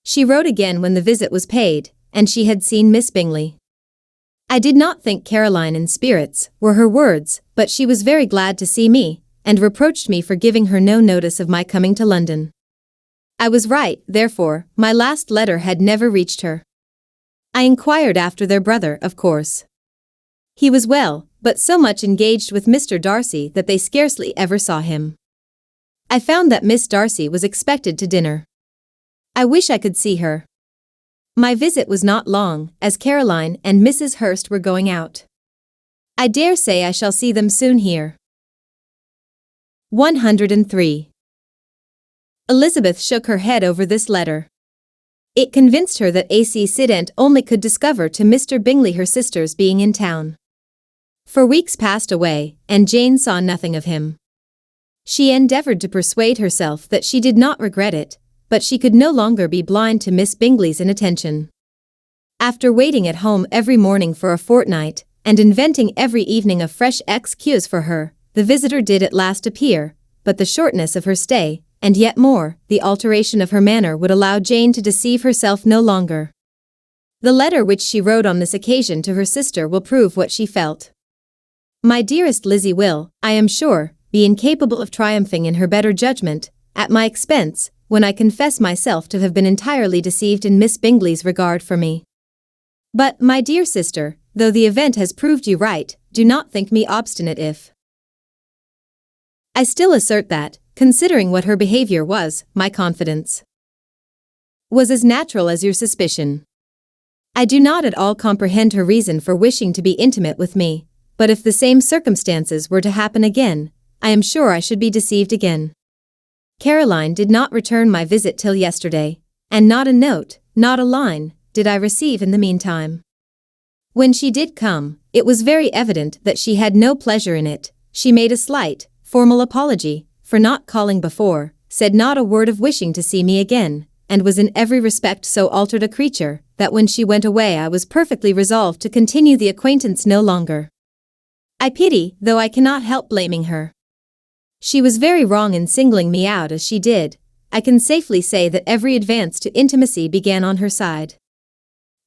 Speaker 1: She wrote again when the visit was paid, and she had seen Miss Bingley. "I did not think Caroline in spirits," were her words, "but she was very glad to see me, and reproached me for giving her no notice of my coming to London. I was right, therefore, my last letter had never reached her. I inquired after their brother, of course. He was well, but so much engaged with Mr. Darcy that they scarcely ever saw him. I found that Miss Darcy was expected to dinner. I wish I could see her. My visit was not long, as Caroline and Mrs. Hurst were going out. I dare say I shall see them soon here." 103. Elizabeth shook her head over this letter. It convinced her that AC Sident only could discover to Mr. Bingley her sister's being in town. For weeks passed away, and Jane saw nothing of him. She endeavored to persuade herself that she did not regret it, but she could no longer be blind to Miss Bingley's inattention. After waiting at home every morning for a fortnight, and inventing every evening a fresh excuse for her, the visitor did at last appear, but the shortness of her stay, and yet more, the alteration of her manner would allow Jane to deceive herself no longer. The letter which she wrote on this occasion to her sister will prove what she felt. My dearest Lizzie will, I am sure, be incapable of triumphing in her better judgment, at my expense, when I confess myself to have been entirely deceived in Miss Bingley's regard for me. But, my dear sister, though the event has proved you right, do not think me obstinate if I still assert that, considering what her behavior was, my confidence was as natural as your suspicion. I do not at all comprehend her reason for wishing to be intimate with me, but if the same circumstances were to happen again, I am sure I should be deceived again. Caroline did not return my visit till yesterday, and not a note, not a line, did I receive in the meantime. When she did come, it was very evident that she had no pleasure in it. She made a slight, formal apology for not calling before, said not a word of wishing to see me again, and was in every respect so altered a creature, that when she went away I was perfectly resolved to continue the acquaintance no longer. I pity, though I cannot help blaming her. She was very wrong in singling me out as she did. I can safely say that every advance to intimacy began on her side.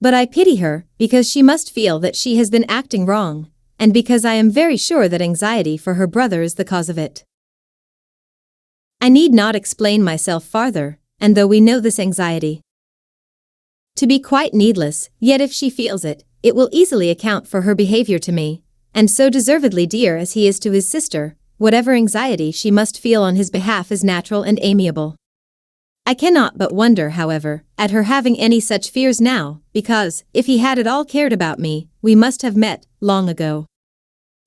Speaker 1: But I pity her, because she must feel that she has been acting wrong, and because I am very sure that anxiety for her brother is the cause of it. I need not explain myself farther, and though we know this anxiety to be quite needless, yet if she feels it, it will easily account for her behavior to me, and so deservedly dear as he is to his sister, whatever anxiety she must feel on his behalf is natural and amiable. I cannot but wonder, however, at her having any such fears now, because, if he had at all cared about me, we must have met long ago.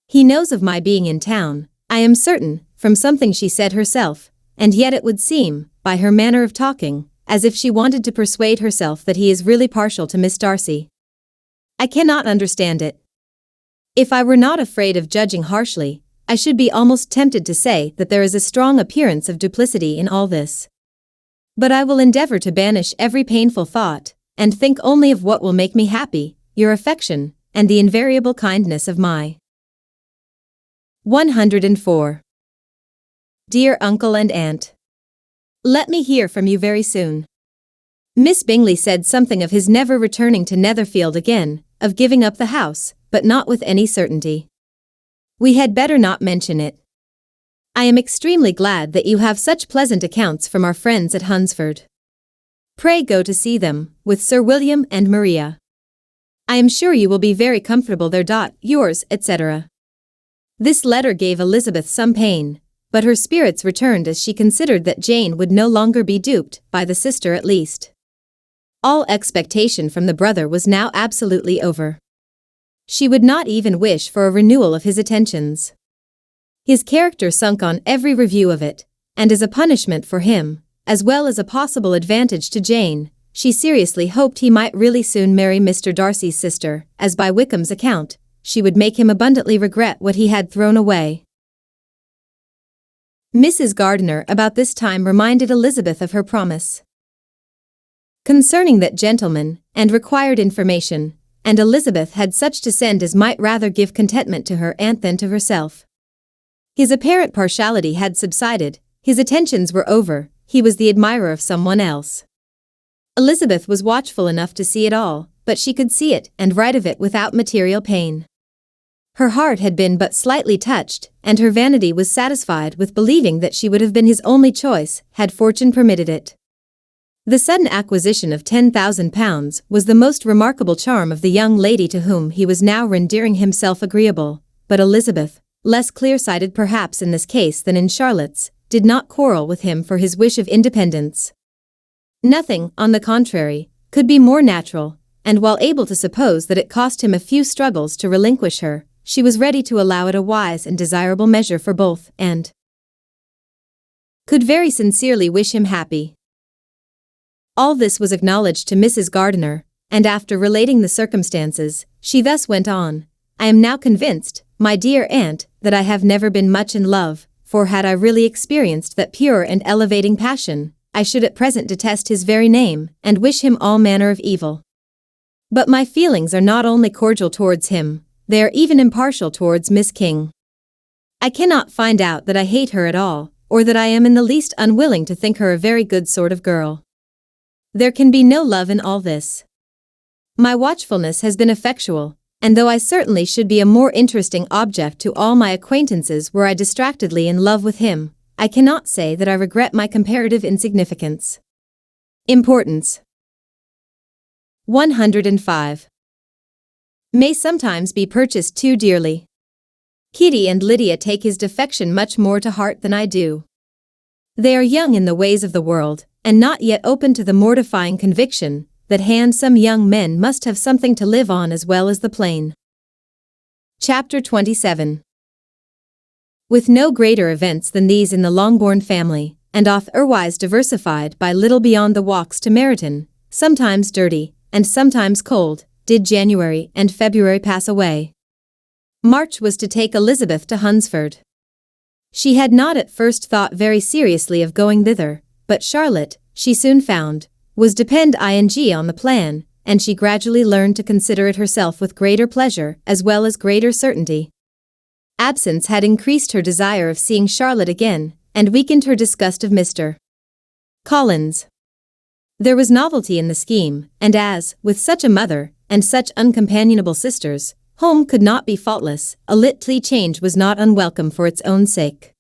Speaker 1: He knows of my being in town, I am certain, from something she said herself, and yet it would seem, by her manner of talking, as if she wanted to persuade herself that he is really partial to Miss Darcy. I cannot understand it. If I were not afraid of judging harshly, I should be almost tempted to say that there is a strong appearance of duplicity in all this. But I will endeavor to banish every painful thought, and think only of what will make me happy, your affection, and the invariable kindness of my 104. Dear Uncle and Aunt, let me hear from you very soon. Miss Bingley said something of his never returning to Netherfield again, of giving up the house, but not with any certainty. We had better not mention it. I am extremely glad that you have such pleasant accounts from our friends at Hunsford. Pray go to see them, with Sir William and Maria. I am sure you will be very comfortable there. Yours, etc. This letter gave Elizabeth some pain, but her spirits returned as she considered that Jane would no longer be duped, by the sister at least. All expectation from the brother was now absolutely over. She would not even wish for a renewal of his attentions. His character sunk on every review of it, and as a punishment for him, as well as a possible advantage to Jane, she seriously hoped he might really soon marry Mr. Darcy's sister, as by Wickham's account, she would make him abundantly regret what he had thrown away. Mrs. Gardiner about this time reminded Elizabeth of her promise concerning that gentleman, and required information, and Elizabeth had such to send as might rather give contentment to her aunt than to herself. His apparent partiality had subsided, his attentions were over, he was the admirer of someone else. Elizabeth was watchful enough to see it all, but she could see it and write of it without material pain. Her heart had been but slightly touched, and her vanity was satisfied with believing that she would have been his only choice, had fortune permitted it. The sudden acquisition of £10,000 was the most remarkable charm of the young lady to whom he was now rendering himself agreeable, but Elizabeth, less clear-sighted perhaps in this case than in Charlotte's, did not quarrel with him for his wish of independence. Nothing, on the contrary, could be more natural, and while able to suppose that it cost him a few struggles to relinquish her, she was ready to allow it a wise and desirable measure for both, and could very sincerely wish him happy. All this was acknowledged to Mrs. Gardiner, and after relating the circumstances, she thus went on, I am now convinced, my dear aunt, that I have never been much in love, for had I really experienced that pure and elevating passion, I should at present detest his very name, and wish him all manner of evil. But my feelings are not only cordial towards him, they are even impartial towards Miss King. I cannot find out that I hate her at all, or that I am in the least unwilling to think her a very good sort of girl. There can be no love in all this. My watchfulness has been effectual, and though I certainly should be a more interesting object to all my acquaintances were I distractedly in love with him, I cannot say that I regret my comparative insignificance. Importance 105. May sometimes be purchased too dearly. Kitty and Lydia take his defection much more to heart than I do. They are young in the ways of the world, and not yet open to the mortifying conviction that handsome young men must have something to live on as well as the plain. Chapter 27. With no greater events than these in the Longbourn family, and otherwise diversified by little beyond the walks to Meryton, sometimes dirty, and sometimes cold, did January and February pass away. March was to take Elizabeth to Hunsford. She had not at first thought very seriously of going thither, but Charlotte, she soon found, was depending on the plan, and she gradually learned to consider it herself with greater pleasure as well as greater certainty. Absence had increased her desire of seeing Charlotte again, and weakened her disgust of Mr. Collins. There was novelty in the scheme, and as, with such a mother, and such uncompanionable sisters, home could not be faultless, a little change was not unwelcome for its own sake.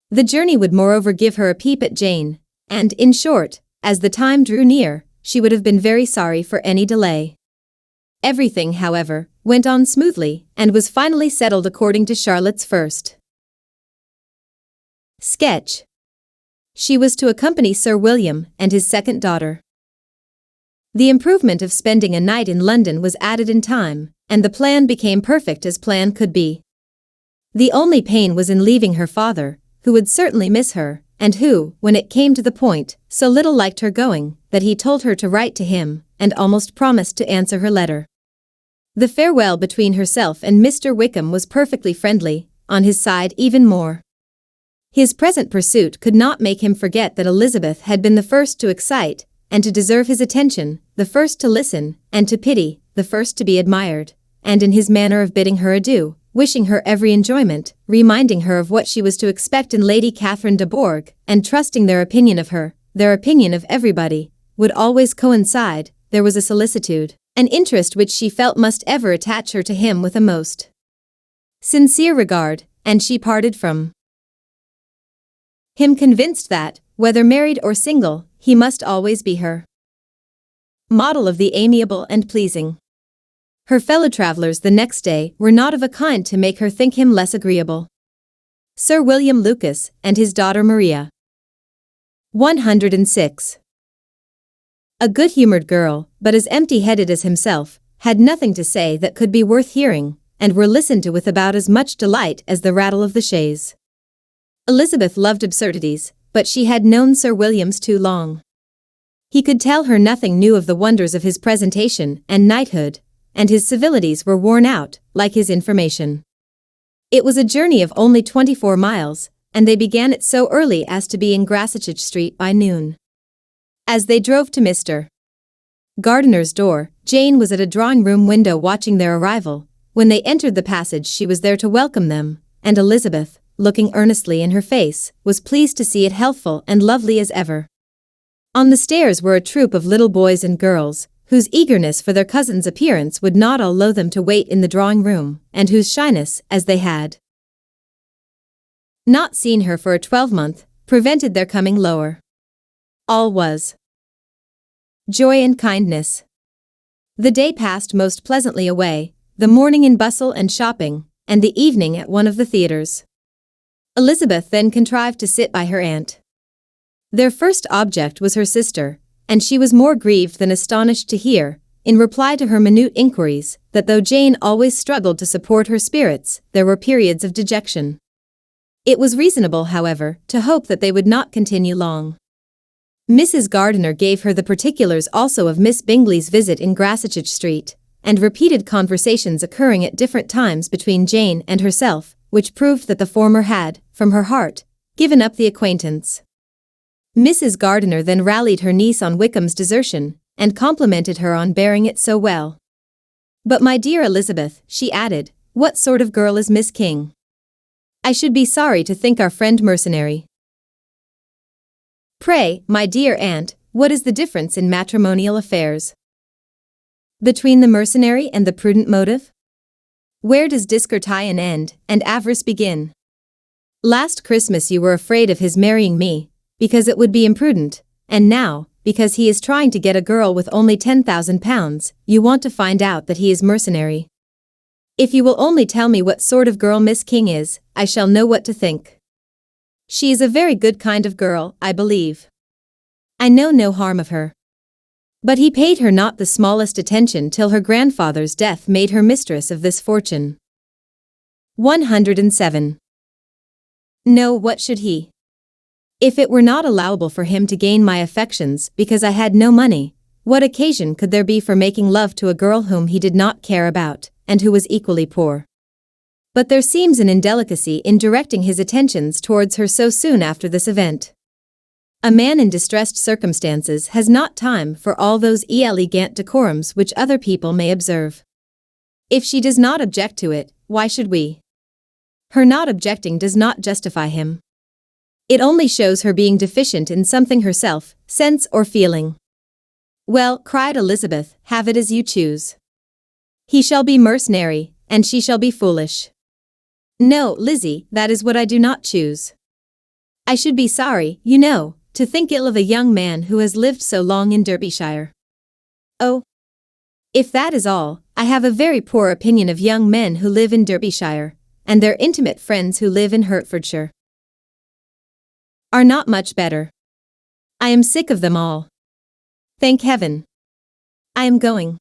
Speaker 1: The journey would moreover give her a peep at Jane, and, in short, as the time drew near, she would have been very sorry for any delay. Everything, however, went on smoothly, and was finally settled according to Charlotte's first sketch. She was to accompany Sir William and his second daughter. The improvement of spending a night in London was added in time, and the plan became perfect as plan could be. The only pain was in leaving her father, who would certainly miss her, and who, when it came to the point, so little liked her going, that he told her to write to him, and almost promised to answer her letter. The farewell between herself and Mr. Wickham was perfectly friendly, on his side even more. His present pursuit could not make him forget that Elizabeth had been the first to excite, and to deserve his attention, the first to listen, and to pity, the first to be admired, and in his manner of bidding her adieu, wishing her every enjoyment, reminding her of what she was to expect in Lady Catherine de Bourgh, and trusting their opinion of her, their opinion of everybody, would always coincide, there was a solicitude, an interest which she felt must ever attach her to him with a most sincere regard, and she parted from him convinced that, whether married or single, he must always be her model of the amiable and pleasing. Her fellow travellers the next day were not of a kind to make her think him less agreeable. Sir William Lucas and his daughter Maria. 106. A good-humoured girl, but as empty-headed as himself, had nothing to say that could be worth hearing, and were listened to with about as much delight as the rattle of the chaise. Elizabeth loved absurdities, but she had known Sir William's too long. He could tell her nothing new of the wonders of his presentation and knighthood, and his civilities were worn out, like his information. It was a journey of only 24 miles, and they began it so early as to be in Gracechurch Street by noon. As they drove to Mr. Gardiner's door, Jane was at a drawing-room window watching their arrival. When they entered the passage she was there to welcome them, and Elizabeth, looking earnestly in her face, was pleased to see it healthful and lovely as ever. On the stairs were a troop of little boys and girls, whose eagerness for their cousin's appearance would not allow them to wait in the drawing-room, and whose shyness, as they had not seen her for a 12-month, prevented their coming lower. All was joy and kindness. The day passed most pleasantly away, the morning in bustle and shopping, and the evening at one of the theatres. Elizabeth then contrived to sit by her aunt. Their first object was her sister, and she was more grieved than astonished to hear, in reply to her minute inquiries, that though Jane always struggled to support her spirits, there were periods of dejection. It was reasonable, however, to hope that they would not continue long. Mrs. Gardiner gave her the particulars also of Miss Bingley's visit in Gracechurch Street, and repeated conversations occurring at different times between Jane and herself, which proved that the former had, from her heart, given up the acquaintance. Mrs. Gardiner then rallied her niece on Wickham's desertion, and complimented her on bearing it so well. "But my dear Elizabeth," she added, "what sort of girl is Miss King? I should be sorry to think our friend mercenary." "Pray, my dear aunt, what is the difference in matrimonial affairs between the mercenary and the prudent motive? Where does discourteilon end, and avarice begin? Last Christmas you were afraid of his marrying me, because it would be imprudent, and now, because he is trying to get a girl with only £10,000, you want to find out that he is mercenary. If you will only tell me what sort of girl Miss King is, I shall know what to think. She is a very good kind of girl, I believe. I know no harm of her. But he paid her not the smallest attention till her grandfather's death made her mistress of this fortune." 107. No, what should he? If it were not allowable for him to gain my affections because I had no money, what occasion could there be for making love to a girl whom he did not care about, and who was equally poor? But there seems an indelicacy in directing his attentions towards her so soon after this event. A man in distressed circumstances has not time for all those elegant decorums which other people may observe. If she does not object to it, why should we? Her not objecting does not justify him. It only shows her being deficient in something herself, sense or feeling. "Well," cried Elizabeth, "have it as you choose. He shall be mercenary, and she shall be foolish." "No, Lizzie, that is what I do not choose. I should be sorry, you know, to think ill of a young man who has lived so long in Derbyshire." "Oh, if that is all, I have a very poor opinion of young men who live in Derbyshire, and their intimate friends who live in Hertfordshire are not much better. I am sick of them all. Thank heaven. I am going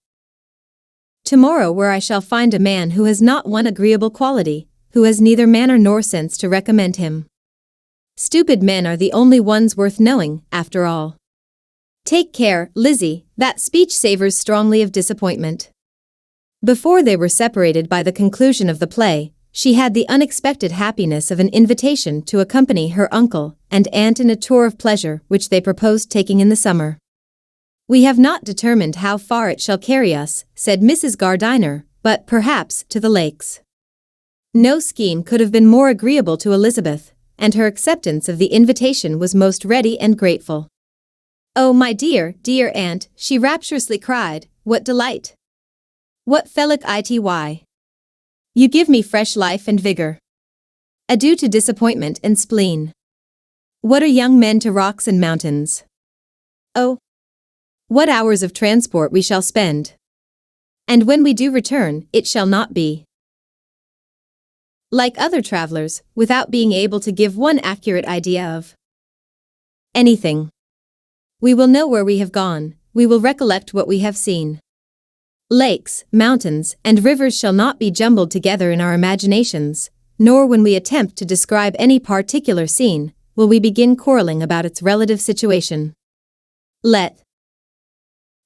Speaker 1: tomorrow where I shall find a man who has not one agreeable quality, who has neither manner nor sense to recommend him. Stupid men are the only ones worth knowing, after all. Take care, Lizzie, that speech savours strongly of disappointment." Before they were separated by the conclusion of the play, she had the unexpected happiness of an invitation to accompany her uncle and aunt in a tour of pleasure which they proposed taking in the summer. "We have not determined how far it shall carry us," said Mrs. Gardiner, "but perhaps to the lakes." No scheme could have been more agreeable to Elizabeth, and her acceptance of the invitation was most ready and grateful. Oh, my dear, dear aunt, she rapturously cried, what delight! What felicity! You give me fresh life and vigor. Adieu to disappointment and spleen. What are young men to rocks and mountains? Oh, what hours of transport we shall spend! And when we do return, it shall not be like other travelers, without being able to give one accurate idea of anything. We will know where we have gone, we will recollect what we have seen. Lakes, mountains, and rivers shall not be jumbled together in our imaginations, nor when we attempt to describe any particular scene, will we begin quarreling about its relative situation. Let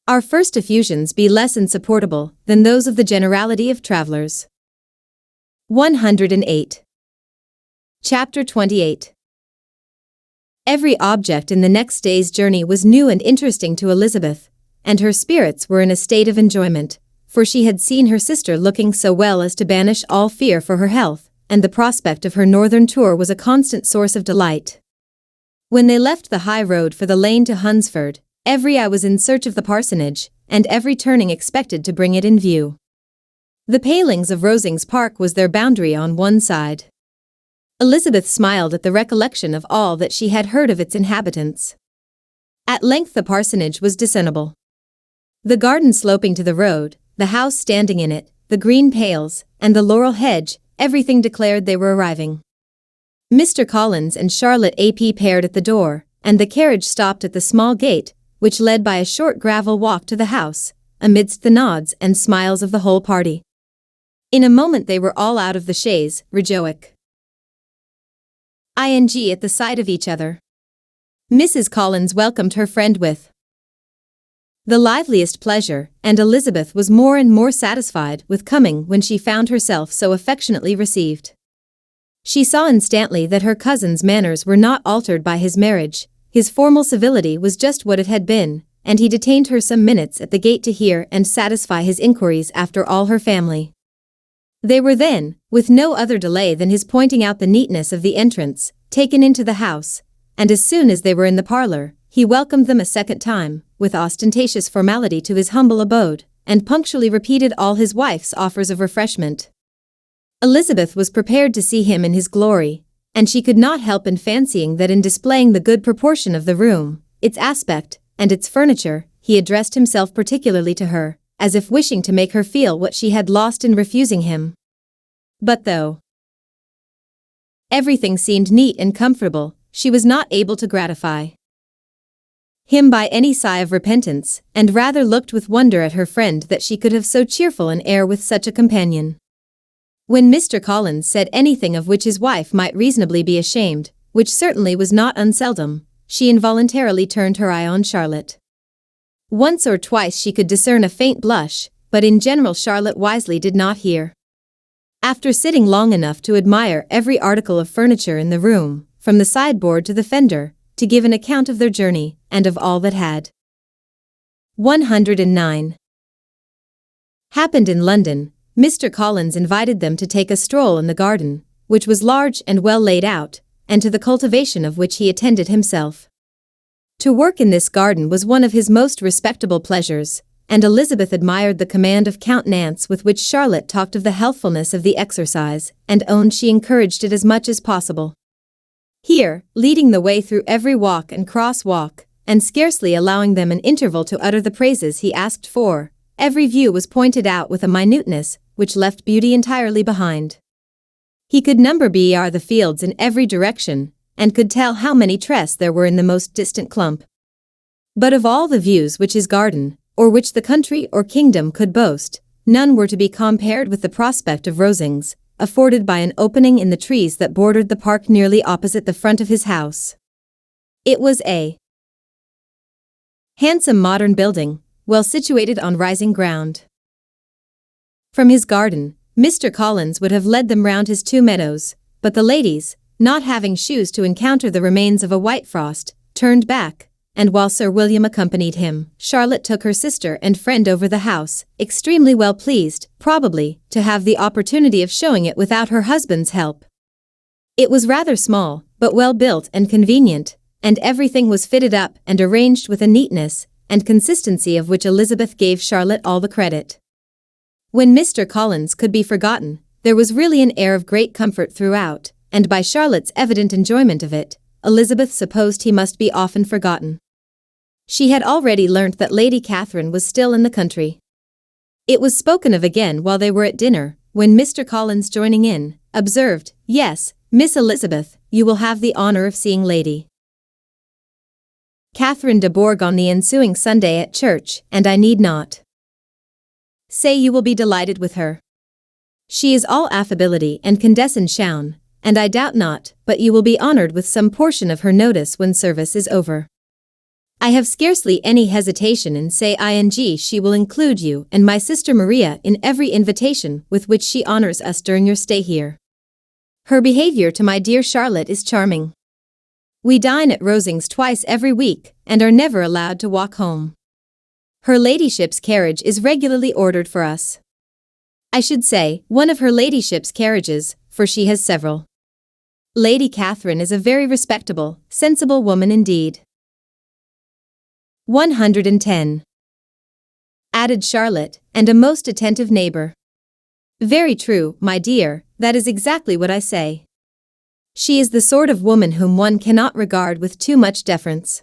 Speaker 1: our first effusions be less insupportable than those of the generality of travelers. 108. Chapter 28. Every object in the next day's journey was new and interesting to Elizabeth, and her spirits were in a state of enjoyment, for she had seen her sister looking so well as to banish all fear for her health, and the prospect of her northern tour was a constant source of delight. When they left the high road for the lane to Hunsford, every eye was in search of the parsonage, and every turning expected to bring it in view. The palings of Rosings Park was their boundary on one side. Elizabeth smiled at the recollection of all that she had heard of its inhabitants. At length the parsonage was discernible. The garden sloping to the road, the house standing in it, the green pales, and the laurel hedge, everything declared they were arriving. Mr. Collins and Charlotte AP paired at the door, and the carriage stopped at the small gate, which led by a short gravel walk to the house, amidst the nods and smiles of the whole party. In a moment they were all out of the chaise, rejoic at the sight of each other. Mrs. Collins welcomed her friend with the liveliest pleasure, and Elizabeth was more and more satisfied with coming when she found herself so affectionately received. She saw instantly that her cousin's manners were not altered by his marriage, his formal civility was just what it had been, and he detained her some minutes at the gate to hear and satisfy his inquiries after all her family. They were then, with no other delay than his pointing out the neatness of the entrance, taken into the house, and as soon as they were in the parlor, he welcomed them a second time, with ostentatious formality to his humble abode, and punctually repeated all his wife's offers of refreshment. Elizabeth was prepared to see him in his glory, and she could not help in fancying that in displaying the good proportion of the room, its aspect, and its furniture, he addressed himself particularly to her, as if wishing to make her feel what she had lost in refusing him. But though everything seemed neat and comfortable, she was not able to gratify him by any sigh of repentance, and rather looked with wonder at her friend that she could have so cheerful an air with such a companion. When Mr. Collins said anything of which his wife might reasonably be ashamed, which certainly was not unseldom, she involuntarily turned her eye on Charlotte. Once or twice she could discern a faint blush, but in general Charlotte wisely did not hear. After sitting long enough to admire every article of furniture in the room, from the sideboard to the fender, to give an account of their journey, and of all that had 109 happened in London, Mr. Collins invited them to take a stroll in the garden, which was large and well laid out, and to the cultivation of which he attended himself. To work in this garden was one of his most respectable pleasures, and Elizabeth admired the command of countenance with which Charlotte talked of the healthfulness of the exercise, and owned she encouraged it as much as possible. Here, leading the way through every walk and cross-walk, and scarcely allowing them an interval to utter the praises he asked for, every view was pointed out with a minuteness which left beauty entirely behind. He could number the fields in every direction, and could tell how many trees there were in the most distant clump. But of all the views which his garden, or which the country or kingdom could boast, none were to be compared with the prospect of Rosings, afforded by an opening in the trees that bordered the park nearly opposite the front of his house. It was a handsome modern building, well situated on rising ground. From his garden, Mr. Collins would have led them round his 2 meadows, but the ladies, not having shoes to encounter the remains of a white frost, turned back, and while Sir William accompanied him, Charlotte took her sister and friend over the house, extremely well pleased, probably, to have the opportunity of showing it without her husband's help. It was rather small, but well built and convenient, and everything was fitted up and arranged with a neatness and consistency of which Elizabeth gave Charlotte all the credit. When Mr. Collins could be forgotten, there was really an air of great comfort throughout, and by Charlotte's evident enjoyment of it, Elizabeth supposed he must be often forgotten. She had already learnt that Lady Catherine was still in the country. It was spoken of again while they were at dinner, when Mr. Collins, joining in, observed, "Yes, Miss Elizabeth, you will have the honour of seeing Lady Catherine de Bourgh on the ensuing Sunday at church, and I need not say you will be delighted with her. She is all affability and condescension, and I doubt not but you will be honoured with some portion of her notice when service is over. I have scarcely any hesitation in saying she will include you and my sister Maria in every invitation with which she honours us during your stay here. Her behaviour to my dear Charlotte is charming. We dine at Rosings twice every week, and are never allowed to walk home. Her ladyship's carriage is regularly ordered for us. I should say, one of her ladyship's carriages, for she has several. Lady Catherine is a very respectable, sensible woman indeed." 110. Added Charlotte, "and a most attentive neighbour." "Very true, my dear, that is exactly what I say. She is the sort of woman whom one cannot regard with too much deference."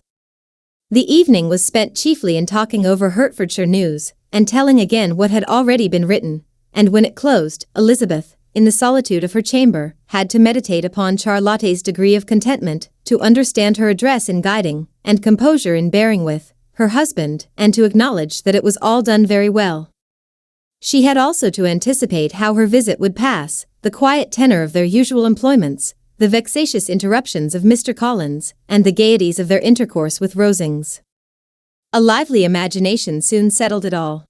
Speaker 1: The evening was spent chiefly in talking over Hertfordshire news, and telling again what had already been written, and when it closed, Elizabeth, in the solitude of her chamber, had to meditate upon Charlotte's degree of contentment, to understand her address in guiding, and composure in bearing with, her husband, and to acknowledge that it was all done very well. She had also to anticipate how her visit would pass, the quiet tenor of their usual employments, the vexatious interruptions of Mr. Collins, and the gaieties of their intercourse with Rosings. A lively imagination soon settled it all.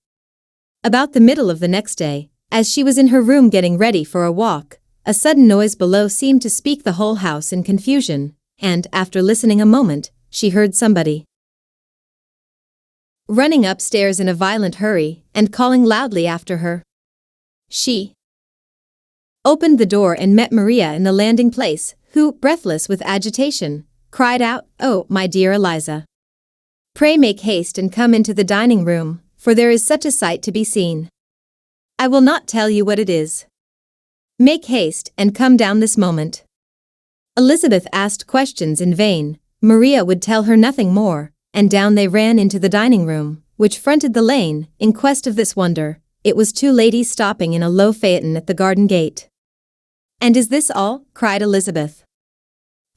Speaker 1: About the middle of the next day, as she was in her room getting ready for a walk, a sudden noise below seemed to speak the whole house in confusion, and, after listening a moment, she heard somebody running upstairs in a violent hurry, and calling loudly after her. She opened the door and met Maria in the landing place, who, breathless with agitation, cried out, "Oh, my dear Eliza! Pray make haste and come into the dining room, for there is such a sight to be seen. I will not tell you what it is. Make haste and come down this moment." Elizabeth asked questions in vain, Maria would tell her nothing more, and down they ran into the dining room, which fronted the lane, in quest of this wonder. It was two ladies stopping in a low phaeton at the garden gate. "And is this all?" cried Elizabeth.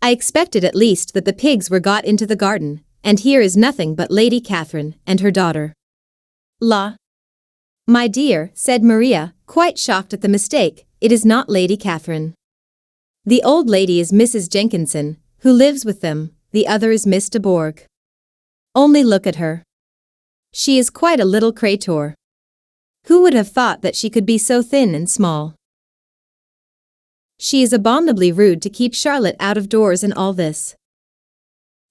Speaker 1: "I expected at least that the pigs were got into the garden, and here is nothing but Lady Catherine and her daughter." "La, my dear," said Maria, quite shocked at the mistake, "it is not Lady Catherine. The old lady is Mrs. Jenkinson, who lives with them, the other is Miss de Bourgh. Only look at her. She is quite a little creature. Who would have thought that she could be so thin and small? She is abominably rude to keep Charlotte out of doors and all this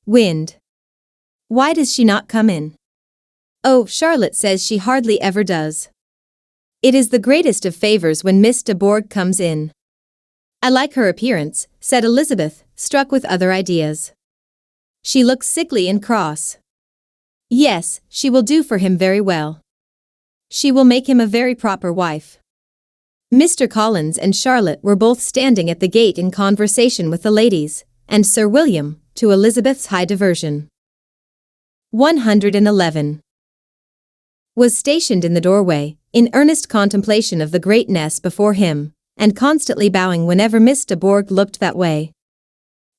Speaker 1: wind. Why does she not come in? Oh, Charlotte says she hardly ever does. It is the greatest of favours when Miss de Bourgh comes in. I like her appearance," said Elizabeth, struck with other ideas. "She looks sickly and cross. Yes, she will do for him very well. She will make him a very proper wife." Mr. Collins and Charlotte were both standing at the gate in conversation with the ladies, and Sir William, to Elizabeth's high diversion, 111, was stationed in the doorway, in earnest contemplation of the greatness before him, and constantly bowing whenever Miss de Bourgh looked that way.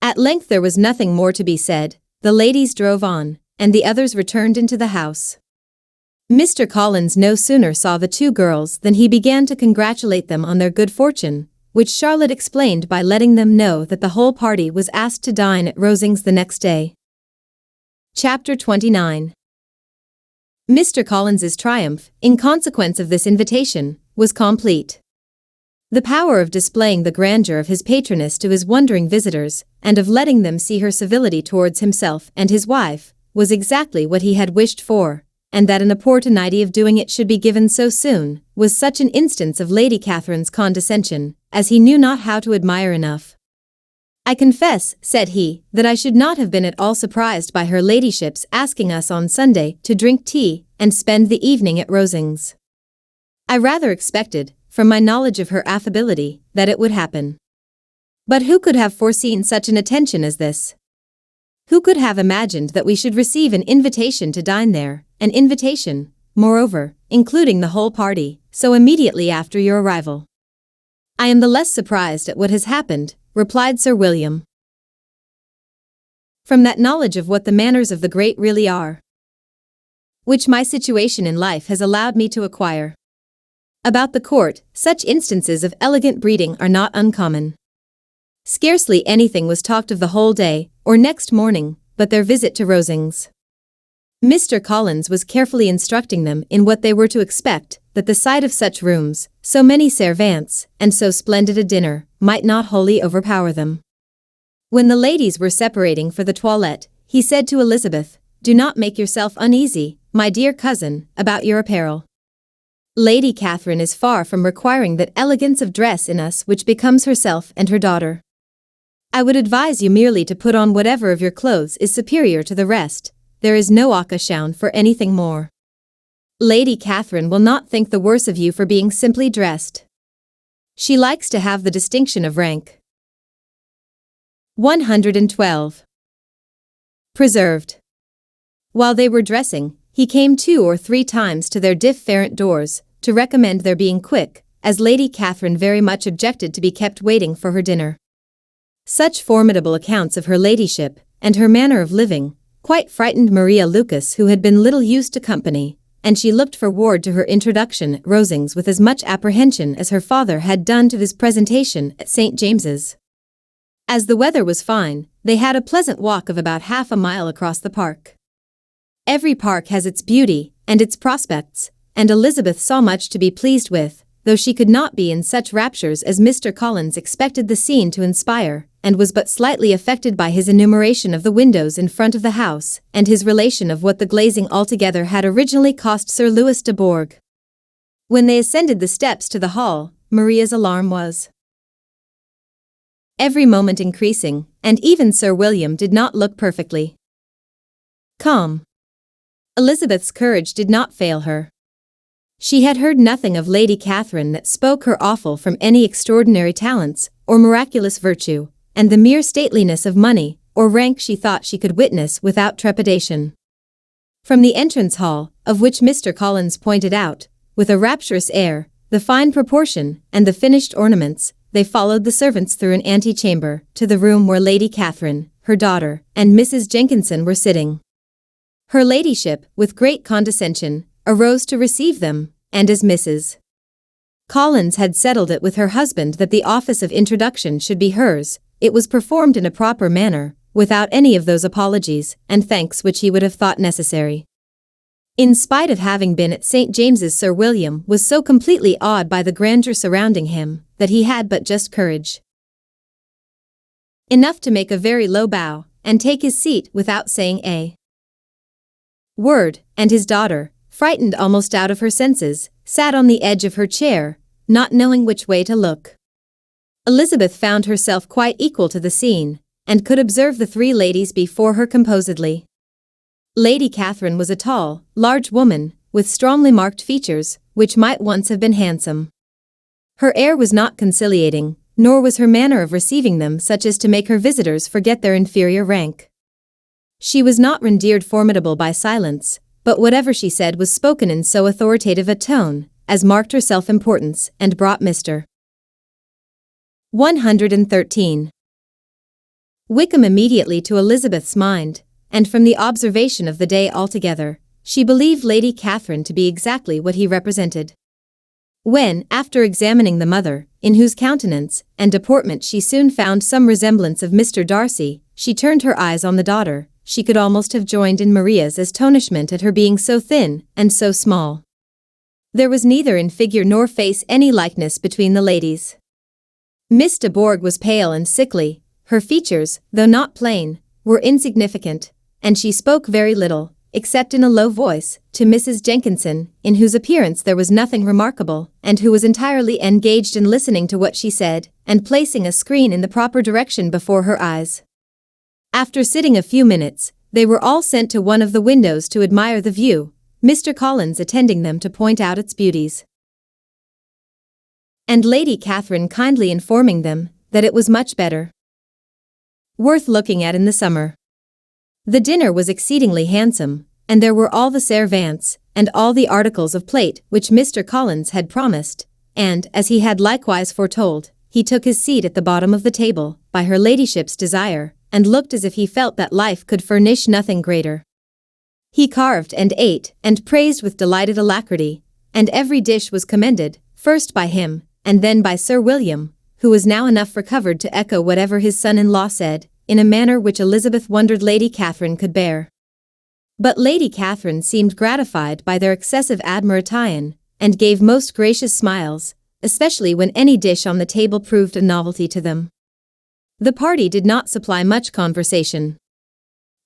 Speaker 1: At length there was nothing more to be said, the ladies drove on, and the others returned into the house. Mr. Collins no sooner saw the two girls than he began to congratulate them on their good fortune, which Charlotte explained by letting them know that the whole party was asked to dine at Rosings the next day. Chapter 29. Mr. Collins's triumph, in consequence of this invitation, was complete. The power of displaying the grandeur of his patroness to his wondering visitors, and of letting them see her civility towards himself and his wife, was exactly what he had wished for, and that an opportunity of doing it should be given so soon, was such an instance of Lady Catherine's condescension, as he knew not how to admire enough. "I confess," said he, "that I should not have been at all surprised by her ladyship's asking us on Sunday to drink tea and spend the evening at Rosings. I rather expected, from my knowledge of her affability, that it would happen. But who could have foreseen such an attention as this? Who could have imagined that we should receive an invitation to dine there, an invitation, moreover, including the whole party, so immediately after your arrival?" "I am the less surprised at what has happened," replied Sir William, "from that knowledge of what the manners of the great really are, which my situation in life has allowed me to acquire. About the court, such instances of elegant breeding are not uncommon. Scarcely anything was talked of the whole day, or next morning, but their visit to Rosings. Mr. Collins was carefully instructing them in what they were to expect, that the sight of such rooms, so many servants, and so splendid a dinner, might not wholly overpower them. When the ladies were separating for the toilette, he said to Elizabeth, "Do not make yourself uneasy, my dear cousin, about your apparel. Lady Catherine is far from requiring that elegance of dress in us which becomes herself and her daughter. I would advise you merely to put on whatever of your clothes is superior to the rest. There is no occasion for anything more. Lady Catherine will not think the worse of you for being simply dressed. She likes to have the distinction of rank." 112. Preserved. While they were dressing, he came 2 or 3 times to their different doors, to recommend their being quick, as Lady Catherine very much objected to be kept waiting for her dinner. Such formidable accounts of her ladyship, and her manner of living, quite frightened Maria Lucas, who had been little used to company, and she looked forward to her introduction at Rosings with as much apprehension as her father had done to his presentation at St. James's. As the weather was fine, they had a pleasant walk of about half a mile across the park. Every park has its beauty, and its prospects, and Elizabeth saw much to be pleased with, though she could not be in such raptures as Mr. Collins expected the scene to inspire, and was but slightly affected by his enumeration of the windows in front of the house, and his relation of what the glazing altogether had originally cost Sir Louis de Bourgh. When they ascended the steps to the hall, Maria's alarm was every moment increasing, and even Sir William did not look perfectly calm. Elizabeth's courage did not fail her. She had heard nothing of Lady Catherine that spoke her awful from any extraordinary talents, or miraculous virtue, and the mere stateliness of money, or rank she thought she could witness without trepidation. From the entrance hall, of which Mr. Collins pointed out, with a rapturous air, the fine proportion, and the finished ornaments, they followed the servants through an antechamber, to the room where Lady Catherine, her daughter, and Mrs. Jenkinson were sitting. Her ladyship, with great condescension, arose to receive them, and as Mrs. Collins had settled it with her husband that the office of introduction should be hers, it was performed in a proper manner, without any of those apologies and thanks which he would have thought necessary. In spite of having been at St. James's, Sir William was so completely awed by the grandeur surrounding him, that he had but just courage enough to make a very low bow, and take his seat without saying a word, and his daughter, frightened almost out of her senses, sat on the edge of her chair, not knowing which way to look. Elizabeth found herself quite equal to the scene, and could observe the 3 ladies before her composedly. Lady Catherine was a tall, large woman, with strongly marked features, which might once have been handsome. Her air was not conciliating, nor was her manner of receiving them such as to make her visitors forget their inferior rank. She was not rendered formidable by silence, but whatever she said was spoken in so authoritative a tone, as marked her self-importance and brought Mr. 113. Wickham immediately to Elizabeth's mind, and from the observation of the day altogether, she believed Lady Catherine to be exactly what he represented. When, after examining the mother, in whose countenance and deportment she soon found some resemblance of Mr. Darcy, she turned her eyes on the daughter, she could almost have joined in Maria's astonishment at her being so thin and so small. There was neither in figure nor face any likeness between the ladies. Miss de Bourgh was pale and sickly, her features, though not plain, were insignificant, and she spoke very little, except in a low voice, to Mrs. Jenkinson, in whose appearance there was nothing remarkable, and who was entirely engaged in listening to what she said, and placing a screen in the proper direction before her eyes. After sitting a few minutes, they were all sent to one of the windows to admire the view, Mr. Collins attending them to point out its beauties, and Lady Catherine kindly informing them that it was much better, worth looking at in the summer. The dinner was exceedingly handsome, and there were all the servants, and all the articles of plate which Mr. Collins had promised, and, as he had likewise foretold, he took his seat at the bottom of the table, by her ladyship's desire, and looked as if he felt that life could furnish nothing greater. He carved and ate, and praised with delighted alacrity, and every dish was commended, first by him, and then by Sir William, who was now enough recovered to echo whatever his son-in-law said, in a manner which Elizabeth wondered Lady Catherine could bear. But Lady Catherine seemed gratified by their excessive admiration, and gave most gracious smiles, especially when any dish on the table proved a novelty to them. The party did not supply much conversation.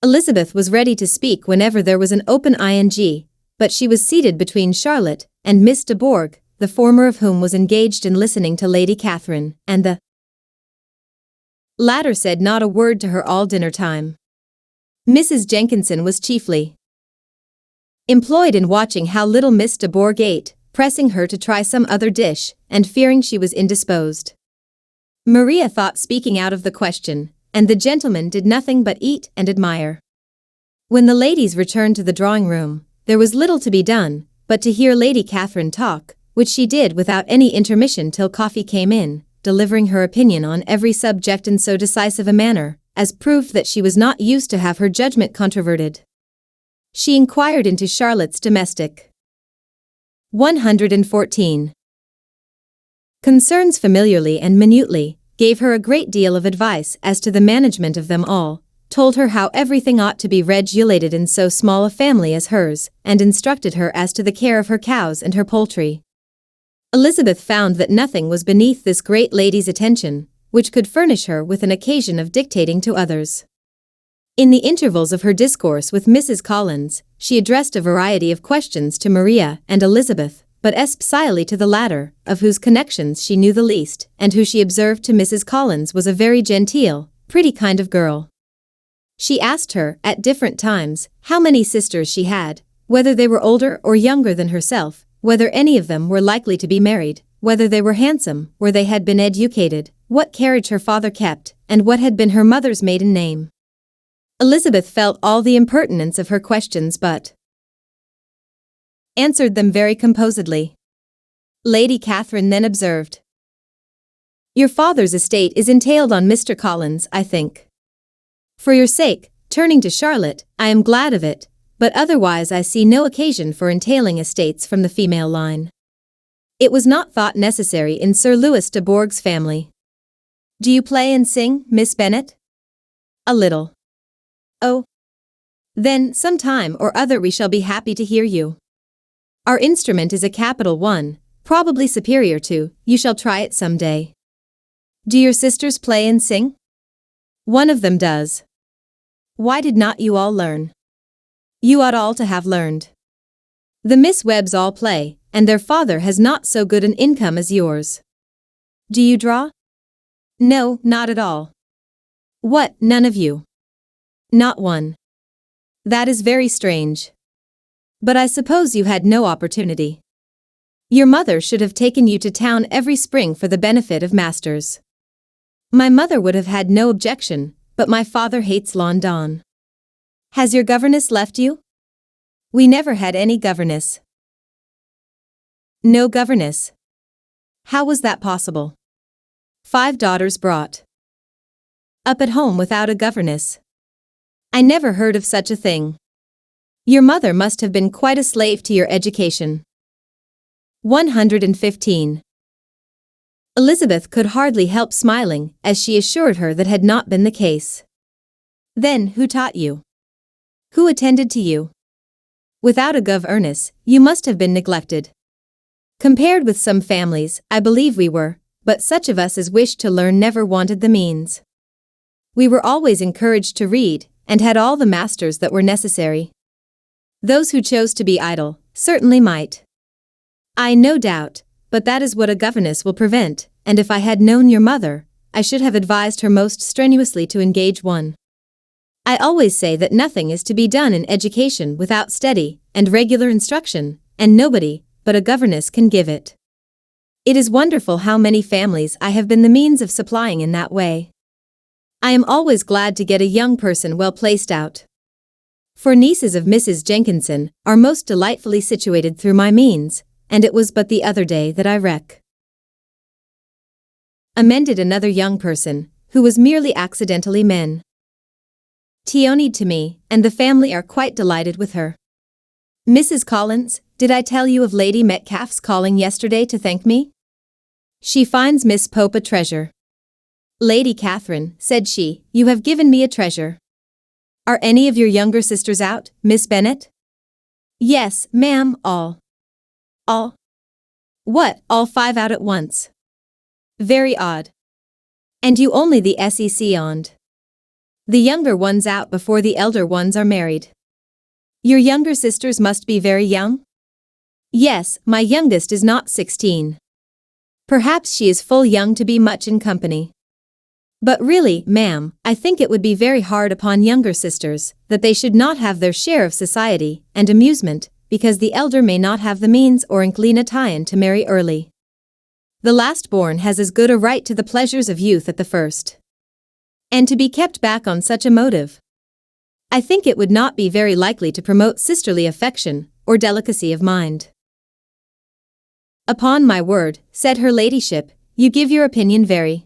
Speaker 1: Elizabeth was ready to speak whenever there was an open ing, but she was seated between Charlotte and Miss de Bourgh, the former of whom was engaged in listening to Lady Catherine, and the latter said not a word to her all dinner time. Mrs. Jenkinson was chiefly employed in watching how little Miss de Bourgh ate, pressing her to try some other dish, and fearing she was indisposed. Maria thought speaking out of the question, and the gentlemen did nothing but eat and admire. When the ladies returned to the drawing-room, there was little to be done, but to hear Lady Catherine talk, which she did without any intermission till coffee came in, delivering her opinion on every subject in so decisive a manner, as proved that she was not used to have her judgment controverted. She inquired into Charlotte's domestic 114 concerns familiarly and minutely, gave her a great deal of advice as to the management of them all, told her how everything ought to be regulated in so small a family as hers, and instructed her as to the care of her cows and her poultry. Elizabeth found that nothing was beneath this great lady's attention, which could furnish her with an occasion of dictating to others. In the intervals of her discourse with Mrs. Collins, she addressed a variety of questions to Maria and Elizabeth, but especially to the latter, of whose connections she knew the least, and who she observed to Mrs. Collins was a very genteel, pretty kind of girl. She asked her, at different times, how many sisters she had, whether they were older or younger than herself, whether any of them were likely to be married, whether they were handsome, where they had been educated, what carriage her father kept, and what had been her mother's maiden name. Elizabeth felt all the impertinence of her questions but answered them very composedly. Lady Catherine then observed, "Your father's estate is entailed on Mr. Collins, I think. For your sake," turning to Charlotte, "I am glad of it, but otherwise I see no occasion for entailing estates from the female line. It was not thought necessary in Sir Louis de Bourgh's family. Do you play and sing, Miss Bennet?" "A little." "Oh. Then, some time or other we shall be happy to hear you. Our instrument is a capital one, probably superior to, you shall try it some day. Do your sisters play and sing?" "One of them does." "Why did not you all learn?" "You ought all to have learned. The Miss Webbs all play, and their father has not so good an income as yours." "Do you draw?" "No, not at all." "What, none of you?" "Not one." "That is very strange. But I suppose you had no opportunity. Your mother should have taken you to town every spring for the benefit of masters." "My mother would have had no objection, but my father hates lawn-dawn." "Has your governess left you?" "We never had any governess." "No governess? How was that possible?" "5 daughters brought up at home without a governess. I never heard of such a thing. Your mother must have been quite a slave to your education." 115. Elizabeth could hardly help smiling as she assured her that had not been the case. "Then, who taught you? Who attended to you? Without a governess, you must have been neglected." "Compared with some families, I believe we were, but such of us as wished to learn never wanted the means. We were always encouraged to read, and had all the masters that were necessary." Those who chose to be idle certainly might. I no doubt, but that is what a governess will prevent, and if I had known your mother, I should have advised her most strenuously to engage one. I always say that nothing is to be done in education without steady and regular instruction, and nobody but a governess can give it. It is wonderful how many families I have been the means of supplying in that way. I am always glad to get a young person well placed out. For nieces of Mrs. Jenkinson are most delightfully situated through my means, and it was but the other day that I amended another young person, who was merely accidentally Tionied to me, and the family are quite delighted with her. Mrs. Collins, did I tell you of Lady Metcalfe's calling yesterday to thank me? She finds Miss Pope a treasure. Lady Catherine, said she, you have given me a treasure. Are any of your younger sisters out, Miss Bennet? Yes, ma'am, all. All? What, all 5 out at once? Very odd. And you only the SEC on'd. The younger ones out before the elder ones are married. Your younger sisters must be very young? Yes, my youngest is not 16. Perhaps she is full young to be much in company. But really, ma'am, I think it would be very hard upon younger sisters, that they should not have their share of society and amusement, because the elder may not have the means or inclination to marry early. The last born has as good a right to the pleasures of youth at the first. And to be kept back on such a motive, I think it would not be very likely to promote sisterly affection or delicacy of mind. Upon my word, said her ladyship, you give your opinion very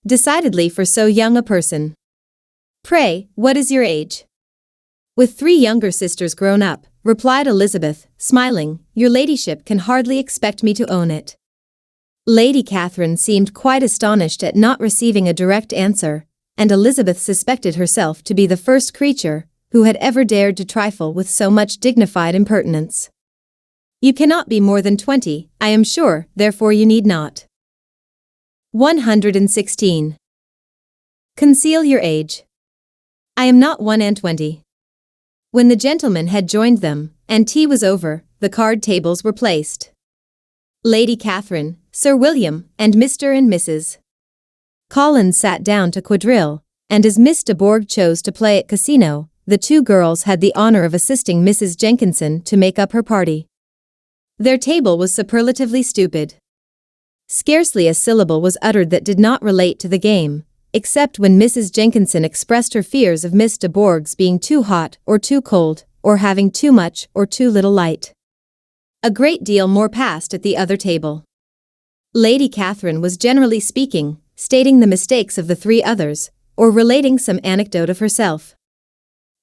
Speaker 1: decidedly for so young a person. Pray, what is your age? With 3 younger sisters grown up, replied Elizabeth, smiling, your ladyship can hardly expect me to own it. Lady Catherine seemed quite astonished at not receiving a direct answer, and Elizabeth suspected herself to be the first creature who had ever dared to trifle with so much dignified impertinence. You cannot be more than 20, I am sure, therefore you need not. 116. Conceal your age. I am not 21. When the gentlemen had joined them, and tea was over, the card tables were placed. Lady Catherine, Sir William, and Mr. and Mrs. Collins sat down to quadrille, and as Miss de Bourgh chose to play at casino, the 2 girls had the honor of assisting Mrs. Jenkinson to make up her party. Their table was superlatively stupid. Scarcely a syllable was uttered that did not relate to the game, except when Mrs. Jenkinson expressed her fears of Miss de Bourgh's being too hot or too cold, or having too much or too little light. A great deal more passed at the other table. Lady Catherine was generally speaking, stating the mistakes of the 3 others, or relating some anecdote of herself.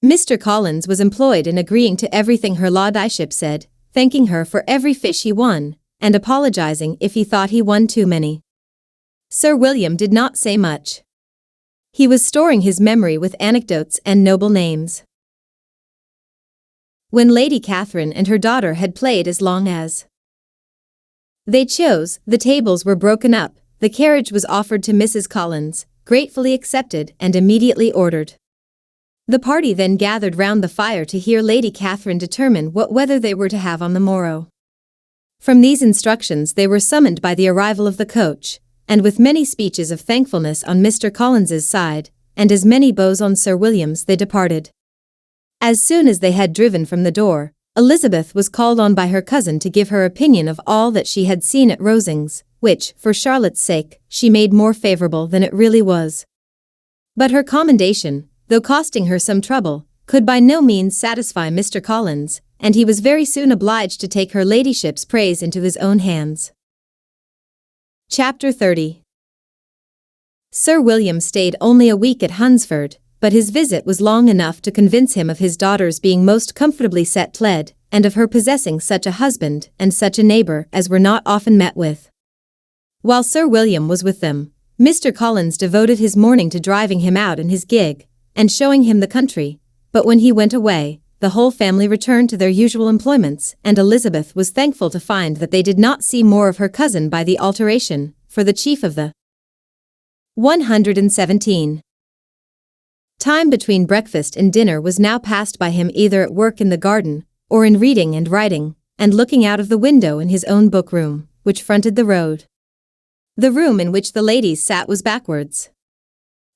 Speaker 1: Mr. Collins was employed in agreeing to everything her ladyship said, thanking her for every fish he won, and apologizing if he thought he won too many. Sir William did not say much. He was storing his memory with anecdotes and noble names. When Lady Catherine and her daughter had played as long as they chose, the tables were broken up, the carriage was offered to Mrs. Collins, gratefully accepted and immediately ordered. The party then gathered round the fire to hear Lady Catherine determine what weather they were to have on the morrow. From these instructions they were summoned by the arrival of the coach, and with many speeches of thankfulness on Mr. Collins's side, and as many bows on Sir William's, they departed. As soon as they had driven from the door, Elizabeth was called on by her cousin to give her opinion of all that she had seen at Rosings, which, for Charlotte's sake, she made more favourable than it really was. But her commendation, though costing her some trouble, could by no means satisfy Mr. Collins, and he was very soon obliged to take her ladyship's praise into his own hands. Chapter 30. Sir William stayed only a week at Hunsford, but his visit was long enough to convince him of his daughter's being most comfortably settled, and of her possessing such a husband and such a neighbour as were not often met with. While Sir William was with them, Mr. Collins devoted his morning to driving him out in his gig, and showing him the country, but when he went away, the whole family returned to their usual employments, and Elizabeth was thankful to find that they did not see more of her cousin by the alteration, for the chief of the 117 Time between breakfast and dinner was now passed by him either at work in the garden, or in reading and writing, and looking out of the window in his own book room, which fronted the road. The room in which the ladies sat was backwards.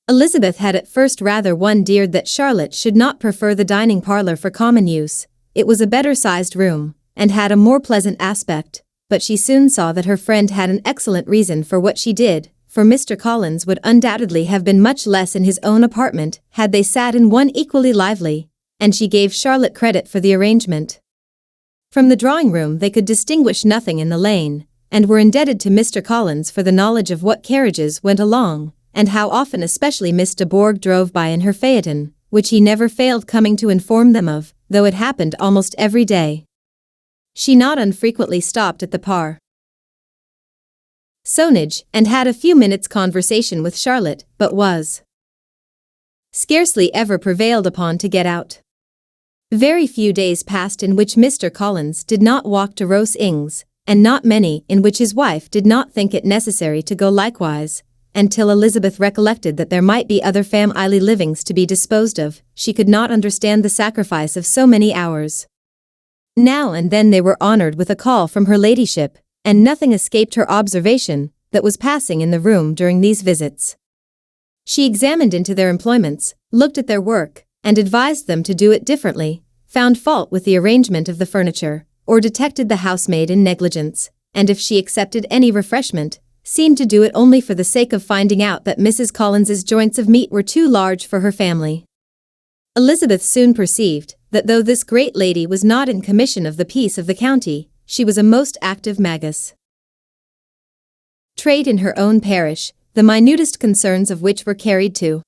Speaker 1: Elizabeth had at first rather wondered that Charlotte should not prefer the dining parlour for common use. It was a better-sized room, and had a more pleasant aspect, but she soon saw that her friend had an excellent reason for what she did, for Mr. Collins would undoubtedly have been much less in his own apartment had they sat in one equally lively, and she gave Charlotte credit for the arrangement. From the drawing-room they could distinguish nothing in the lane, and were indebted to Mr. Collins for the knowledge of what carriages went along, and how often especially Miss de Bourgh drove by in her phaeton, which he never failed coming to inform them of, though it happened almost every day. She not unfrequently stopped at the parsonage, and had a few minutes' conversation with Charlotte, but was scarcely ever prevailed upon to get out. Very few days passed in which Mr. Collins did not walk to Rose Ings, and not many in which his wife did not think it necessary to go likewise, until Elizabeth recollected that there might be other family livings to be disposed of. She could not understand the sacrifice of so many hours. Now and then they were honoured with a call from her ladyship, and nothing escaped her observation that was passing in the room during these visits. She examined into their employments, looked at their work, and advised them to do it differently, found fault with the arrangement of the furniture, or detected the housemaid in negligence, and if she accepted any refreshment, seemed to do it only for the sake of finding out that Mrs. Collins's joints of meat were too large for her family. Elizabeth soon perceived that though this great lady was not in commission of the peace of the county, she was a most active magistrate in her own parish, the minutest concerns of which were carried to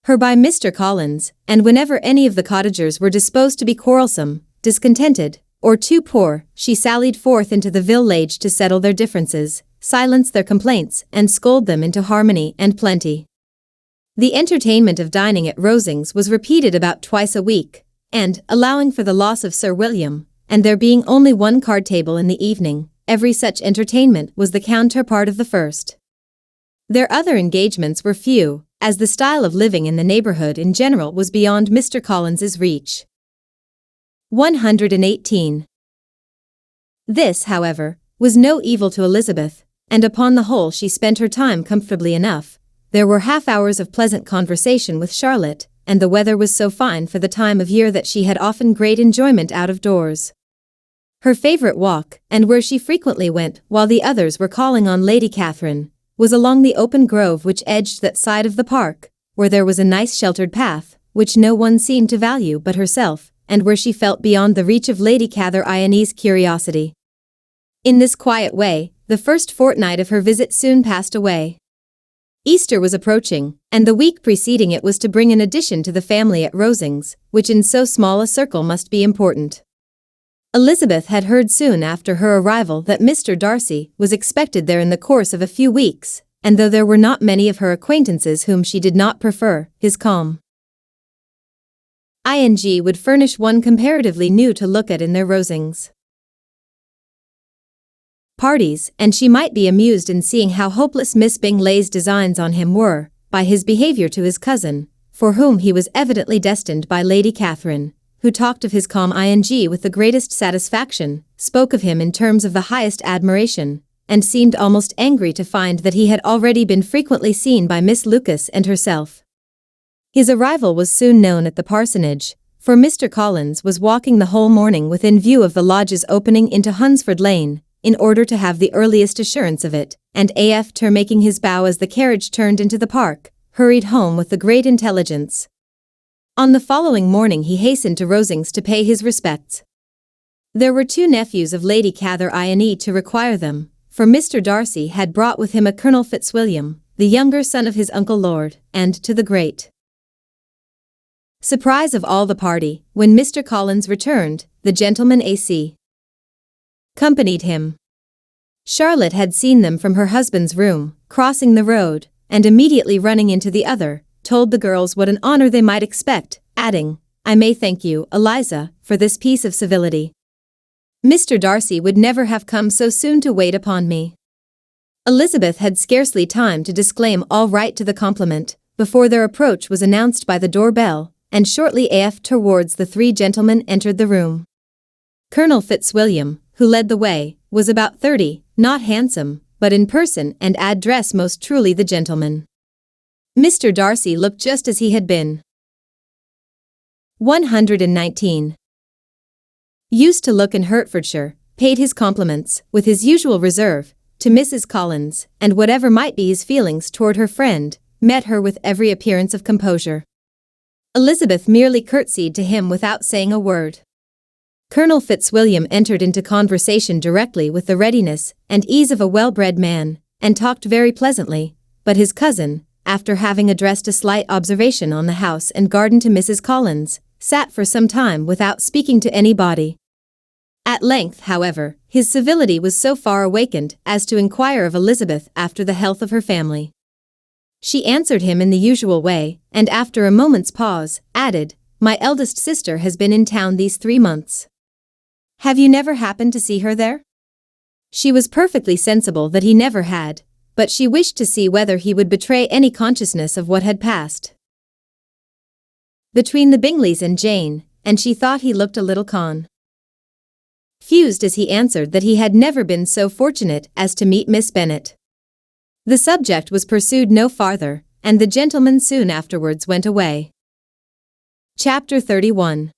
Speaker 1: her by Mr. Collins, and whenever any of the cottagers were disposed to be quarrelsome, discontented, or too poor, she sallied forth into the village to settle their differences, silence their complaints, and scold them into harmony and plenty. The entertainment of dining at Rosings was repeated about twice a week, and, allowing for the loss of Sir William, and there being only one card table in the evening, every such entertainment was the counterpart of the first. Their other engagements were few, as the style of living in the neighbourhood in general was beyond Mr. Collins's reach. 118. This, however, was no evil to Elizabeth, and upon the whole she spent her time comfortably enough. There were half-hours of pleasant conversation with Charlotte, and the weather was so fine for the time of year that she had often great enjoyment out of doors. Her favourite walk, and where she frequently went while the others were calling on Lady Catherine, was along the open grove which edged that side of the park, where there was a nice sheltered path, which no one seemed to value but herself, and where she felt beyond the reach of Lady Catherine's curiosity. In this quiet way, the first fortnight of her visit soon passed away. Easter was approaching, and the week preceding it was to bring an addition to the family at Rosings, which in so small a circle must be important. Elizabeth had heard soon after her arrival that Mr. Darcy was expected there in the course of a few weeks, and though there were not many of her acquaintances whom she did not prefer, his calm ing would furnish one comparatively new to look at in their Rosings parties, and she might be amused in seeing how hopeless Miss Bingley's designs on him were, by his behaviour to his cousin, for whom he was evidently destined by Lady Catherine, who talked of his calm ing with the greatest satisfaction, spoke of him in terms of the highest admiration, and seemed almost angry to find that he had already been frequently seen by Miss Lucas and herself. His arrival was soon known at the parsonage, for Mr. Collins was walking the whole morning within view of the lodges opening into Hunsford Lane, in order to have the earliest assurance of it, and after making his bow as the carriage turned into the park, hurried home with the great intelligence. On the following morning he hastened to Rosings to pay his respects. There were two nephews of Lady Catherine to require them, for Mr. Darcy had brought with him a Colonel Fitzwilliam, the younger son of his uncle Lord, and to the great surprise of all the party, when Mr. Collins returned, the gentleman AC accompanied him. Charlotte had seen them from her husband's room, crossing the road, and immediately running into the other, told the girls what an honour they might expect, adding, "I may thank you, Eliza, for this piece of civility. Mr. Darcy would never have come so soon to wait upon me." Elizabeth had scarcely time to disclaim all right to the compliment, before their approach was announced by the doorbell, and shortly afterwards the three gentlemen entered the room. Colonel Fitzwilliam, who led the way, was about 30, not handsome, but in person and address most truly the gentleman. Mr. Darcy looked just as he had been. 119. Used to look in Hertfordshire, paid his compliments, with his usual reserve, to Mrs. Collins, and whatever might be his feelings toward her friend, met her with every appearance of composure. Elizabeth merely curtsied to him without saying a word. Colonel Fitzwilliam entered into conversation directly with the readiness and ease of a well-bred man, and talked very pleasantly, but his cousin, after having addressed a slight observation on the house and garden to Mrs. Collins, sat for some time without speaking to anybody. At length, however, his civility was so far awakened as to inquire of Elizabeth after the health of her family. She answered him in the usual way, and after a moment's pause, added, "My eldest sister has been in town these 3 months. Have you never happened to see her there?" She was perfectly sensible that he never had, but she wished to see whether he would betray any consciousness of what had passed between the Bingleys and Jane, and she thought he looked a little confused as he answered that he had never been so fortunate as to meet Miss Bennet. The subject was pursued no farther, and the gentlemen soon afterwards went away. Chapter 31.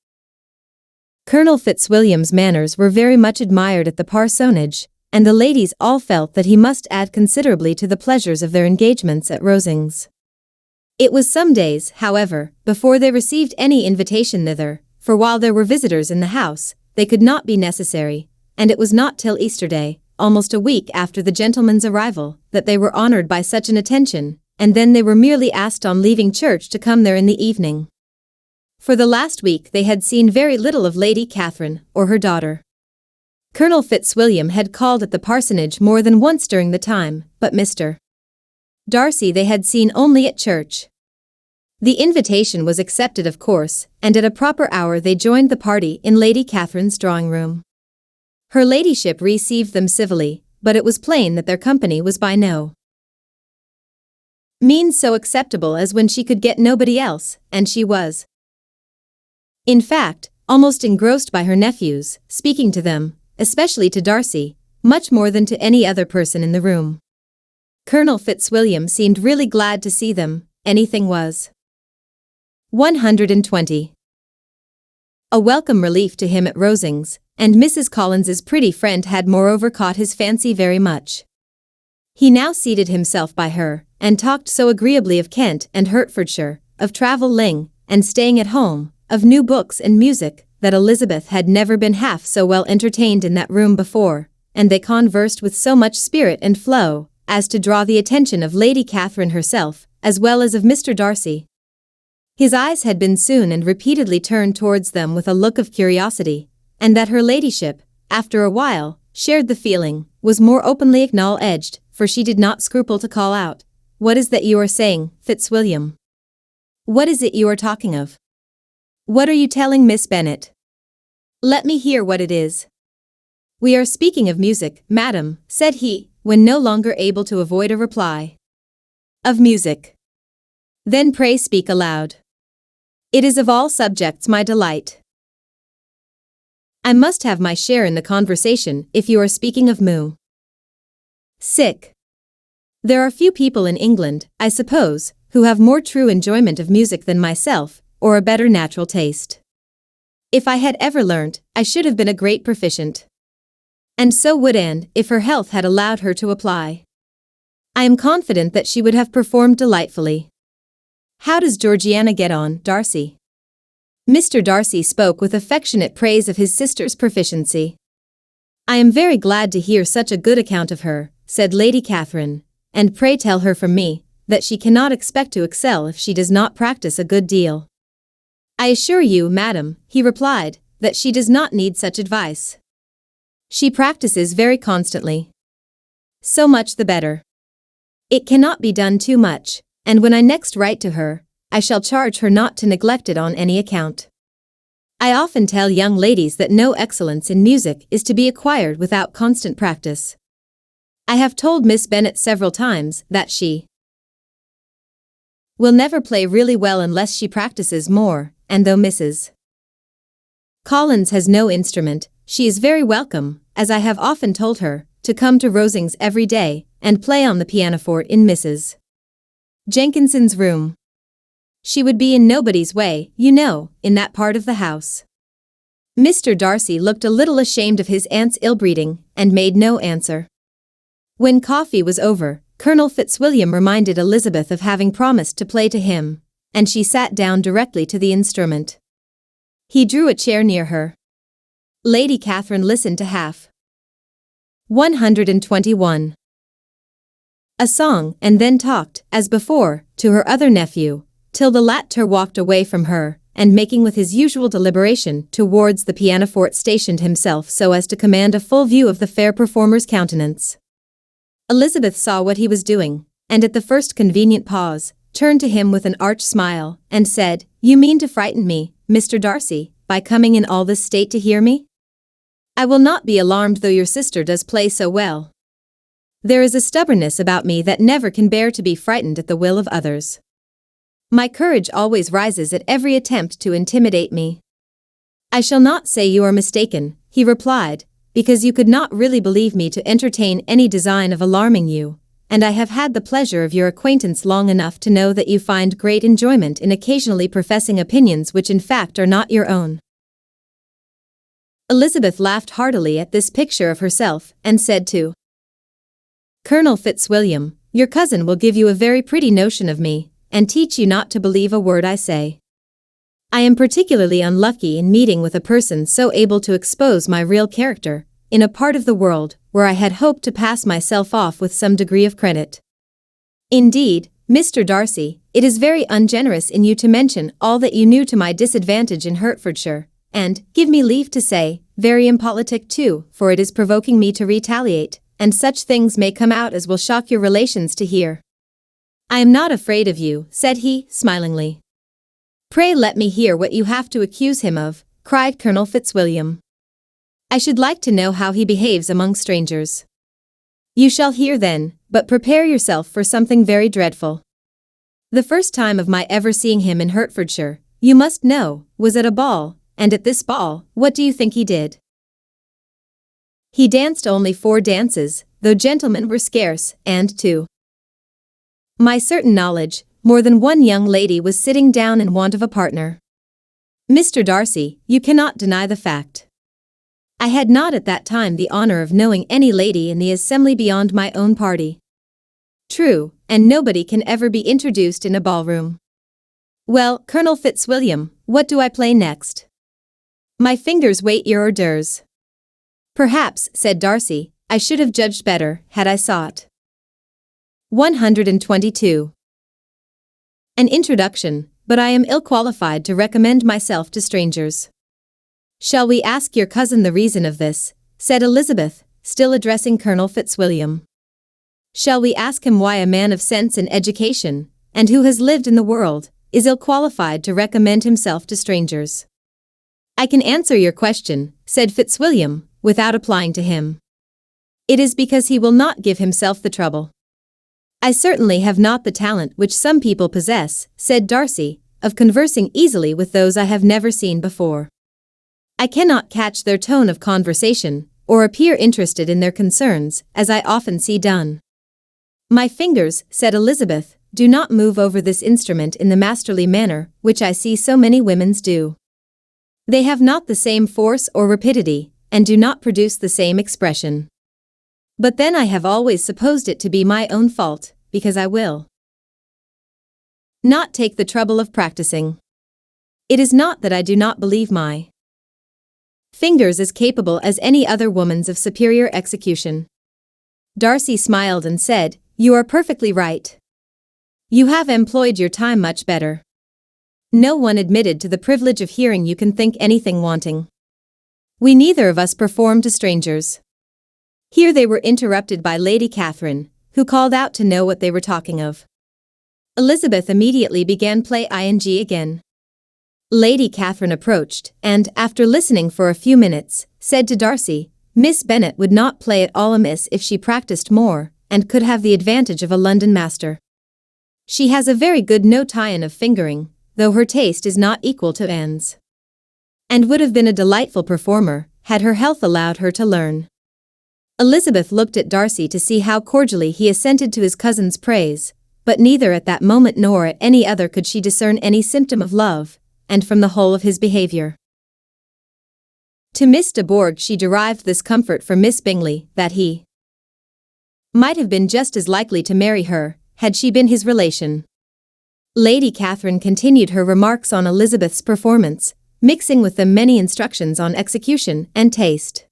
Speaker 1: Colonel Fitzwilliam's manners were very much admired at the parsonage, and the ladies all felt that he must add considerably to the pleasures of their engagements at Rosings. It was some days, however, before they received any invitation thither, for while there were visitors in the house, they could not be necessary, and it was not till Easter Day, almost a week after the gentlemen's arrival, that they were honored by such an attention, and then they were merely asked on leaving church to come there in the evening. For the last week they had seen very little of Lady Catherine or her daughter. Colonel Fitzwilliam had called at the parsonage more than once during the time, but Mr. Darcy they had seen only at church. The invitation was accepted of course, and at a proper hour they joined the party in Lady Catherine's drawing-room. Her ladyship received them civilly, but it was plain that their company was by no means so acceptable as when she could get nobody else, and she was, in fact, almost engrossed by her nephews, speaking to them, especially to Darcy, much more than to any other person in the room. Colonel Fitzwilliam seemed really glad to see them, anything was. 120. A welcome relief to him at Rosings, and Mrs. Collins's pretty friend had moreover caught his fancy very much. He now seated himself by her, and talked so agreeably of Kent and Hertfordshire, of travelling, and staying at home, of new books and music, that Elizabeth had never been half so well entertained in that room before, and they conversed with so much spirit and flow, as to draw the attention of Lady Catherine herself, as well as of Mr. Darcy. His eyes had been soon and repeatedly turned towards them with a look of curiosity, and that her ladyship, after a while, shared the feeling, was more openly acknowledged, for she did not scruple to call out, "What is that you are saying, Fitzwilliam? What is it you are talking of? What are you telling Miss Bennet? Let me hear what it is." "We are speaking of music, madam," said he, when no longer able to avoid a reply. "Of music? Then pray speak aloud. It is of all subjects my delight. I must have my share in the conversation if you are speaking of music. There are few people in England, I suppose, who have more true enjoyment of music than myself, or a better natural taste. If I had ever learnt, I should have been a great proficient. And so would Anne, if her health had allowed her to apply. I am confident that she would have performed delightfully. How does Georgiana get on, Darcy?" Mr. Darcy spoke with affectionate praise of his sister's proficiency. "I am very glad to hear such a good account of her," said Lady Catherine, "and pray tell her from me, that she cannot expect to excel if she does not practice a good deal." "I assure you, madam," he replied, "that she does not need such advice. She practices very constantly. So much the better. It cannot be done too much, and when I next write to her, I shall charge her not to neglect it on any account. I often tell young ladies that no excellence in music is to be acquired without constant practice. I have told Miss Bennet several times that she will never play really well unless she practices more, and though Mrs. Collins has no instrument, she is very welcome, as I have often told her, to come to Rosings every day, and play on the pianoforte in Mrs. Jenkinson's room. She would be in nobody's way, you know, in that part of the house. Mr. Darcy looked a little ashamed of his aunt's ill-breeding, and made no answer. When coffee was over, Colonel Fitzwilliam reminded Elizabeth of having promised to play to him, and she sat down directly to the instrument. He drew a chair near her. Lady Catherine listened to half. 121. A song, and then talked, as before, to her other nephew, till the latter walked away from her, and making with his usual deliberation towards the pianoforte stationed himself so as to command a full view of the fair performer's countenance. Elizabeth saw what he was doing, and at the first convenient pause, turned to him with an arch smile, and said, "You mean to frighten me, Mr. Darcy, by coming in all this state to hear me? I will not be alarmed though your sister does play so well. There is a stubbornness about me that never can bear to be frightened at the will of others. My courage always rises at every attempt to intimidate me." "I shall not say you are mistaken," he replied, "because you could not really believe me to entertain any design of alarming you, and I have had the pleasure of your acquaintance long enough to know that you find great enjoyment in occasionally professing opinions which in fact are not your own." Elizabeth laughed heartily at this picture of herself, and said to Colonel Fitzwilliam, "Your cousin will give you a very pretty notion of me, and teach you not to believe a word I say. I am particularly unlucky in meeting with a person so able to expose my real character, in a part of the world where I had hoped to pass myself off with some degree of credit. Indeed, Mr. Darcy, it is very ungenerous in you to mention all that you knew to my disadvantage in Hertfordshire, and, give me leave to say, very impolitic too, for it is provoking me to retaliate, and such things may come out as will shock your relations to hear." "I am not afraid of you," said he, smilingly. "Pray let me hear what you have to accuse him of," cried Colonel Fitzwilliam. "I should like to know how he behaves among strangers." "You shall hear then, but prepare yourself for something very dreadful. The first time of my ever seeing him in Hertfordshire, you must know, was at a ball, and at this ball, what do you think he did? He danced only 4 dances, though gentlemen were scarce, and to my certain knowledge, more than one young lady was sitting down in want of a partner. Mr. Darcy, you cannot deny the fact. I had not at that time the honor of knowing any lady in the assembly beyond my own party. True, and nobody can ever be introduced in a ballroom. Well, Colonel Fitzwilliam, what do I play next? My fingers wait your orders." "Perhaps," said Darcy, "I should have judged better, had I sought." 122. An introduction, but I am ill-qualified to recommend myself to strangers. "Shall we ask your cousin the reason of this?" said Elizabeth, still addressing Colonel Fitzwilliam. "Shall we ask him why a man of sense and education, and who has lived in the world, is ill-qualified to recommend himself to strangers?" "I can answer your question," said Fitzwilliam, without applying to him. "It is because he will not give himself the trouble." "I certainly have not the talent which some people possess," said Darcy, "of conversing easily with those I have never seen before. I cannot catch their tone of conversation, or appear interested in their concerns, as I often see done." "My fingers," said Elizabeth, "do not move over this instrument in the masterly manner which I see so many women's do. They have not the same force or rapidity, and do not produce the same expression. But then I have always supposed it to be my own fault, because I will not take the trouble of practicing. It is not that I do not believe my fingers as capable as any other woman's of superior execution." Darcy smiled and said, "You are perfectly right. You have employed your time much better. No one admitted to the privilege of hearing you can think anything wanting. We neither of us perform to strangers." Here they were interrupted by Lady Catherine, who called out to know what they were talking of. Elizabeth immediately began play ing again. Lady Catherine approached, and, after listening for a few minutes, said to Darcy, "Miss Bennet would not play at all amiss if she practiced more, and could have the advantage of a London master." She has a very good notion of fingering, though her taste is not equal to Anne's. And would have been a delightful performer, had her health allowed her to learn. Elizabeth looked at Darcy to see how cordially he assented to his cousin's praise, but neither at that moment nor at any other could she discern any symptom of love, and from the whole of his behavior. To Miss de Bourgh she derived this comfort from Miss Bingley, that he might have been just as likely to marry her, had she been his relation. Lady Catherine continued her remarks on Elizabeth's performance, mixing with them many instructions on execution and taste.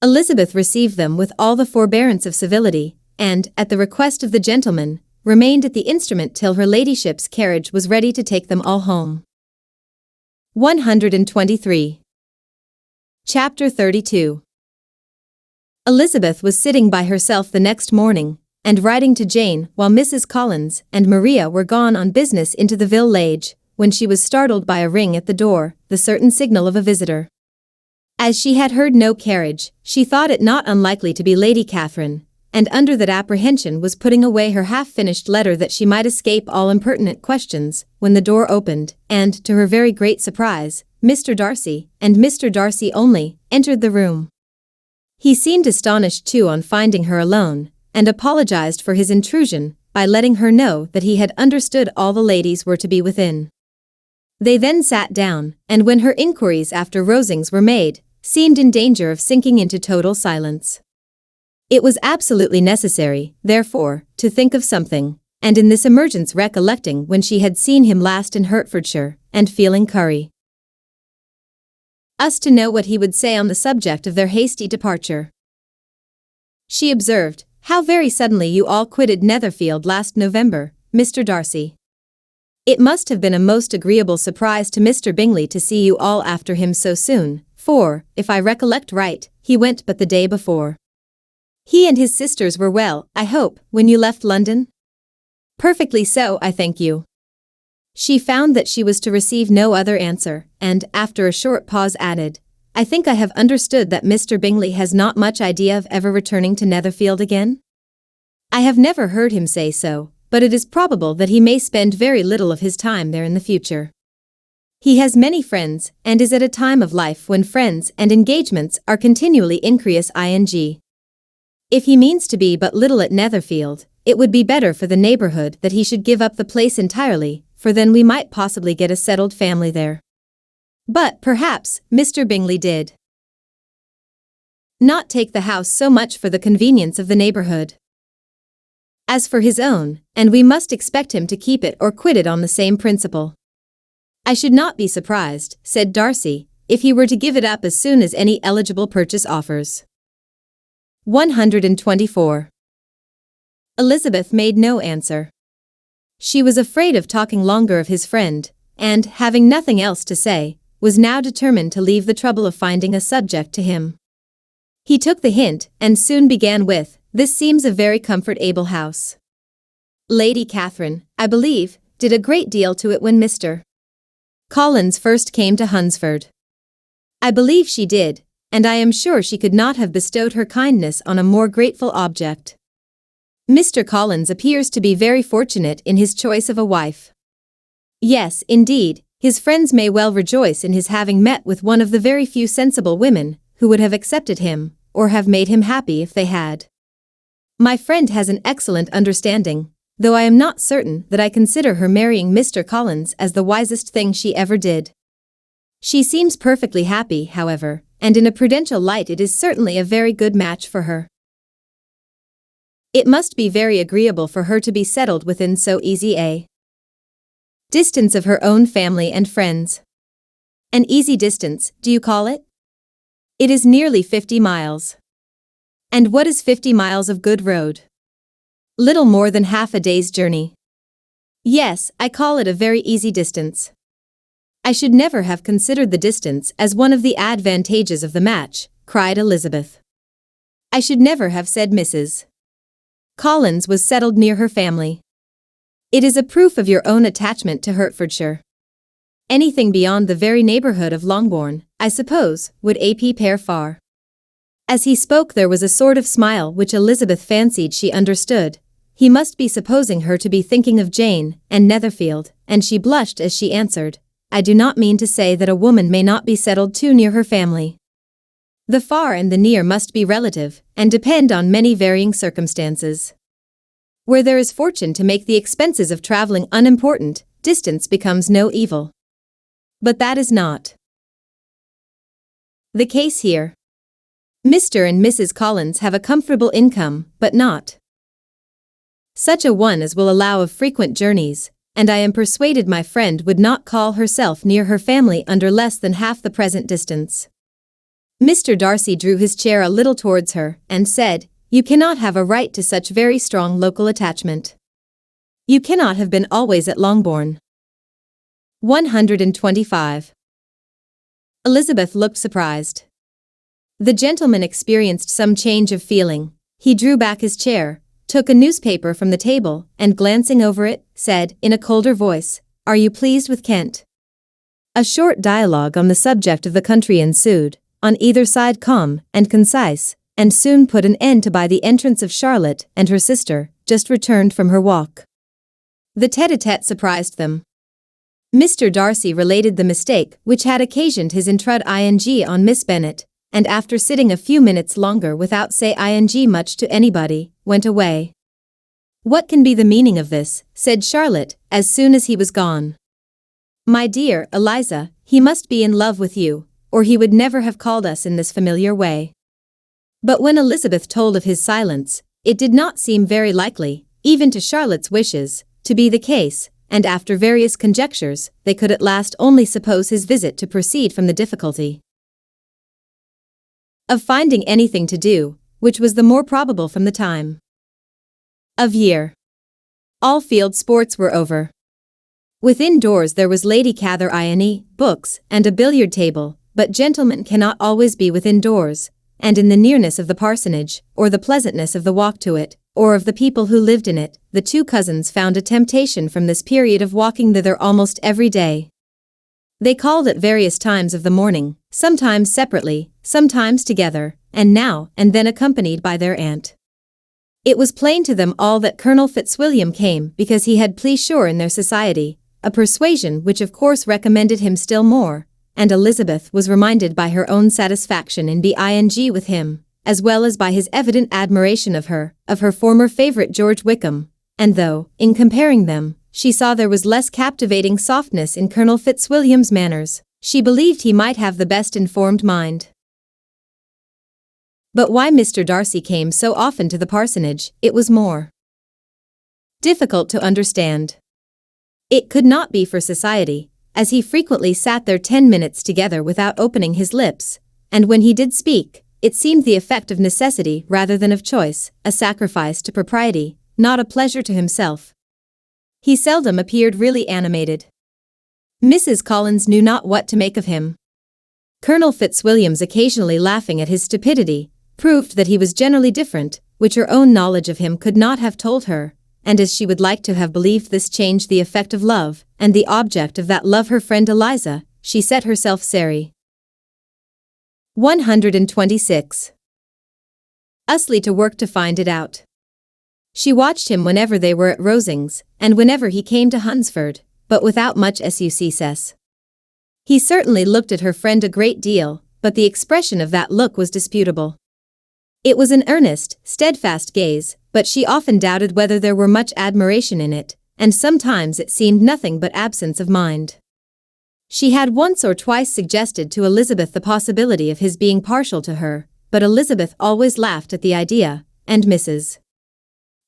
Speaker 1: Elizabeth received them with all the forbearance of civility, and, at the request of the gentleman, remained at the instrument till her ladyship's carriage was ready to take them all home. 123. Chapter 32. Elizabeth was sitting by herself the next morning, and writing to Jane while Mrs. Collins and Maria were gone on business into the village, when she was startled by a ring at the door, the certain signal of a visitor. As she had heard no carriage, she thought it not unlikely to be Lady Catherine, and under that apprehension was putting away her half-finished letter that she might escape all impertinent questions, when the door opened, and, to her very great surprise, Mr. Darcy, and Mr. Darcy only, entered the room. He seemed astonished too on finding her alone, and apologized for his intrusion by letting her know that he had understood all the ladies were to be within. They then sat down, and when her inquiries after Rosings were made, seemed in danger of sinking into total silence. It was absolutely necessary, therefore, to think of something, and in this emergence recollecting when she had seen him last in Hertfordshire, and feeling curry us to know what he would say on the subject of their hasty departure. She observed, "How very suddenly you all quitted Netherfield last November, Mr. Darcy. It must have been a most agreeable surprise to Mr. Bingley to see you all after him so soon, for, if I recollect right, he went but the day before. He and his sisters were well, I hope, when you left London?" "Perfectly so, I thank you." She found that she was to receive no other answer, and, after a short pause added, "I think I have understood that Mr. Bingley has not much idea of ever returning to Netherfield again? I have never heard him say so, but it is probable that he may spend very little of his time there in the future. He has many friends, and is at a time of life when friends and engagements are continually increase ing. If he means to be but little at Netherfield, it would be better for the neighborhood that he should give up the place entirely, for then we might possibly get a settled family there. But, perhaps, Mr. Bingley did not take the house so much for the convenience of the neighborhood as for his own, and we must expect him to keep it or quit it on the same principle. I should not be surprised," said Darcy, "if he were to give it up as soon as any eligible purchase offers." 124. Elizabeth made no answer. She was afraid of talking longer of his friend, and, having nothing else to say, was now determined to leave the trouble of finding a subject to him. He took the hint, and soon began with, "This seems a very comfortable house. Lady Catherine, I believe, did a great deal to it when Mr. Collins first came to Hunsford." "I believe she did, and I am sure she could not have bestowed her kindness on a more grateful object. Mr. Collins appears to be very fortunate in his choice of a wife. Yes, indeed, his friends may well rejoice in his having met with one of the very few sensible women who would have accepted him, or have made him happy if they had. My friend has an excellent understanding, though I am not certain that I consider her marrying Mr. Collins as the wisest thing she ever did. She seems perfectly happy, however, and in a prudential light it is certainly a very good match for her. It must be very agreeable for her to be settled within so easy a distance of her own family and friends. An easy distance, do you call it? It is nearly 50 miles. And what is 50 miles of good road? Little more than half a day's journey. Yes, I call it a very easy distance. I should never have considered the distance as one of the advantages of the match," cried Elizabeth. "I should never have said Mrs. Collins was settled near her family. It is a proof of your own attachment to Hertfordshire. Anything beyond the very neighborhood of Longbourn, I suppose, would pair far." As he spoke there was a sort of smile which Elizabeth fancied she understood. He must be supposing her to be thinking of Jane and Netherfield, and she blushed as she answered, "I do not mean to say that a woman may not be settled too near her family. The far and the near must be relative, and depend on many varying circumstances. Where there is fortune to make the expenses of traveling unimportant, distance becomes no evil. But that is not the case here. Mr. and Mrs. Collins have a comfortable income, but not such a one as will allow of frequent journeys, and I am persuaded my friend would not call herself near her family under less than half the present distance." Mr. Darcy drew his chair a little towards her, and said, "You cannot have a right to such very strong local attachment. You cannot have been always at Longbourn." 125. Elizabeth looked surprised. The gentleman experienced some change of feeling. He drew back his chair, took a newspaper from the table, and glancing over it, said, in a colder voice, "Are you pleased with Kent?" A short dialogue on the subject of the country ensued, on either side calm and concise, and soon put an end to by the entrance of Charlotte and her sister, just returned from her walk. The tête-à-tête surprised them. Mr. Darcy related the mistake which had occasioned his intrude on Miss Bennet, and after sitting a few minutes longer without saying much to anybody, went away. "What can be the meaning of this?" said Charlotte, as soon as he was gone. "My dear Eliza, he must be in love with you, or he would never have called us in this familiar way." But when Elizabeth told of his silence, it did not seem very likely, even to Charlotte's wishes, to be the case, and after various conjectures, they could at last only suppose his visit to proceed from the difficulty of finding anything to do, which was the more probable from the time of year. All field sports were over. Within doors there was Lady Catherine, books, and a billiard table, but gentlemen cannot always be within doors, and in the nearness of the parsonage, or the pleasantness of the walk to it, or of the people who lived in it, the two cousins found a temptation from this period of walking thither almost every day. They called at various times of the morning, sometimes separately, sometimes together, and now and then accompanied by their aunt. It was plain to them all that Colonel Fitzwilliam came because he had pleasure in their society, a persuasion which of course recommended him still more, and Elizabeth was reminded by her own satisfaction in being with him, as well as by his evident admiration of her former favourite George Wickham, and though, in comparing them, she saw there was less captivating softness in Colonel Fitzwilliam's manners, she believed he might have the best informed mind. But why Mr. Darcy came so often to the parsonage, it was more difficult to understand. It could not be for society, as he frequently sat there 10 minutes together without opening his lips, and when he did speak, it seemed the effect of necessity rather than of choice, a sacrifice to propriety, not a pleasure to himself. He seldom appeared really animated. Mrs. Collins knew not what to make of him. Colonel Fitzwilliam's occasionally laughing at his stupidity proved that he was generally different, which her own knowledge of him could not have told her, and as she would like to have believed this changed the effect of love, and the object of that love her friend Eliza, she set herself sorry. 126. Usly to work to find it out. She watched him whenever they were at Rosings, and whenever he came to Hunsford, but without much success. He certainly looked at her friend a great deal, but the expression of that look was disputable. It was an earnest, steadfast gaze, but she often doubted whether there were much admiration in it, and sometimes it seemed nothing but absence of mind. She had once or twice suggested to Elizabeth the possibility of his being partial to her, but Elizabeth always laughed at the idea, and Mrs.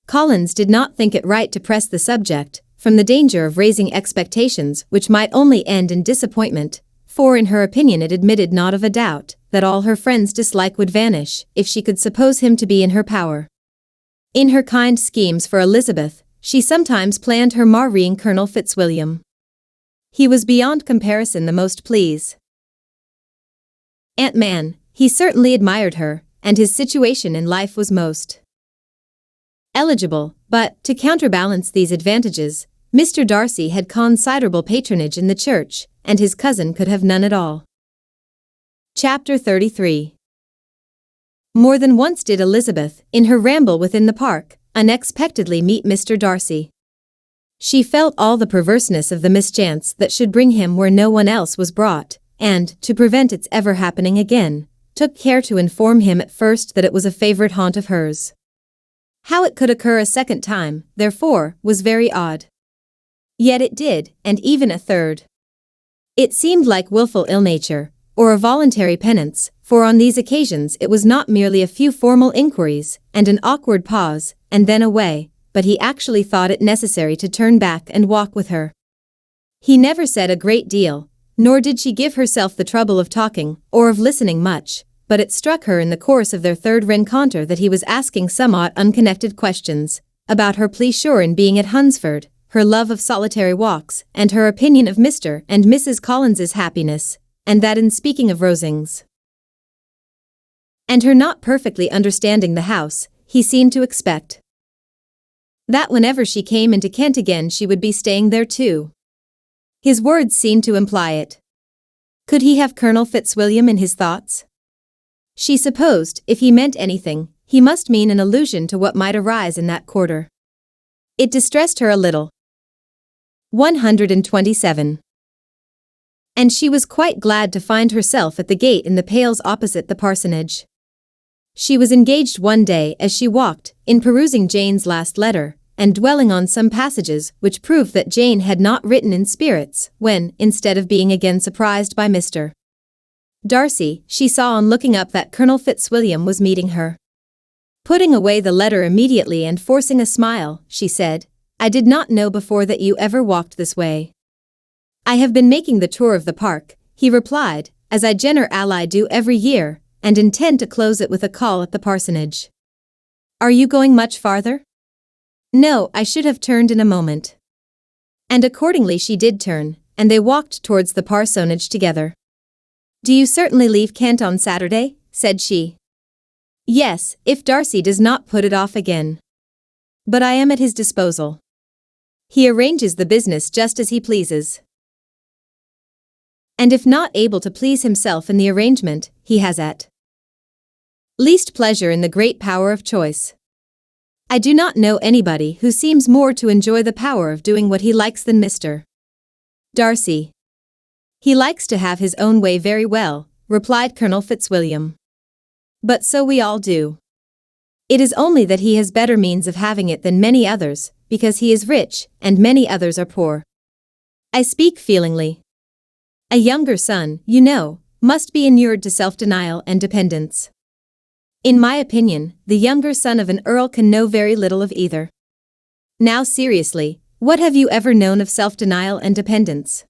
Speaker 1: Collins did not think it right to press the subject, from the danger of raising expectations which might only end in disappointment, for in her opinion it admitted not of a doubt that all her friend's dislike would vanish if she could suppose him to be in her power. In her kind schemes for Elizabeth, she sometimes planned her marrying Colonel Fitzwilliam. He was beyond comparison the most pleased man. He certainly admired her, and his situation in life was most eligible, but, to counterbalance these advantages, Mr. Darcy had considerable patronage in the church, and his cousin could have none at all. Chapter 33. More than once did Elizabeth, in her ramble within the park, unexpectedly meet Mr. Darcy. She felt all the perverseness of the mischance that should bring him where no one else was brought, and, to prevent its ever happening again, took care to inform him at first that it was a favorite haunt of hers. How it could occur a second time, therefore, was very odd. Yet it did, and even a third. It seemed like willful ill-nature, or a voluntary penance, for on these occasions it was not merely a few formal inquiries, and an awkward pause, and then away, but he actually thought it necessary to turn back and walk with her. He never said a great deal, nor did she give herself the trouble of talking, or of listening much, but it struck her in the course of their third rencontre that he was asking somewhat unconnected questions, about her pleasure in being at Hunsford, her love of solitary walks, and her opinion of Mr. and Mrs. Collins's happiness, and that in speaking of Rosings and her not perfectly understanding the house, he seemed to expect that whenever she came into Kent again she would be staying there too. His words seemed to imply it. Could he have Colonel Fitzwilliam in his thoughts? She supposed, if he meant anything, he must mean an allusion to what might arise in that quarter. It distressed her a little. 127. And she was quite glad to find herself at the gate in the Pales opposite the parsonage. She was engaged one day as she walked, in perusing Jane's last letter, and dwelling on some passages which proved that Jane had not written in spirits, when, instead of being again surprised by Mr. Darcy, she saw on looking up that Colonel Fitzwilliam was meeting her. Putting away the letter immediately and forcing a smile, she said, "I did not know before that you ever walked this way." "I have been making the tour of the park," he replied, "as I generally do every year, and intend to close it with a call at the parsonage." "Are you going much farther?" "No, I should have turned in a moment." And accordingly she did turn, and they walked towards the parsonage together. "Do you certainly leave Kent on Saturday?" said she. "Yes, if Darcy does not put it off again. But I am at his disposal. He arranges the business just as he pleases. And if not able to please himself in the arrangement, he has at least pleasure in the great power of choice. I do not know anybody who seems more to enjoy the power of doing what he likes than Mr. Darcy." "He likes to have his own way very well," replied Colonel Fitzwilliam. "But so we all do. It is only that he has better means of having it than many others, because he is rich, and many others are poor. I speak feelingly. A younger son, you know, must be inured to self-denial and dependence. In my opinion, the younger son of an earl can know very little of either. Now seriously, what have you ever known of self-denial and dependence?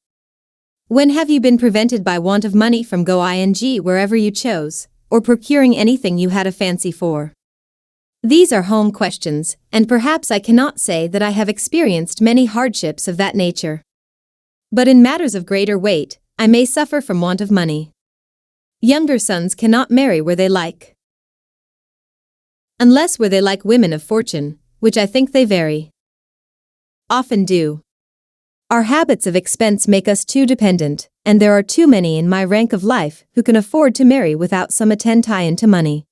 Speaker 1: When have you been prevented by want of money from going wherever you chose, or procuring anything you had a fancy for? These are home questions, and perhaps I cannot say that I have experienced many hardships of that nature. But in matters of greater weight, I may suffer from want of money. Younger sons cannot marry where they like. Unless where they like women of fortune, which I think they very often do. Our habits of expense make us too dependent, and there are too many in my rank of life who can afford to marry without some tie to money.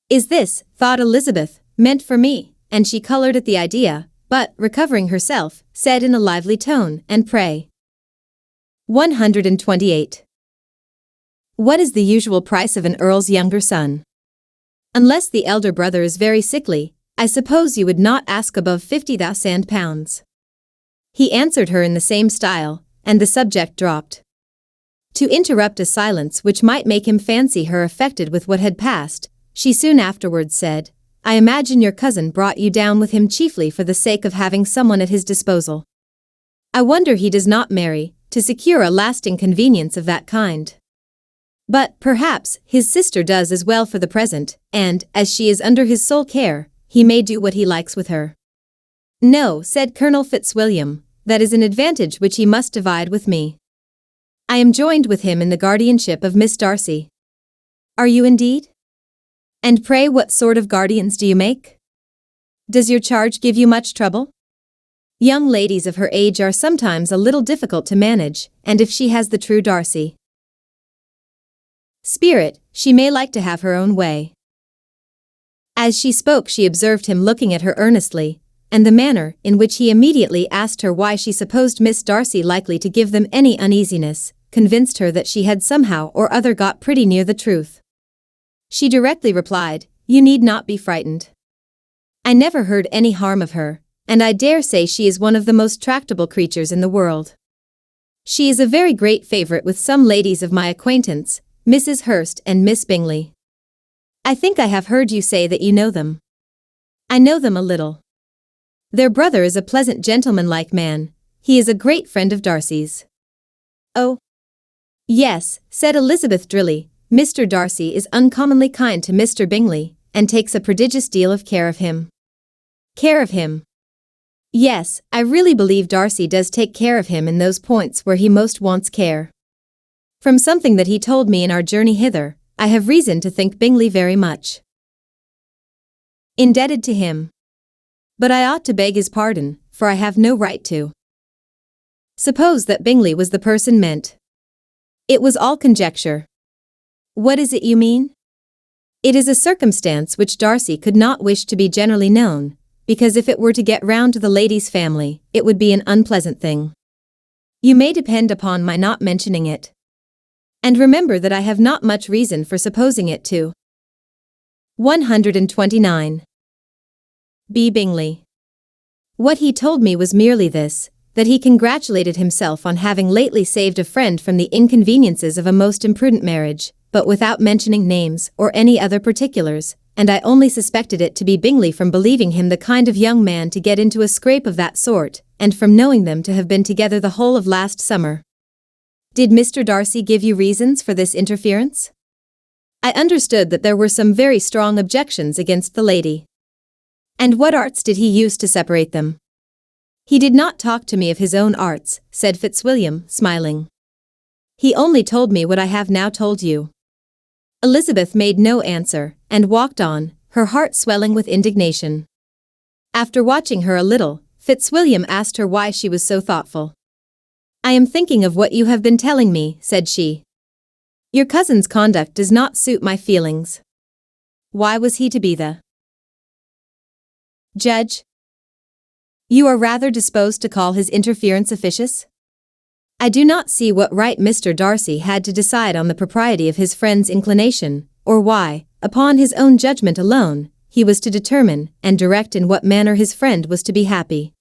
Speaker 1: Is this, thought Elizabeth, meant for me? And she colored at the idea, but, recovering herself, said in a lively tone, "And pray." 128. What is the usual price of an earl's younger son? Unless the elder brother is very sickly, I suppose you would not ask above £50,000. He answered her in the same style, and the subject dropped. To interrupt a silence which might make him fancy her affected with what had passed, she soon afterwards said, "I imagine your cousin brought you down with him chiefly for the sake of having someone at his disposal. I wonder he does not marry, to secure a lasting convenience of that kind. But, perhaps, his sister does as well for the present, and, as she is under his sole care, he may do what he likes with her." "No," said Colonel Fitzwilliam, "that is an advantage which he must divide with me. I am joined with him in the guardianship of Miss Darcy." "Are you indeed? And pray what sort of guardians do you make? Does your charge give you much trouble?" "Young ladies of her age are sometimes a little difficult to manage, and if she has the true Darcy spirit, she may like to have her own way. As she spoke, she observed him looking at her earnestly, and the manner in which he immediately asked her why she supposed Miss Darcy likely to give them any uneasiness, convinced her that she had somehow or other got pretty near the truth. She directly replied, "You need not be frightened. I never heard any harm of her, and I dare say she is one of the most tractable creatures in the world. She is a very great favourite with some ladies of my acquaintance, Mrs. Hurst and Miss Bingley. I think I have heard you say that you know them." "I know them a little. Their brother is a pleasant gentlemanlike man. He is a great friend of Darcy's." "Oh, yes," said Elizabeth drily, "Mr. Darcy is uncommonly kind to Mr. Bingley, and takes a prodigious deal of care of him." "Care of him?" "Yes, I really believe Darcy does take care of him in those points where he most wants care. From something that he told me in our journey hither, I have reason to think Bingley very much indebted to him. But I ought to beg his pardon, for I have no right to suppose that Bingley was the person meant. It was all conjecture." "What is it you mean?" "It is a circumstance which Darcy could not wish to be generally known, because if it were to get round to the lady's family, it would be an unpleasant thing. You may depend upon my not mentioning it. And remember that I have not much reason for supposing it to." 129. B. Bingley. What he told me was merely this, that he congratulated himself on having lately saved a friend from the inconveniences of a most imprudent marriage, but without mentioning names or any other particulars, and I only suspected it to be Bingley from believing him the kind of young man to get into a scrape of that sort, and from knowing them to have been together the whole of last summer. "Did Mr. Darcy give you reasons for this interference?" "I understood that there were some very strong objections against the lady." "And what arts did he use to separate them?" "He did not talk to me of his own arts," said Fitzwilliam, smiling. "He only told me what I have now told you." Elizabeth made no answer, and walked on, her heart swelling with indignation. After watching her a little, Fitzwilliam asked her why she was so thoughtful. "I am thinking of what you have been telling me," said she. "Your cousin's conduct does not suit my feelings." Why was he to be the judge? You are rather disposed to call his interference officious? I do not see what right Mr. Darcy had to decide on the propriety of his friend's inclination, or why, upon his own judgment alone, he was to determine and direct in what manner his friend was to be happy.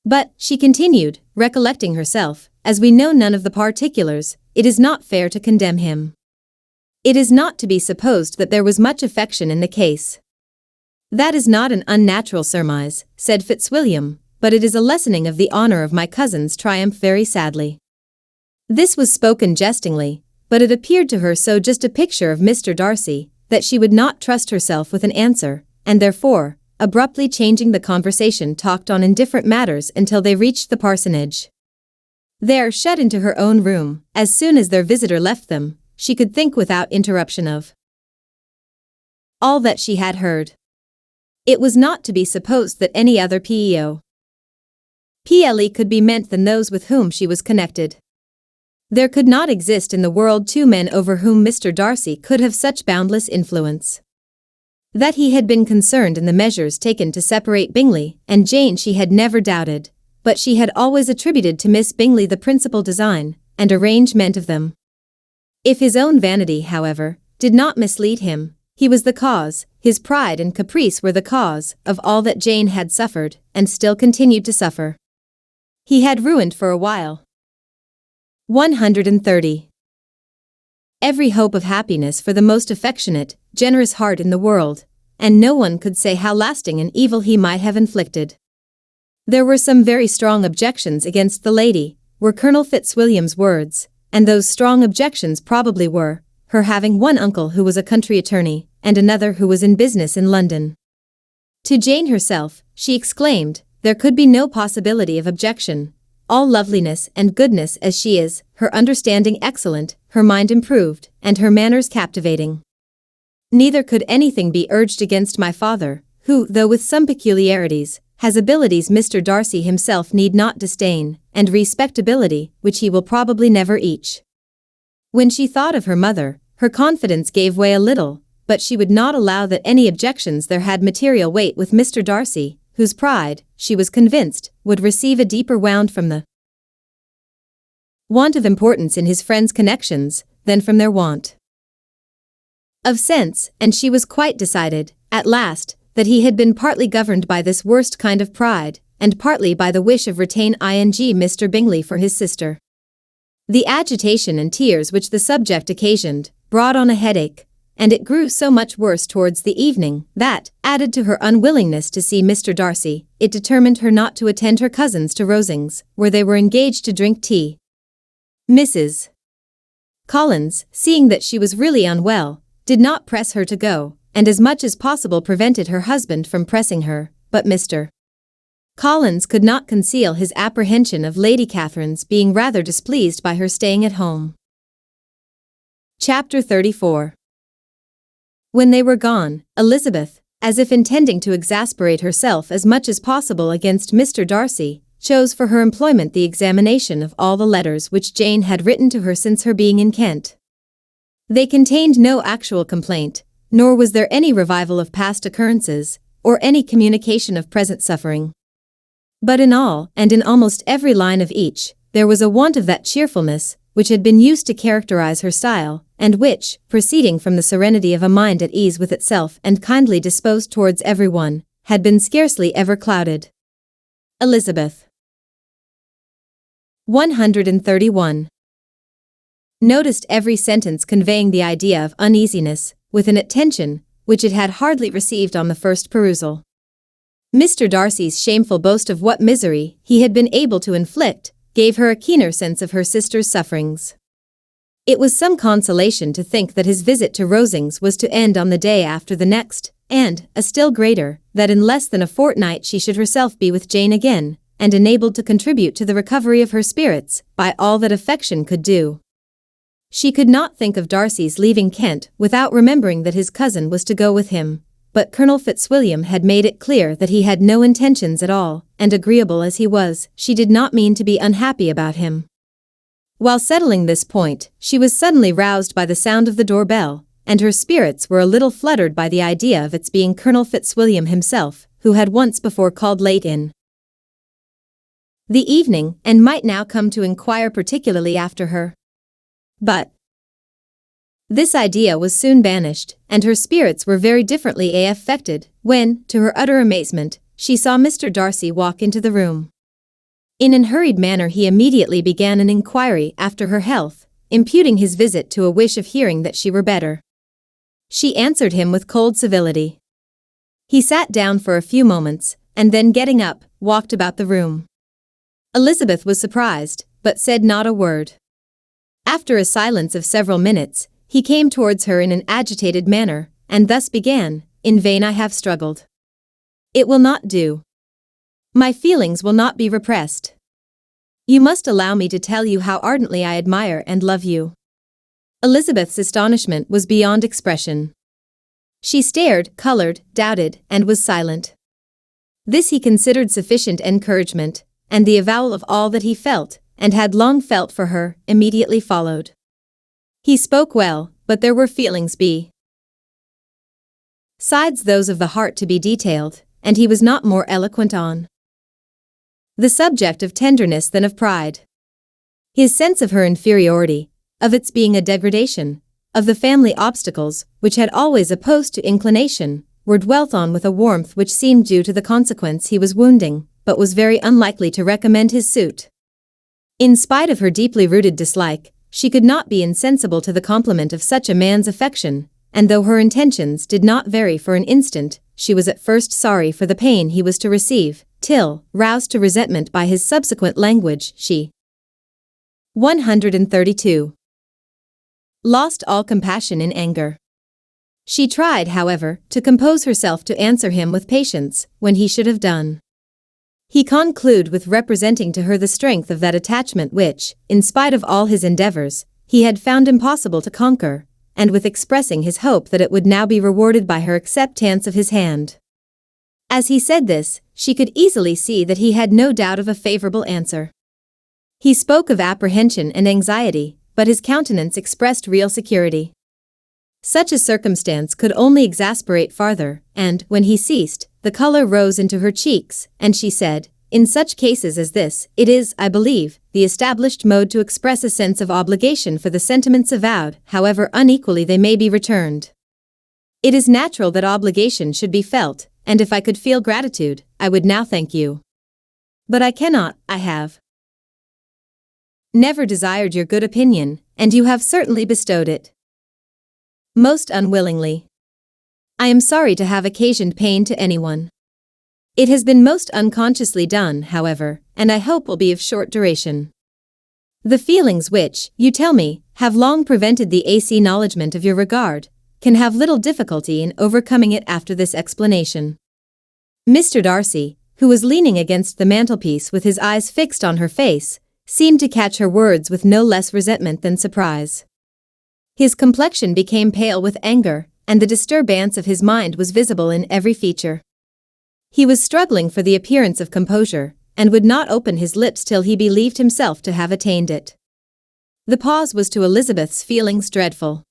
Speaker 1: But, she continued, recollecting herself, as we know none of the particulars, it is not fair to condemn him. It is not to be supposed that there was much affection in the case. That is not an unnatural surmise, said Fitzwilliam, but it is a lessening of the honor of my cousin's triumph very sadly. This was spoken jestingly, but it appeared to her so just a picture of Mr. Darcy, that she would not trust herself with an answer, and therefore, abruptly changing the conversation, talked on indifferent matters until they reached the parsonage. There, shut into her own room, as soon as their visitor left them, she could think without interruption of all that she had heard. It was not to be supposed that any other PEO. PLE could be meant than those with whom she was connected. There could not exist in the world two men over whom Mr. Darcy could have such boundless influence. That he had been concerned in the measures taken to separate Bingley and Jane she had never doubted, but she had always attributed to Miss Bingley the principal design and arrangement of them. If his own vanity, however, did not mislead him, he was the cause, his pride and caprice were the cause, of all that Jane had suffered, and still continued to suffer. He had ruined for a while 130. Every hope of happiness for the most affectionate, generous heart in the world, and no one could say how lasting an evil he might have inflicted. There were some very strong objections against the lady, were Colonel Fitzwilliam's words, and those strong objections probably were, her having one uncle who was a country attorney, and another who was in business in London. To Jane herself, she exclaimed, there could be no possibility of objection. All loveliness and goodness as she is, her understanding excellent, her mind improved, and her manners captivating. Neither could anything be urged against my father, who, though with some peculiarities, has abilities Mr. Darcy himself need not disdain, and respectability, which he will probably never each. When she thought of her mother, her confidence gave way a little, but she would not allow that any objections there had material weight with Mr. Darcy, whose pride, she was convinced, would receive a deeper wound from the want of importance in his friends' connections than from their want of sense, and she was quite decided, at last, that he had been partly governed by this worst kind of pride, and partly by the wish of retain Mr. Bingley for his sister. The agitation and tears which the subject occasioned brought on a headache, and it grew so much worse towards the evening that, added to her unwillingness to see Mr. Darcy, it determined her not to attend her cousins to Rosings, where they were engaged to drink tea. Mrs. Collins, seeing that she was really unwell, did not press her to go, and as much as possible prevented her husband from pressing her, but Mr. Collins could not conceal his apprehension of Lady Catherine's being rather displeased by her staying at home. Chapter 34. When they were gone, Elizabeth, as if intending to exasperate herself as much as possible against Mr. Darcy, chose for her employment the examination of all the letters which Jane had written to her since her being in Kent. They contained no actual complaint, nor was there any revival of past occurrences, or any communication of present suffering. But in all, and in almost every line of each, there was a want of that cheerfulness which had been used to characterize her style, and which, proceeding from the serenity of a mind at ease with itself and kindly disposed towards everyone, had been scarcely ever clouded. Elizabeth. 131. Noticed every sentence conveying the idea of uneasiness, with an attention which it had hardly received on the first perusal. Mr. Darcy's shameful boast of what misery he had been able to inflict gave her a keener sense of her sister's sufferings. It was some consolation to think that his visit to Rosings was to end on the day after the next, and, a still greater, that in less than a fortnight she should herself be with Jane again, and enabled to contribute to the recovery of her spirits by all that affection could do. She could not think of Darcy's leaving Kent without remembering that his cousin was to go with him, but Colonel Fitzwilliam had made it clear that he had no intentions at all, and agreeable as he was, she did not mean to be unhappy about him. While settling this point, she was suddenly roused by the sound of the door-bell, and her spirits were a little fluttered by the idea of its being Colonel Fitzwilliam himself, who had once before called late in the evening, and might now come to inquire particularly after her. But this idea was soon banished, and her spirits were very differently affected when, to her utter amazement, she saw Mr. Darcy walk into the room. In an hurried manner he immediately began an inquiry after her health, imputing his visit to a wish of hearing that she were better. She answered him with cold civility. He sat down for a few moments, and then getting up, walked about the room. Elizabeth was surprised, but said not a word. After a silence of several minutes, he came towards her in an agitated manner, and thus began, "In vain I have struggled. It will not do. My feelings will not be repressed. You must allow me to tell you how ardently I admire and love you." Elizabeth's astonishment was beyond expression. She stared, colored, doubted, and was silent. This he considered sufficient encouragement, and the avowal of all that he felt, and had long felt for her, immediately followed. He spoke well, but there were feelings besides those of the heart to be detailed, and he was not more eloquent on the subject of tenderness than of pride. His sense of her inferiority, of its being a degradation, of the family obstacles, which had always opposed to inclination, were dwelt on with a warmth which seemed due to the consequence he was wounding, but was very unlikely to recommend his suit. In spite of her deeply rooted dislike, she could not be insensible to the compliment of such a man's affection, and though her intentions did not vary for an instant, she was at first sorry for the pain he was to receive, till, roused to resentment by his subsequent language, she 132. Lost all compassion in anger. She tried, however, to compose herself to answer him with patience, when he should have done. He concluded with representing to her the strength of that attachment which, in spite of all his endeavors, he had found impossible to conquer, and with expressing his hope that it would now be rewarded by her acceptance of his hand. As he said this, she could easily see that he had no doubt of a favorable answer. He spoke of apprehension and anxiety, but his countenance expressed real security. Such a circumstance could only exasperate farther, and, when he ceased, the color rose into her cheeks, and she said, "In such cases as this, it is, I believe, the established mode to express a sense of obligation for the sentiments avowed, however unequally they may be returned. It is natural that obligation should be felt, and if I could feel gratitude, I would now thank you. But I cannot, I have never desired your good opinion, and you have certainly bestowed it most unwillingly. I am sorry to have occasioned pain to anyone. It has been most unconsciously done, however, and I hope will be of short duration. The feelings which, you tell me, have long prevented the acknowledgement of your regard, can have little difficulty in overcoming it after this explanation." Mr. Darcy, who was leaning against the mantelpiece with his eyes fixed on her face, seemed to catch her words with no less resentment than surprise. His complexion became pale with anger, and the disturbance of his mind was visible in every feature. He was struggling for the appearance of composure, and would not open his lips till he believed himself to have attained it. The pause was to Elizabeth's feelings dreadful.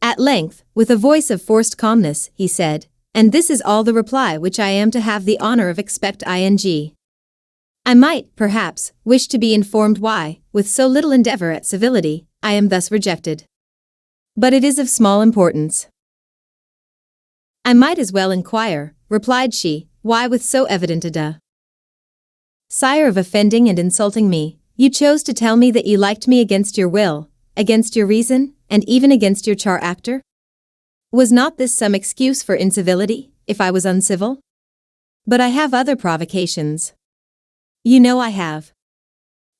Speaker 1: At length, with a voice of forced calmness, he said, "And this is all the reply which I am to have the honor of expect. I might, perhaps, wish to be informed why, with so little endeavor at civility, I am thus rejected. But it is of small importance." "I might as well inquire," replied she, "why with so evident a desire of offending and insulting me, you chose to tell me that you liked me against your will, against your reason, and even against your character? Was not this some excuse for incivility, if I was uncivil? But I have other provocations. You know I have.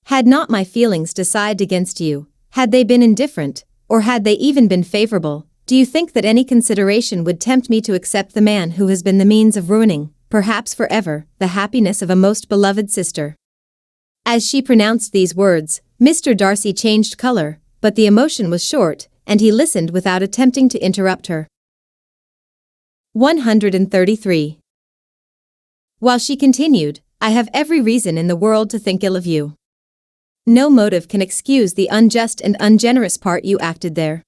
Speaker 1: Had not my feelings decided against you, had they been indifferent, or had they even been favorable, do you think that any consideration would tempt me to accept the man who has been the means of ruining, perhaps forever, the happiness of a most beloved sister?" As she pronounced these words, Mr. Darcy changed color, but the emotion was short, and he listened without attempting to interrupt her. 133. While she continued, "I have every reason in the world to think ill of you. No motive can excuse the unjust and ungenerous part you acted there.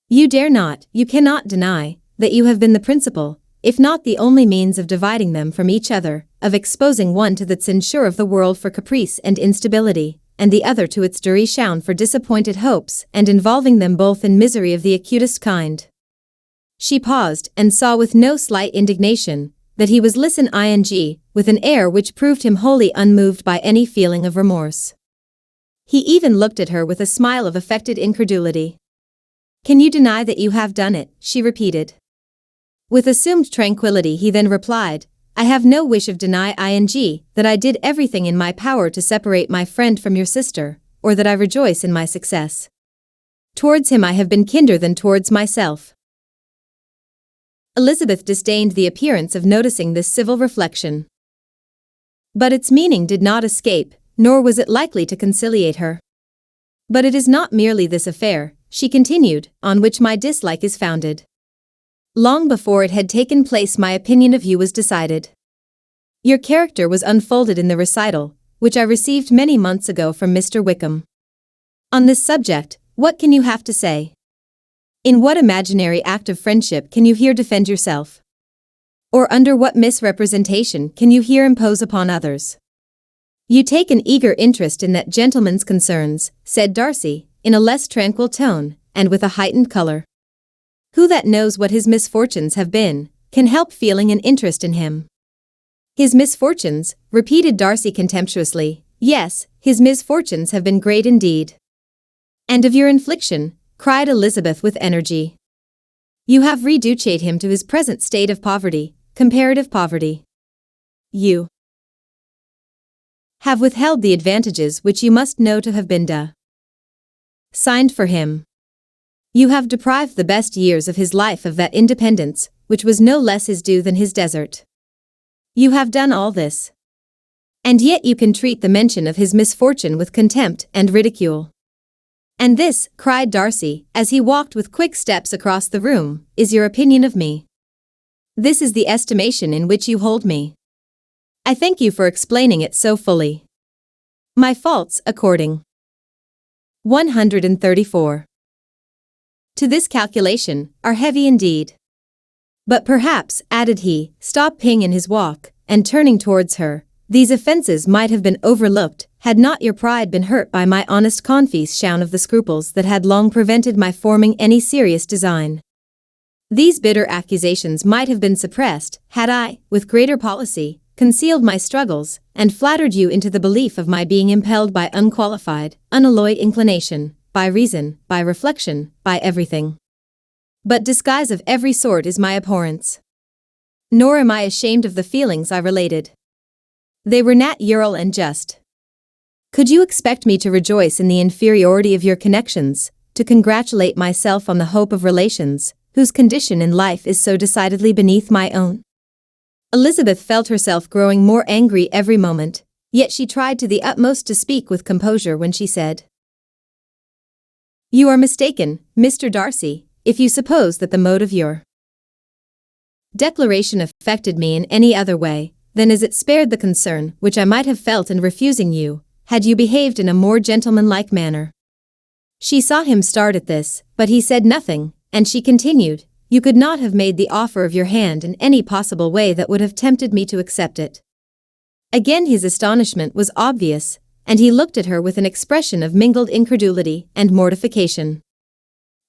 Speaker 1: You dare not, you cannot deny, that you have been the principal, if not the only means of dividing them from each other, of exposing one to the censure of the world for caprice and instability, and the other to its derision for disappointed hopes, and involving them both in misery of the acutest kind." She paused, and saw with no slight indignation, that he was listening with an air which proved him wholly unmoved by any feeling of remorse. He even looked at her with a smile of affected incredulity. "Can you deny that you have done it?" she repeated. With assumed tranquility he then replied, "I have no wish of denying that I did everything in my power to separate my friend from your sister, or that I rejoice in my success. Towards him I have been kinder than towards myself." Elizabeth disdained the appearance of noticing this civil reflection. But its meaning did not escape, nor was it likely to conciliate her. "But it is not merely this affair," she continued, "on which my dislike is founded. Long before it had taken place my opinion of you was decided. Your character was unfolded in the recital, which I received many months ago from Mr. Wickham. On this subject, what can you have to say? In what imaginary act of friendship can you here defend yourself? Or under what misrepresentation can you here impose upon others? You take an eager interest in that gentleman's concerns," said Darcy, in a less tranquil tone, and with a heightened color. "Who that knows what his misfortunes have been, can help feeling an interest in him?" "His misfortunes," repeated Darcy contemptuously. "Yes, his misfortunes have been great indeed." "And of your infliction," cried Elizabeth with energy. "You have reduced him to his present state of poverty, comparative poverty. You have withheld the advantages which you must know to have been signed for him. You have deprived the best years of his life of that independence, which was no less his due than his desert. You have done all this. And yet you can treat the mention of his misfortune with contempt and ridicule. And this," cried Darcy, as he walked with quick steps across the room, "is your opinion of me. This is the estimation in which you hold me. I thank you for explaining it so fully. My faults according." 134. to this calculation, are heavy indeed. But perhaps, added he, stopping in his walk, and turning towards her, these offences might have been overlooked, had not your pride been hurt by my honest confession of the scruples that had long prevented my forming any serious design. These bitter accusations might have been suppressed, had I, with greater policy, concealed my struggles, and flattered you into the belief of my being impelled by unqualified, unalloyed inclination, by reason, by reflection, by everything. But disguise of every sort is my abhorrence. Nor am I ashamed of the feelings I related. They were natural and just. Could you expect me to rejoice in the inferiority of your connections, to congratulate myself on the hope of relations, whose condition in life is so decidedly beneath my own? Elizabeth felt herself growing more angry every moment, yet she tried to the utmost to speak with composure when she said, "You are mistaken, Mr. Darcy, if you suppose that the mode of your declaration affected me in any other way than as it spared the concern which I might have felt in refusing you, had you behaved in a more gentlemanlike manner." She saw him start at this, but he said nothing, and she continued, "You could not have made the offer of your hand in any possible way that would have tempted me to accept it." Again his astonishment was obvious, and he looked at her with an expression of mingled incredulity and mortification.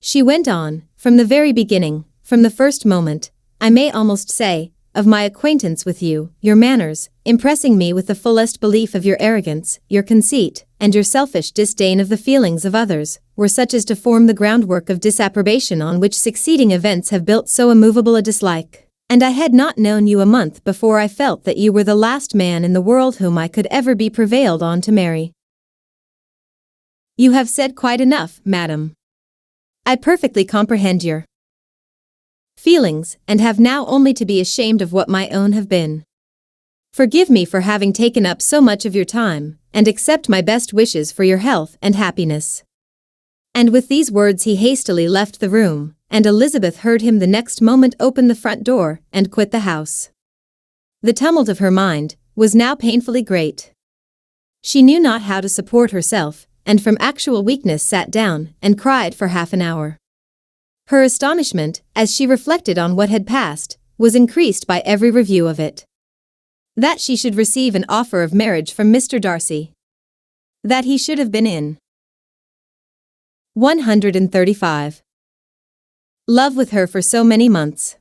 Speaker 1: She went on, "From the very beginning, from the first moment, I may almost say, of my acquaintance with you, your manners, impressing me with the fullest belief of your arrogance, your conceit, and your selfish disdain of the feelings of others, were such as to form the groundwork of disapprobation on which succeeding events have built so immovable a dislike. And I had not known you a month before I felt that you were the last man in the world whom I could ever be prevailed on to marry." "You have said quite enough, madam. I perfectly comprehend your feelings, and have now only to be ashamed of what my own have been. Forgive me for having taken up so much of your time, and accept my best wishes for your health and happiness." And with these words he hastily left the room, and Elizabeth heard him the next moment open the front door and quit the house. The tumult of her mind was now painfully great. She knew not how to support herself, and from actual weakness sat down and cried for half an hour. Her astonishment, as she reflected on what had passed, was increased by every review of it. That she should receive an offer of marriage from Mr. Darcy. That he should have been in 135. Love with her for so many months.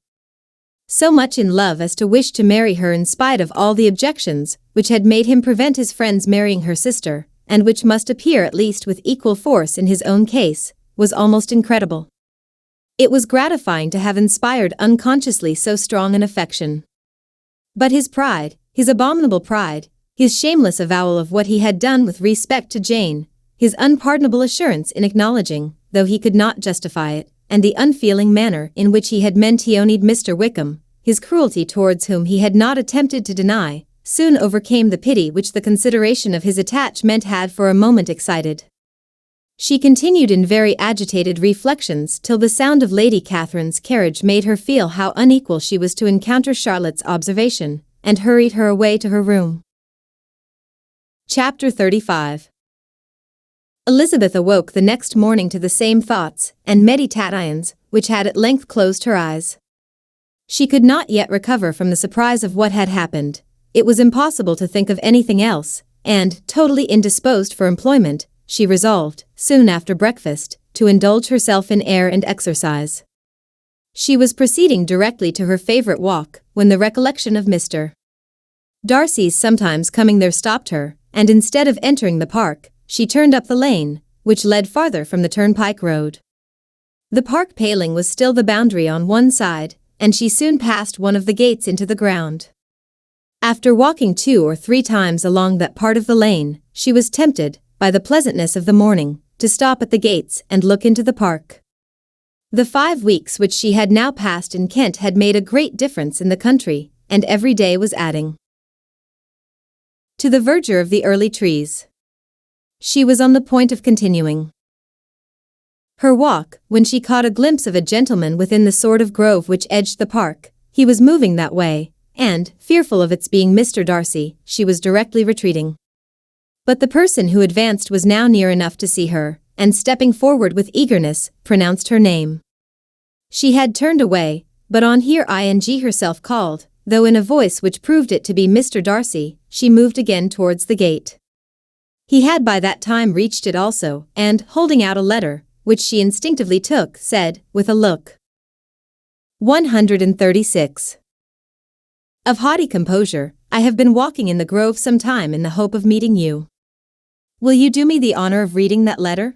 Speaker 1: So much in love as to wish to marry her in spite of all the objections which had made him prevent his friends marrying her sister, and which must appear at least with equal force in his own case, was almost incredible. It was gratifying to have inspired unconsciously so strong an affection. But his pride, his abominable pride, his shameless avowal of what he had done with respect to Jane, his unpardonable assurance in acknowledging, though he could not justify it, and the unfeeling manner in which he had mentioned Mr. Wickham, his cruelty towards whom he had not attempted to deny, soon overcame the pity which the consideration of his attachment had for a moment excited. She continued in very agitated reflections till the sound of Lady Catherine's carriage made her feel how unequal she was to encounter Charlotte's observation, and hurried her away to her room. Chapter 35. Elizabeth awoke the next morning to the same thoughts and meditations which had at length closed her eyes. She could not yet recover from the surprise of what had happened. It was impossible to think of anything else, and, totally indisposed for employment, she resolved, soon after breakfast, to indulge herself in air and exercise. She was proceeding directly to her favorite walk, when the recollection of Mr. Darcy's sometimes coming there stopped her, and instead of entering the park, she turned up the lane, which led farther from the turnpike road. The park paling was still the boundary on one side, and she soon passed one of the gates into the ground. After walking 2 or 3 times along that part of the lane, she was tempted, by the pleasantness of the morning, to stop at the gates and look into the park. The 5 weeks which she had now passed in Kent had made a great difference in the country, and every day was adding to the verdure of the early trees. She was on the point of continuing her walk, when she caught a glimpse of a gentleman within the sort of grove which edged the park. He was moving that way, and, fearful of its being Mr. Darcy, she was directly retreating. But the person who advanced was now near enough to see her, and stepping forward with eagerness, pronounced her name. She had turned away, but on hear ing herself called, though in a voice which proved it to be Mr. Darcy, she moved again towards the gate. He had by that time reached it also, and, holding out a letter, which she instinctively took, said, with a look 136. Of haughty composure, I have been walking in the grove some time in the hope of meeting you. Will you do me the honor of reading that letter?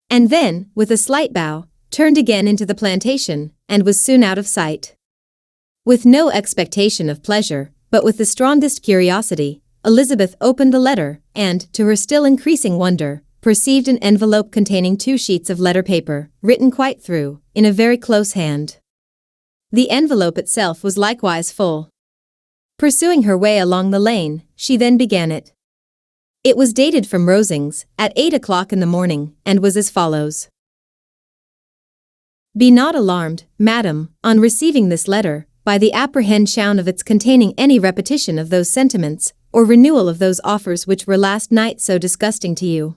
Speaker 1: And then, with a slight bow, turned again into the plantation, and was soon out of sight. With no expectation of pleasure, but with the strongest curiosity, Elizabeth opened the letter, and, to her still increasing wonder, perceived an envelope containing 2 sheets of letter paper, written quite through, in a very close hand. The envelope itself was likewise full. Pursuing her way along the lane, she then began it. It was dated from Rosings, at 8 o'clock in the morning, and was as follows. Be not alarmed, madam, on receiving this letter, by the apprehension of its containing any repetition of those sentiments, or renewal of those offers which were last night so disgusting to you.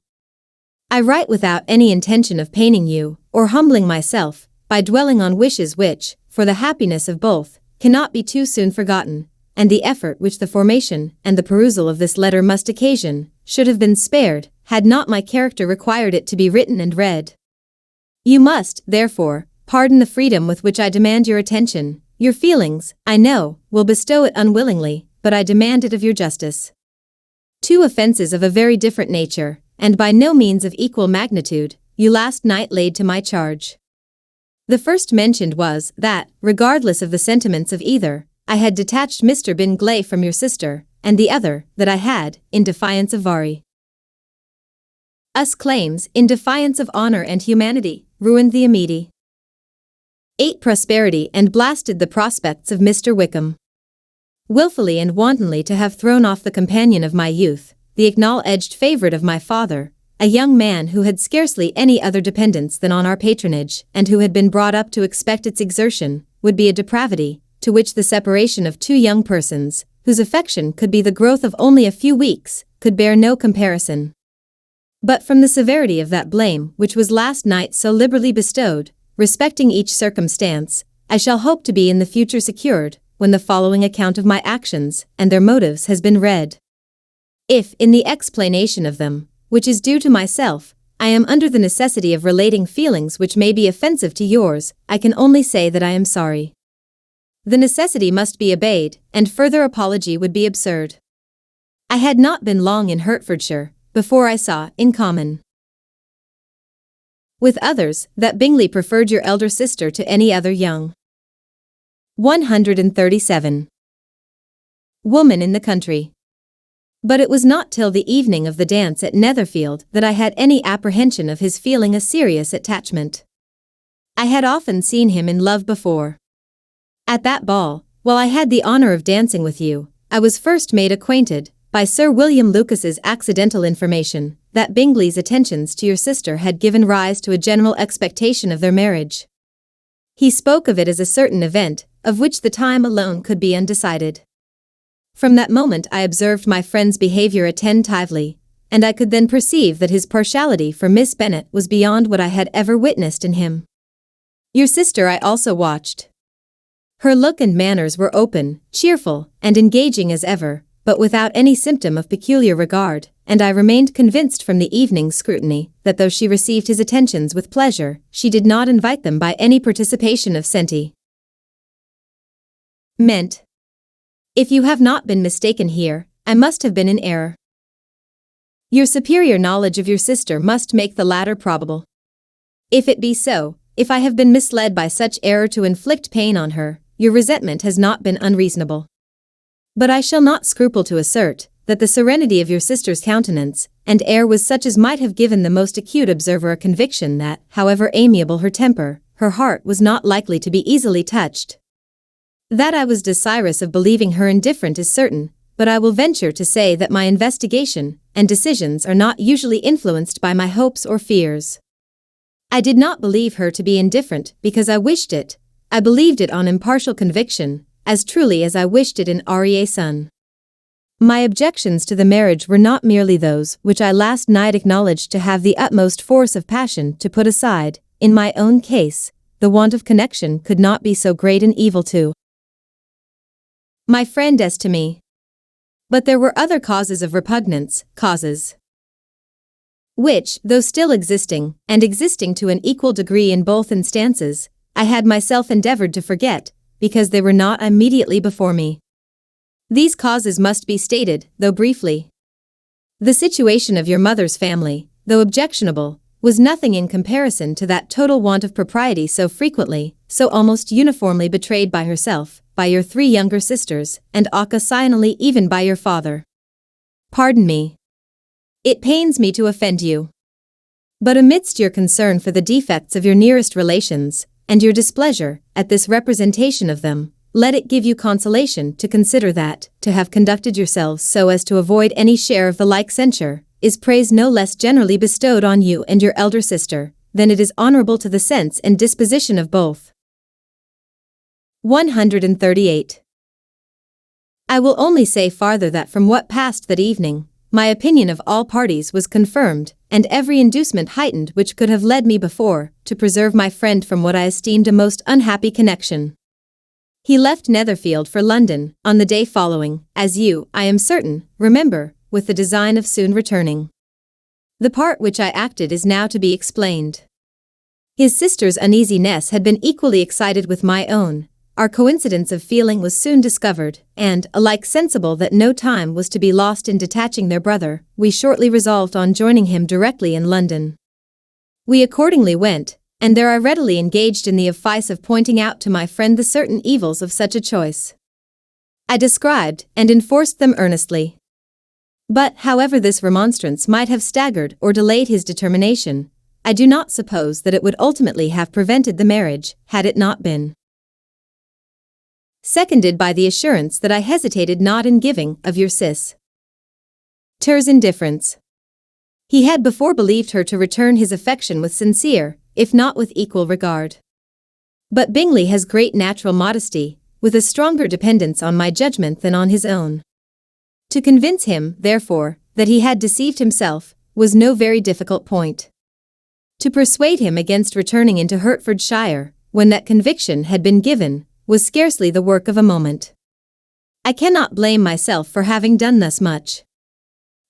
Speaker 1: I write without any intention of paining you, or humbling myself, by dwelling on wishes which, for the happiness of both, cannot be too soon forgotten, and the effort which the formation and the perusal of this letter must occasion, should have been spared, had not my character required it to be written and read. You must, therefore, pardon the freedom with which I demand your attention. Your feelings, I know, will bestow it unwillingly, but I demand it of your justice. 2 offenses of a very different nature, and by no means of equal magnitude, you last night laid to my charge. The first mentioned was, that, regardless of the sentiments of either, I had detached Mr. Bingley from your sister, and the other, that I had, in defiance of Vari. Us claims, in defiance of honor and humanity, ruined the immediate 8 prosperity and blasted the prospects of Mr. Wickham. Wilfully and wantonly to have thrown off the companion of my youth, the acknowledged favorite of my father, a young man who had scarcely any other dependence than on our patronage, and who had been brought up to expect its exertion, would be a depravity, to which the separation of 2 young persons, whose affection could be the growth of only a few weeks, could bear no comparison. But from the severity of that blame which was last night so liberally bestowed, respecting each circumstance, I shall hope to be in the future secured, when the following account of my actions and their motives has been read. If, in the explanation of them, which is due to myself, I am under the necessity of relating feelings which may be offensive to yours, I can only say that I am sorry. The necessity must be obeyed, and further apology would be absurd. I had not been long in Hertfordshire, before I saw, in common with others, that Bingley preferred your elder sister to any other young 137. Woman in the country. But it was not till the evening of the dance at Netherfield that I had any apprehension of his feeling a serious attachment. I had often seen him in love before. At that ball, while I had the honor of dancing with you, I was first made acquainted, by Sir William Lucas's accidental information, that Bingley's attentions to your sister had given rise to a general expectation of their marriage. He spoke of it as a certain event, of which the time alone could be undecided. From that moment I observed my friend's behavior attentively, and I could then perceive that his partiality for Miss Bennet was beyond what I had ever witnessed in him. Your sister I also watched. Her look and manners were open, cheerful, and engaging as ever, but without any symptom of peculiar regard, and I remained convinced from the evening's scrutiny, that though she received his attentions with pleasure, she did not invite them by any participation of sentiment. If you have not been mistaken here, I must have been in error. Your superior knowledge of your sister must make the latter probable. If it be so, if I have been misled by such error to inflict pain on her, your resentment has not been unreasonable. But I shall not scruple to assert, that the serenity of your sister's countenance and air was such as might have given the most acute observer a conviction that, however amiable her temper, her heart was not likely to be easily touched. That I was desirous of believing her indifferent is certain, but I will venture to say that my investigation and decisions are not usually influenced by my hopes or fears. I did not believe her to be indifferent because I wished it, I believed it on impartial conviction, as truly as I wished it in Aria's son. My objections to the marriage were not merely those which I last night acknowledged to have the utmost force of passion to put aside. In my own case, the want of connection could not be so great an evil to my friend as to me. But there were other causes of repugnance, causes which, though still existing, and existing to an equal degree in both instances, I had myself endeavored to forget, because they were not immediately before me. These causes must be stated, though briefly. The situation of your mother's family, though objectionable, was nothing in comparison to that total want of propriety so frequently, so almost uniformly betrayed by herself, by your 3 younger sisters, and occasionally even by your father. Pardon me. It pains me to offend you. But amidst your concern for the defects of your nearest relations, and your displeasure at this representation of them, let it give you consolation to consider that, to have conducted yourselves so as to avoid any share of the like censure, is praise no less generally bestowed on you and your elder sister, than it is honorable to the sense and disposition of both. 138. I will only say farther that from what passed that evening, my opinion of all parties was confirmed, and every inducement heightened which could have led me before, to preserve my friend from what I esteemed a most unhappy connection. He left Netherfield for London, on the day following, as you, I am certain, remember, with the design of soon returning. The part which I acted is now to be explained. His sister's uneasiness had been equally excited with my own. Our coincidence of feeling was soon discovered, and, alike sensible that no time was to be lost in detaching their brother, we shortly resolved on joining him directly in London. We accordingly went, and there I readily engaged in the office of pointing out to my friend the certain evils of such a choice. I described and enforced them earnestly. But, however this remonstrance might have staggered or delayed his determination, I do not suppose that it would ultimately have prevented the marriage, had it not been seconded by the assurance that I hesitated not in giving of your sis. Ter's indifference. He had before believed her to return his affection with sincere, if not with equal regard. But Bingley has great natural modesty, with a stronger dependence on my judgment than on his own. To convince him, therefore, that he had deceived himself, was no very difficult point. To persuade him against returning into Hertfordshire, when that conviction had been given, was scarcely the work of a moment. I cannot blame myself for having done thus much.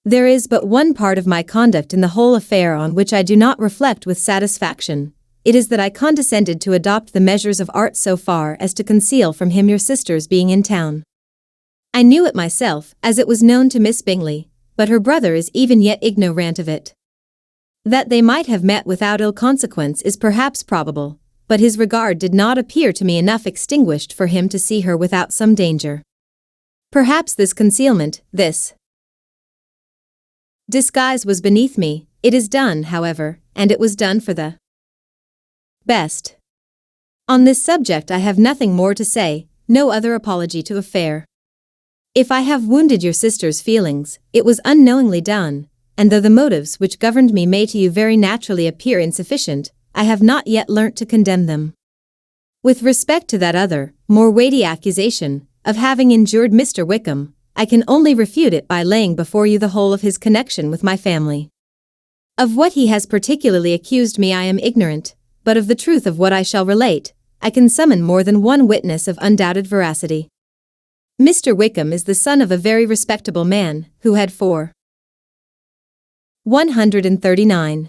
Speaker 1: There is but one part of my conduct in the whole affair on which I do not reflect with satisfaction. It is that I condescended to adopt the measures of art so far as to conceal from him your sister's being in town. I knew it myself, as it was known to Miss Bingley, but her brother is even yet ignorant of it. That they might have met without ill consequence is perhaps probable, but his regard did not appear to me enough extinguished for him to see her without some danger. Perhaps this concealment, this disguise was beneath me. It is done, however, and it was done for the best. On this subject I have nothing more to say, no other apology to affair. If I have wounded your sister's feelings, it was unknowingly done, and though the motives which governed me may to you very naturally appear insufficient, I have not yet learnt to condemn them. With respect to that other, more weighty accusation, of having injured Mr. Wickham, I can only refute it by laying before you the whole of his connection with my family. Of what he has particularly accused me I am ignorant, but of the truth of what I shall relate, I can summon more than one witness of undoubted veracity. Mr. Wickham is the son of a very respectable man, who had 139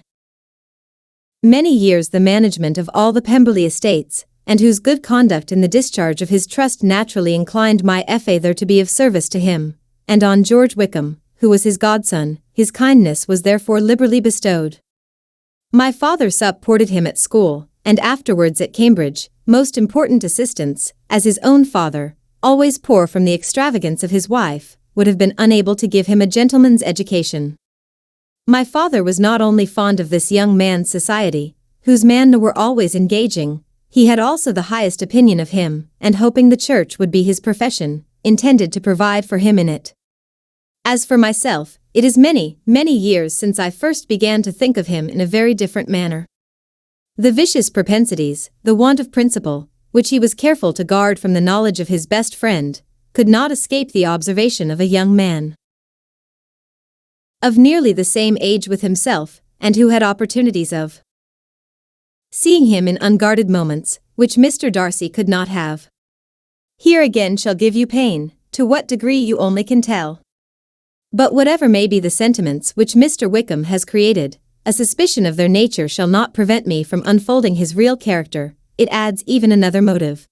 Speaker 1: many years the management of all the Pemberley estates, and whose good conduct in the discharge of his trust naturally inclined my father to be of service to him, and on George Wickham, who was his godson, his kindness was therefore liberally bestowed. My father supported him at school, and afterwards at Cambridge, most important assistance, as his own father, always poor from the extravagance of his wife, would have been unable to give him a gentleman's education. My father was not only fond of this young man's society, whose men were always engaging, he had also the highest opinion of him, and hoping the church would be his profession, intended to provide for him in it. As for myself, it is many, many years since I first began to think of him in a very different manner. The vicious propensities, the want of principle, which he was careful to guard from the knowledge of his best friend, could not escape the observation of a young man of nearly the same age with himself, and who had opportunities of seeing him in unguarded moments, which Mr. Darcy could not have. Here again shall give you pain, to what degree you only can tell. But whatever may be the sentiments which Mr. Wickham has created, a suspicion of their nature shall not prevent me from unfolding his real character. It adds even another motive.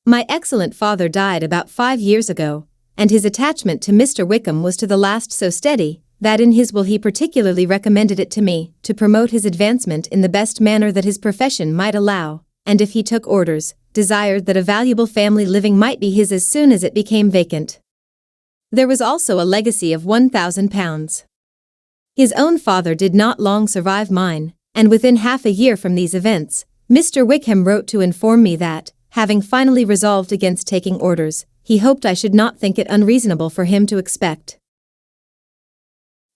Speaker 1: My excellent father died about 5 years ago, and his attachment to Mr. Wickham was to the last so steady, that in his will he particularly recommended it to me, to promote his advancement in the best manner that his profession might allow, and if he took orders, desired that a valuable family living might be his as soon as it became vacant. There was also a legacy of £1,000. His own father did not long survive mine, and within half a year from these events, Mr. Wickham wrote to inform me that, having finally resolved against taking orders, he hoped I should not think it unreasonable for him to expect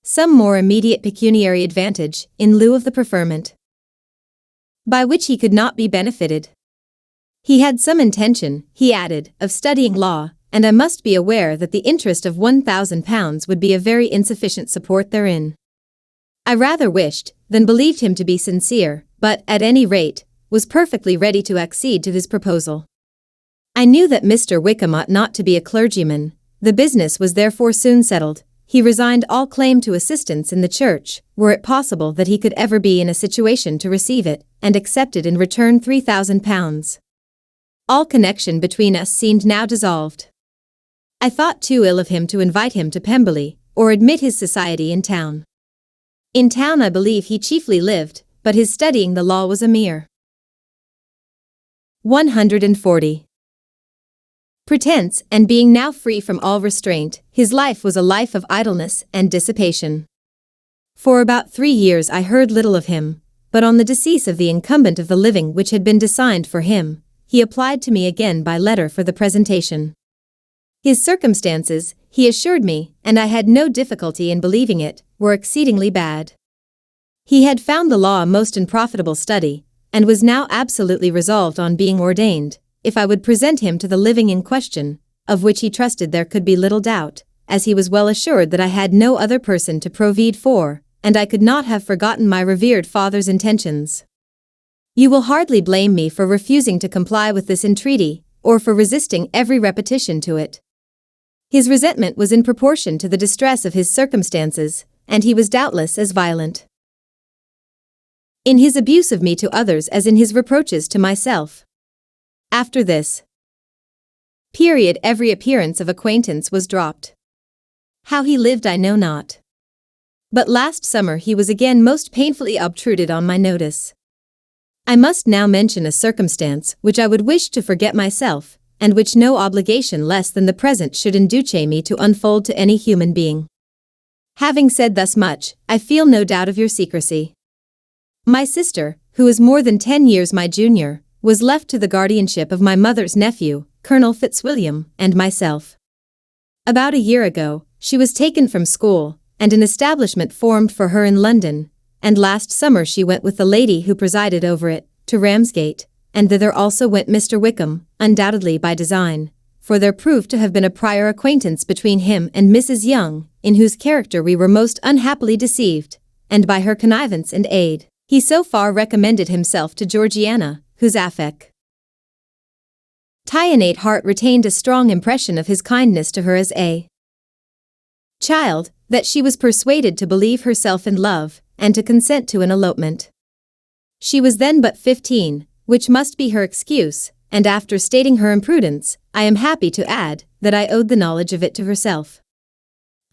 Speaker 1: some more immediate pecuniary advantage, in lieu of the preferment by which he could not be benefited. He had some intention, he added, of studying law, and I must be aware that the interest of £1,000 would be a very insufficient support therein. I rather wished, than believed him to be sincere, but, at any rate, was perfectly ready to accede to his proposal. I knew that Mr. Wickham ought not to be a clergyman. The business was therefore soon settled. He resigned all claim to assistance in the church, were it possible that he could ever be in a situation to receive it, and accepted in return £3,000. All connection between us seemed now dissolved. I thought too ill of him to invite him to Pemberley, or admit his society in town. In town I believe he chiefly lived, but his studying the law was a mere 140. Pretense, and being now free from all restraint, his life was a life of idleness and dissipation. For about 3 years I heard little of him, but on the decease of the incumbent of the living which had been designed for him, he applied to me again by letter for the presentation. His circumstances, he assured me, and I had no difficulty in believing it, were exceedingly bad. He had found the law a most unprofitable study, and was now absolutely resolved on being ordained, if I would present him to the living in question, of which he trusted there could be little doubt, as he was well assured that I had no other person to provide for, and I could not have forgotten my revered father's intentions. You will hardly blame me for refusing to comply with this entreaty, or for resisting every repetition to it. His resentment was in proportion to the distress of his circumstances, and he was doubtless as violent in his abuse of me to others as in his reproaches to myself. After this period every appearance of acquaintance was dropped. How he lived I know not. But last summer he was again most painfully obtruded on my notice. I must now mention a circumstance which I would wish to forget myself, and which no obligation less than the present should induce me to unfold to any human being. Having said thus much, I feel no doubt of your secrecy. My sister, who is more than 10 years my junior, was left to the guardianship of my mother's nephew, Colonel Fitzwilliam, and myself. About a year ago, she was taken from school, and an establishment formed for her in London, and last summer she went with the lady who presided over it, to Ramsgate, and thither also went Mr. Wickham, undoubtedly by design, for there proved to have been a prior acquaintance between him and Mrs. Young, in whose character we were most unhappily deceived, and by her connivance and aid, he so far recommended himself to Georgiana, whose affectionate heart retained a strong impression of his kindness to her as a child, that she was persuaded to believe herself in love, and to consent to an elopement. She was then but 15, which must be her excuse, and after stating her imprudence, I am happy to add that I owed the knowledge of it to herself.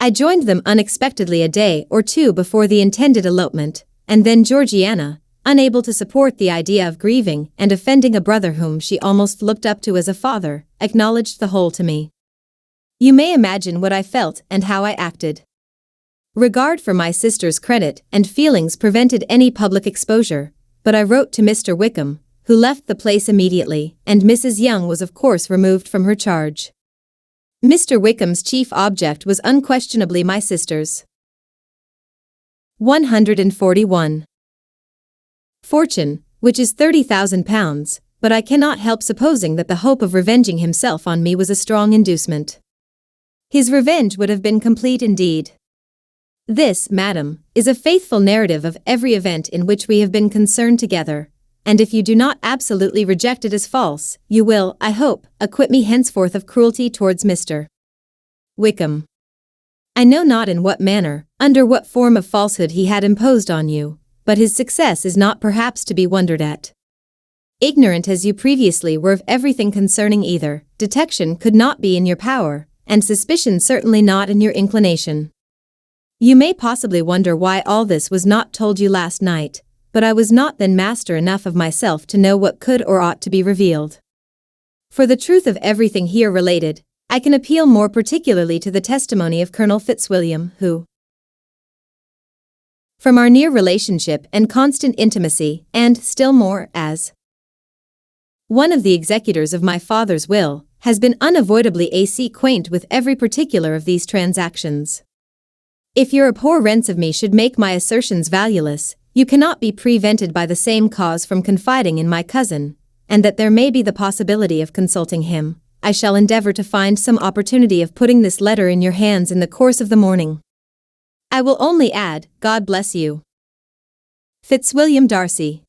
Speaker 1: I joined them unexpectedly a day or two before the intended elopement, and then Georgiana, unable to support the idea of grieving and offending a brother whom she almost looked up to as a father, acknowledged the whole to me. You may imagine what I felt and how I acted. Regard for my sister's credit and feelings prevented any public exposure, but I wrote to Mr. Wickham, who left the place immediately, and Mrs. Young was of course removed from her charge. Mr. Wickham's chief object was unquestionably my sister's 141. Fortune, which is £30,000, but I cannot help supposing that the hope of revenging himself on me was a strong inducement. His revenge would have been complete indeed. This, madam, is a faithful narrative of every event in which we have been concerned together, and if you do not absolutely reject it as false, you will, I hope, acquit me henceforth of cruelty towards Mr. Wickham. I know not in what manner, under what form of falsehood he had imposed on you, but his success is not perhaps to be wondered at. Ignorant as you previously were of everything concerning either, detection could not be in your power, and suspicion certainly not in your inclination. You may possibly wonder why all this was not told you last night, but I was not then master enough of myself to know what could or ought to be revealed. For the truth of everything here related, I can appeal more particularly to the testimony of Colonel Fitzwilliam, who, from our near relationship and constant intimacy, and, still more, as one of the executors of my father's will, has been unavoidably acquainted with every particular of these transactions. If your abhorrence of me should make my assertions valueless, you cannot be prevented by the same cause from confiding in my cousin, and that there may be the possibility of consulting him, I shall endeavor to find some opportunity of putting this letter in your hands in the course of the morning. I will only add, God bless you. Fitzwilliam Darcy.